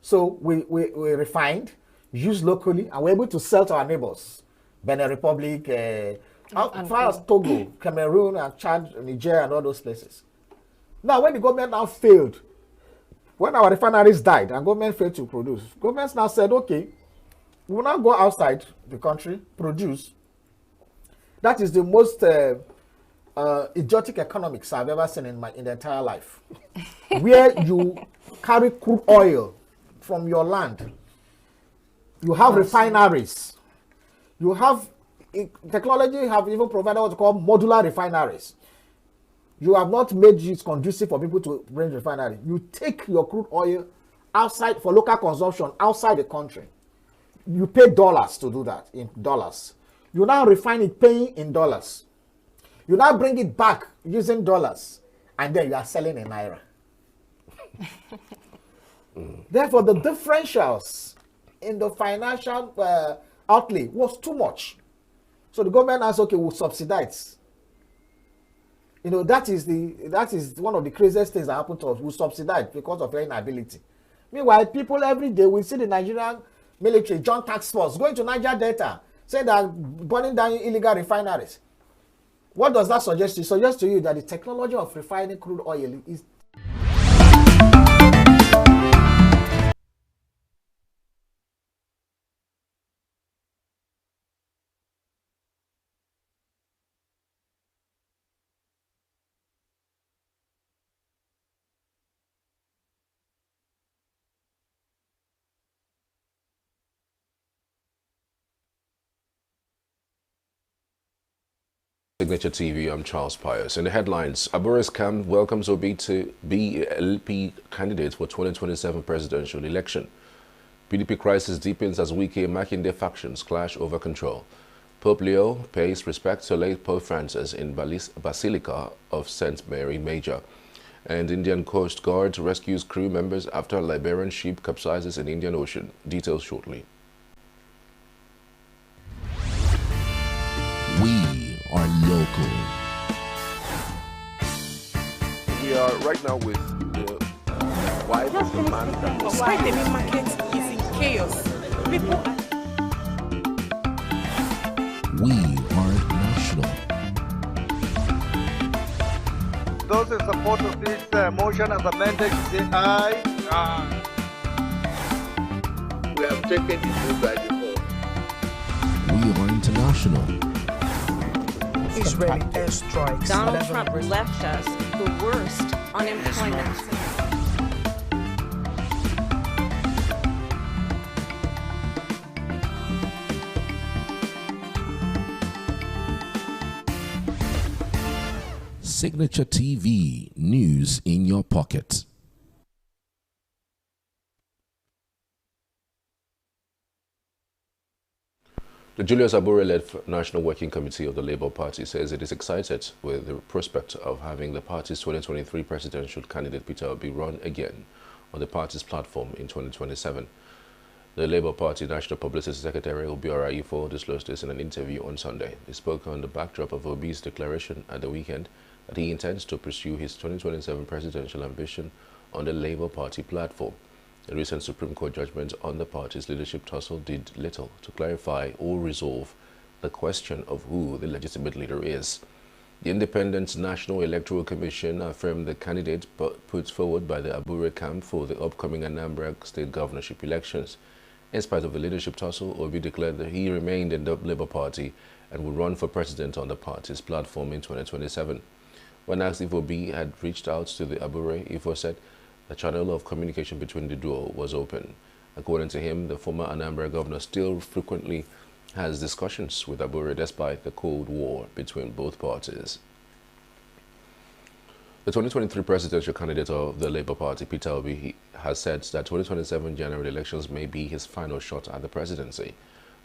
So we refined, used locally, and we're able to sell to our neighbors. Benin Republic, as far as Togo, Cameroon, and Chad, Niger, and all those places. Now, when the government now failed, when our refineries died and government failed to produce, governments now said, okay, we will now go outside the country, produce. That is the most idiotic economics I've ever seen in the entire life. Where you carry crude oil from your land, you have refineries, you have technology, have even provided what you call modular refineries. You have not made it conducive for people to bring refinery. You take your crude oil outside for local consumption outside the country. You pay dollars to do that, in dollars. You now refine it paying in dollars. You now bring it back using dollars, and then you are selling in naira. Therefore, the differentials in the financial outlay was too much. So the government asked, okay, we'll subsidize. You know, that is one of the craziest things that happened to us. We subsidize because of their inability. Meanwhile, people every day, we see the Nigerian military, joint task force, going to Niger Delta, saying that burning down illegal refineries. What does that suggest to you? It suggests to you that the technology of refining crude oil is Signature TV, I'm Charles Pius. In the headlines, Aboris Khan welcomes Obi to be LP candidate for 2027 presidential election. PDP crisis deepens as Wike and Makinde factions clash over control. Pope Leo pays respect to late Pope Francis in Basilica of St. Mary Major. And Indian Coast Guard rescues crew members after a Liberian ship capsizes in Indian Ocean. Details shortly. We are local. We are right now with the wife of the man that was... Why the main market is in chaos. People... We are national. Those in support of this motion as amended, say aye. Aye. we have taken the vote by default. We are international. Israeli airstrikes. Donald Trump left us the worst unemployment. Signature TV, news in your pocket. The Julius Abure-led National Working Committee of the Labour Party says it is excited with the prospect of having the party's 2023 presidential candidate Peter Obi run again on the party's platform in 2027. The Labour Party National Publicity Secretary Obiora Ifo disclosed this in an interview on Sunday. He spoke on the backdrop of Obi's declaration at the weekend that he intends to pursue his 2027 presidential ambition on the Labour Party platform. A recent Supreme Court judgment on the party's leadership tussle did little to clarify or resolve the question of who the legitimate leader is. The Independent National Electoral Commission affirmed the candidate put forward by the Abure camp for the upcoming Anambra state governorship elections. In spite of the leadership tussle, Obi declared that he remained in the Labour Party and would run for president on the party's platform in 2027. When asked if Obi had reached out to the Abure, Ifo said the channel of communication between the duo was open. According to him, the former Anambra governor still frequently has discussions with Abure despite the Cold War between both parties. The 2023 presidential candidate of the Labour Party, Peter Obi, has said that 2027 general elections may be his final shot at the presidency.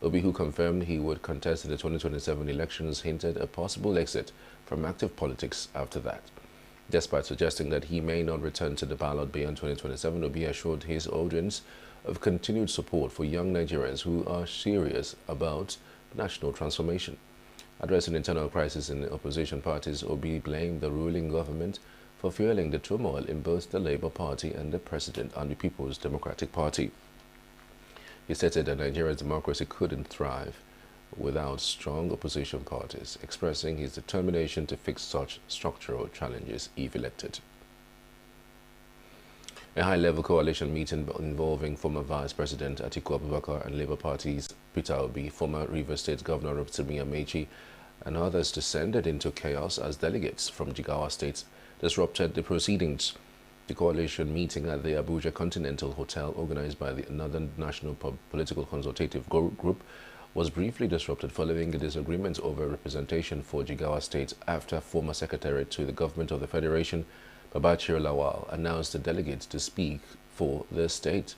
Obi, who confirmed he would contest in the 2027 elections, hinted a possible exit from active politics after that. Despite suggesting that he may not return to the ballot beyond 2027, Obi assured his audience of continued support for young Nigerians who are serious about national transformation. Addressing internal crisis in the opposition parties, Obi blamed the ruling government for fueling the turmoil in both the Labour Party and the President and the People's Democratic Party. He stated that Nigeria's democracy couldn't thrive without strong opposition parties, expressing his determination to fix such structural challenges if elected. A high-level coalition meeting involving former Vice President Atiku Abubakar and Labour Party's Peter Obi, former Rivers State Governor Rotimi Amechi, and others descended into chaos as delegates from Jigawa State disrupted the proceedings. The coalition meeting at the Abuja Continental Hotel, organized by the Northern National Political Consultative Group, was briefly disrupted following a disagreement over representation for Jigawa State after former Secretary to the Government of the Federation, Babachir Lawal, announced the delegates to speak for the state.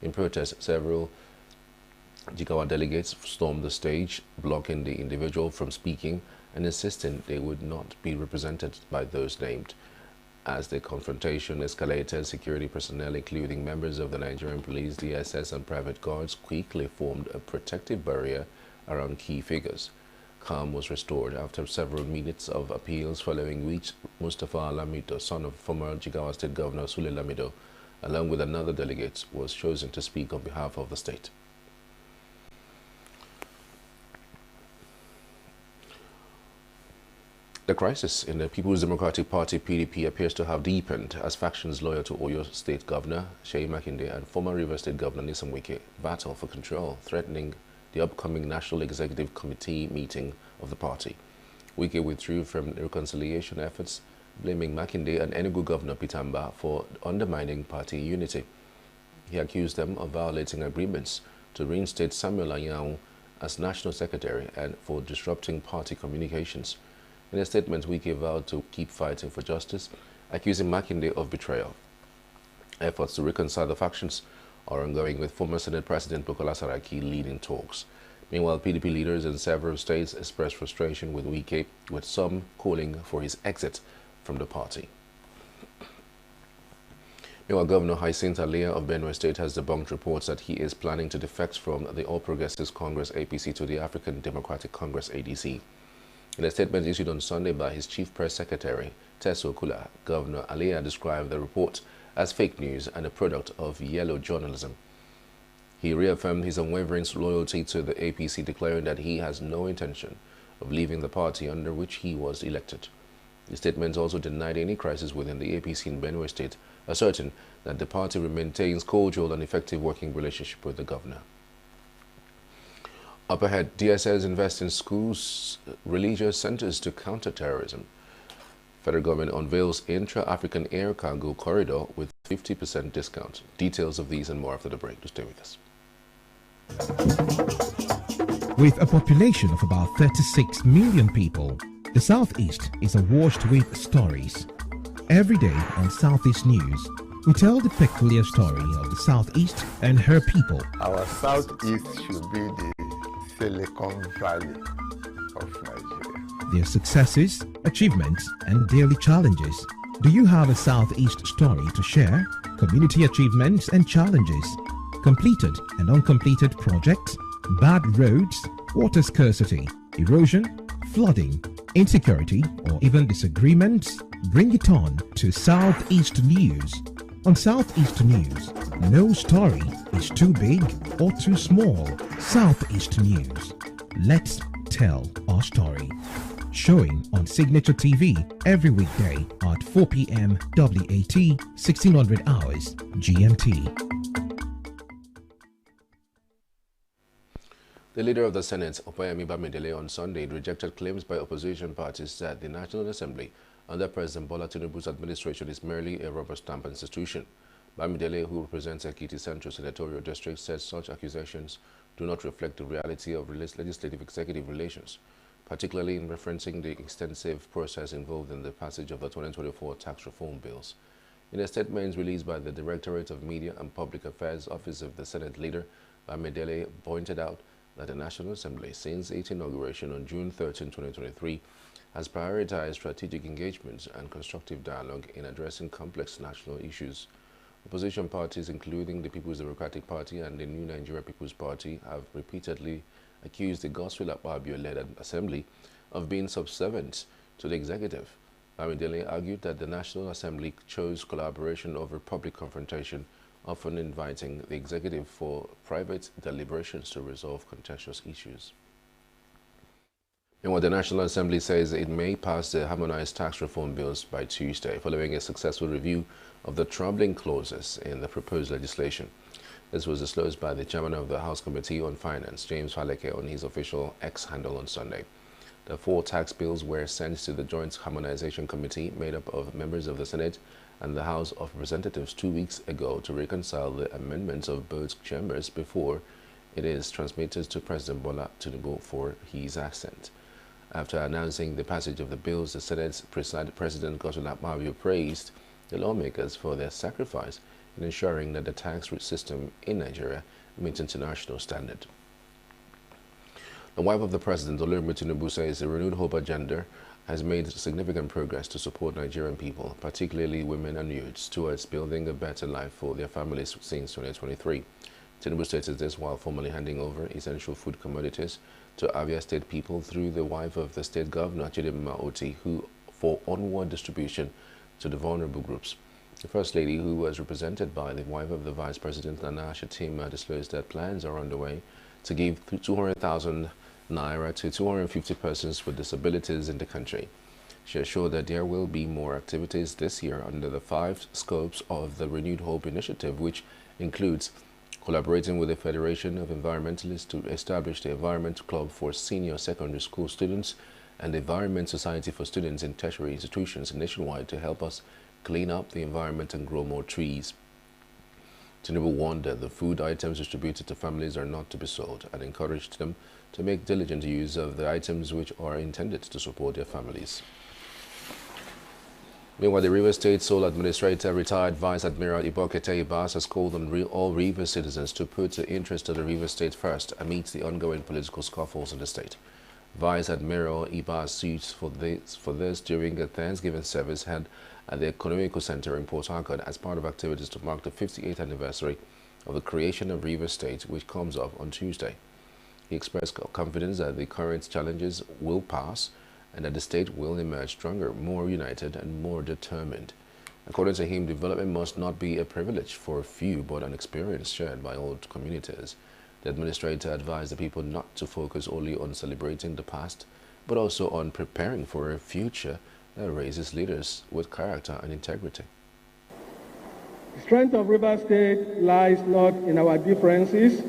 In protest, several Jigawa delegates stormed the stage, blocking the individual from speaking and insisting they would not be represented by those named. As the confrontation escalated, security personnel, including members of the Nigerian police, DSS, and private guards, quickly formed a protective barrier around key figures. Calm was restored after several minutes of appeals, following which Mustafa Lamido, son of former Jigawa State Governor Sule Lamido, along with another delegate, was chosen to speak on behalf of the state. The crisis in the People's Democratic Party (PDP) appears to have deepened as factions loyal to Oyo State Governor Seyi Makinde and former Rivers State Governor Nyesom Wike battle for control, threatening the upcoming National Executive Committee meeting of the party. Wike withdrew from reconciliation efforts, blaming Makinde and ENUGU Governor Pitamba for undermining party unity. He accused them of violating agreements to reinstate Samuel Anyanwu as National Secretary and for disrupting party communications. In a statement, Wike vowed to keep fighting for justice, accusing Makinde of betrayal. Efforts to reconcile the factions are ongoing, with former Senate President Bukola Saraki leading talks. Meanwhile, PDP leaders in several states expressed frustration with Wike, with some calling for his exit from the party. Meanwhile, Governor Hyacinth Alia of Benue State has debunked reports that he is planning to defect from the All Progressives Congress APC to the African Democratic Congress ADC. In a statement issued on Sunday by his chief press secretary, Teso Kula, Governor Alia described the report as fake news and a product of yellow journalism. He reaffirmed his unwavering loyalty to the APC, declaring that he has no intention of leaving the party under which he was elected. The statement also denied any crisis within the APC in Benue State, asserting that the party maintains cordial and effective working relationship with the governor. Up ahead, DSS invests in schools, religious centers to counter terrorism. Federal government unveils intra-African air cargo corridor with 50% discount. Details of these and more after the break. To stay with us. With a population of about 36 million people, the Southeast is awash with stories. Every day on Southeast News, we tell the peculiar story of the Southeast and her people. Our Southeast should be the Silicon Valley of Nigeria. Their successes, achievements, and daily challenges. Do you have a Southeast story to share? Community achievements and challenges, completed and uncompleted projects, bad roads, water scarcity, erosion, flooding, insecurity, or even disagreements? Bring it on to Southeast News. On Southeast News, no story is too big or too small. Southeast News. Let's tell our story. Showing on Signature TV every weekday at 4 p.m. WAT, 1600 hours GMT. The leader of the Senate, Opeyemi Bamidele, on Sunday rejected claims by opposition parties that the National Assembly under President Bola Tinubu's administration is merely a rubber stamp institution. Bamidele, who represents Ekiti Central Senatorial District, said such accusations do not reflect the reality of legislative-executive relations, particularly in referencing the extensive process involved in the passage of the 2024 tax reform bills. In a statement released by the Directorate of Media and Public Affairs Office of the Senate leader, Bamidele pointed out that the National Assembly, since its inauguration on June 13, 2023, has prioritized strategic engagement and constructive dialogue in addressing complex national issues. Opposition parties, including the People's Democratic Party and the New Nigeria People's Party, have repeatedly accused the Godswill Akpabio-led Assembly of being subservient to the executive. Bamidele argued that the National Assembly chose collaboration over public confrontation, often inviting the executive for private deliberations to resolve contentious issues. Meanwhile, the National Assembly says it may pass the harmonized tax reform bills by Tuesday, following a successful review of the troubling clauses in the proposed legislation. This was disclosed by the chairman of the House Committee on Finance, James Faleke, on his official X handle on Sunday. The 4 tax bills were sent to the Joint Harmonization Committee, made up of members of the Senate and the House of Representatives 2 weeks ago, to reconcile the amendments of both chambers before it is transmitted to President Bola Tinubu for his assent. After announcing the passage of the bills, the Senate's President Godswill Akpabio praised the lawmakers for their sacrifice in ensuring that the tax system in Nigeria meets international standard. The wife of the president, Olorunmi Tinubu, says the renewed hope agenda has made significant progress to support Nigerian people, particularly women and youths, towards building a better life for their families since 2023. Tinubu stated this while formally handing over essential food commodities to Abia State people through the wife of the state governor, Chidimma Oti, for onward distribution to the vulnerable groups. The First Lady, who was represented by the wife of the Vice President, Nana Shatima, disclosed that plans are underway to give 200,000 Naira to 250 persons with disabilities in the country. She assured that there will be more activities this year under the 5 scopes of the Renewed Hope Initiative, which includes collaborating with the Federation of Environmentalists to establish the Environment Club for senior secondary school students and the Environment Society for students in tertiary institutions nationwide to help us clean up the environment and grow more trees. Tinubu warned that the food items distributed to families are not to be sold and encouraged them to make diligent use of the items which are intended to support their families. Meanwhile, the Rivers State Sole Administrator, retired Vice Admiral Ibokete Ibas, has called on all Rivers citizens to put the interest of the Rivers State first amidst the ongoing political scuffles in the state. Vice Admiral Ibas sued for this during a Thanksgiving service held at the Economical Center in Port Harcourt as part of activities to mark the 58th anniversary of the creation of Rivers State, which comes up on Tuesday. He expressed confidence that the current challenges will pass and that the state will emerge stronger, more united, and more determined. According to him, development must not be a privilege for a few, but an experience shared by all communities. The administrator advised the people not to focus only on celebrating the past, but also on preparing for a future that raises leaders with character and integrity. The strength of River State lies not in our differences,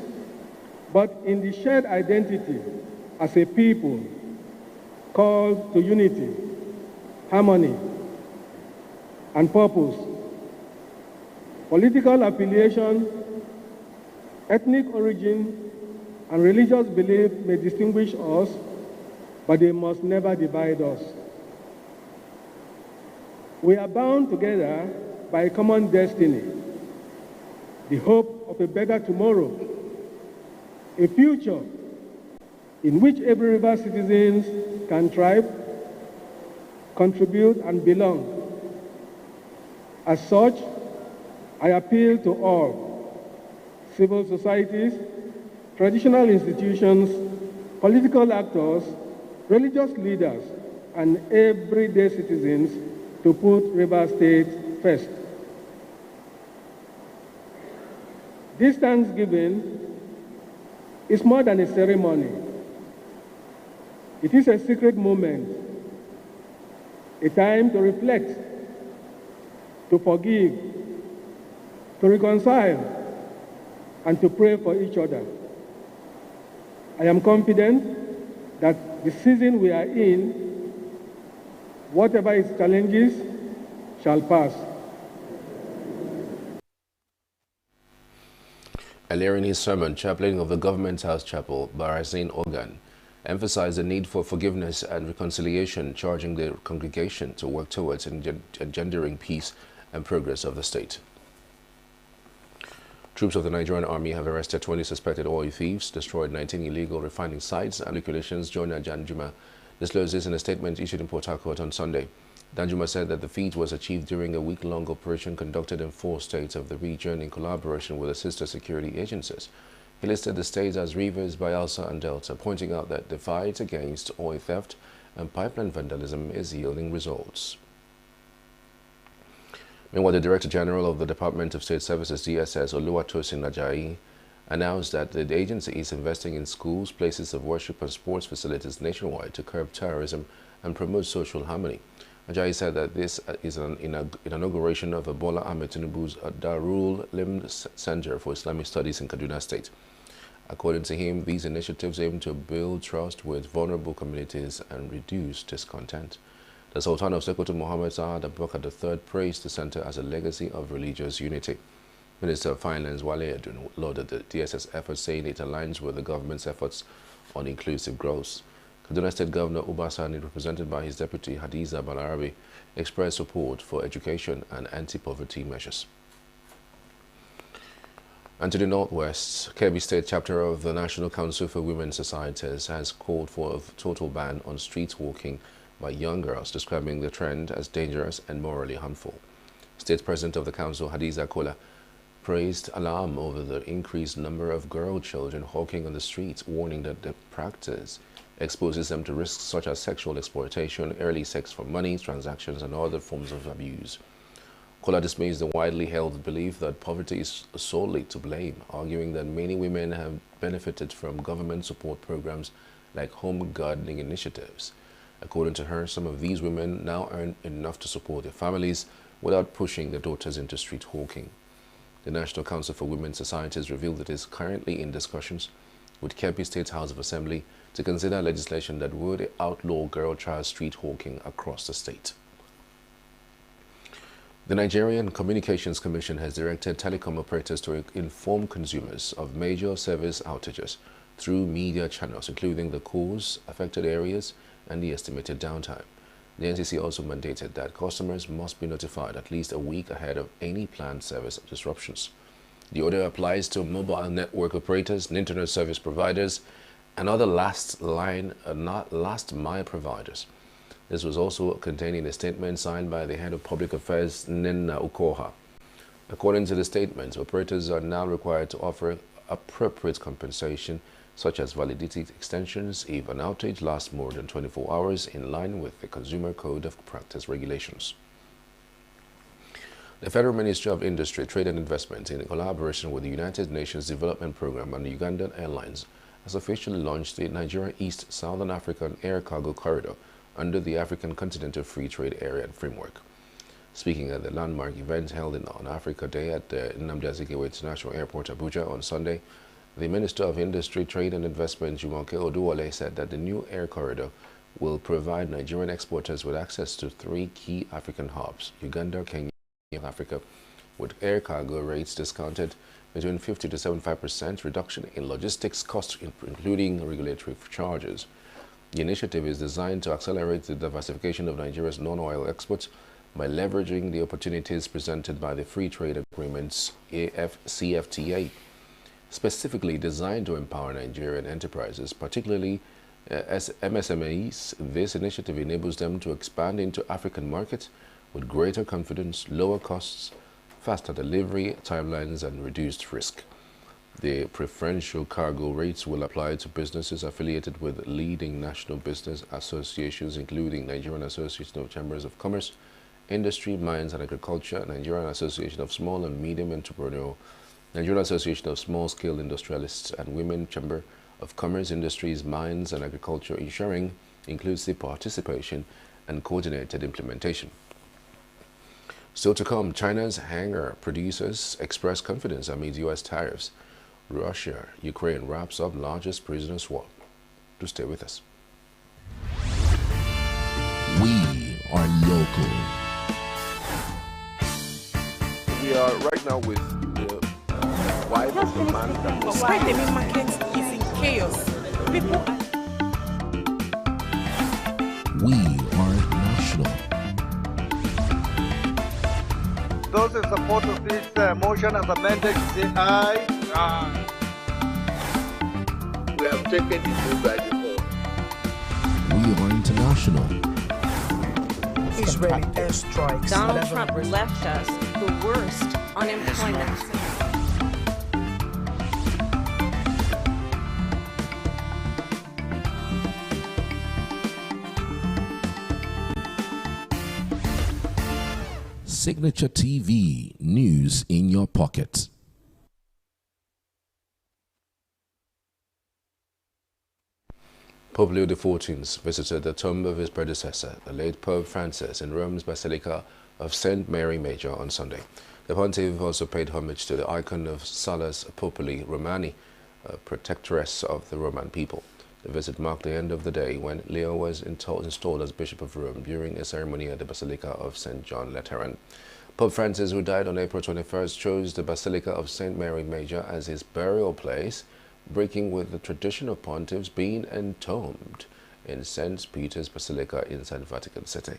but in the shared identity as a people called to unity, harmony, and purpose. Political affiliation, ethnic origin, and religious belief may distinguish us, but they must never divide us. We are bound together by a common destiny, the hope of a better tomorrow, a future in which every river citizen can thrive, contribute, and belong. As such, I appeal to all civil societies, traditional institutions, political actors, religious leaders, and everyday citizens to put River State first. This Thanksgiving is more than a ceremony. It is a sacred moment, a time to reflect, to forgive, to reconcile, and to pray for each other. I am confident that the season we are in, whatever its challenges, shall pass. Earlier in his sermon, chaplain of the Government House Chapel, Barazin Organ, emphasized the need for forgiveness and reconciliation, charging the congregation to work towards engendering peace and progress of the state. Troops of the Nigerian Army have arrested 20 suspected oil thieves, destroyed 19 illegal refining sites, and liquidations. Jonah Danjuma disclosed this in a statement issued in Port Harcourt on Sunday. Danjuma said that the feat was achieved during a week-long operation conducted in 4 states of the region in collaboration with the sister security agencies. He listed the states as Rivers, Bayelsa, and Delta, pointing out that the fight against oil theft and pipeline vandalism is yielding results. Meanwhile, the Director General of the Department of State Services, DSS, Oluwatosin Ajayi, announced that the agency is investing in schools, places of worship, and sports facilities nationwide to curb terrorism and promote social harmony. Ajayi said that this is an inauguration of Bola Ahmed Tinubu's Darul Lim Center for Islamic Studies in Kaduna State. According to him, these initiatives aim to build trust with vulnerable communities and reduce discontent. The Sultan of Sokoto, Mohammed Saad Abubakar III, praised the center as a legacy of religious unity. Minister of Finance Wale Edun lauded the DSS efforts, saying it aligns with the government's efforts on inclusive growth. Kaduna State Governor Uba Sani, represented by his deputy Hadiza Balarabi, expressed support for education and anti-poverty measures. And to the northwest, Kebbi State chapter of the National Council for Women's Societies has called for a total ban on street walking by young girls, describing the trend as dangerous and morally harmful. State President of the Council, Hadiza Kola, praised alarm over the increased number of girl children hawking on the streets, warning that the practice exposes them to risks such as sexual exploitation, early sex for money, transactions, and other forms of abuse. Kola dismisses the widely held belief that poverty is solely to blame, arguing that many women have benefited from government support programs like home gardening initiatives. According to her, some of these women now earn enough to support their families without pushing their daughters into street hawking. The National Council for Women's Societies revealed that it is currently in discussions with Kebbi State House of Assembly to consider legislation that would outlaw girl-child street hawking across the state. The Nigerian Communications Commission has directed telecom operators to inform consumers of major service outages through media channels, including the cause, affected areas, and the estimated downtime. The NCC also mandated that customers must be notified at least a week ahead of any planned service disruptions. The order applies to mobile network operators, internet service providers, and other last mile providers. This was also contained in a statement signed by the head of public affairs, Nina Ukoha. According to the statement, operators are now required to offer appropriate compensation, such as validity extensions if an outage lasts more than 24 hours, in line with the Consumer Code of Practice regulations. The Federal Ministry of Industry, Trade and Investment, in collaboration with the United Nations Development Programme and Ugandan Airlines, has officially launched the Nigeria East Southern African Air Cargo Corridor under the African Continental Free Trade Area and Framework. Speaking at the landmark event held on Africa Day at the Nnamdi Azikiwe International Airport, Abuja, on Sunday, the Minister of Industry, Trade and Investment, Jumoke Oduwole, said that the new air corridor will provide Nigerian exporters with access to 3 key African hubs, Uganda, Kenya, and Africa, with air cargo rates discounted between 50 to 75% reduction in logistics costs, including regulatory charges. The initiative is designed to accelerate the diversification of Nigeria's non-oil exports by leveraging the opportunities presented by the Free Trade Agreements CFTA, specifically designed to empower Nigerian enterprises, particularly as MSMEs. This initiative enables them to expand into African markets with greater confidence, lower costs, faster delivery timelines, and reduced risk. The preferential cargo rates will apply to businesses affiliated with leading national business associations, including Nigerian Association of Chambers of Commerce, Industry, Mines and Agriculture, Nigerian Association of Small and Medium Entrepreneur, Nigerian Association of Small-Scale Industrialists, and Women Chamber of Commerce, Industries, Mines and Agriculture, ensuring inclusive participation and coordinated implementation. Still to come, China's hangar producers express confidence amid U.S. tariffs. Russia, Ukraine wraps up largest prisoner swap. Do stay with us. We are local. We are right now with the wife of the man that was... Why the main market is in chaos. People are... We are national. Those in support of this motion as amended, say aye. Aye. We have taken the vote by default. We are international. Israeli airstrikes. Donald Trump left us the worst unemployment. Signature TV, news in your pocket. Pope Leo XIV visited the tomb of his predecessor, the late Pope Francis, in Rome's Basilica of St. Mary Major on Sunday. The pontiff also paid homage to the icon of Salus Populi Romani, a protectress of the Roman people. The visit marked the end of the day when Leo was installed as Bishop of Rome during a ceremony at the Basilica of St. John Lateran. Pope Francis, who died on April 21st, chose the Basilica of St. Mary Major as his burial place, breaking with the tradition of pontiffs being entombed in St. Peter's Basilica inside Vatican City.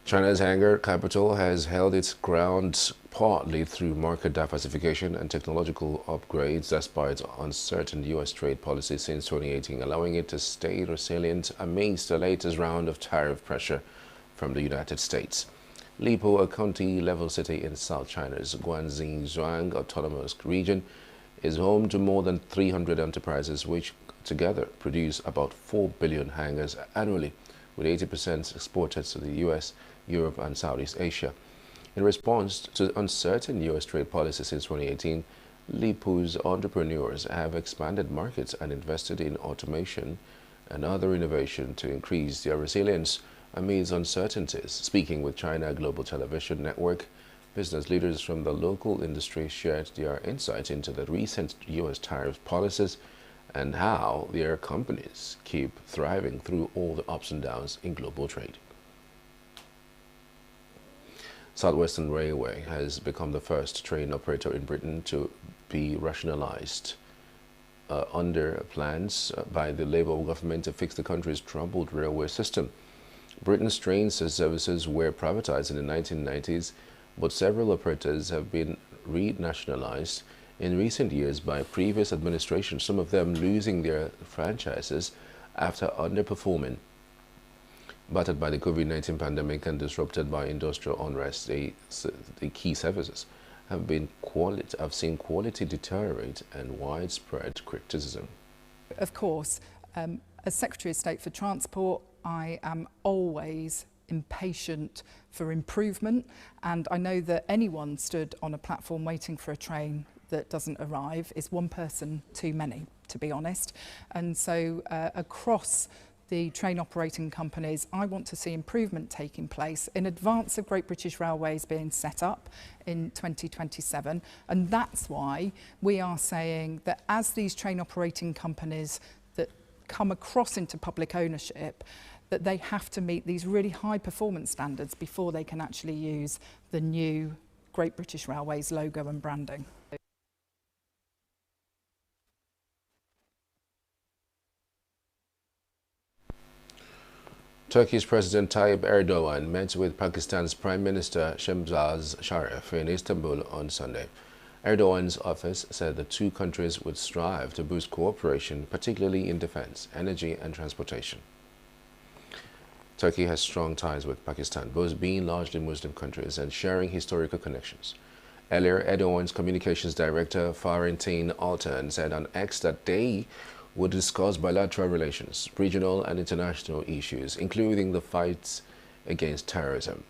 China's hangar capital has held its ground partly through market diversification and technological upgrades despite uncertain U.S. trade policy since 2018, allowing it to stay resilient amidst the latest round of tariff pressure from the United States. Lipo, a county-level city in South China's Guangxi-Zhuang Autonomous Region, is home to more than 300 enterprises which together produce about 4 billion hangars annually, with 80% exported to the U.S., Europe and Southeast Asia. In response to uncertain U.S. trade policy since 2018, Lipu's entrepreneurs have expanded markets and invested in automation and other innovation to increase their resilience amidst uncertainties. Speaking with China Global Television Network, business leaders from the local industry shared their insights into the recent U.S. tariff policies and how their companies keep thriving through all the ups and downs in global trade. Southwestern Railway has become the first train operator in Britain to be rationalized under plans by the Labour government to fix the country's troubled railway system. Britain's train services were privatized in the 1990s, but several operators have been renationalized in recent years by previous administrations, some of them losing their franchises after underperforming. Battered by the COVID-19 pandemic and disrupted by industrial unrest, the key services have seen quality deteriorate and widespread criticism. Of course, as Secretary of State for Transport, I am always impatient for improvement, and I know that anyone stood on a platform waiting for a train that doesn't arrive is one person too many, to be honest. And so across the train operating companies, I want to see improvement taking place in advance of Great British Railways being set up in 2027. And that's why we are saying that as these train operating companies that come across into public ownership, that they have to meet these really high performance standards before they can actually use the new Great British Railways logo and branding. Turkey's President Tayyip Erdogan met with Pakistan's Prime Minister Shehbaz Sharif in Istanbul on Sunday. Erdogan's office said the two countries would strive to boost cooperation, particularly in defense, energy and transportation. Turkey has strong ties with Pakistan, both being largely Muslim countries and sharing historical connections. Earlier, Erdogan's communications director Fahrettin Altan said on X that they would discuss bilateral relations, regional and international issues, including the fights against terrorism.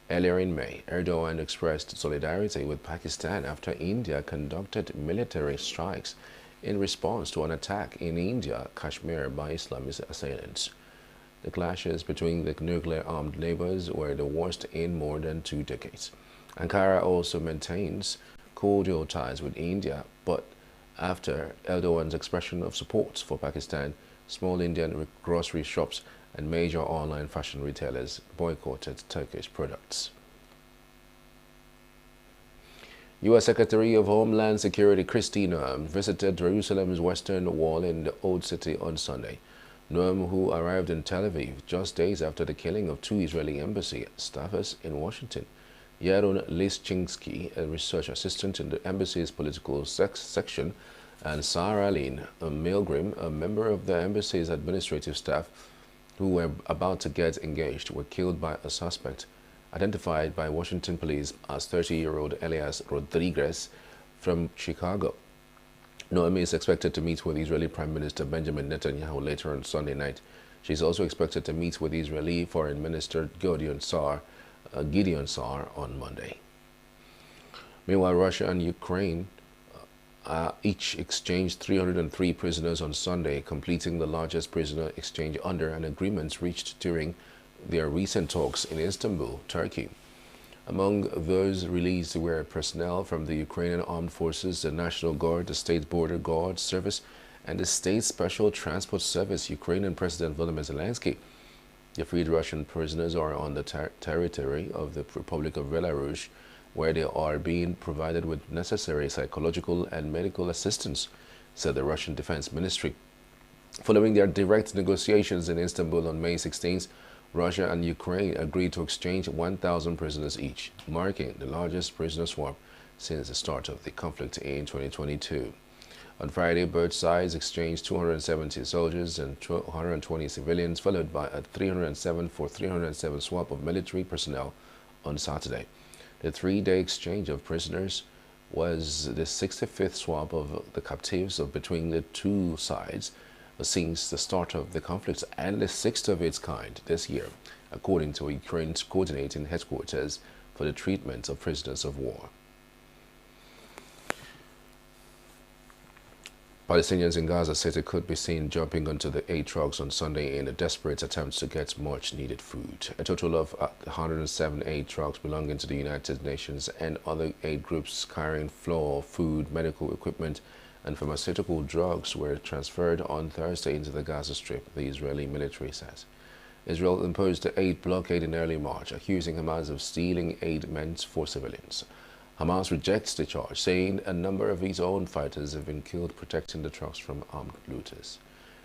Earlier in May, Erdogan expressed solidarity with Pakistan after India conducted military strikes in response to an attack in India, Kashmir, by Islamist assailants. The clashes between the nuclear-armed neighbors were the worst in more than 2 decades. Ankara also maintains cordial ties with India, but after Erdogan's expression of support for Pakistan, small Indian grocery shops and major online fashion retailers boycotted Turkish products. U.S. Secretary of Homeland Security Kristi Noem visited Jerusalem's Western Wall in the Old City on Sunday. Noem, who arrived in Tel Aviv just days after the killing of 2 Israeli embassy staffers in Washington, Yaron Lischinski, a research assistant in the embassy's political section, and Sarah Lynn Milgrim, a member of the embassy's administrative staff, who were about to get engaged, were killed by a suspect identified by Washington police as 30-year-old Elias Rodriguez from Chicago. Noem is expected to meet with Israeli Prime Minister Benjamin Netanyahu later on Sunday night. She is also expected to meet with Israeli Foreign Minister Gideon Sa'ar on Monday. Meanwhile, Russia and Ukraine each exchanged 303 prisoners on Sunday, completing the largest prisoner exchange under an agreement reached during their recent talks in Istanbul, Turkey. Among those released were personnel from the Ukrainian Armed Forces, the National Guard, the State Border Guard Service, and the State Special Transport Service. Ukrainian President Volodymyr Zelensky. The freed Russian prisoners are on the territory of the Republic of Belarus, where they are being provided with necessary psychological and medical assistance, said the Russian Defense Ministry. Following their direct negotiations in Istanbul on May 16th, Russia and Ukraine agreed to exchange 1,000 prisoners each, marking the largest prisoner swap since the start of the conflict in 2022. On Friday, both sides exchanged 270 soldiers and 120 civilians, followed by a 307 for 307 swap of military personnel on Saturday. The 3-day exchange of prisoners was the 65th swap of the captives between the two sides since the start of the conflict, and the 6th of its kind this year, according to Ukraine's coordinating headquarters for the treatment of prisoners of war. Palestinians in Gaza City could be seen jumping onto the aid trucks on Sunday in a desperate attempt to get much-needed food. A total of 107 aid trucks belonging to the United Nations and other aid groups carrying flour, food, medical equipment, and pharmaceutical drugs were transferred on Thursday into the Gaza Strip, the Israeli military says. Israel imposed the aid blockade in early March, accusing Hamas of stealing aid meant for civilians. Hamas rejects the charge, saying a number of its own fighters have been killed protecting the trucks from armed looters.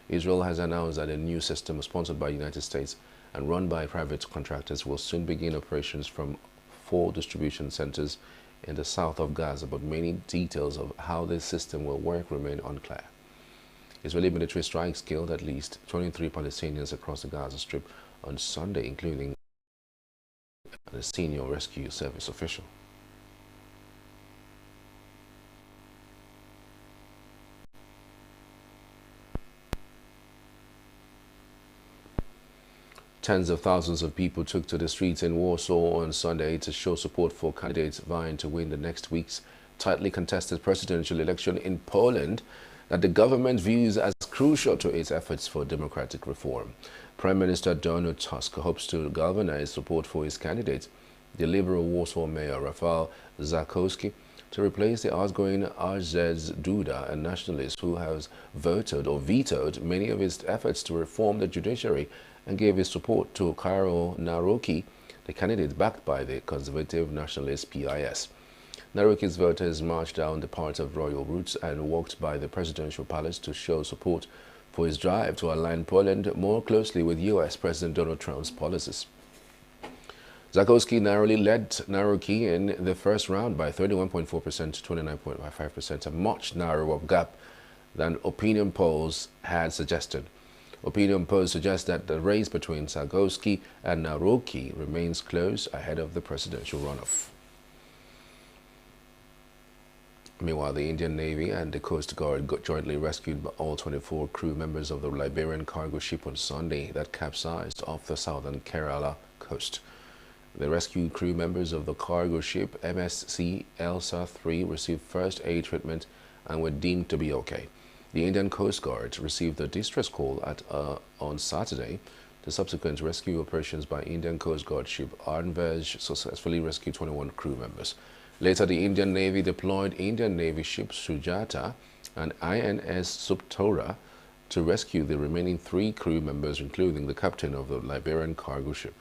Israel has announced that a new system sponsored by the United States and run by private contractors will soon begin operations from 4 distribution centers in the south of Gaza, but many details of how this system will work remain unclear. Israeli military strikes killed at least 23 Palestinians across the Gaza Strip on Sunday, including a senior rescue service official. Tens of thousands of people took to the streets in Warsaw on Sunday to show support for candidates vying to win the next week's tightly contested presidential election in Poland that the government views as crucial to its efforts for democratic reform. Prime Minister Donald Tusk hopes to galvanize support for his candidate, the Liberal Warsaw Mayor Rafał Trzaskowski, to replace the outgoing Andrzej Duda, a nationalist who has voted or vetoed many of his efforts to reform the judiciary and gave his support to Karol Nawrocki, the candidate backed by the conservative nationalist PIS. Nawrocki's voters marched down the part of royal routes and walked by the presidential palace to show support for his drive to align Poland more closely with U.S. President Donald Trump's policies. Trzaskowski narrowly led Nawrocki in the first round by 31.4% to 29.5%, a much narrower gap than opinion polls had suggested. Opinion polls suggest that the race between Trzaskowski and Nawrocki remains close ahead of the presidential runoff. Meanwhile, the Indian Navy and the Coast Guard jointly rescued all 24 crew members of the Liberian cargo ship on Sunday that capsized off the southern Kerala coast. The rescued crew members of the cargo ship MSC Elsa 3 received first aid treatment and were deemed to be okay. The Indian Coast Guard received a distress call on Saturday. The subsequent rescue operations by Indian Coast Guard ship Arnvej successfully rescued 21 crew members. Later, the Indian Navy deployed Indian Navy ship Sujata and INS Subtora to rescue the remaining 3 crew members, including the captain of the Liberian cargo ship.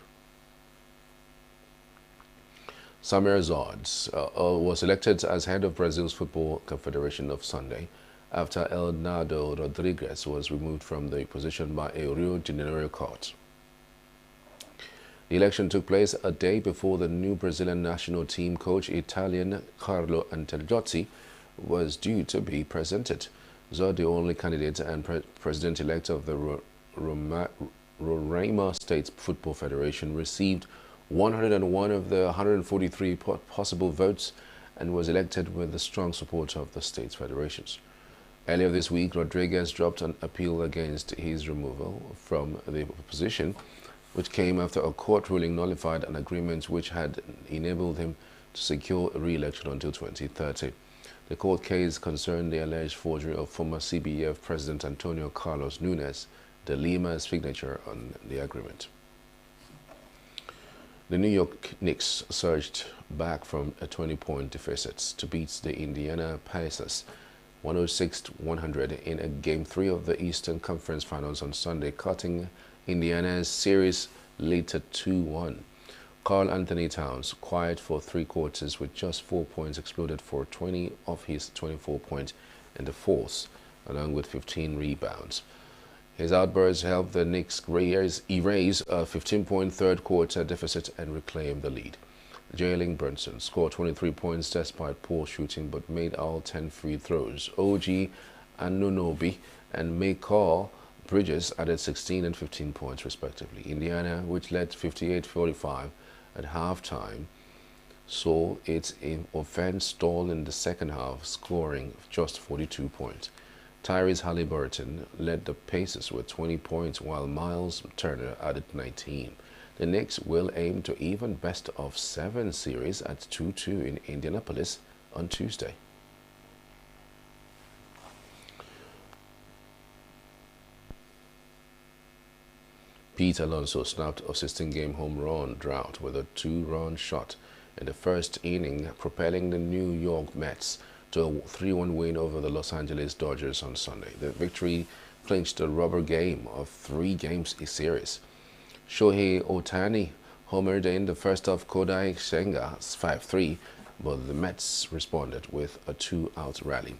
Samir Zardes was elected as head of Brazil's Football Confederation of Sunday after Elnado Rodrigues was removed from the position by a Rio de Janeiro court. The election took place a day before the new Brazilian national team coach, Italian Carlo Ancelotti, was due to be presented. Zardes, the only candidate and president-elect of the Roraima State Football Federation, received 101 of the 143 possible votes and was elected with the strong support of the state's federations. Earlier this week, Rodrigues dropped an appeal against his removal from the position, which came after a court ruling nullified an agreement which had enabled him to secure a re-election until 2030. The court case concerned the alleged forgery of former CBF President Antonio Carlos Nunes de Lima's signature on the agreement. The New York Knicks surged back from a 20-point deficit to beat the Indiana Pacers 106-100 in Game 3 of the Eastern Conference Finals on Sunday, cutting Indiana's series lead to 2-1. Karl Anthony Towns, quiet for 3 quarters with just 4 points, exploded for 20 of his 24 points in the fourth, along with 15 rebounds. His outbursts helped the Knicks erase a 15-point third-quarter deficit and reclaim the lead. Jalen Brunson scored 23 points despite poor shooting, but made all 10 free throws. OG Anunoby and Mikal Bridges added 16 and 15 points respectively. Indiana, which led 58-45 at halftime, saw its offense stall in the second half, scoring just 42 points. Tyrese Halliburton led the Pacers with 20 points, while Miles Turner added 19. The Knicks will aim to even best-of-7 series at 2-2 in Indianapolis on Tuesday. Pete Alonso snapped a 16-game home run drought with a 2-run shot in the first inning, propelling the New York Mets to a 3-1 win over the Los Angeles Dodgers on Sunday. The victory clinched a rubber game of 3 games a series. Shohei Ohtani homered in the first of Kodai Senga's 5-3, but the Mets responded with a 2-out rally.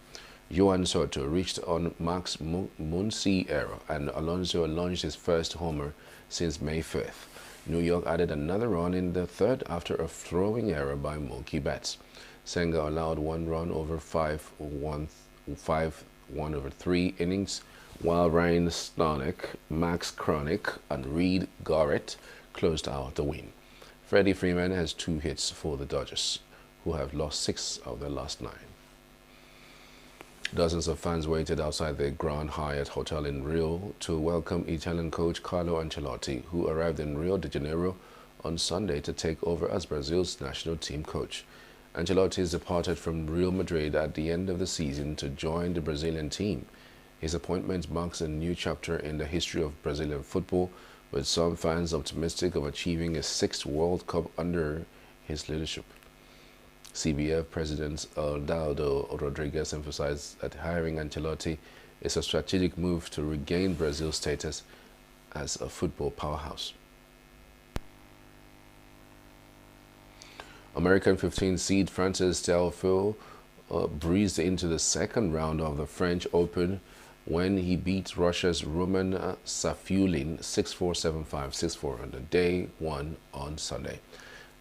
Yohan Soto reached on Max Muncy error, and Alonso launched his first homer since May 5th. New York added another run in the third after a throwing error by Mookie Betts. Senga allowed 1 run over 5-1 over 3 innings, while Ryan Stanek, Max Kronick, and Reed Garrett closed out the win. Freddie Freeman has 2 hits for the Dodgers, who have lost 6 of their last 9. Dozens of fans waited outside the Grand Hyatt Hotel in Rio to welcome Italian coach Carlo Ancelotti, who arrived in Rio de Janeiro on Sunday to take over as Brazil's national team coach. Ancelotti departed from Real Madrid at the end of the season to join the Brazilian team. His appointment marks a new chapter in the history of Brazilian football, with some fans optimistic of achieving a sixth World Cup under his leadership. CBF President Aldaldo Rodriguez emphasized that hiring Ancelotti is a strategic move to regain Brazil's status as a football powerhouse. American 15 seed Francis Tiafoe breezed into the second round of the French Open when he beat Russia's Roman Safiulin 6-4, 7-5, 6-4 on the day one on Sunday.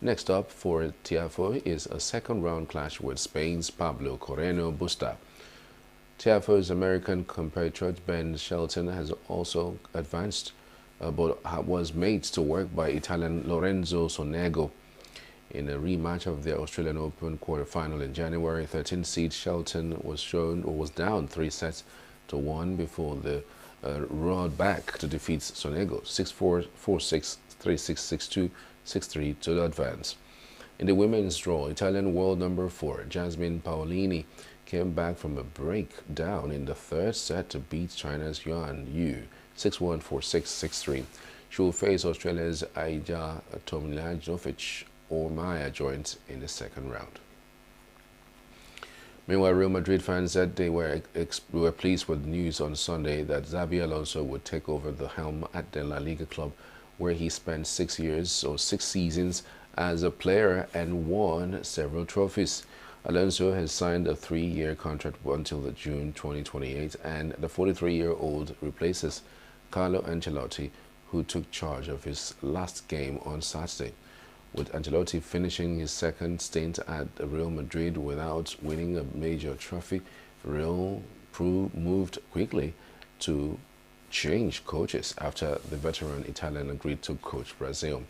Next up for Tiafoe is a second-round clash with Spain's Pablo Correno Busta. Tiafoe's American compatriot Ben Shelton has also advanced, but was made to work by Italian Lorenzo Sonego. In a rematch of the Australian Open quarterfinal in January, 13th seed Shelton was down 3-1 before the roared back to defeat Sonego 6-4, 4-6, 3-6, 6-2, 6-3 to advance. In the women's draw, Italian world number 4 Jasmine Paolini came back from a breakdown in the third set to beat China's Yuan Yu 6-1, 4-6, 6-3. She will face Australia's Aida Tomljanovic or Maya joint in the second round. Meanwhile, Real Madrid fans said they were pleased with news on Sunday that Xabi Alonso would take over the helm at the La Liga club, where he spent 6 seasons as a player and won several trophies. Alonso has signed a 3-year contract until June 2028, and the 43-year-old replaces Carlo Ancelotti, who took charge of his last game on Saturday. With Ancelotti finishing his second stint at Real Madrid without winning a major trophy, Real moved quickly to change coaches after the veteran Italian agreed to coach Brazil.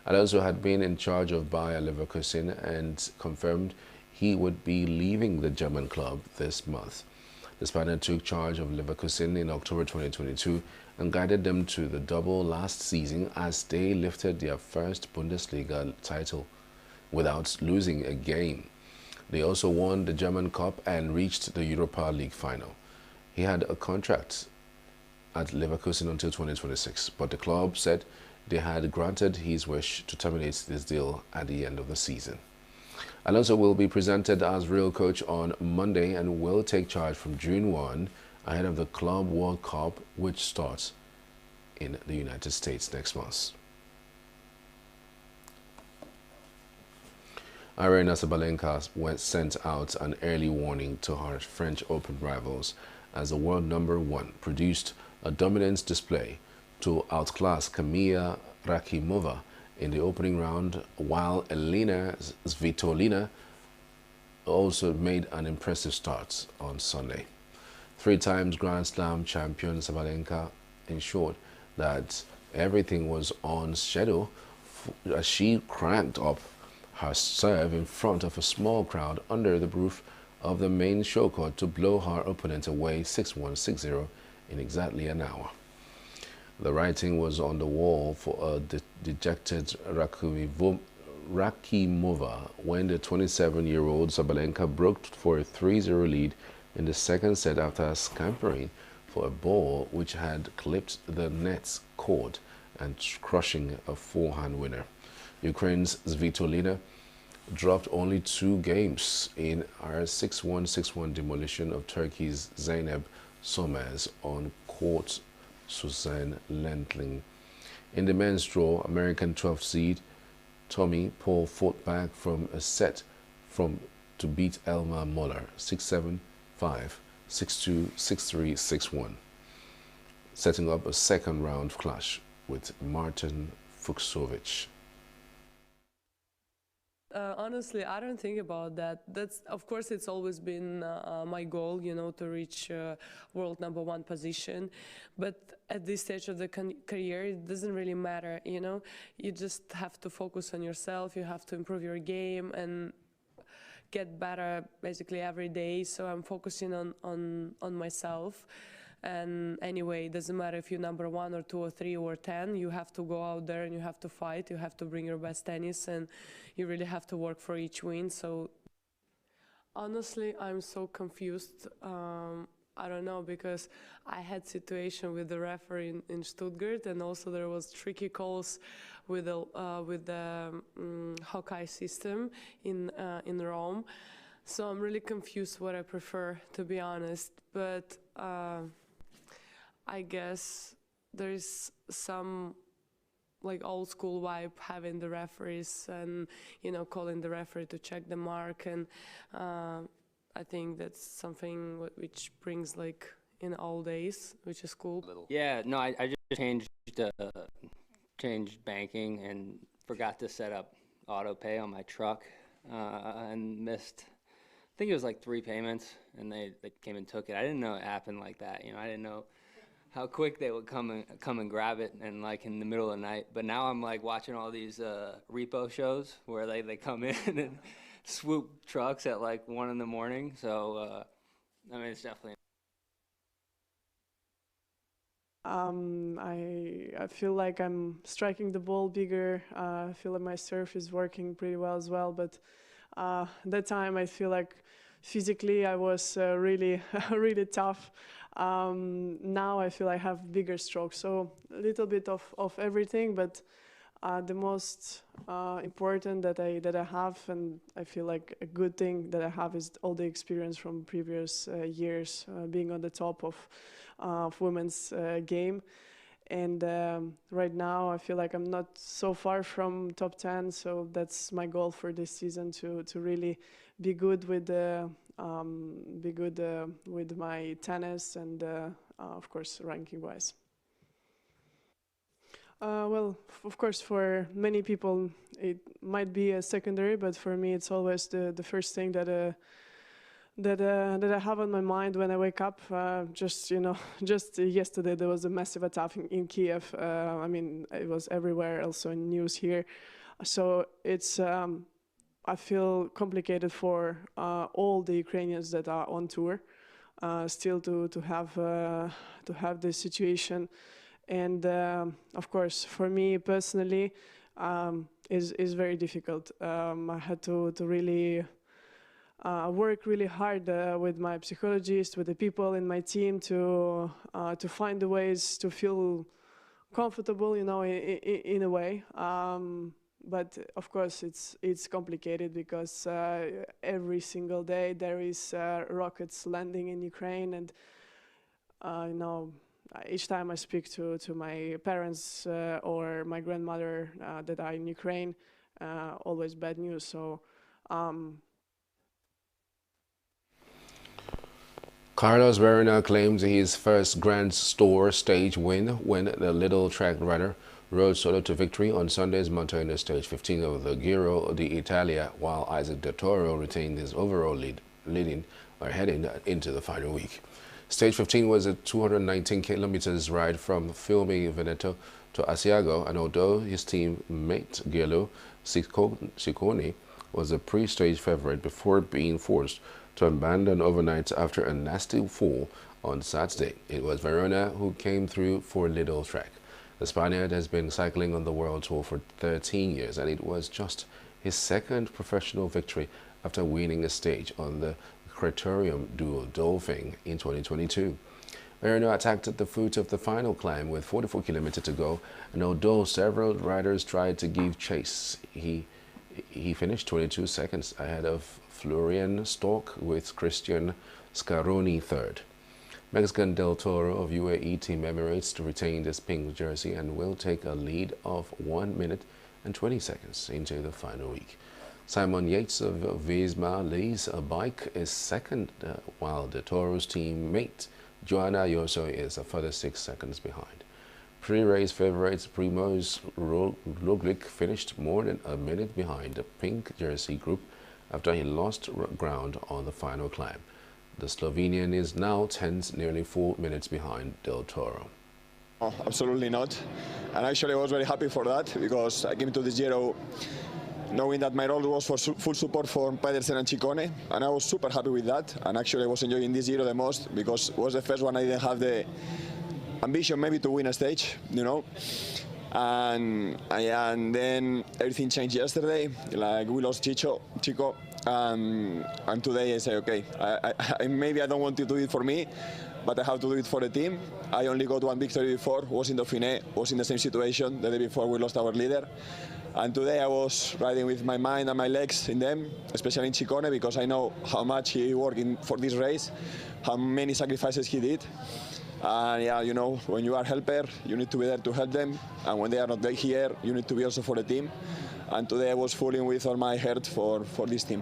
Alonso had been in charge of Bayer Leverkusen and confirmed he would be leaving the German club this month. The Spaniard took charge of Leverkusen in October 2022 and guided them to the double last season as they lifted their first Bundesliga title without losing a game. They also won the German Cup and reached the Europa League final. He had a contract at Leverkusen until 2026, but the club said they had granted his wish to terminate this deal at the end of the season. Alonso will be presented as Real coach on Monday and will take charge from June 1 ahead of the Club World Cup, which starts in the United States next month. Aryna Sabalenka sent out an early warning to her French Open rivals as the world number 1 produced a dominance display to outclass Kamila Rakimova in the opening round, while Elena Svitolina also made an impressive start on Sunday. 3 times Grand Slam champion Sabalenka ensured that everything was on schedule as she cranked up her serve in front of a small crowd under the roof of the main show court to blow her opponent away 6-1, 6-0 in exactly an hour. The writing was on the wall for a dejected Rakimova when the 27-year-old Sabalenka broke for a 3-0 lead in the second set after scampering for a ball which had clipped the net's cord and crushing a forehand winner. Ukraine's Svitolina dropped only 2 games in her 6-1, 6-1 demolition of Turkey's Zeynep Somers on court Suzanne Lentling. In the men's draw, American 12th seed Tommy Paul fought back from a set to beat Elmar Muller 6-7, 5, 6-2, 6-3, 6-1, setting up a second round clash with Martin Fucsovics. Honestly, I don't think about that. That's, of course, it's always been my goal, you know, to reach world number 1 position. But at this stage of the career, it doesn't really matter, you know. You just have to focus on yourself. You have to improve your game and get better basically every day. So I'm focusing on myself. And anyway, it doesn't matter if you're number 1 or 2 or 3 or 10, you have to go out there and you have to fight, you have to bring your best tennis, and you really have to work for each win. So honestly, I'm so confused. I don't know, because I had situation with the referee in Stuttgart, and also there was tricky calls with the Hawkeye system in Rome. So I'm really confused what I prefer, to be honest. But I guess there is some like old school vibe having the referees and, you know, calling the referee to check the mark. And I think that's something which brings like in old days, which is cool. Yeah, no, I just changed banking and forgot to set up auto pay on my truck and missed, I think it was like 3 payments, and they came and took it. I didn't know it happened like that. You know, I didn't know how quick they would come and grab it, and like in the middle of the night. But now I'm like watching all these repo shows where they come in and swoop trucks at like 1 in the morning. So I mean, it's definitely. I feel like I'm striking the ball bigger. I feel like my serve is working pretty well as well. But that time I feel like physically I was really really tough. Now I feel I have bigger strokes, so a little bit of everything, but the most important that I have, and I feel like a good thing that I have, is all the experience from previous years, being on the top of women's game. And right now I feel like I'm not so far from top 10, so that's my goal for this season, to really be good with with my tennis and of course ranking wise. Well, of course, for many people it might be a secondary, but for me it's always the first thing that I have on my mind when I wake up. Just yesterday there was a massive attack in Kiev. I mean, it was everywhere, also in news here. So it's I feel complicated for all the Ukrainians that are on tour, still to have this situation. And of course, for me personally, is very difficult. I had to really work really hard with my psychologist, with the people in my team, to find the ways to feel comfortable, you know, in a way. But of course, it's complicated because every single day there is rockets landing in Ukraine, and you know, each time I speak to my parents or my grandmother that are in Ukraine, always bad news. So. Carlos Verona claims his first Grand Tour stage win when the little track runner rode solo to victory on Sunday's Montana Stage 15 of the Giro d'Italia, while Isaac Del Toro retained his overall heading into the final week. Stage 15 was a 219 kilometers ride from Fiume Veneto to Asiago, and although his team mate Gelo Ciccone was a pre-stage favorite before being forced to abandon overnight after a nasty fall on Saturday, it was Verona who came through for little track. The Spaniard has been cycling on the World Tour for 13 years, and it was just his second professional victory after winning a stage on the Criterium du Dauphin in 2022. Verona attacked at the foot of the final climb with 44 kilometers to go, and although several riders tried to give chase, he finished 22 seconds ahead of Florian Stork, with Christian Scaroni third. Mexican Del Toro of UAE Team Emirates retained his pink jersey and will take a lead of 1 minute and 20 seconds into the final week. Simon Yates of Visma Lee's bike is second, while Del Toro's teammate Joanna Ayuso is a further 6 seconds behind. Pre-race favorites Primoz Roglic finished more than a minute behind the pink jersey group after he lost ground on the final climb. The Slovenian is now 10th, nearly 4 minutes behind Del Toro. Oh, absolutely not. And actually I was very happy for that, because I came to the Giro knowing that my role was for full support for Pedersen and Ciccone, and I was super happy with that. And actually I was enjoying this Giro the most, because it was the first one I didn't have the ambition maybe to win a stage, you know. And then everything changed yesterday. Like we lost Chico, and today I say, okay, maybe I don't want to do it for me, but I have to do it for the team. I only got one victory before, was in Dauphiné, was in the same situation. The day before we lost our leader. And today I was riding with my mind and my legs in them, especially in Ciccone, because I know how much he worked for this race, how many sacrifices he did. And yeah, you know, when you are a helper, you need to be there to help them. And when they are not here, you need to be also for the team. And today I was fully with all my heart for this team.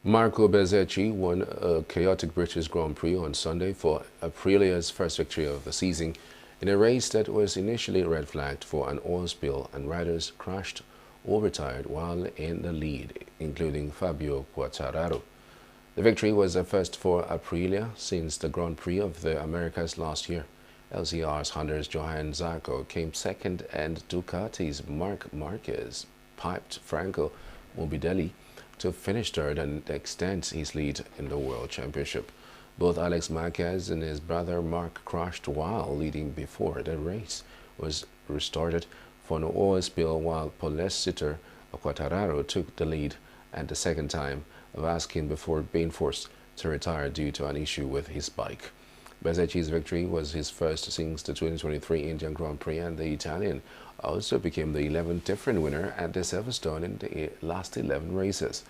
Marco Bezzecchi won a chaotic British Grand Prix on Sunday for Aprilia's first victory of the season in a race that was initially red flagged for an oil spill, and riders crashed or retired while in the lead, including Fabio Quartararo. The victory was a first for Aprilia since the Grand Prix of the Americas last year. LCR's Honda's Johann Zarco came second, and Ducati's Marc Marquez piped Franco Morbidelli to finish third and extend his lead in the World Championship. Both Alex Marquez and his brother Marc crashed while leading before the race was restarted for an oil spill, while Polesitter Quartararo took the lead at the second time of asking before being forced to retire due to an issue with his bike. Bezzecchi's victory was his first since the 2023 Indian Grand Prix, and the Italian also became the 11th different winner at the Silverstone in the last 11 races.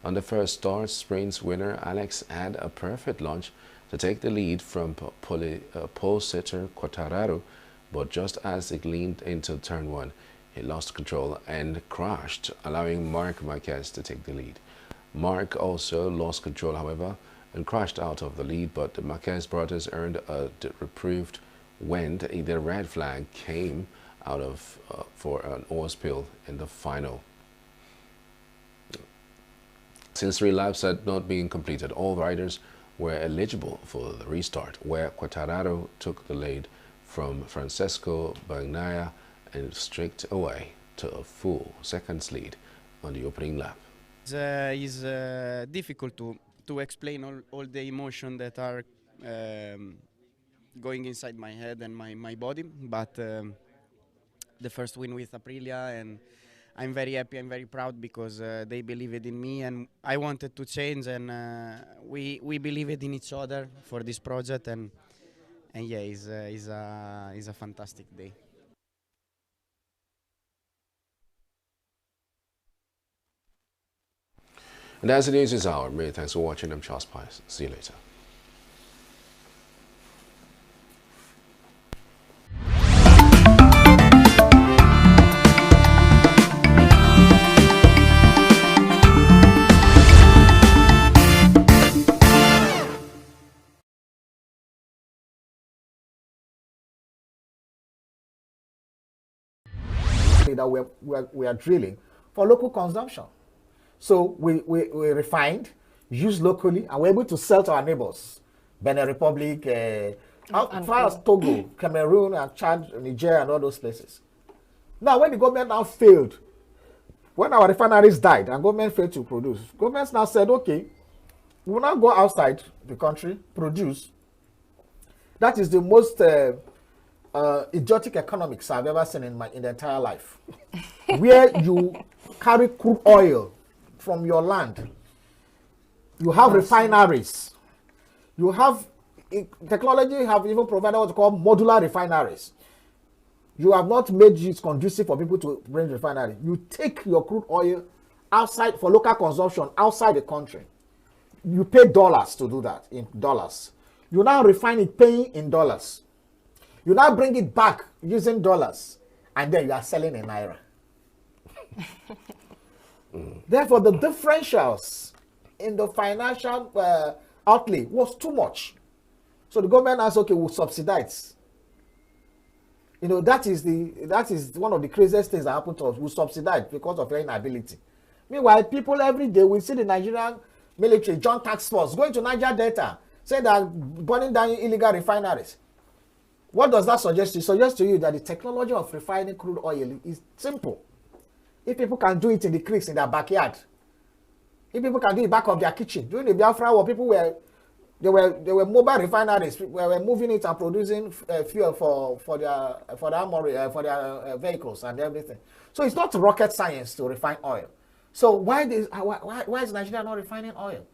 On the first start sprints, winner Alex had a perfect launch to take the lead from pole-sitter Quartararo, but just as it leaned into turn one, he lost control and crashed, allowing Marc Marquez to take the lead. Marc also lost control, however, and crashed out of the lead, but the Marquez brothers earned a reprieve when the red flag came out of for an oil spill in the final. Since 3 laps had not been completed, all riders were eligible for the restart, where Quartararo took the lead from Francesco Bagnaia and streaked away to a full seconds lead on the opening lap. It's difficult to explain all the emotion that are going inside my head and my body, but the first win with Aprilia, and I'm very happy, I'm very proud because they believed in me and I wanted to change, and we believed in each other for this project, and yeah, it's a fantastic day. And as the news is hour, many thanks for watching. I'm Charles Pius. See you later. That we are drilling for local consumption. So we refined, used locally, and we're able to sell to our neighbors. Benin Republic, as far as Togo, Cameroon, and Chad, Niger, and all those places. Now, when the government now failed, when our refineries died and government failed to produce, governments now said, okay, we will now go outside the country, produce. That is the most idiotic economics I've ever seen in the entire life. Where you carry crude oil from your land, you have refineries, you have technology, have even provided what you call modular refineries. You have not made it conducive for people to bring refinery. You take your crude oil outside for local consumption outside the country. You pay dollars to do that, in dollars. You now refine it paying in dollars. You now bring it back using dollars, and then you are selling in naira. Therefore, the differentials in the financial outlay was too much. So the government asked, okay, we'll subsidize. You know, that is one of the craziest things that happened to us. We subsidize because of your inability. Meanwhile, people every day, we see the Nigerian military, Joint Task Force, going to Niger Delta, saying that burning down illegal refineries. What does that suggest to you? It suggests to you that the technology of refining crude oil is simple. If people can do it in the creeks in their backyard, if people can do it back of their kitchen, during the Biafra war, people were They were mobile refineries. We were moving it and producing fuel for their armory, for their vehicles and everything. So it's not rocket science to refine oil. So why is Nigeria not refining oil?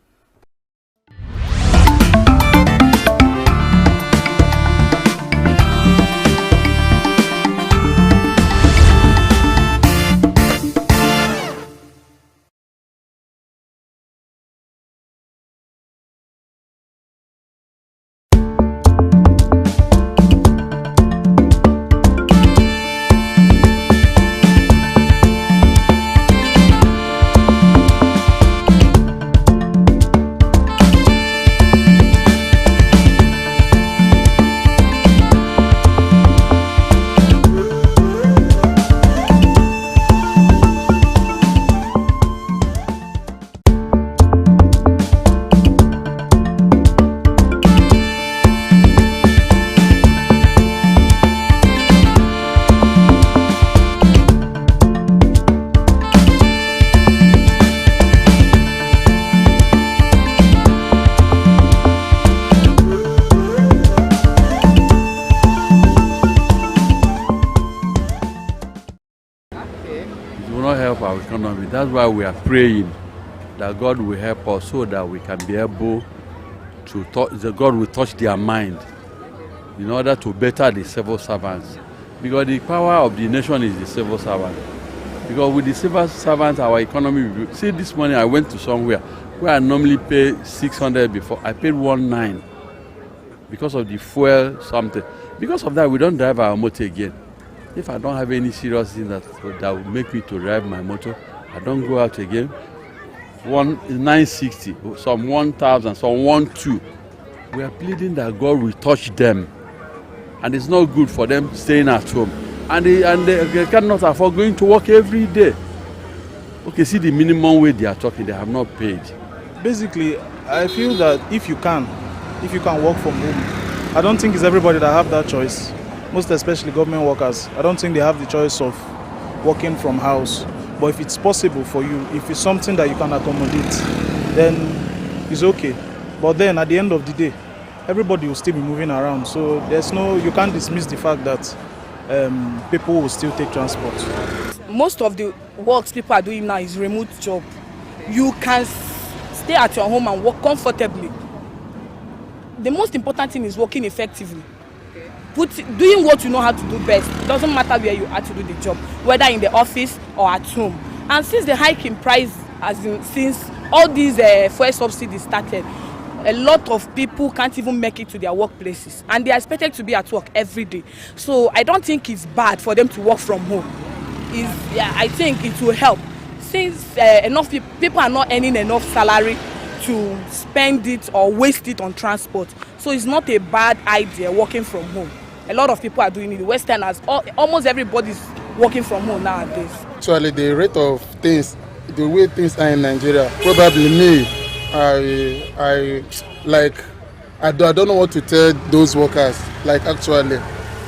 Our economy. That's why we are praying that God will help us so that we can be able to touch, God will touch their mind in order to better the civil servants. Because the power of the nation is the civil servant. Because with the civil servants, our economy will be. See, this morning I went to somewhere where I normally pay 600 before. I paid 1,900 because of the fuel something. Because of that, we don't drive our motor again. If I don't have any serious thing that will make me to drive my motor, I don't go out again. 960, some 1,000, some 1,200. We are pleading that God will touch them. And it's not good for them staying at home. And they cannot afford going to work every day. Okay, see the minimum wage they are talking, they have not paid. Basically, I feel that if you can work from home, I don't think it's everybody that have that choice. Most especially government workers. I don't think they have the choice of working from house. But if it's possible for you, if it's something that you can accommodate, then it's okay. But then at the end of the day, everybody will still be moving around. So you can't dismiss the fact that people will still take transport. Most of the works people are doing now is remote job. You can stay at your home and work comfortably. The most important thing is working effectively. Doing what you know how to do best. It doesn't matter where you are to do the job, whether in the office or at home. And since the hike in price, since all these fuel subsidies started, a lot of people can't even make it to their workplaces, and they are expected to be at work every day. So I don't think it's bad for them to work from home. I think it will help, since enough people are not earning enough salary to spend it or waste it on transport. So it's not a bad idea working from home. A lot of people are doing it. Westerners, almost everybody's working from home nowadays. Actually, the rate of things, the way things are in Nigeria, probably me, I don't know what to tell those workers. Like actually,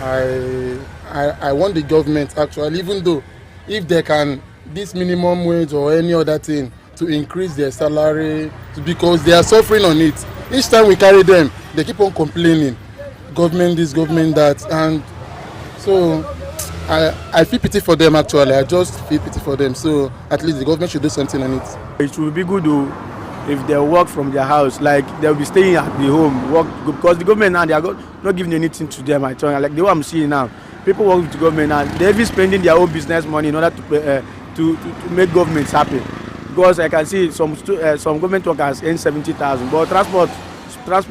I want the government actually, even though if they can, this minimum wage or any other thing, to increase their salary, because they are suffering on it. Each time we carry them, they keep on complaining. Government this, government that, and so I feel pity for them actually. I just feel pity for them. So at least the government should do something on it. It would be good if they work from their house, like they'll be staying at the home, work, because the government now, they are not giving anything to them. Like the way I'm seeing now, people work with the government and they're even spending their own business money in order to make governments happy. Because I can see some government workers earn 70,000, but transport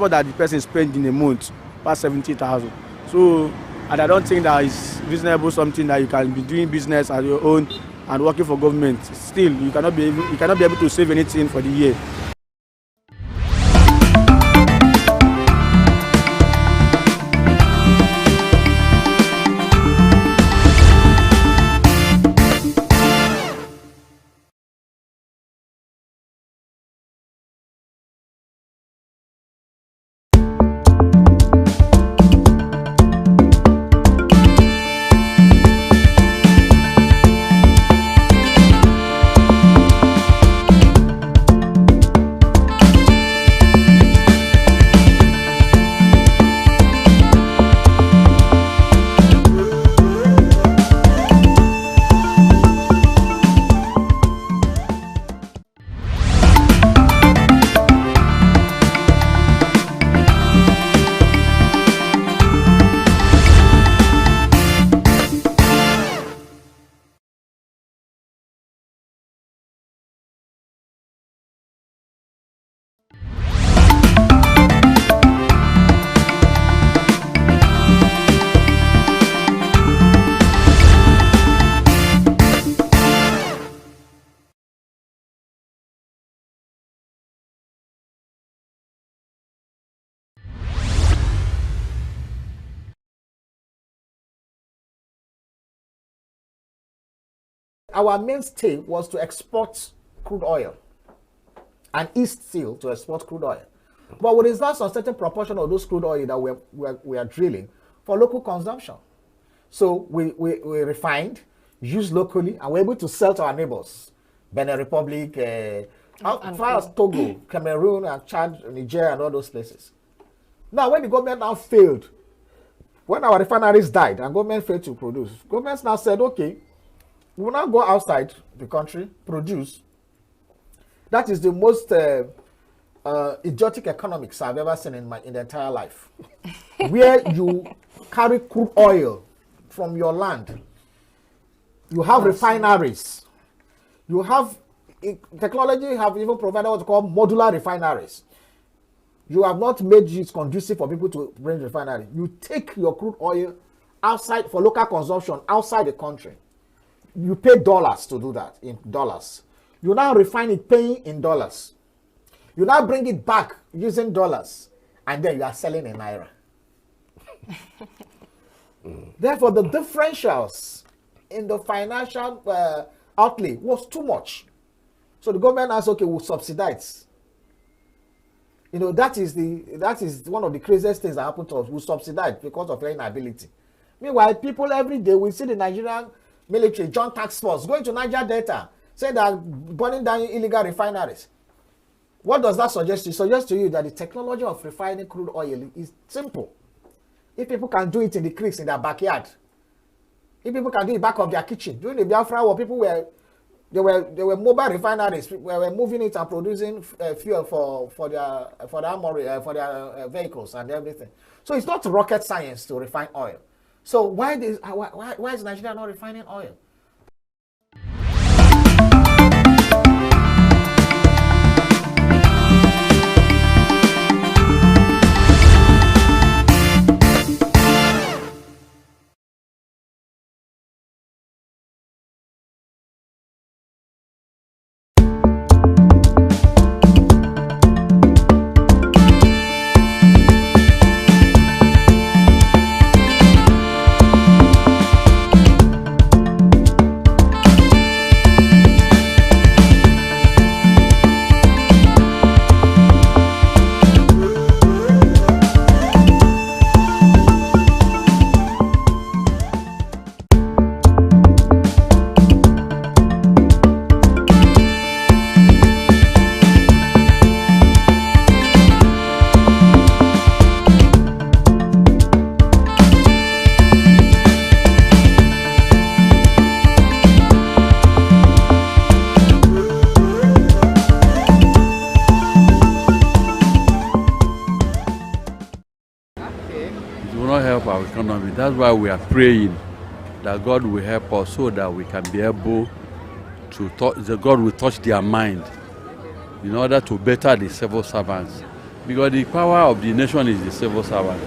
that the person spends in a month past 70,000. So, and I don't think that is reasonable, something that you can be doing business at your own and working for government. Still, you cannot be able to save anything for the year. our mainstay was to export crude oil and East Seal to export crude oil. But we reserve a certain proportion of those crude oil that we are drilling for local consumption. So we refined, used locally, and we're able to sell to our neighbors. Benin Republic, as far as Togo, Cameroon, and Chad, Niger, and all those places. Now, when the government now failed, when our refineries died and government failed to produce, governments now said, okay, we will now go outside the country, produce. That is the most idiotic economics I've ever seen in the entire life. Where you carry crude oil from your land, you have refineries, you have technology have even provided what's called modular refineries. You have not made it conducive for people to bring refinery. You take your crude oil outside for local consumption outside the country. You pay dollars to do that, in dollars. You now refine it paying in dollars. You now bring it back using dollars, and then you are selling in naira. Therefore, the differentials in the financial outlay was too much. So the government asked, okay, we'll subsidize. You know, that is one of the craziest things that happened to us. We subsidize because of inability. Meanwhile, people every day, we see the Nigerian military, joint task force, going to Niger Delta, saying that burning down illegal refineries. What does that suggest? It suggests to you that the technology of refining crude oil is simple. If people can do it in the creeks in their backyard, if people can do it back of their kitchen, during the Biafra war, people were mobile refineries. We were moving it and producing fuel for their armory, for their vehicles and everything. So it's not rocket science to refine oil. So why is Nigeria not refining oil? Our economy. That's why we are praying that God will help us so that we can be able to touch, God will touch their mind in order to better the civil servants. Because the power of the nation is the civil servant.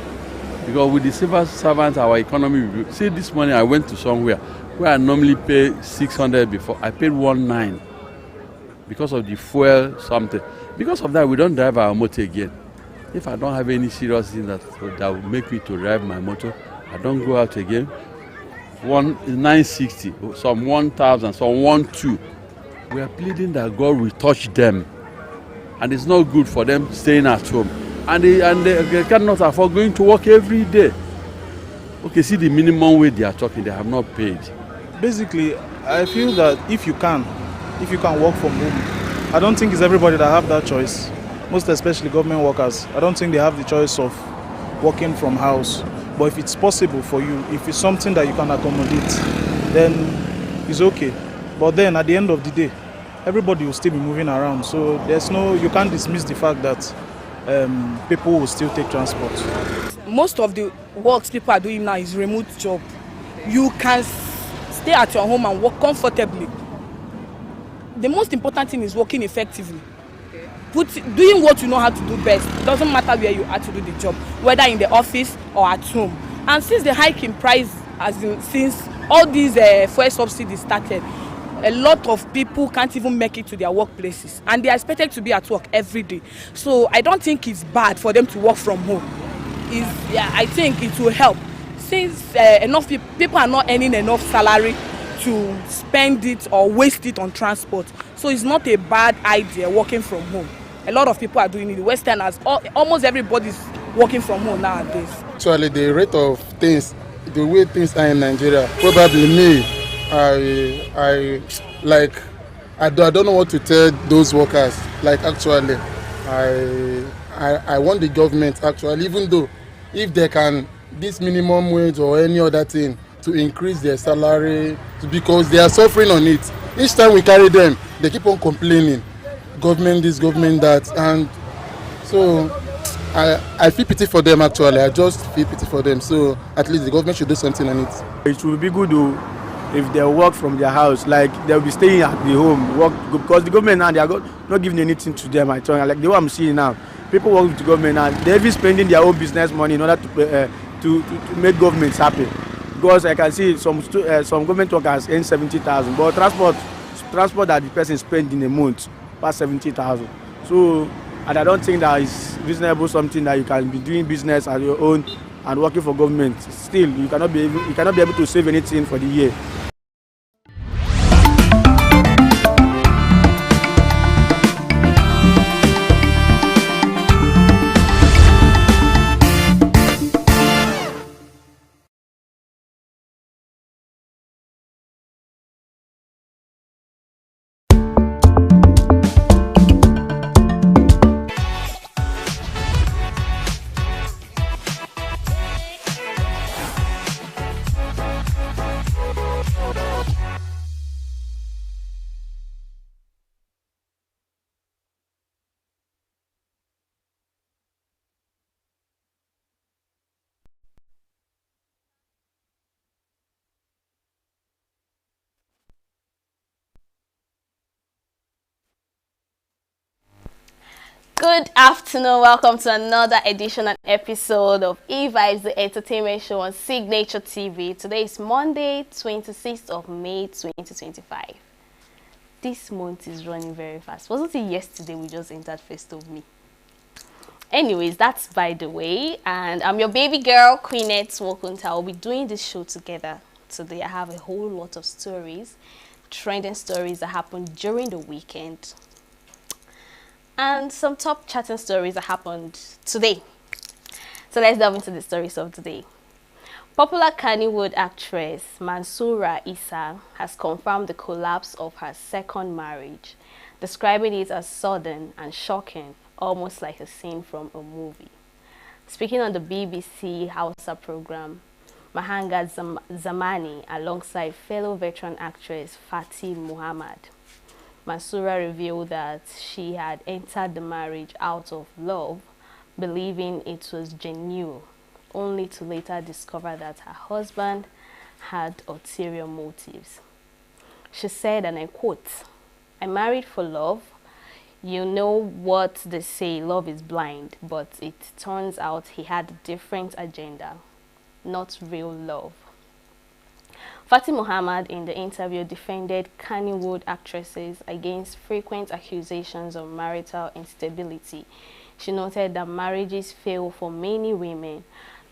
Because with the civil servants, our economy will. See, this morning I went to somewhere where I normally pay 600 before. I paid 19 because of the fuel something. Because of that, we don't drive our motor again. If I don't have any serious thing that will make me to drive my motor, I don't go out again. 960, some 1,000, some 1,200. We are pleading that God will touch them. And it's not good for them staying at home. And they cannot afford going to work every day. Okay, see the minimum wage they are talking, they have not paid. Basically, I feel that if you can work from home, I don't think it's everybody that have that choice. Most especially government workers. I don't think they have the choice of working from house. But if it's possible for you, if it's something that you can accommodate, then it's okay. But then at the end of the day, everybody will still be moving around. So you can't dismiss the fact that people will still take transport. Most of the works people are doing now is remote job. You can stay at your home and work comfortably. The most important thing is working effectively. Doing what you know how to do best. It doesn't matter where you are to do the job, whether in the office or at home. And since the hike in price, since all these fuel subsidies started, a lot of people can't even make it to their workplaces, and they are expected to be at work every day. So I don't think it's bad for them to work from home. I think it will help. Since enough people are not earning enough salary to spend it or waste it on transport. So it's not a bad idea working from home. A lot of people are doing it. Westerners, almost everybody's working from home nowadays. Actually, the rate of things, the way things are in Nigeria, probably me, I don't know what to tell those workers. Like actually, I want the government actually, even though if they can this minimum wage or any other thing to increase their salary because they are suffering on it. Each time we carry them, they keep on complaining, government this, government that, and so I feel pity for them actually. I just feel pity for them. So at least the government should do something on it. It would be good though if they work from their house, like they'll be staying at the home, work because the government now they are not giving anything to them. I tell you, like the way I'm seeing now, people work with the government and they're even spending their own business money in order to make governments happy. Because I can see some government workers earn 70,000, but transport that the person spends in a month past 70,000. So, and I don't think that is reasonable something that you can be doing business at your own and working for government. Still, you cannot be able to save anything for the year. Good afternoon, welcome to another edition and episode of E-Vibes, the entertainment show on Signature TV. Today is Monday, 26th of May, 2025. This month is running very fast. Wasn't it yesterday we just entered First of May? Anyways, that's by the way, and I'm your baby girl, Queenette Wokunta. I'll be doing this show together today. I have a whole lot of stories, trending stories that happened during the weekend, and some top chatting stories that happened today. So let's delve into the stories of today. Popular Kannywood actress Mansoura Issa has confirmed the collapse of her second marriage, describing it as sudden and shocking, almost like a scene from a movie. Speaking on the BBC Hausa program, Mahanga Zamani alongside fellow veteran actress Fatih Muhammad, Mansoura revealed that she had entered the marriage out of love, believing it was genuine, only to later discover that her husband had ulterior motives. She said, and I quote, "I married for love. You know what they say, love is blind, but it turns out he had a different agenda, not real love." Fatih Muhammad in the interview defended Kannywood actresses against frequent accusations of marital instability. She noted that marriages fail for many women,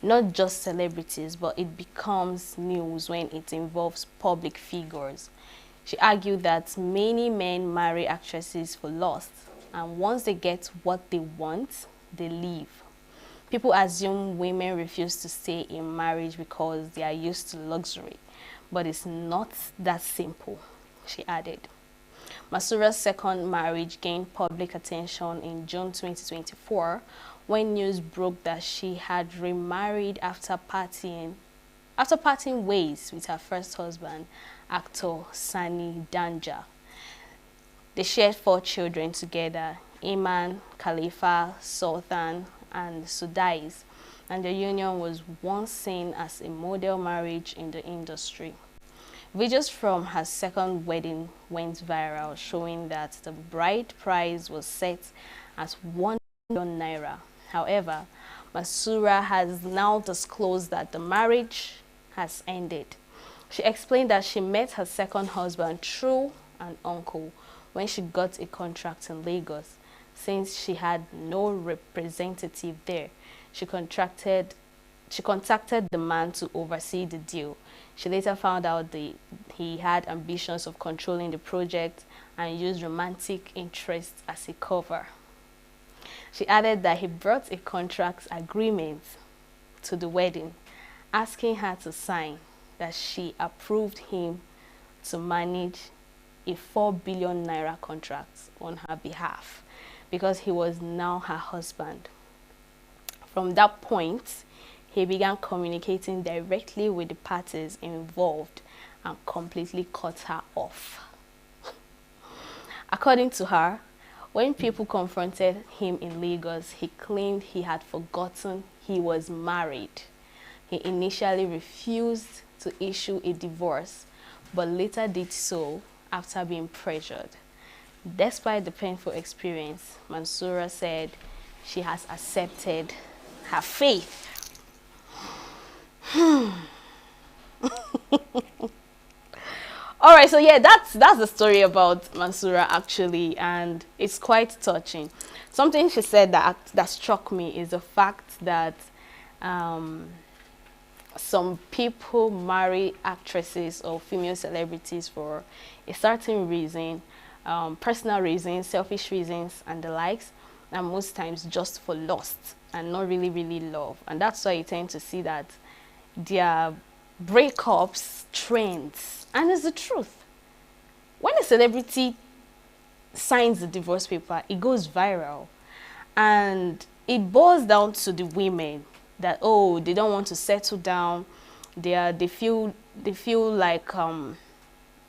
not just celebrities, but it becomes news when it involves public figures. She argued that many men marry actresses for lust, and once they get what they want, they leave. People assume women refuse to stay in marriage because they are used to luxury, but it's not that simple, she added. Mansoura's second marriage gained public attention in June 2024 when news broke that she had remarried after parting ways with her first husband, actor Sani Danja. They shared 4 children together, Iman, Khalifa, Sultan, and Sudais, and the union was once seen as a model marriage in the industry. Videos from her second wedding went viral, showing that the bride price was set at 1 million naira. However, Mansoura has now disclosed that the marriage has ended. She explained that she met her second husband through an uncle when she got a contract in Lagos. Since she had no representative there, she contracted she contacted the man to oversee the deal. She later found out he had ambitions of controlling the project and used romantic interest as a cover. She added that he brought a contract agreement to the wedding, asking her to sign that she approved him to manage a 4 billion naira contract on her behalf because he was now her husband. From that point, he began communicating directly with the parties involved and completely cut her off. According to her, when people confronted him in Lagos, he claimed he had forgotten he was married. He initially refused to issue a divorce, but later did so after being pressured. Despite the painful experience, Mansoura said she has accepted her faith. All right, so yeah, that's the story about Mansoura actually, and it's quite touching. Something she said that struck me is the fact that some people marry actresses or female celebrities for a certain reason, personal reasons, selfish reasons, and the likes, and most times just for lust and not really love. And that's why you tend to see that their breakups trends, and it's the truth. When a celebrity signs the divorce paper, it goes viral, and it boils down to the women that, oh, they don't want to settle down. They feel like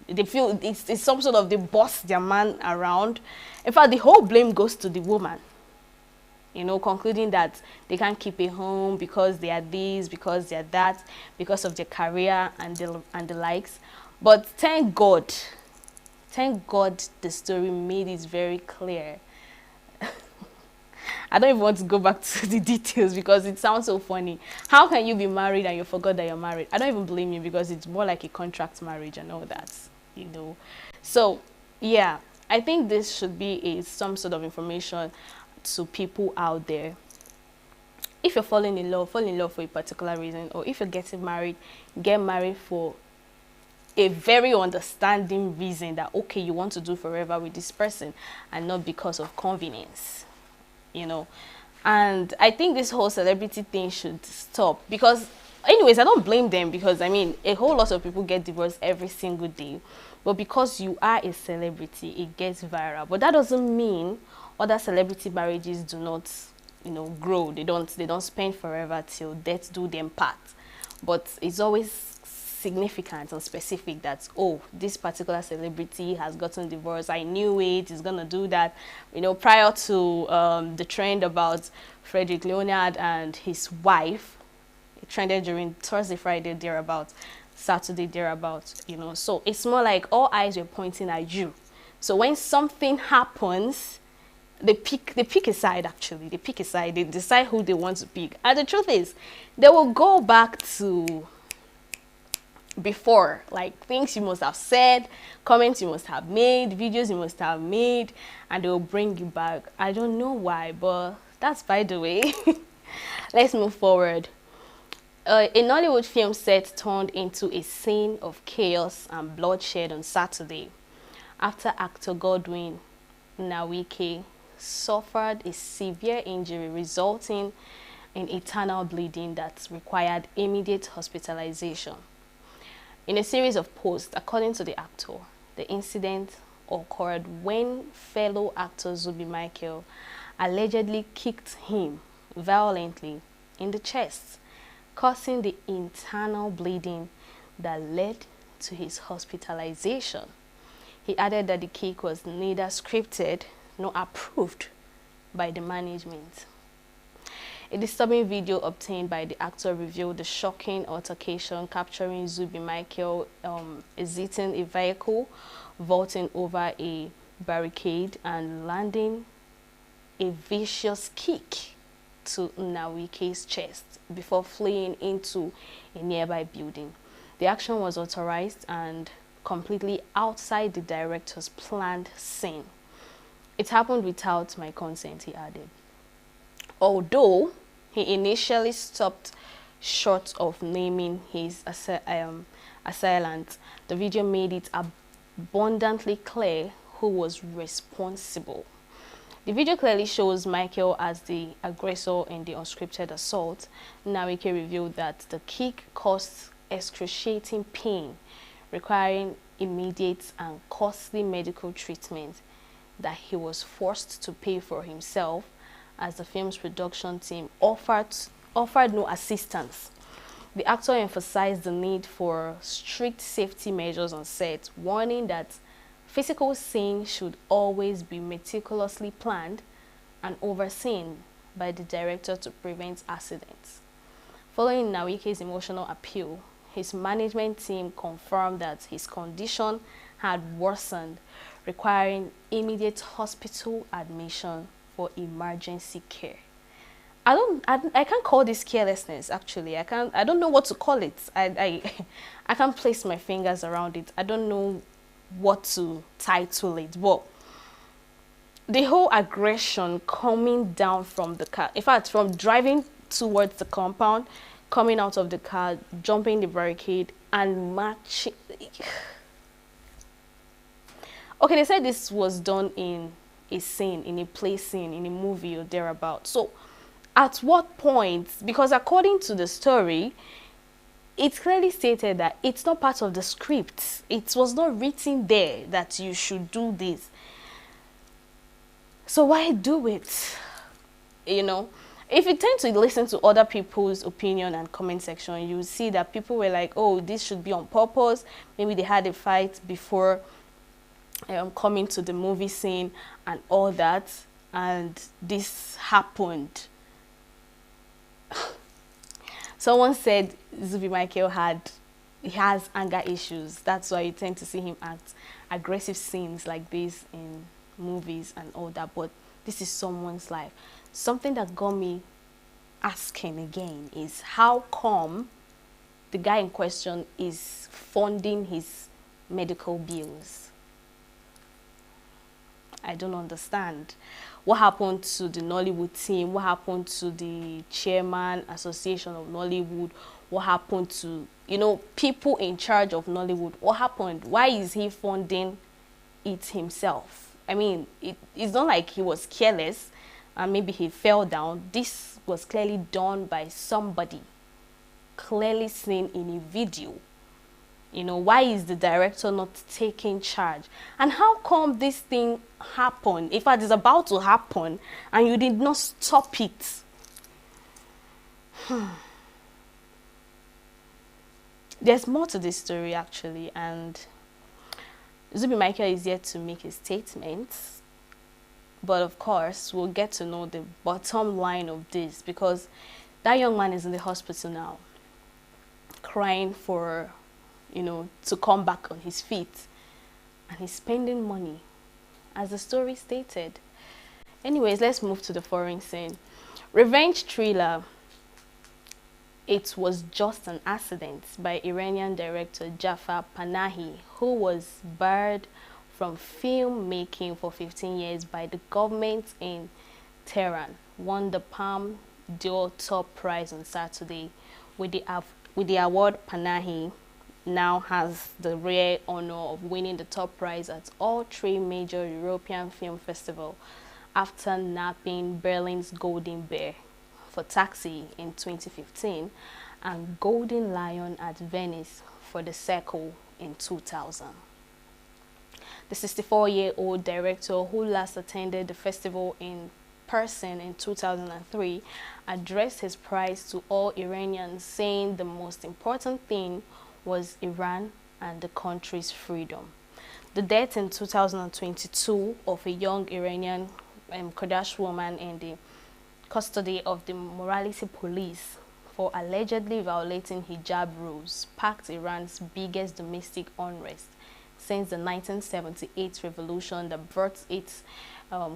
they feel it's some sort of, they boss their man around. In fact, the whole blame goes to the woman, you know, concluding that they can't keep a home because they are this, because they are that, because of their career and the likes. But thank God the story made it very clear. I don't even want to go back to the details because it sounds so funny. How can you be married and you forgot that you're married? I don't even blame you because it's more like a contract marriage and all that, you know. So, yeah, I think this should be some sort of information to people out there. If you're falling in love, fall in love for a particular reason, or if you're getting married, get married for a very understanding reason that, okay, you want to do forever with this person and not because of convenience, you know. And I think this whole celebrity thing should stop, because anyways, I don't blame them, because I mean, a whole lot of people get divorced every single day, but because you are a celebrity, it gets viral. But that doesn't mean other celebrity marriages do not, you know, grow. They don't spend forever till death do them part. But it's always significant and specific that, oh, this particular celebrity has gotten divorced. I knew it. He's gonna do that. You know, prior to the trend about Frederick Leonard and his wife, it trended during Thursday, Friday thereabout, Saturday thereabout. You know, so it's more like all eyes were pointing at you. So when something happens, they pick a side. Actually, they pick a side. They decide who they want to pick. And the truth is, they will go back to before, like things you must have said, comments you must have made, videos you must have made, and they will bring you back. I don't know why, but that's by the way. Let's move forward. A Nollywood film set turned into a scene of chaos and bloodshed on Saturday after actor Godwin Nawike suffered a severe injury resulting in internal bleeding that required immediate hospitalization. In a series of posts, according to the actor, the incident occurred when fellow actor Zubi Michael allegedly kicked him violently in the chest, causing the internal bleeding that led to his hospitalization. He added that the kick was neither scripted nor approved by the management. A disturbing video obtained by the actor revealed the shocking altercation, capturing Zubi Michael exiting a vehicle, vaulting over a barricade, and landing a vicious kick to Nawike's chest before fleeing into a nearby building. The action was authorized and completely outside the director's planned scene. It happened without my consent, he added. Although he initially stopped short of naming his assailant. The video made it abundantly clear who was responsible. The video clearly shows Michael as the aggressor in the unscripted assault. Nawike revealed that the kick caused excruciating pain, requiring immediate and costly medical treatment that he was forced to pay for himself, as the film's production team offered no assistance. The actor emphasized the need for strict safety measures on set, warning that physical scenes should always be meticulously planned and overseen by the director to prevent accidents. Following Nawike's emotional appeal, his management team confirmed that his condition had worsened, requiring immediate hospital admission for emergency care. I can't call this carelessness, actually. I don't know what to call it. I can't place my fingers around it. I don't know what to title it, but the whole aggression coming down from the car, in fact, from driving towards the compound, coming out of the car, jumping the barricade, and marching. Okay, they said this was done in a scene, in a play scene, in a movie or thereabout. So, at what point, because according to the story, it's clearly stated that it's not part of the script. It was not written there that you should do this. So why do it? You know, if you tend to listen to other people's opinion and comment section, you see that people were like, oh, this should be on purpose. Maybe they had a fight before coming to the movie scene and all that, and this happened. Someone said Zubi Michael has anger issues. That's why you tend to see him act aggressive scenes like this in movies and all that. But this is someone's life. Something that got me asking again is how come the guy in question is funding his medical bills? I don't understand. What happened to the Nollywood team? What happened to the chairman, Association of Nollywood? What happened to, you know, people in charge of Nollywood? What happened? Why is he funding it himself? I mean, it's not like he was careless and maybe he fell down. This was clearly done by somebody, clearly seen in a video. You know, why is the director not taking charge? And how come this thing happened? In fact, it's about to happen and you did not stop it. There's more to this story, actually, and Zubi Michael is yet to make a statement. But of course, we'll get to know the bottom line of this, because that young man is in the hospital now, crying for, you know, to come back on his feet, and he's spending money, as the story stated. Anyways, let's move to the foreign scene. Revenge thriller It Was Just an Accident by Iranian director Jafar Panahi, who was barred from filmmaking for 15 years by the government in Tehran, won the Palme d'Or top prize on Saturday. With the award, Panahi now has the rare honor of winning the top prize at all 3 major European film festivals after nabbing Berlin's Golden Bear for Taxi in 2015 and Golden Lion at Venice for The Circle in 2000. The 64-year-old director, who last attended the festival in person in 2003, addressed his prize to all Iranians, saying the most important thing was Iran and the country's freedom. The death in 2022 of a young Iranian Kurdish woman in the custody of the morality police for allegedly violating hijab rules sparked Iran's biggest domestic unrest since the 1978 revolution that brought its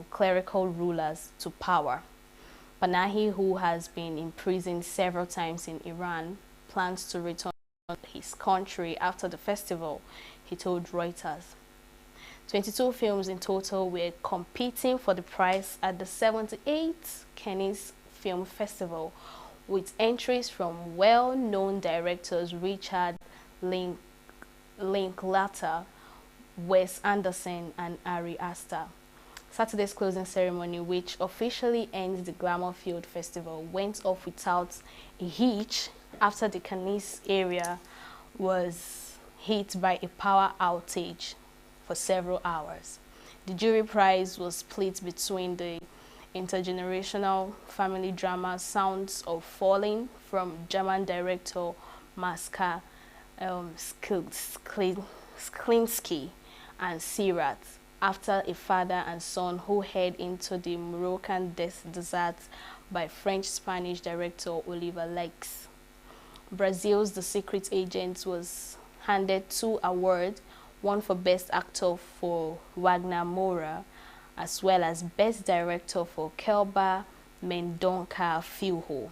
clerical rulers to power. Panahi, who has been imprisoned several times in Iran, plans to return to his country after the festival, he told Reuters. 22 films in total were competing for the prize at the 78th Cannes Film Festival, with entries from well-known directors Richard Linklater, Wes Anderson, and Ari Aster. Saturday's closing ceremony, which officially ends the Glamour-filled festival, went off without a hitch after the Cannes area was hit by a power outage for several hours. The jury prize was split between the intergenerational family drama Sounds of Falling from German director Maska Sklinski and Sirat, after a father and son who head into the Moroccan desert by French-Spanish director Oliver Lakes. Brazil's The Secret Agent was handed 2 awards, one for Best Actor for Wagner Moura, as well as Best Director for Kelba Mendonça Filho.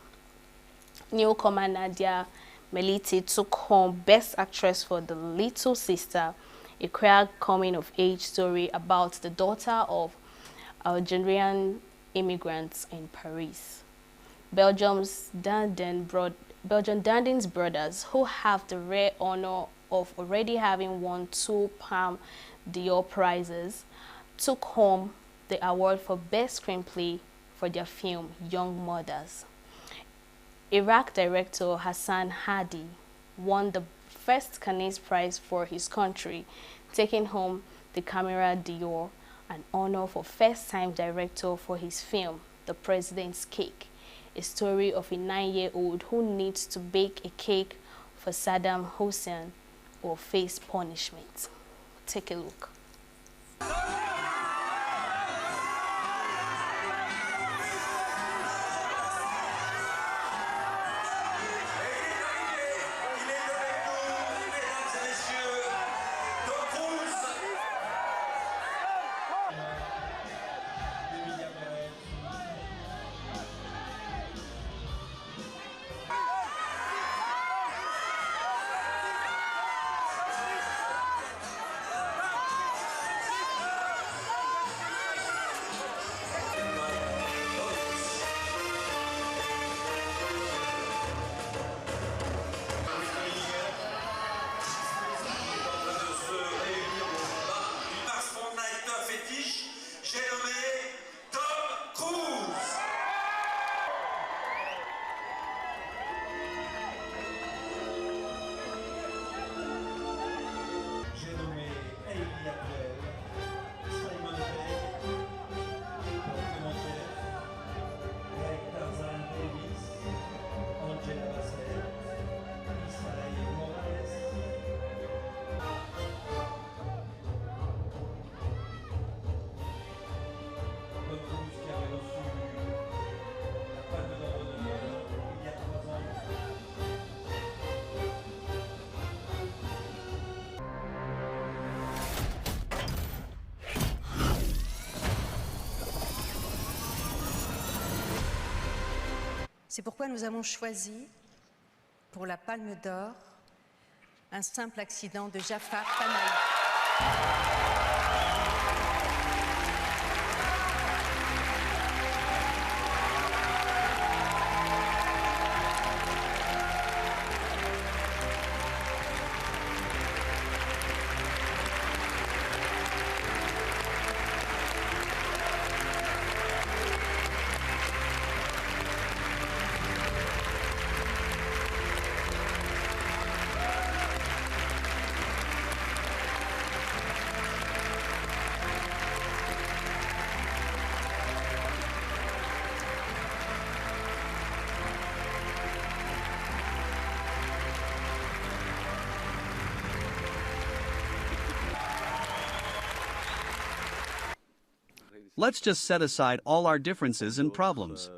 Newcomer Nadia Meliti took home Best Actress for The Little Sister, a queer coming-of-age story about the daughter of Algerian immigrants in Paris. Belgian Darden's brothers, who have the rare honor of already having won 2 Palme d'Or prizes, took home the award for Best Screenplay for their film Young Mothers. Iraq director Hassan Hadi won the first Cannes Prize for his country, taking home the Camera d'Or, an honor for first-time director for his film The President's Cake, a story of a 9-year-old who needs to bake a cake for Saddam Hussein or face punishment. Take a look. C'est pourquoi nous avons choisi, pour la Palme d'Or, un simple accident de Jafar Panahi. Let's just set aside all our differences and problems.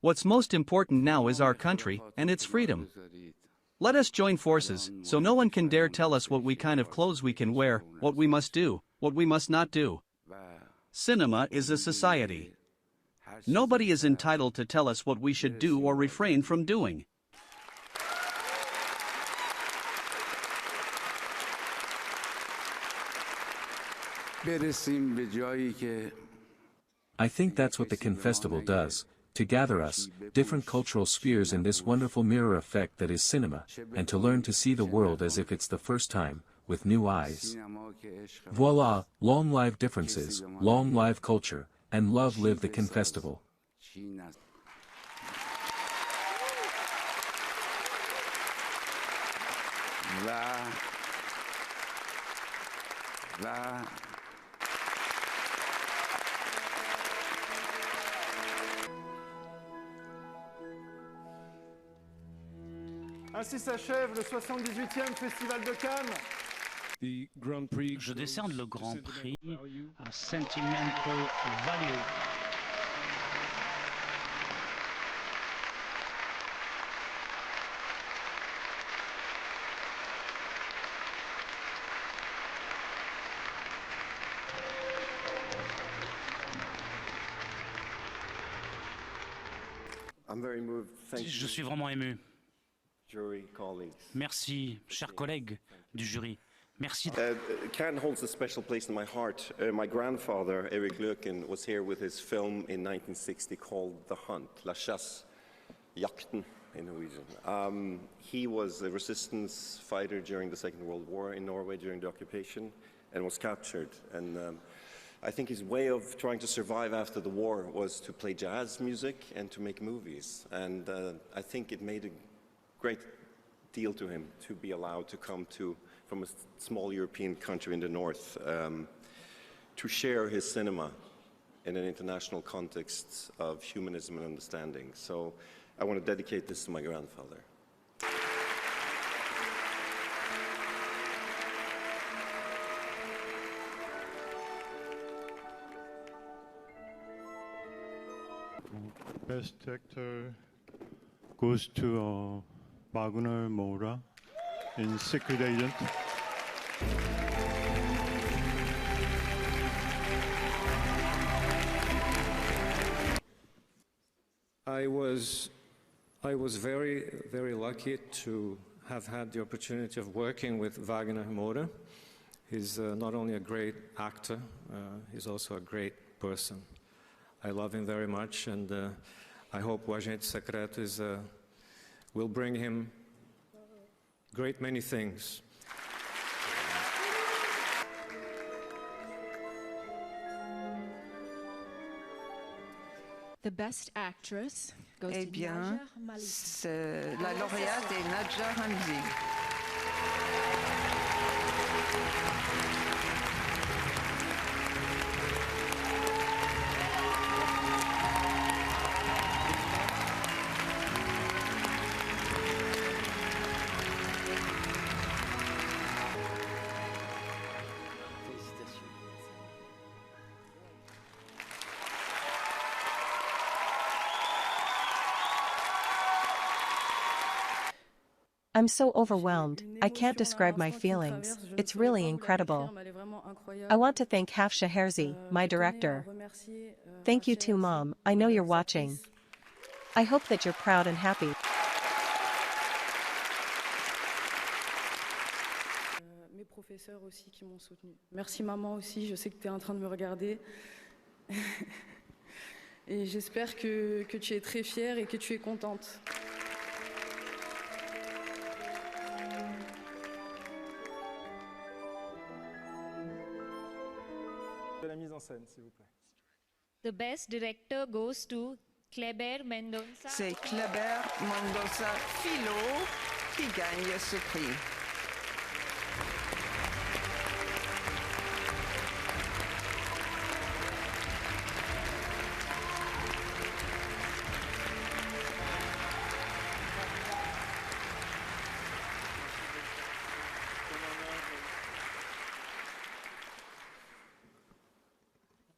What's most important now is our country and its freedom. Let us join forces, so no one can dare tell us what kind of clothes we can wear, what we must do, what we must not do. Cinema is a society. Nobody is entitled to tell us what we should do or refrain from doing. I think that's what the Cannes Festival does. to gather us, different cultural spheres in this wonderful mirror effect that is cinema, and to learn to see the world as if it's the first time, with new eyes. Voila, long live differences, long live culture, and love live the Cannes Festival. Ainsi s'achève le 78e Festival de Cannes. Je décerne le Grand Prix à Sentimental Value. Je suis vraiment ému. Merci, chers collègues du jury. Merci. Cannes holds a special place in my heart. My grandfather, Eric Löken, was here with his film in 1960 called The Hunt, La Chasse, Jakten in Norwegian. He was a resistance fighter during the Second World War in Norway during the occupation and was captured. And I think his way of trying to survive after the war was to play jazz music and to make movies. And I think it made a great deal to him to be allowed to come from a small European country in the north to share his cinema in an international context of humanism and understanding. So I want to dedicate this to my grandfather. Best actor goes to Wagner Moura in Secret Agent. I was very lucky to have had the opportunity of working with Wagner Moura. He's not only a great actor, he's also a great person. I love him very much, and I hope O Agente Secreto will bring him great many things. The best actress goes Eh to bien, la lauréate est Nadja Hamzi. I'm so overwhelmed, I can't describe my feelings, it's really incredible. I want to thank Hafsa Herzi, my director. Thank you too, Mom, I know you're watching. I hope that you're proud and happy. Mes professeurs aussi qui m'ont soutenu. Merci maman aussi, je sais que tu es en train de me regarder. Et j'espère que tu es très fière et que tu es contente. De la mise en scène, s'il vous plaît. The best director goes to Kleber Mendonça. C'est Kleber Mendonça Filho qui gagne ce prix.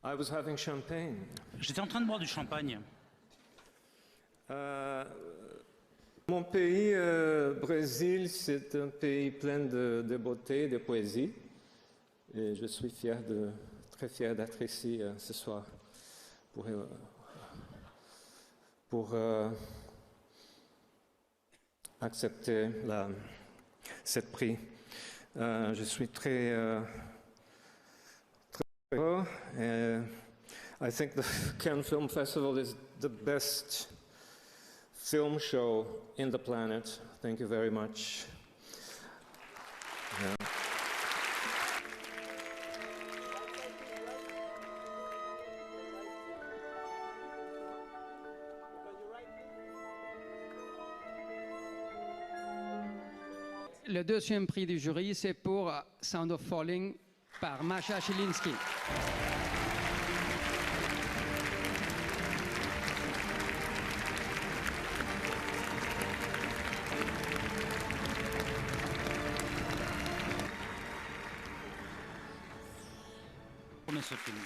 I was having champagne. J'étais en train de boire du champagne. Mon pays, Brésil, c'est un pays plein de beauté, de poésie. Et je suis très fier d'être ici ce soir pour accepter ce prix. Je suis très heureux. I think the Cannes Film Festival is the best film show in the planet. Thank you very much. Yeah. Le deuxième prix du jury, c'est pour Sound of Falling par Masha Chilinski. Tournez ce film.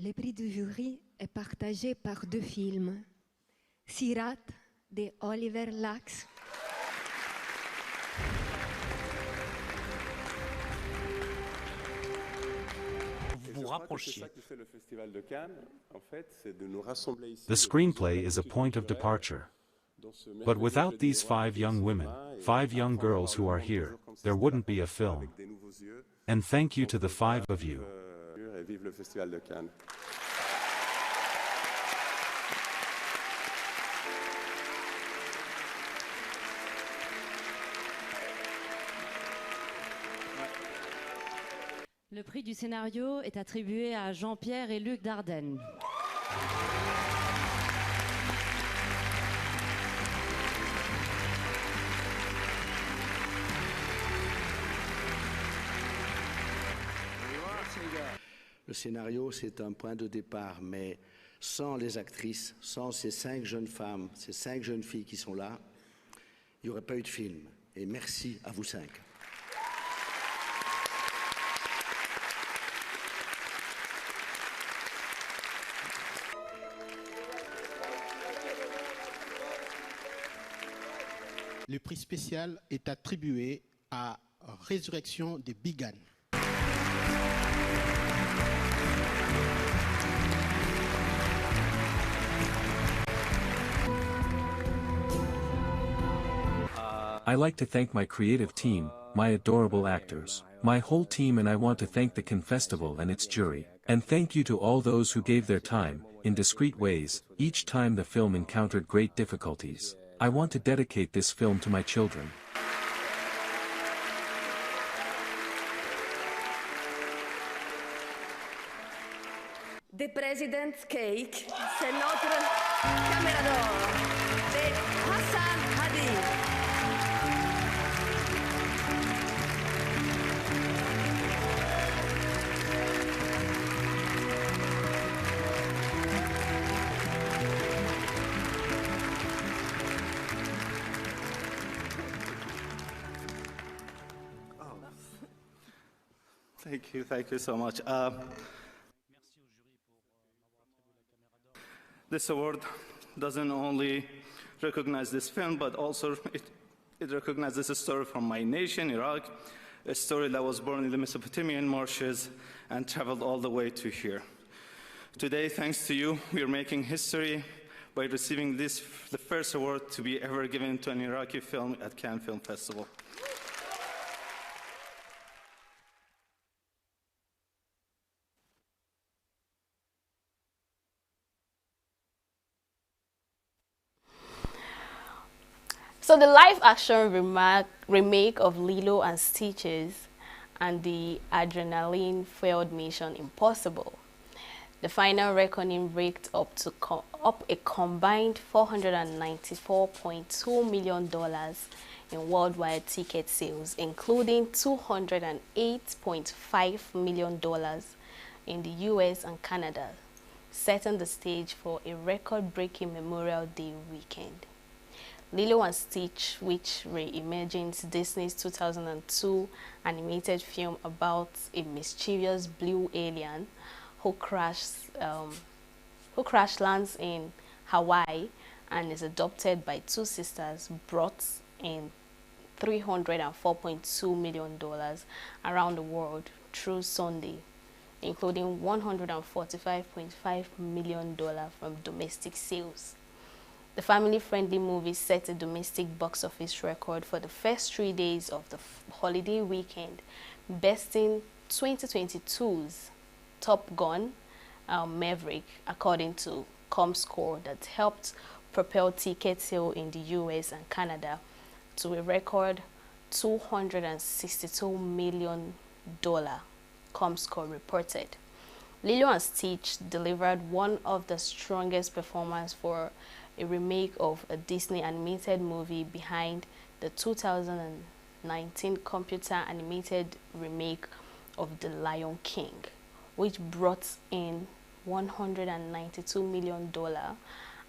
Le prix du jury est partagé par deux films. Sirat de Oliver Lax. Vous vous rapprochiez. The screenplay is a point of departure. But without these 5 young women, 5 young girls who are here, there wouldn't be a film. And thank you to the 5 of you. Vive le Festival de Cannes. Le prix du scénario est attribué à Jean-Pierre et Luc Dardenne. Le scénario, c'est un point de départ, mais sans les actrices, sans ces 5 jeunes femmes, ces 5 jeunes filles qui sont là, il n'y aurait pas eu de film. Et merci à vous 5. Le prix spécial est attribué à Résurrection de Bigan. I like to thank my creative team, my adorable actors, my whole team, and I want to thank the Cannes Festival and its jury. And thank you to all those who gave their time, in discreet ways, each time the film encountered great difficulties. I want to dedicate this film to my children. The President's Cake, c'est notre caméra d'or de Hassan Hadi. Thank you so much. This award doesn't only recognize this film, but also it recognizes a story from my nation, Iraq, a story that was born in the Mesopotamian marshes and traveled all the way to here. Today, thanks to you, we are making history by receiving the first award to be ever given to an Iraqi film at Cannes Film Festival. So the live-action remake of Lilo and Stitches and the adrenaline-fueled Mission Impossible. The final reckoning raked up a combined $494.2 million in worldwide ticket sales, including $208.5 million in the US and Canada, setting the stage for a record-breaking Memorial Day weekend. Lilo and Stitch, which reimagines Disney's 2002 animated film about a mischievous blue alien who crash lands in Hawaii and is adopted by 2 sisters, brought in $304.2 million around the world through Sunday, including $145.5 million from domestic sales. The family-friendly movie set a domestic box office record for the first 3 days of the holiday weekend, besting 2022's Top Gun Maverick, according to ComScore, that helped propel ticket sale in the US and Canada to a record $262 million, ComScore reported. Lilo & Stitch delivered one of the strongest performances for a remake of a Disney animated movie behind the 2019 computer animated remake of The Lion King, which brought in $192 million,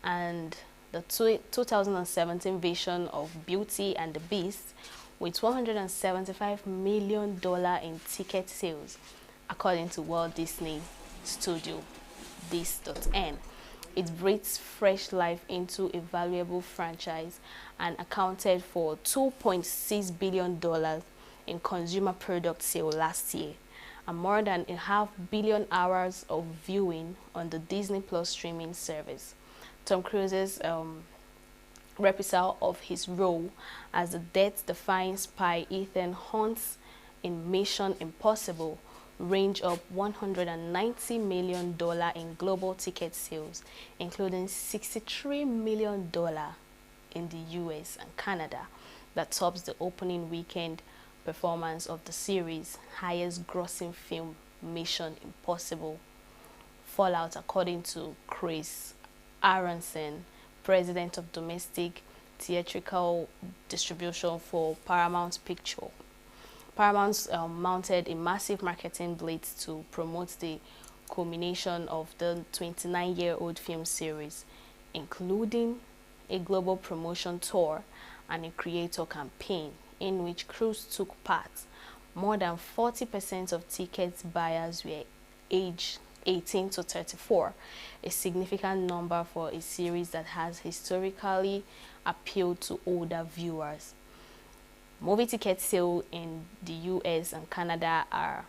and the 2017 version of Beauty and the Beast with $175 million in ticket sales, according to Walt Disney Studio This.N. It breathes fresh life into a valuable franchise and accounted for $2.6 billion in consumer product sale last year, and more than 500 million hours of viewing on the Disney Plus streaming service. Tom Cruise's reprisal of his role as the death-defying spy Ethan Hunt's in Mission Impossible range up $190 million in global ticket sales, including $63 million in the US and Canada, that tops the opening weekend performance of the series' highest grossing film, Mission Impossible Fallout, according to Chris Aronson, president of domestic theatrical distribution for Paramount Picture. Paramount mounted a massive marketing blitz to promote the culmination of the 29-year-old film series, including a global promotion tour and a creator campaign in which Cruise took part. More than 40% of tickets buyers were aged 18 to 34, a significant number for a series that has historically appealed to older viewers. Movie ticket sales in the US and Canada are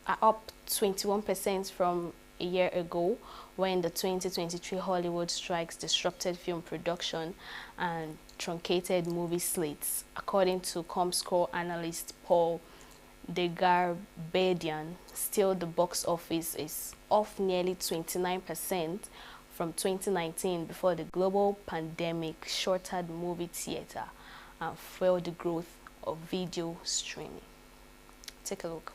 up 21% from a year ago, when the 2023 Hollywood strikes disrupted film production and truncated movie slates, according to ComScore analyst Paul Degarbedian. Still, the box office is off nearly 29% from 2019, before the global pandemic shortened movie theater and fueled the growth of video streaming. Take a look.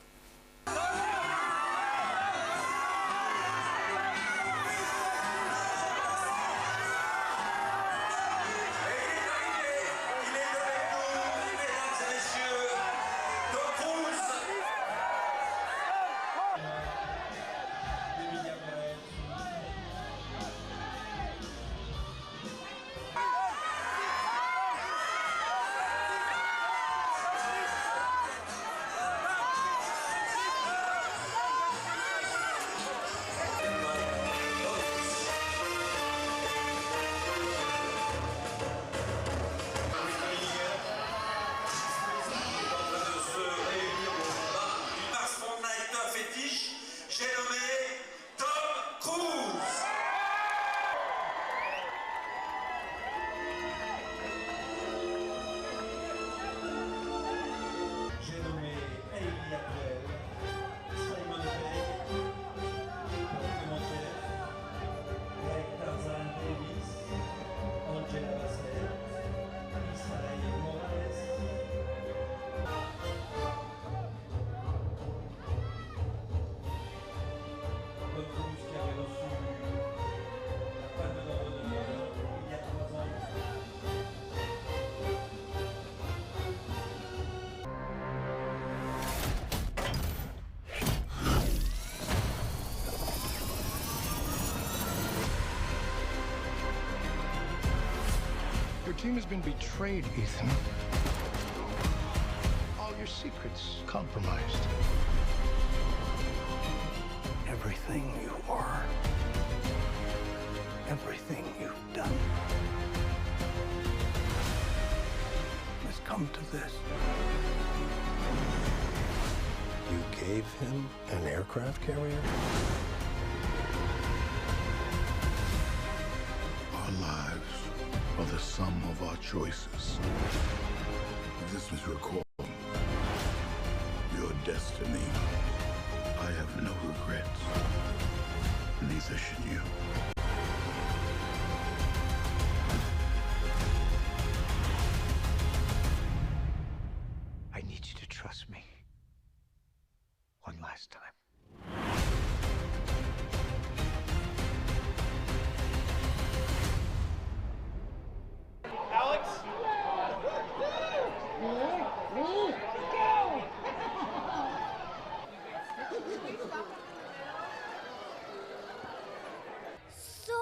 Your team has been betrayed, Ethan. All your secrets compromised. Everything you are, everything you've done has come to this. You gave him an aircraft carrier? Our lives of our choices. This was your call, your destiny. I have no regrets. Neither should you. I need you to trust me. One last time. Alex? So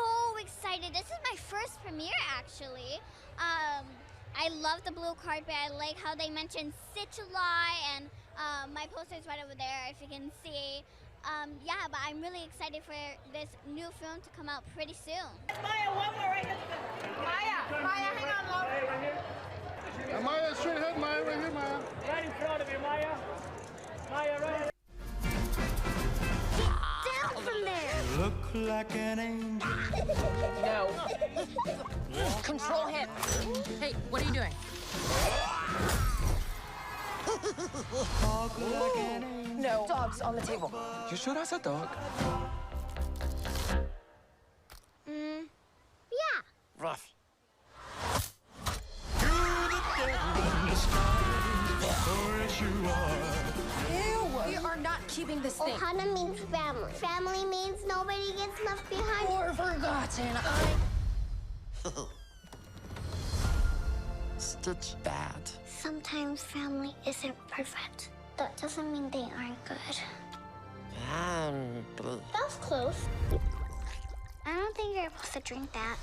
excited. This is my first premiere, actually. I love the blue carpet. I like how they mentioned Situli, and my poster is right over there, if you can see. Yeah, but I'm really excited for this new film to come out pretty soon. Maya, one more right here. Maya, hang on, low. Maya, straight ahead, Maya, right here, Maya. Right in front of you, Maya. Maya, right. Get down from there! Look like an angel. No. Control him. Hey, what are you doing? No. Dogs on the table. You sure that's a dog? Yeah. Rough. We are not keeping this thing. Ohana means family. Family means nobody gets left behind. Or forgotten. Stitch bad. Sometimes family isn't perfect. That doesn't mean they aren't good. That was close. I don't think you're supposed to drink that.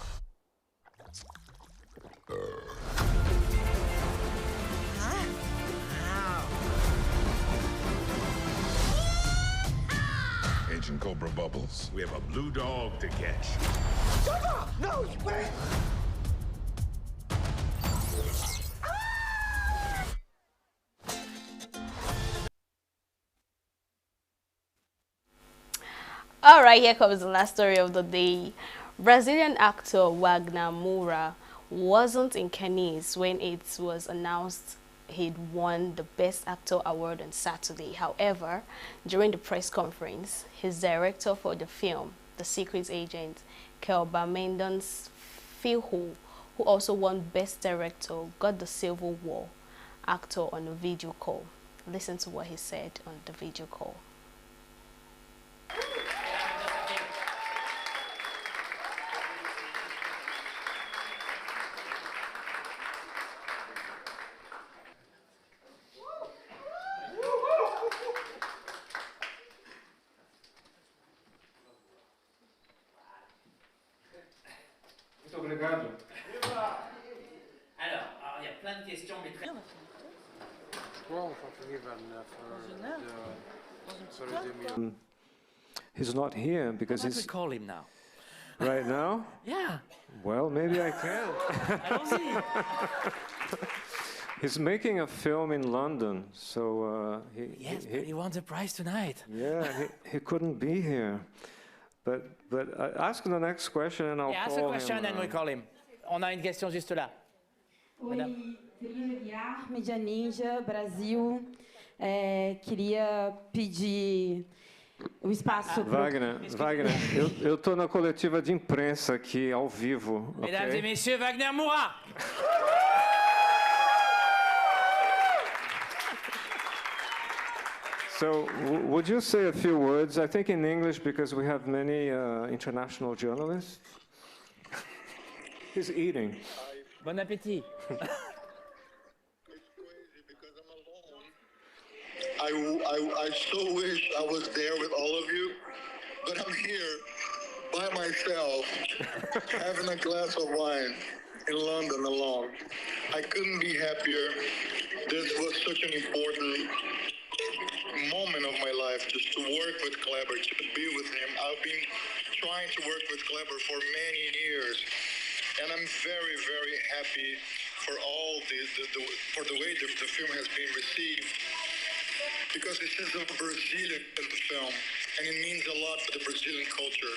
Agent Cobra Bubbles, we have a blue dog to catch. Cobra! No, wait! Alright, here comes the last story of the day. Brazilian actor Wagner Moura wasn't in Cannes when it was announced he'd won the Best Actor award on Saturday. However, during the press conference, his director for the film, The Secret Agent, Kelba Mendonça Filho, who also won Best Director, got the Silver War actor on a video call. Listen to what he said on the video call. Alors, il y a plein de questions, mais très... He's not here because Why don't we he's... call him now? Right now? Yeah. Well, maybe I can. Allons-y. He's making a film in London, so Yes, but he won the prize tonight. Yeah, he couldn't be here. But ask the next question and I'll Yeah, call ask a question him. and we call him. On a une question juste là. Oi, Feliz Aguiar, Mídia Ninja, Brasil. Queria pedir o espaço Wagner, eu tô na coletiva de imprensa aqui, ao vivo. Mesdames okay? et messieurs, Wagner Moura. So, would you say a few words? I think in English because we have many international journalists. He's eating. Bon appétit. I so wish I was there with all of you, but I'm here by myself having a glass of wine in London alone. I couldn't be happier. This was such an important moment of my life, just to work with Kleber, to be with him. I've been trying to work with Kleber for many years, and I'm very, very happy for all for the way the film has been received, because this is a Brazilian film, and it means a lot for the Brazilian culture.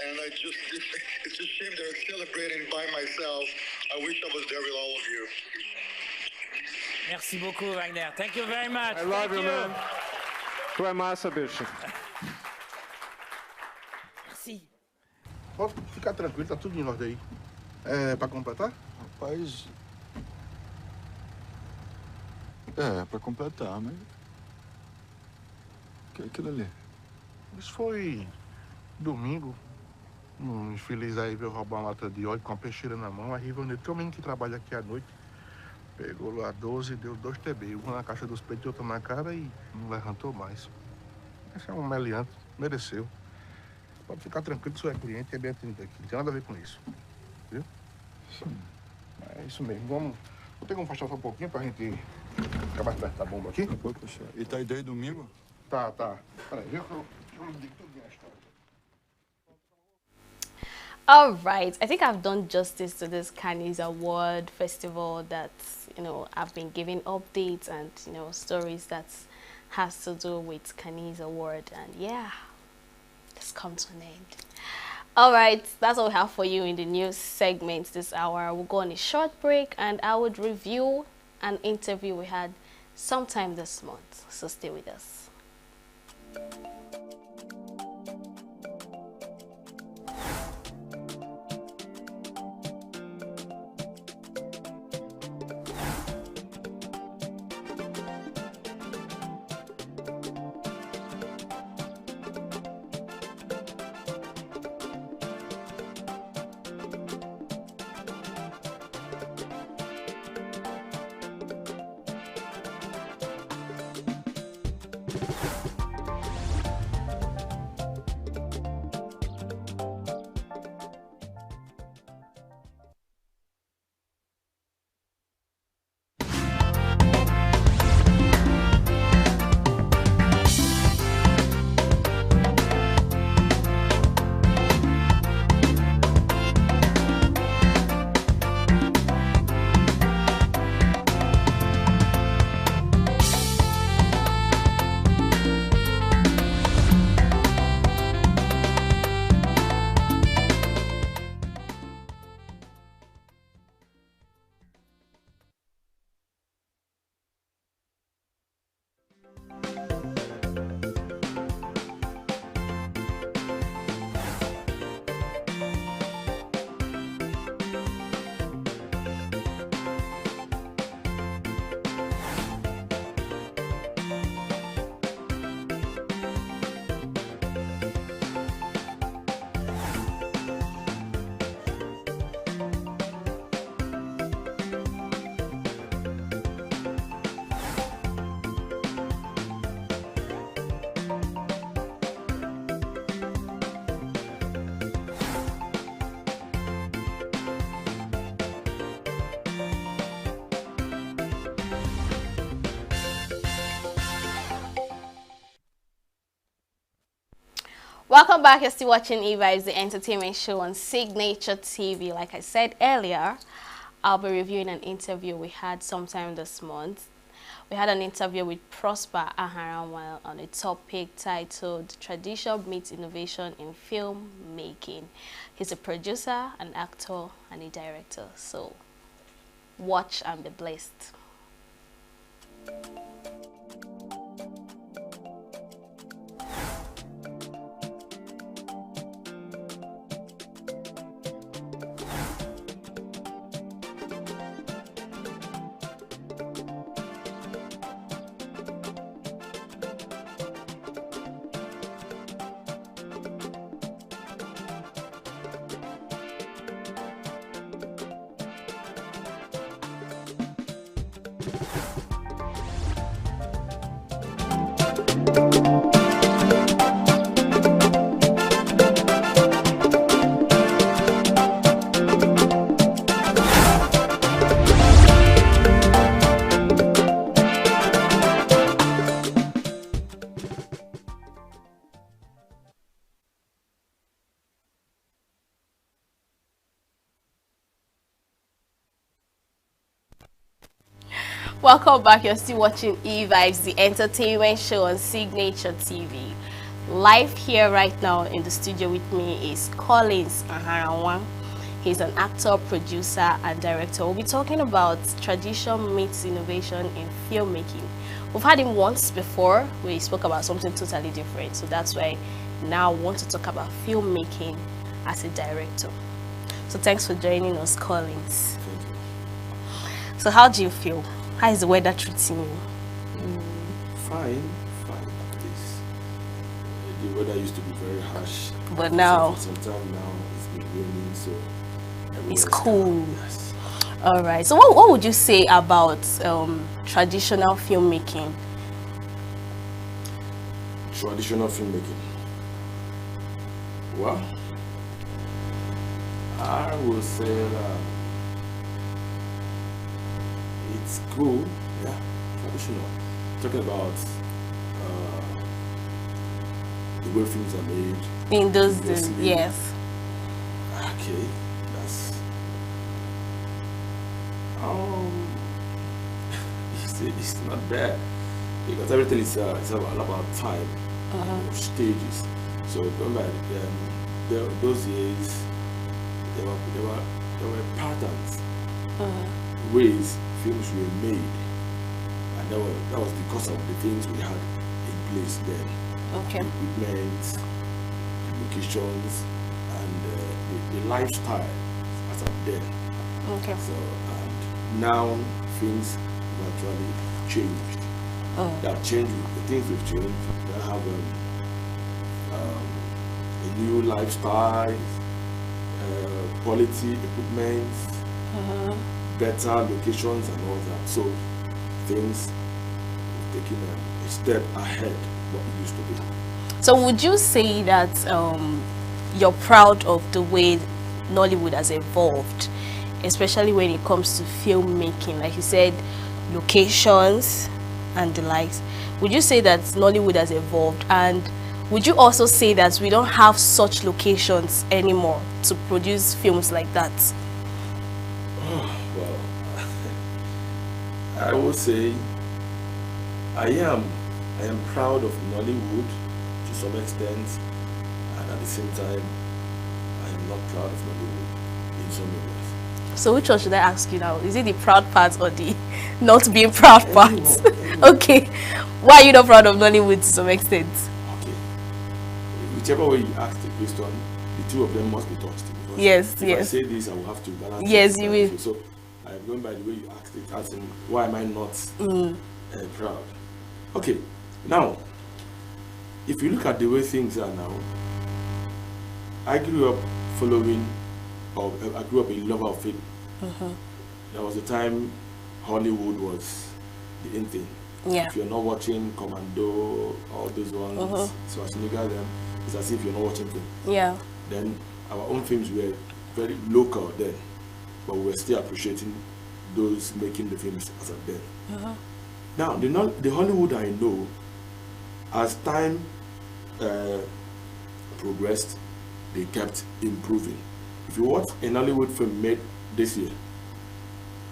and it's a shame they're celebrating by myself. I wish I was there with all of you. Merci beaucoup, Wagner. Thank you very much. I love Thank you, man. Tu é massa, bicho. Merci. Pode ficar tranquilo, tá tudo em ordem aí. É pra completar? Rapaz. É, pra completar, mas. O que é aquilo ali? Isso foi domingo. Um infeliz aí veio roubar uma lata de óleo com a peixeira na mão. Aí veio tem um menino que trabalha aqui à noite. Pegou lá 12 e deu 2 TB. Um na caixa dos peitos e outro na cara e não levantou mais. Esse é um meliante, mereceu. Pode ficar tranquilo, se é cliente e é bem atendido aqui. Não tem nada a ver com isso. Viu? Sim. É isso mesmo. Vou ter como afastar só um pouquinho pra gente acabar de apertar a bomba aqui? Pode puxar. E tá aí desde domingo? Tá. Peraí, viu? Eu digo tudo a história. All right, I think I've done justice to this Cannes Award Festival that, I've been giving updates and, stories that has to do with Cannes Award. And yeah, it's come to an end. All right, that's all we have for you in the news segment this hour. We'll go on a short break and I would review an interview we had sometime this month. So stay with us. Welcome back. You're still watching E-Vibes, the entertainment show on Signature TV. Like I said earlier, I'll be reviewing an interview we had sometime this month. We had an interview with Prosper Aharanwal on a topic titled Tradition Meets Innovation in Filmmaking. He's a producer, an actor, and a director. So watch and be blessed. Welcome back. You're still watching E-Vibes, the entertainment show on Signature TV. Live here right now in the studio with me is Collins Aharawan. He's an actor, producer, and director. We'll be talking about tradition meets innovation in filmmaking. We've had him once before. We spoke about something totally different. So that's why now I want to talk about filmmaking as a director. So thanks for joining us, Collins. Thank you. So how do you feel? How is the weather treating you? Fine. The weather used to be very harsh. But now, for some time now, it's been raining, so it's cool. Yes. All right. So what would you say about traditional filmmaking? Traditional filmmaking. Well, I will say that it's cool. Yeah, traditional. Talking about the way things are made. In those days, yes. Okay, that's it's not bad because everything is all about time, stages. So remember, those years there were patterns, ways films were made, and that was because of the things we had in place then. Okay. Equipment, the locations, and the lifestyle as of then. Okay. So and now things have actually changed. That changed. The things have changed. They have a new lifestyle, quality equipment, better locations, and all that. So things have taken a step ahead what it used to be. So would you say that you're proud of the way Nollywood has evolved, especially when it comes to filmmaking? Like you said, locations and the likes. Would you say that Nollywood has evolved, and would you also say that we don't have such locations anymore to produce films like that? Well, I would say I am proud of Nollywood to some extent, and at the same time, I am not proud of Nollywood in some areas. So which one should I ask you now? Is it the proud part or the not being proud part? Okay. Why are you not proud of Nollywood to some extent? Okay. Whichever way you ask the question, the two of them must be touched. Yes, if yes. I say this, I will have to balance. Yes, you will. So I'm going by the way you asked it, asking why am I not proud? Okay. Now, if you look at the way things are now, I grew up following, or I grew up a lover of film. There was a time Hollywood was the in thing. Yeah. If you're not watching Commando, all those ones, Schwarzenegger, them, it's as if you're not watching film. Yeah. Then our own films were very local then, but we were still appreciating those making the films as of then. Now, the Hollywood I know, as time progressed, they kept improving. If you watch a Hollywood film made this year,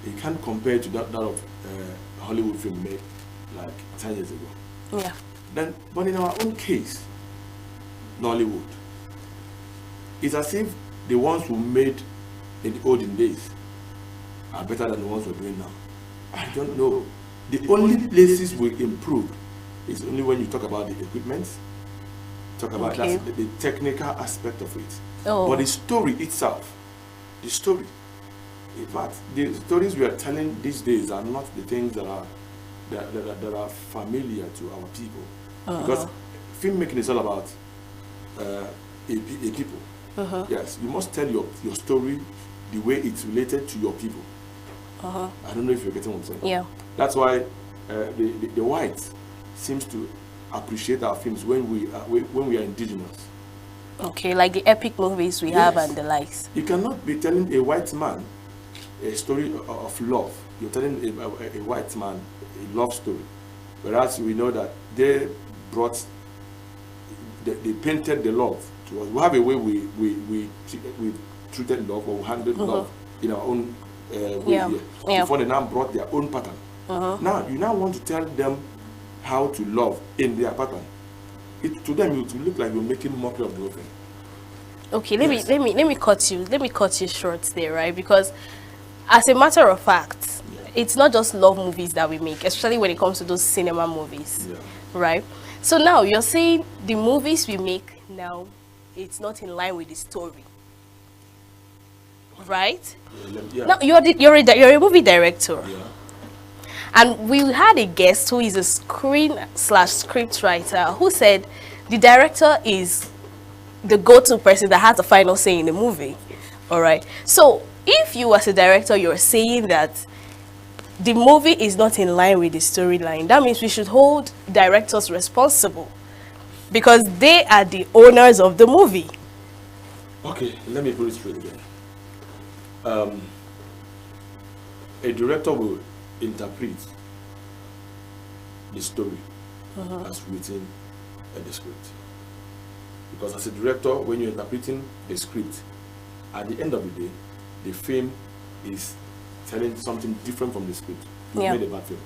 you can't compare to that of Hollywood film made like 10 years ago. Yeah. Then, but in our own case, Nollywood, it's as if the ones who made in the olden days are better than the ones we're doing now. I don't know. The only places we improve is only when you talk about the equipment, talk about the technical aspect of it. But the story itself, the story, in fact, the stories we are telling these days are not the things that are familiar to our people. Because filmmaking is all about a people. Yes, you must tell your story the way it's related to your people. I don't know if you're getting what I'm saying. Yeah. That's why the whites seems to appreciate our films when we are indigenous. Okay, like the epic movies we have and the likes. You cannot be telling a white man a story of love. You're telling a white man a love story, whereas we know that they painted the love to us. We have a way we treated love, or we handled love in our own way here. Before they now brought their own pattern. Now you want to tell them how to love in their pattern. to them it will look like you're making mockery of the whole thing. Okay, let me cut you short there, right? Because as a matter of fact, it's not just love movies that we make, especially when it comes to those cinema movies, right? So now you're saying the movies we make now, it's not in line with the story, right? Now you're a movie director, and we had a guest who is a screen/script writer who said the director is the go-to person that has the final say in the movie. All right. So if you as a director, you're saying that the movie is not in line with the storyline, that means we should hold directors responsible because they are the owners of the movie. Okay, let me put it straight again. A director will interpret the story as written in the script. Because as a director, when you're interpreting a script, at the end of the day, the film is telling something different from the script. You made a bad film.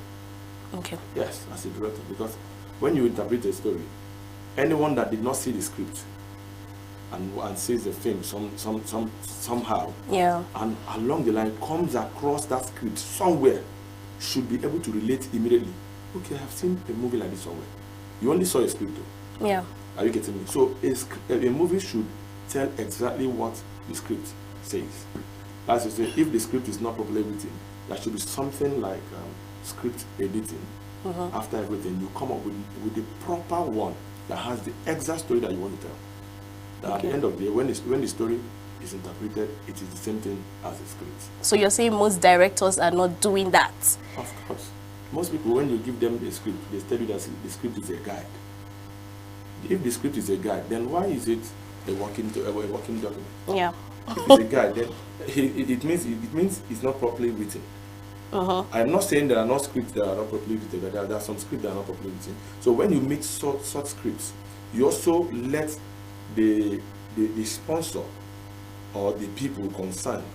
Okay. Yes, as a director. Because when you interpret a story, anyone that did not see the script and sees the film somehow, and along the line comes across that script somewhere, should be able to relate immediately. Okay, I've seen a movie like this somewhere. You only saw a script though. Yeah. Are you getting me? So a movie should tell exactly what the script says. As you say, if the script is not properly written, there should be something like script editing. After everything, you come up with the proper one that has the exact story that you want to tell. That at the end of the day, when the story is interpreted, it is the same thing as the script. So you're saying most directors are not doing that? Of course. Most people, when you give them a script, they tell you that the script is a guide. If the script is a guide, then why is it a working document? Yeah. If it's a guide, then it means it's not properly written. I'm not saying there are not scripts that are not properly written, but there are some scripts that are not properly written. So when you make such scripts, you also let the sponsor or the people concerned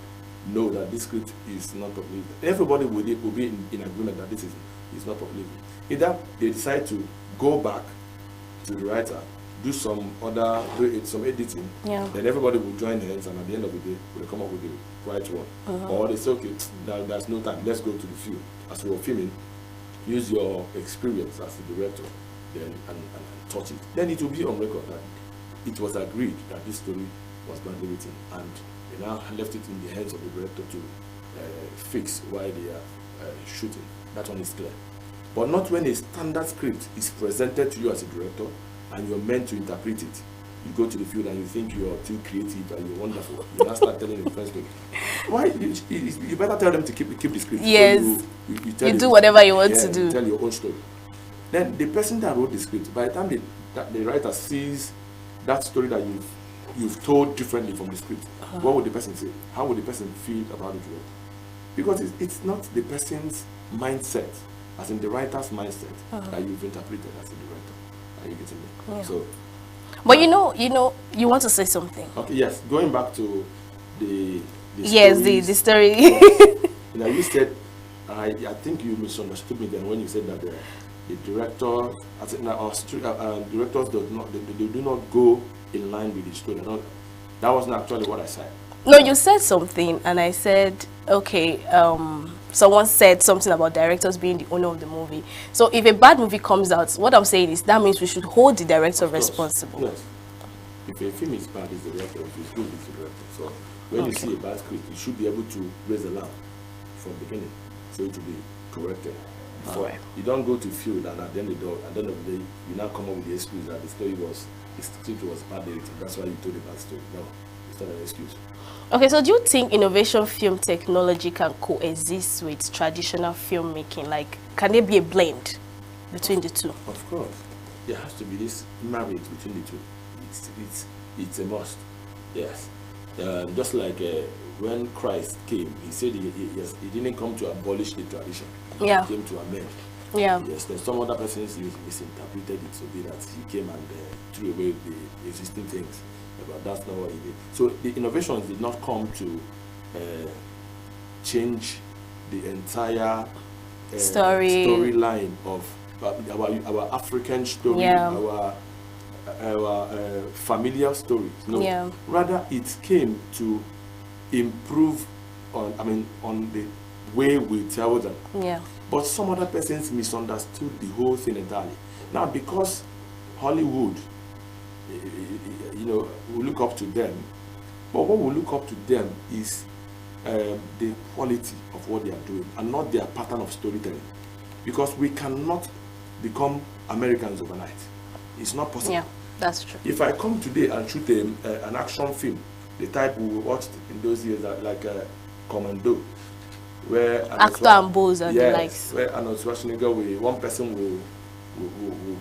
know that this script is not properly written. Everybody will be in agreement that this is not properly written. Either they decide to go back to the writer, do some editing, then everybody will join hands, and at the end of the day, we'll come up with the right one. Or they say, okay, now there's no time, let's go to the field. As we were filming, use your experience as a director, then and touch it. Then it will be on record that it was agreed that this story was badly written, and they now left it in the hands of the director to fix while they are shooting. That one is clear. But not when a standard script is presented to you as a director and you're meant to interpret it. You go to the field and you think you're too creative and you're wonderful. You now start telling the friends, why? You better tell them to keep the script. Yes. So you do whatever you want to do. You tell your own story. Then the person that wrote the script, by the time the writer sees that story that you've told differently from the script, what would the person say? How would the person feel about it? Because it's not the person's mindset, as in the writer's mindset, that you've interpreted as a director. Are you getting me? Yeah. So, but you want to say something. Okay, yes. Going back to the story. Now you said, I think you misunderstood me then when you said that the director, directors do not go in line with the story. That wasn't actually what I said. No, you said something, and I said, okay, someone said something about directors being the owner of the movie. So if a bad movie comes out, what I'm saying is that means we should hold the director responsible. Yes. If a film is bad, it's the director. If it's good, it's the director. So when you see a bad script, you should be able to raise the alarm from the beginning, so it will be corrected. So you don't go to field and at the end of the day, you now come up with the excuse that the script was badly written. That's why you told a bad story. No, it's not an excuse. Okay, so do you think innovation film technology can coexist with traditional filmmaking? Like, can there be a blend between the two? Of course. There has to be this marriage between the two. It's a must. Yes. Just like when Christ came, he said he didn't come to abolish the tradition. Yeah. He came to amend. Yeah. Yes, then some other persons misinterpreted it to be that he came and threw away the existing things. But that's not what he did. So the innovations did not come to change the entire storyline of our African story, our familiar stories. No, yeah. rather it came to improve on the way we tell them. Yeah. But some other persons misunderstood the whole thing entirely. Now, because Hollywood, we look up to them, but what we look up to them is the quality of what they are doing and not their pattern of storytelling. Because we cannot become Americans overnight. It's not possible. Yeah, that's true. If I come today and shoot an action film, the type we watched in those years, like Commando, where Actor and Bose and the likes. Where Arnold Schwarzenegger, one person will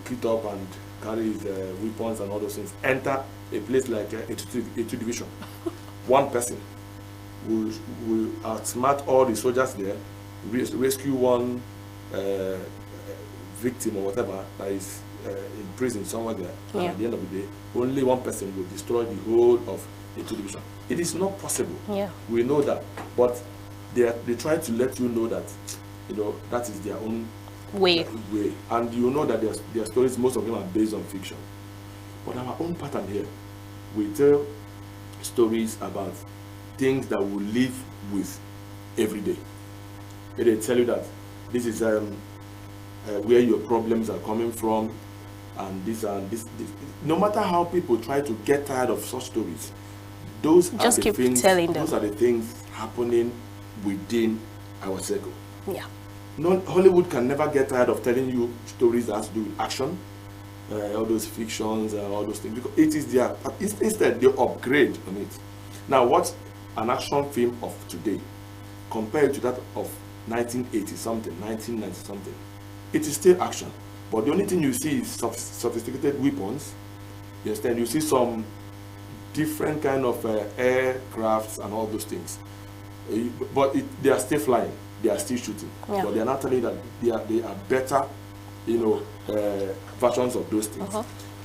kit up and carry his weapons and all those things, enter a place like a 2 division. One person will outsmart all the soldiers there, rescue one victim or whatever that is in prison somewhere there. Yeah. And at the end of the day, only one person will destroy the whole of a 2 division. It is not possible. Yeah. We know that, but they try to let you know that that is their own way. And you know that their stories, most of them are based on fiction. But our own pattern here, we tell stories about things that we live with every day. They tell you that this is where your problems are coming from, and this and this. No matter how people try to get tired of such stories, those are the things. Those are the things happening within our circle. Yeah. No, Hollywood can never get tired of telling you stories that has to do with action, all those fictions, all those things, because it is their. Instead, they upgrade on it. Now, what's an action film of today compared to that of 1980 something, 1990 something? It is still action, but the only thing you see is sophisticated weapons. You understand? You see some different kind of aircrafts and all those things, but they are still flying. They are still shooting, but they are not telling you that they are better, versions of those things.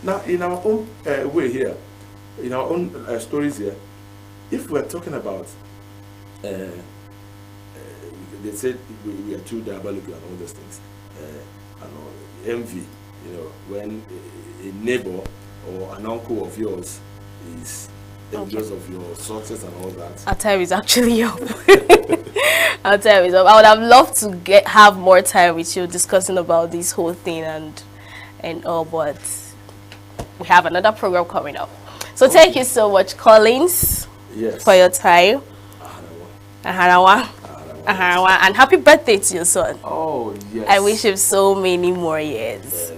Now, in our own way here, in our own stories here, if we're talking about, they said we are too diabolical and all those things, and envy, when a neighbor or an uncle of yours is envious of your success and all that. Our time is actually up. Our time is up. I would have loved to have more time with you discussing about this whole thing and all, but we have another program coming up. So thank you so much, Collins, for your time. Aharawa. And happy birthday to your son. Oh, yes. I wish him so many more years.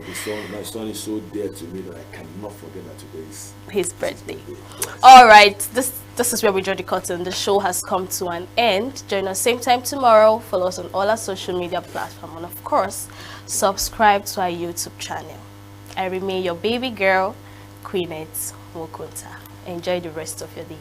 My son is so dear to me that I cannot forget that today is his birthday. All right, this is where we draw the curtain. The show has come to an end. Join us same time tomorrow. Follow us on all our social media platforms, and of course, subscribe to our YouTube channel. I remain your baby girl, Queenette Mokunta. Enjoy the rest of your day.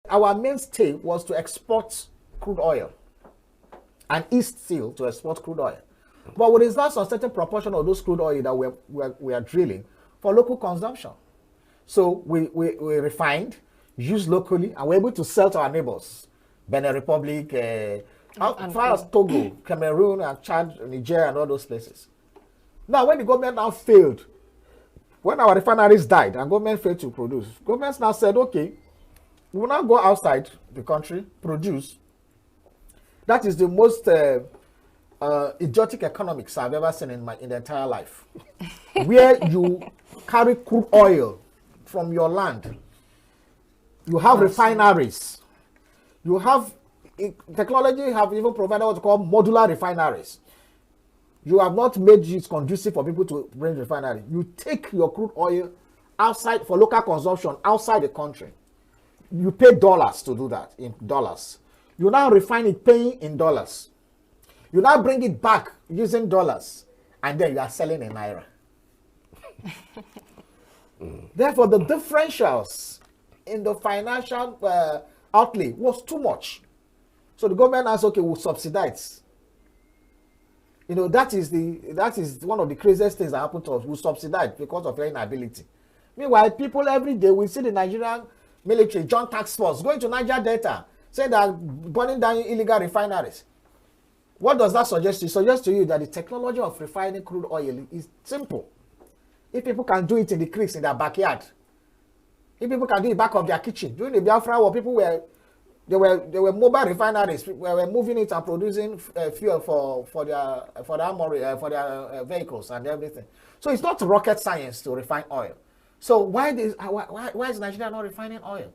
Our mainstay was to export crude oil, and East still to export crude oil. But we reserve a certain proportion of those crude oil that we are drilling for local consumption. So we refined, used locally, and we're able to sell to our neighbors, Benin Republic, as far as Togo, Cameroon, and Chad, Niger, and all those places. Now, when the government now failed, when our refineries died and government failed to produce, governments now said, okay, we will now go outside the country, produce. That is the most idiotic economics I've ever seen in the entire life. Where you carry crude oil from your land, you have refineries, you have technology have even provided what you call modular refineries. You have not made it conducive for people to bring refinery. You take your crude oil outside for local consumption outside the country. You pay dollars to do that, in dollars. You now refine it paying in dollars. You now bring it back using dollars, and then you are selling in naira. Therefore, the differentials in the financial outlay was too much. So the government asked, okay, we'll subsidize. You know, that is one of the craziest things that happened to us. We subsidize because of their inability. Meanwhile, people every day, we see the Nigerian military, joint task force, going to Niger Delta, saying that burning down illegal refineries. What does that suggest? It suggests to you that the technology of refining crude oil is simple. If people can do it in the creeks in their backyard, if people can do it back of their kitchen, during the Biafra war, people were mobile refineries. We were moving it and producing fuel for their armory, for their vehicles and everything. So it's not rocket science to refine oil. So why is Nigeria not refining oil?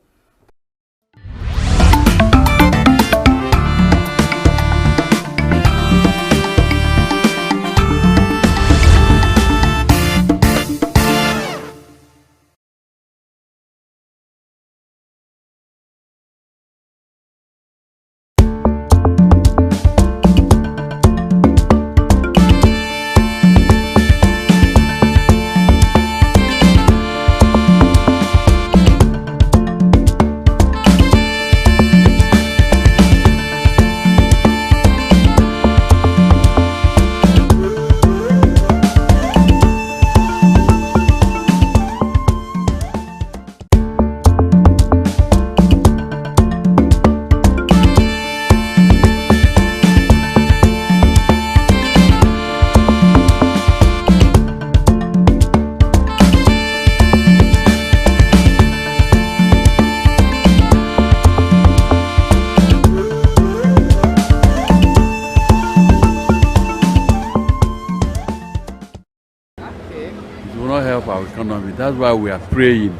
Our economy. That's why we are praying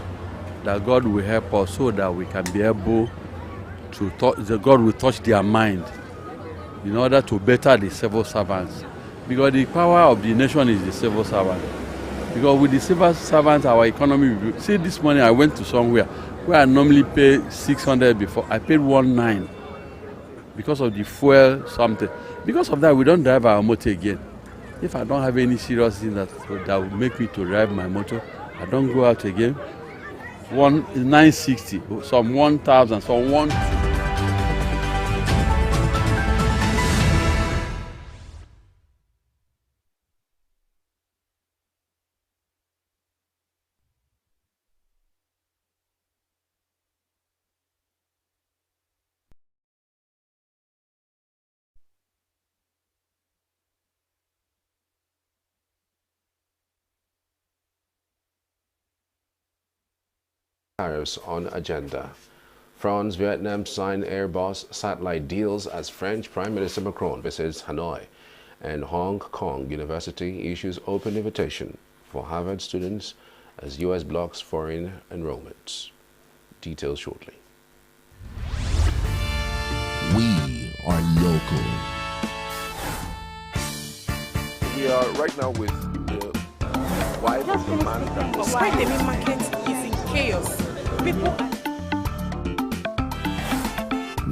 that God will help us so that we can be able to touch, God will touch their mind in order to better the civil servants. Because the power of the nation is the civil servant. Because with the civil servants, our economy will be. See, this morning I went to somewhere where I normally pay 600 before. I paid 19 because of the fuel something. Because of that, we don't drive our motor again. If I don't have any serious thing that will make me to drive my motor, I don't go out again. 960, some 1,000, some 1. Tariffs on agenda. France, Vietnam sign Airbus satellite deals as French Prime Minister Macron visits Hanoi, and Hong Kong University issues open invitation for Harvard students as U.S. blocks foreign enrollments. Details shortly. We are local. We are right now with the wife of the man that was. Why the main market is in chaos? People.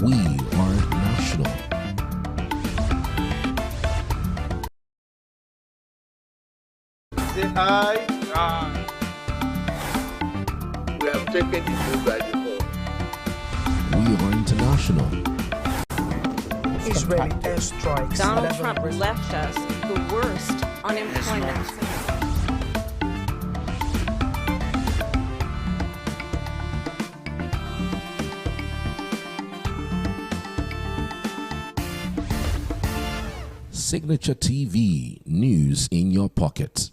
We are national. Say hi. We have taken the move by the ball. We are international. Israeli airstrikes. Donald Trump left us the worst unemployment. Signature TV, news in your pocket.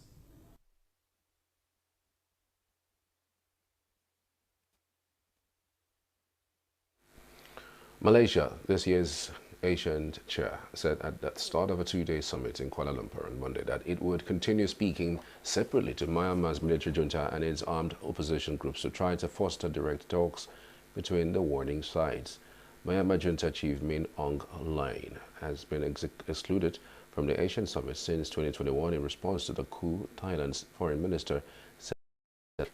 Malaysia, this year's Asian chair said at the start of a two-day summit in Kuala Lumpur on Monday that it would continue speaking separately to Myanmar's military junta and its armed opposition groups to try to foster direct talks between the warring sides. Myanmar junta chief Min Aung Hlaing has been excluded from the Asian summit since 2021 in response to the coup. Thailand's foreign minister said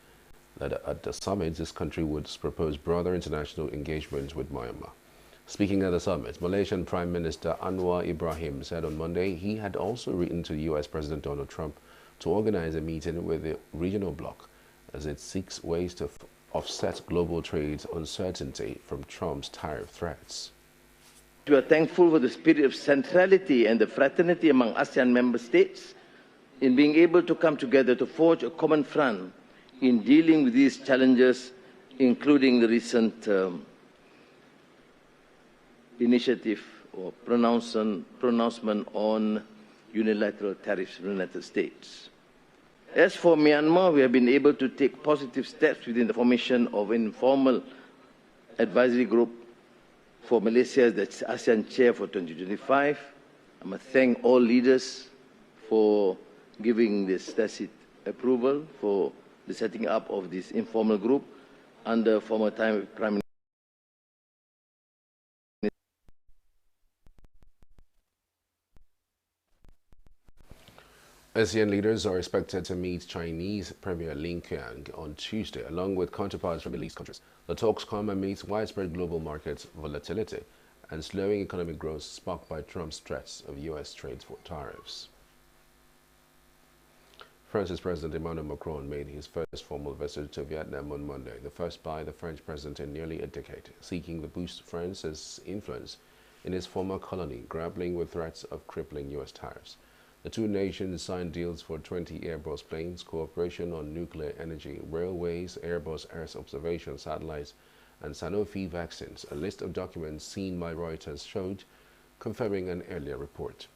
that at the summit this country would propose broader international engagement with Myanmar. Speaking at the summit, Malaysian Prime Minister Anwar Ibrahim said on Monday he had also written to US President Donald Trump to organize a meeting with the regional bloc as it seeks ways to offset global trade uncertainty from Trump's tariff threats. We are thankful for the spirit of centrality and the fraternity among ASEAN member states in being able to come together to forge a common front in dealing with these challenges, including the recent initiative or pronouncement on unilateral tariffs from the United States. As for Myanmar, we have been able to take positive steps within the formation of an informal advisory group for Malaysia as the ASEAN chair for 2025. I must thank all leaders for giving this tacit approval for the setting up of this informal group under former Prime Minister. ASEAN leaders are expected to meet Chinese Premier Li Qiang on Tuesday, along with counterparts from Middle East countries. The talks come amidst widespread global market volatility and slowing economic growth sparked by Trump's threats of U.S. trade tariffs. France's President Emmanuel Macron made his first formal visit to Vietnam on Monday, the first by the French president in nearly a decade, seeking to boost France's influence in its former colony, grappling with threats of crippling U.S. tariffs. The two nations signed deals for 20 Airbus planes, cooperation on nuclear energy, railways, Airbus Earth observation satellites, and Sanofi vaccines. A list of documents seen by Reuters showed, confirming an earlier report.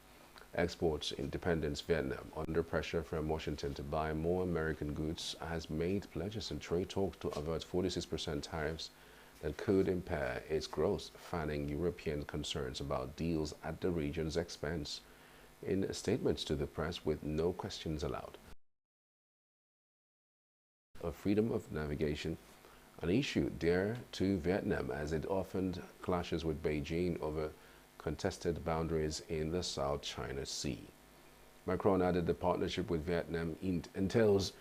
Exports Independence Vietnam, under pressure from Washington to buy more American goods, has made pledges in trade talks to avert 46% tariffs that could impair its growth, fanning European concerns about deals at the region's expense. In statements to the press with no questions allowed, of freedom of navigation, an issue dear to Vietnam as it often clashes with Beijing over contested boundaries in the South China Sea. Macron added the partnership with Vietnam entails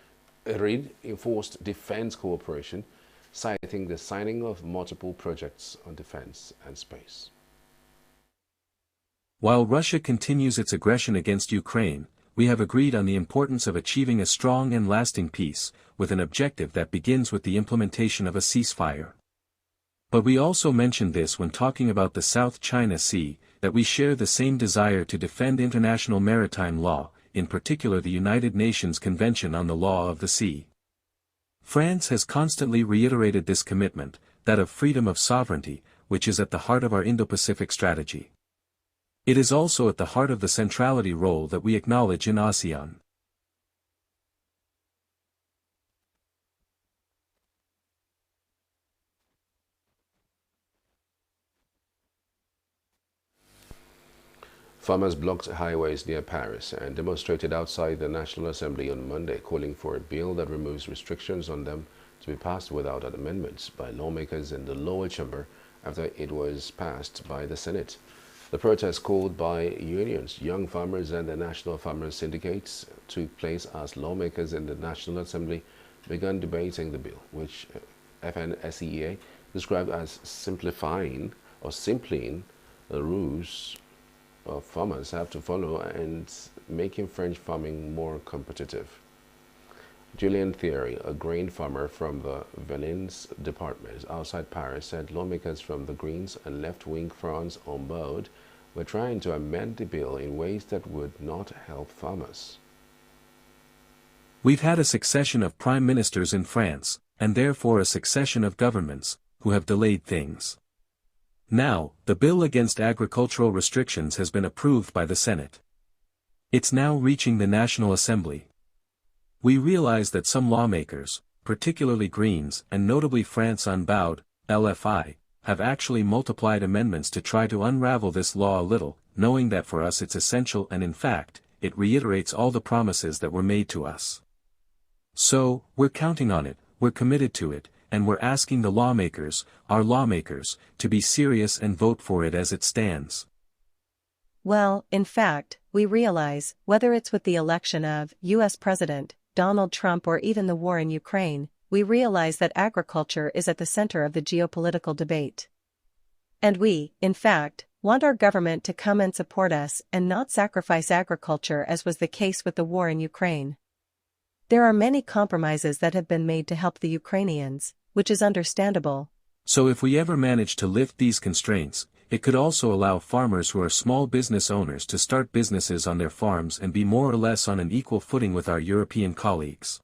reinforced defense cooperation, citing the signing of multiple projects on defense and space. While Russia continues its aggression against Ukraine, we have agreed on the importance of achieving a strong and lasting peace, with an objective that begins with the implementation of a ceasefire. But we also mentioned this when talking about the South China Sea, that we share the same desire to defend international maritime law, in particular the United Nations Convention on the Law of the Sea. France has constantly reiterated this commitment, that of freedom of sovereignty, which is at the heart of our Indo-Pacific strategy. It is also at the heart of the centrality role that we acknowledge in ASEAN. Farmers blocked highways near Paris and demonstrated outside the National Assembly on Monday, calling for a bill that removes restrictions on them to be passed without amendments by lawmakers in the lower chamber after it was passed by the Senate. The protest, called by unions, young farmers and the National Farmers Syndicates, took place as lawmakers in the National Assembly began debating the bill, which FNSEA described as simplifying or simpling the rules farmers have to follow and making French farming more competitive. Julien Thierry, a grain farmer from the Valence department outside Paris, said lawmakers from the Greens and left-wing France on board were trying to amend the bill in ways that would not help farmers. We've had a succession of prime ministers in France, and therefore a succession of governments, who have delayed things. Now, the bill against agricultural restrictions has been approved by the Senate. It's now reaching the National Assembly. We realize that some lawmakers, particularly Greens and notably France Unbowed, LFI, have actually multiplied amendments to try to unravel this law a little, knowing that for us it's essential and in fact, it reiterates all the promises that were made to us. So, we're counting on it, we're committed to it, and we're asking the lawmakers, our lawmakers, to be serious and vote for it as it stands. Well, in fact, we realize, whether it's with the election of U.S. President Donald Trump or even the war in Ukraine, we realize that agriculture is at the center of the geopolitical debate. And we, in fact, want our government to come and support us and not sacrifice agriculture as was the case with the war in Ukraine. There are many compromises that have been made to help the Ukrainians, which is understandable. So if we ever manage to lift these constraints, it could also allow farmers who are small business owners to start businesses on their farms and be more or less on an equal footing with our European colleagues.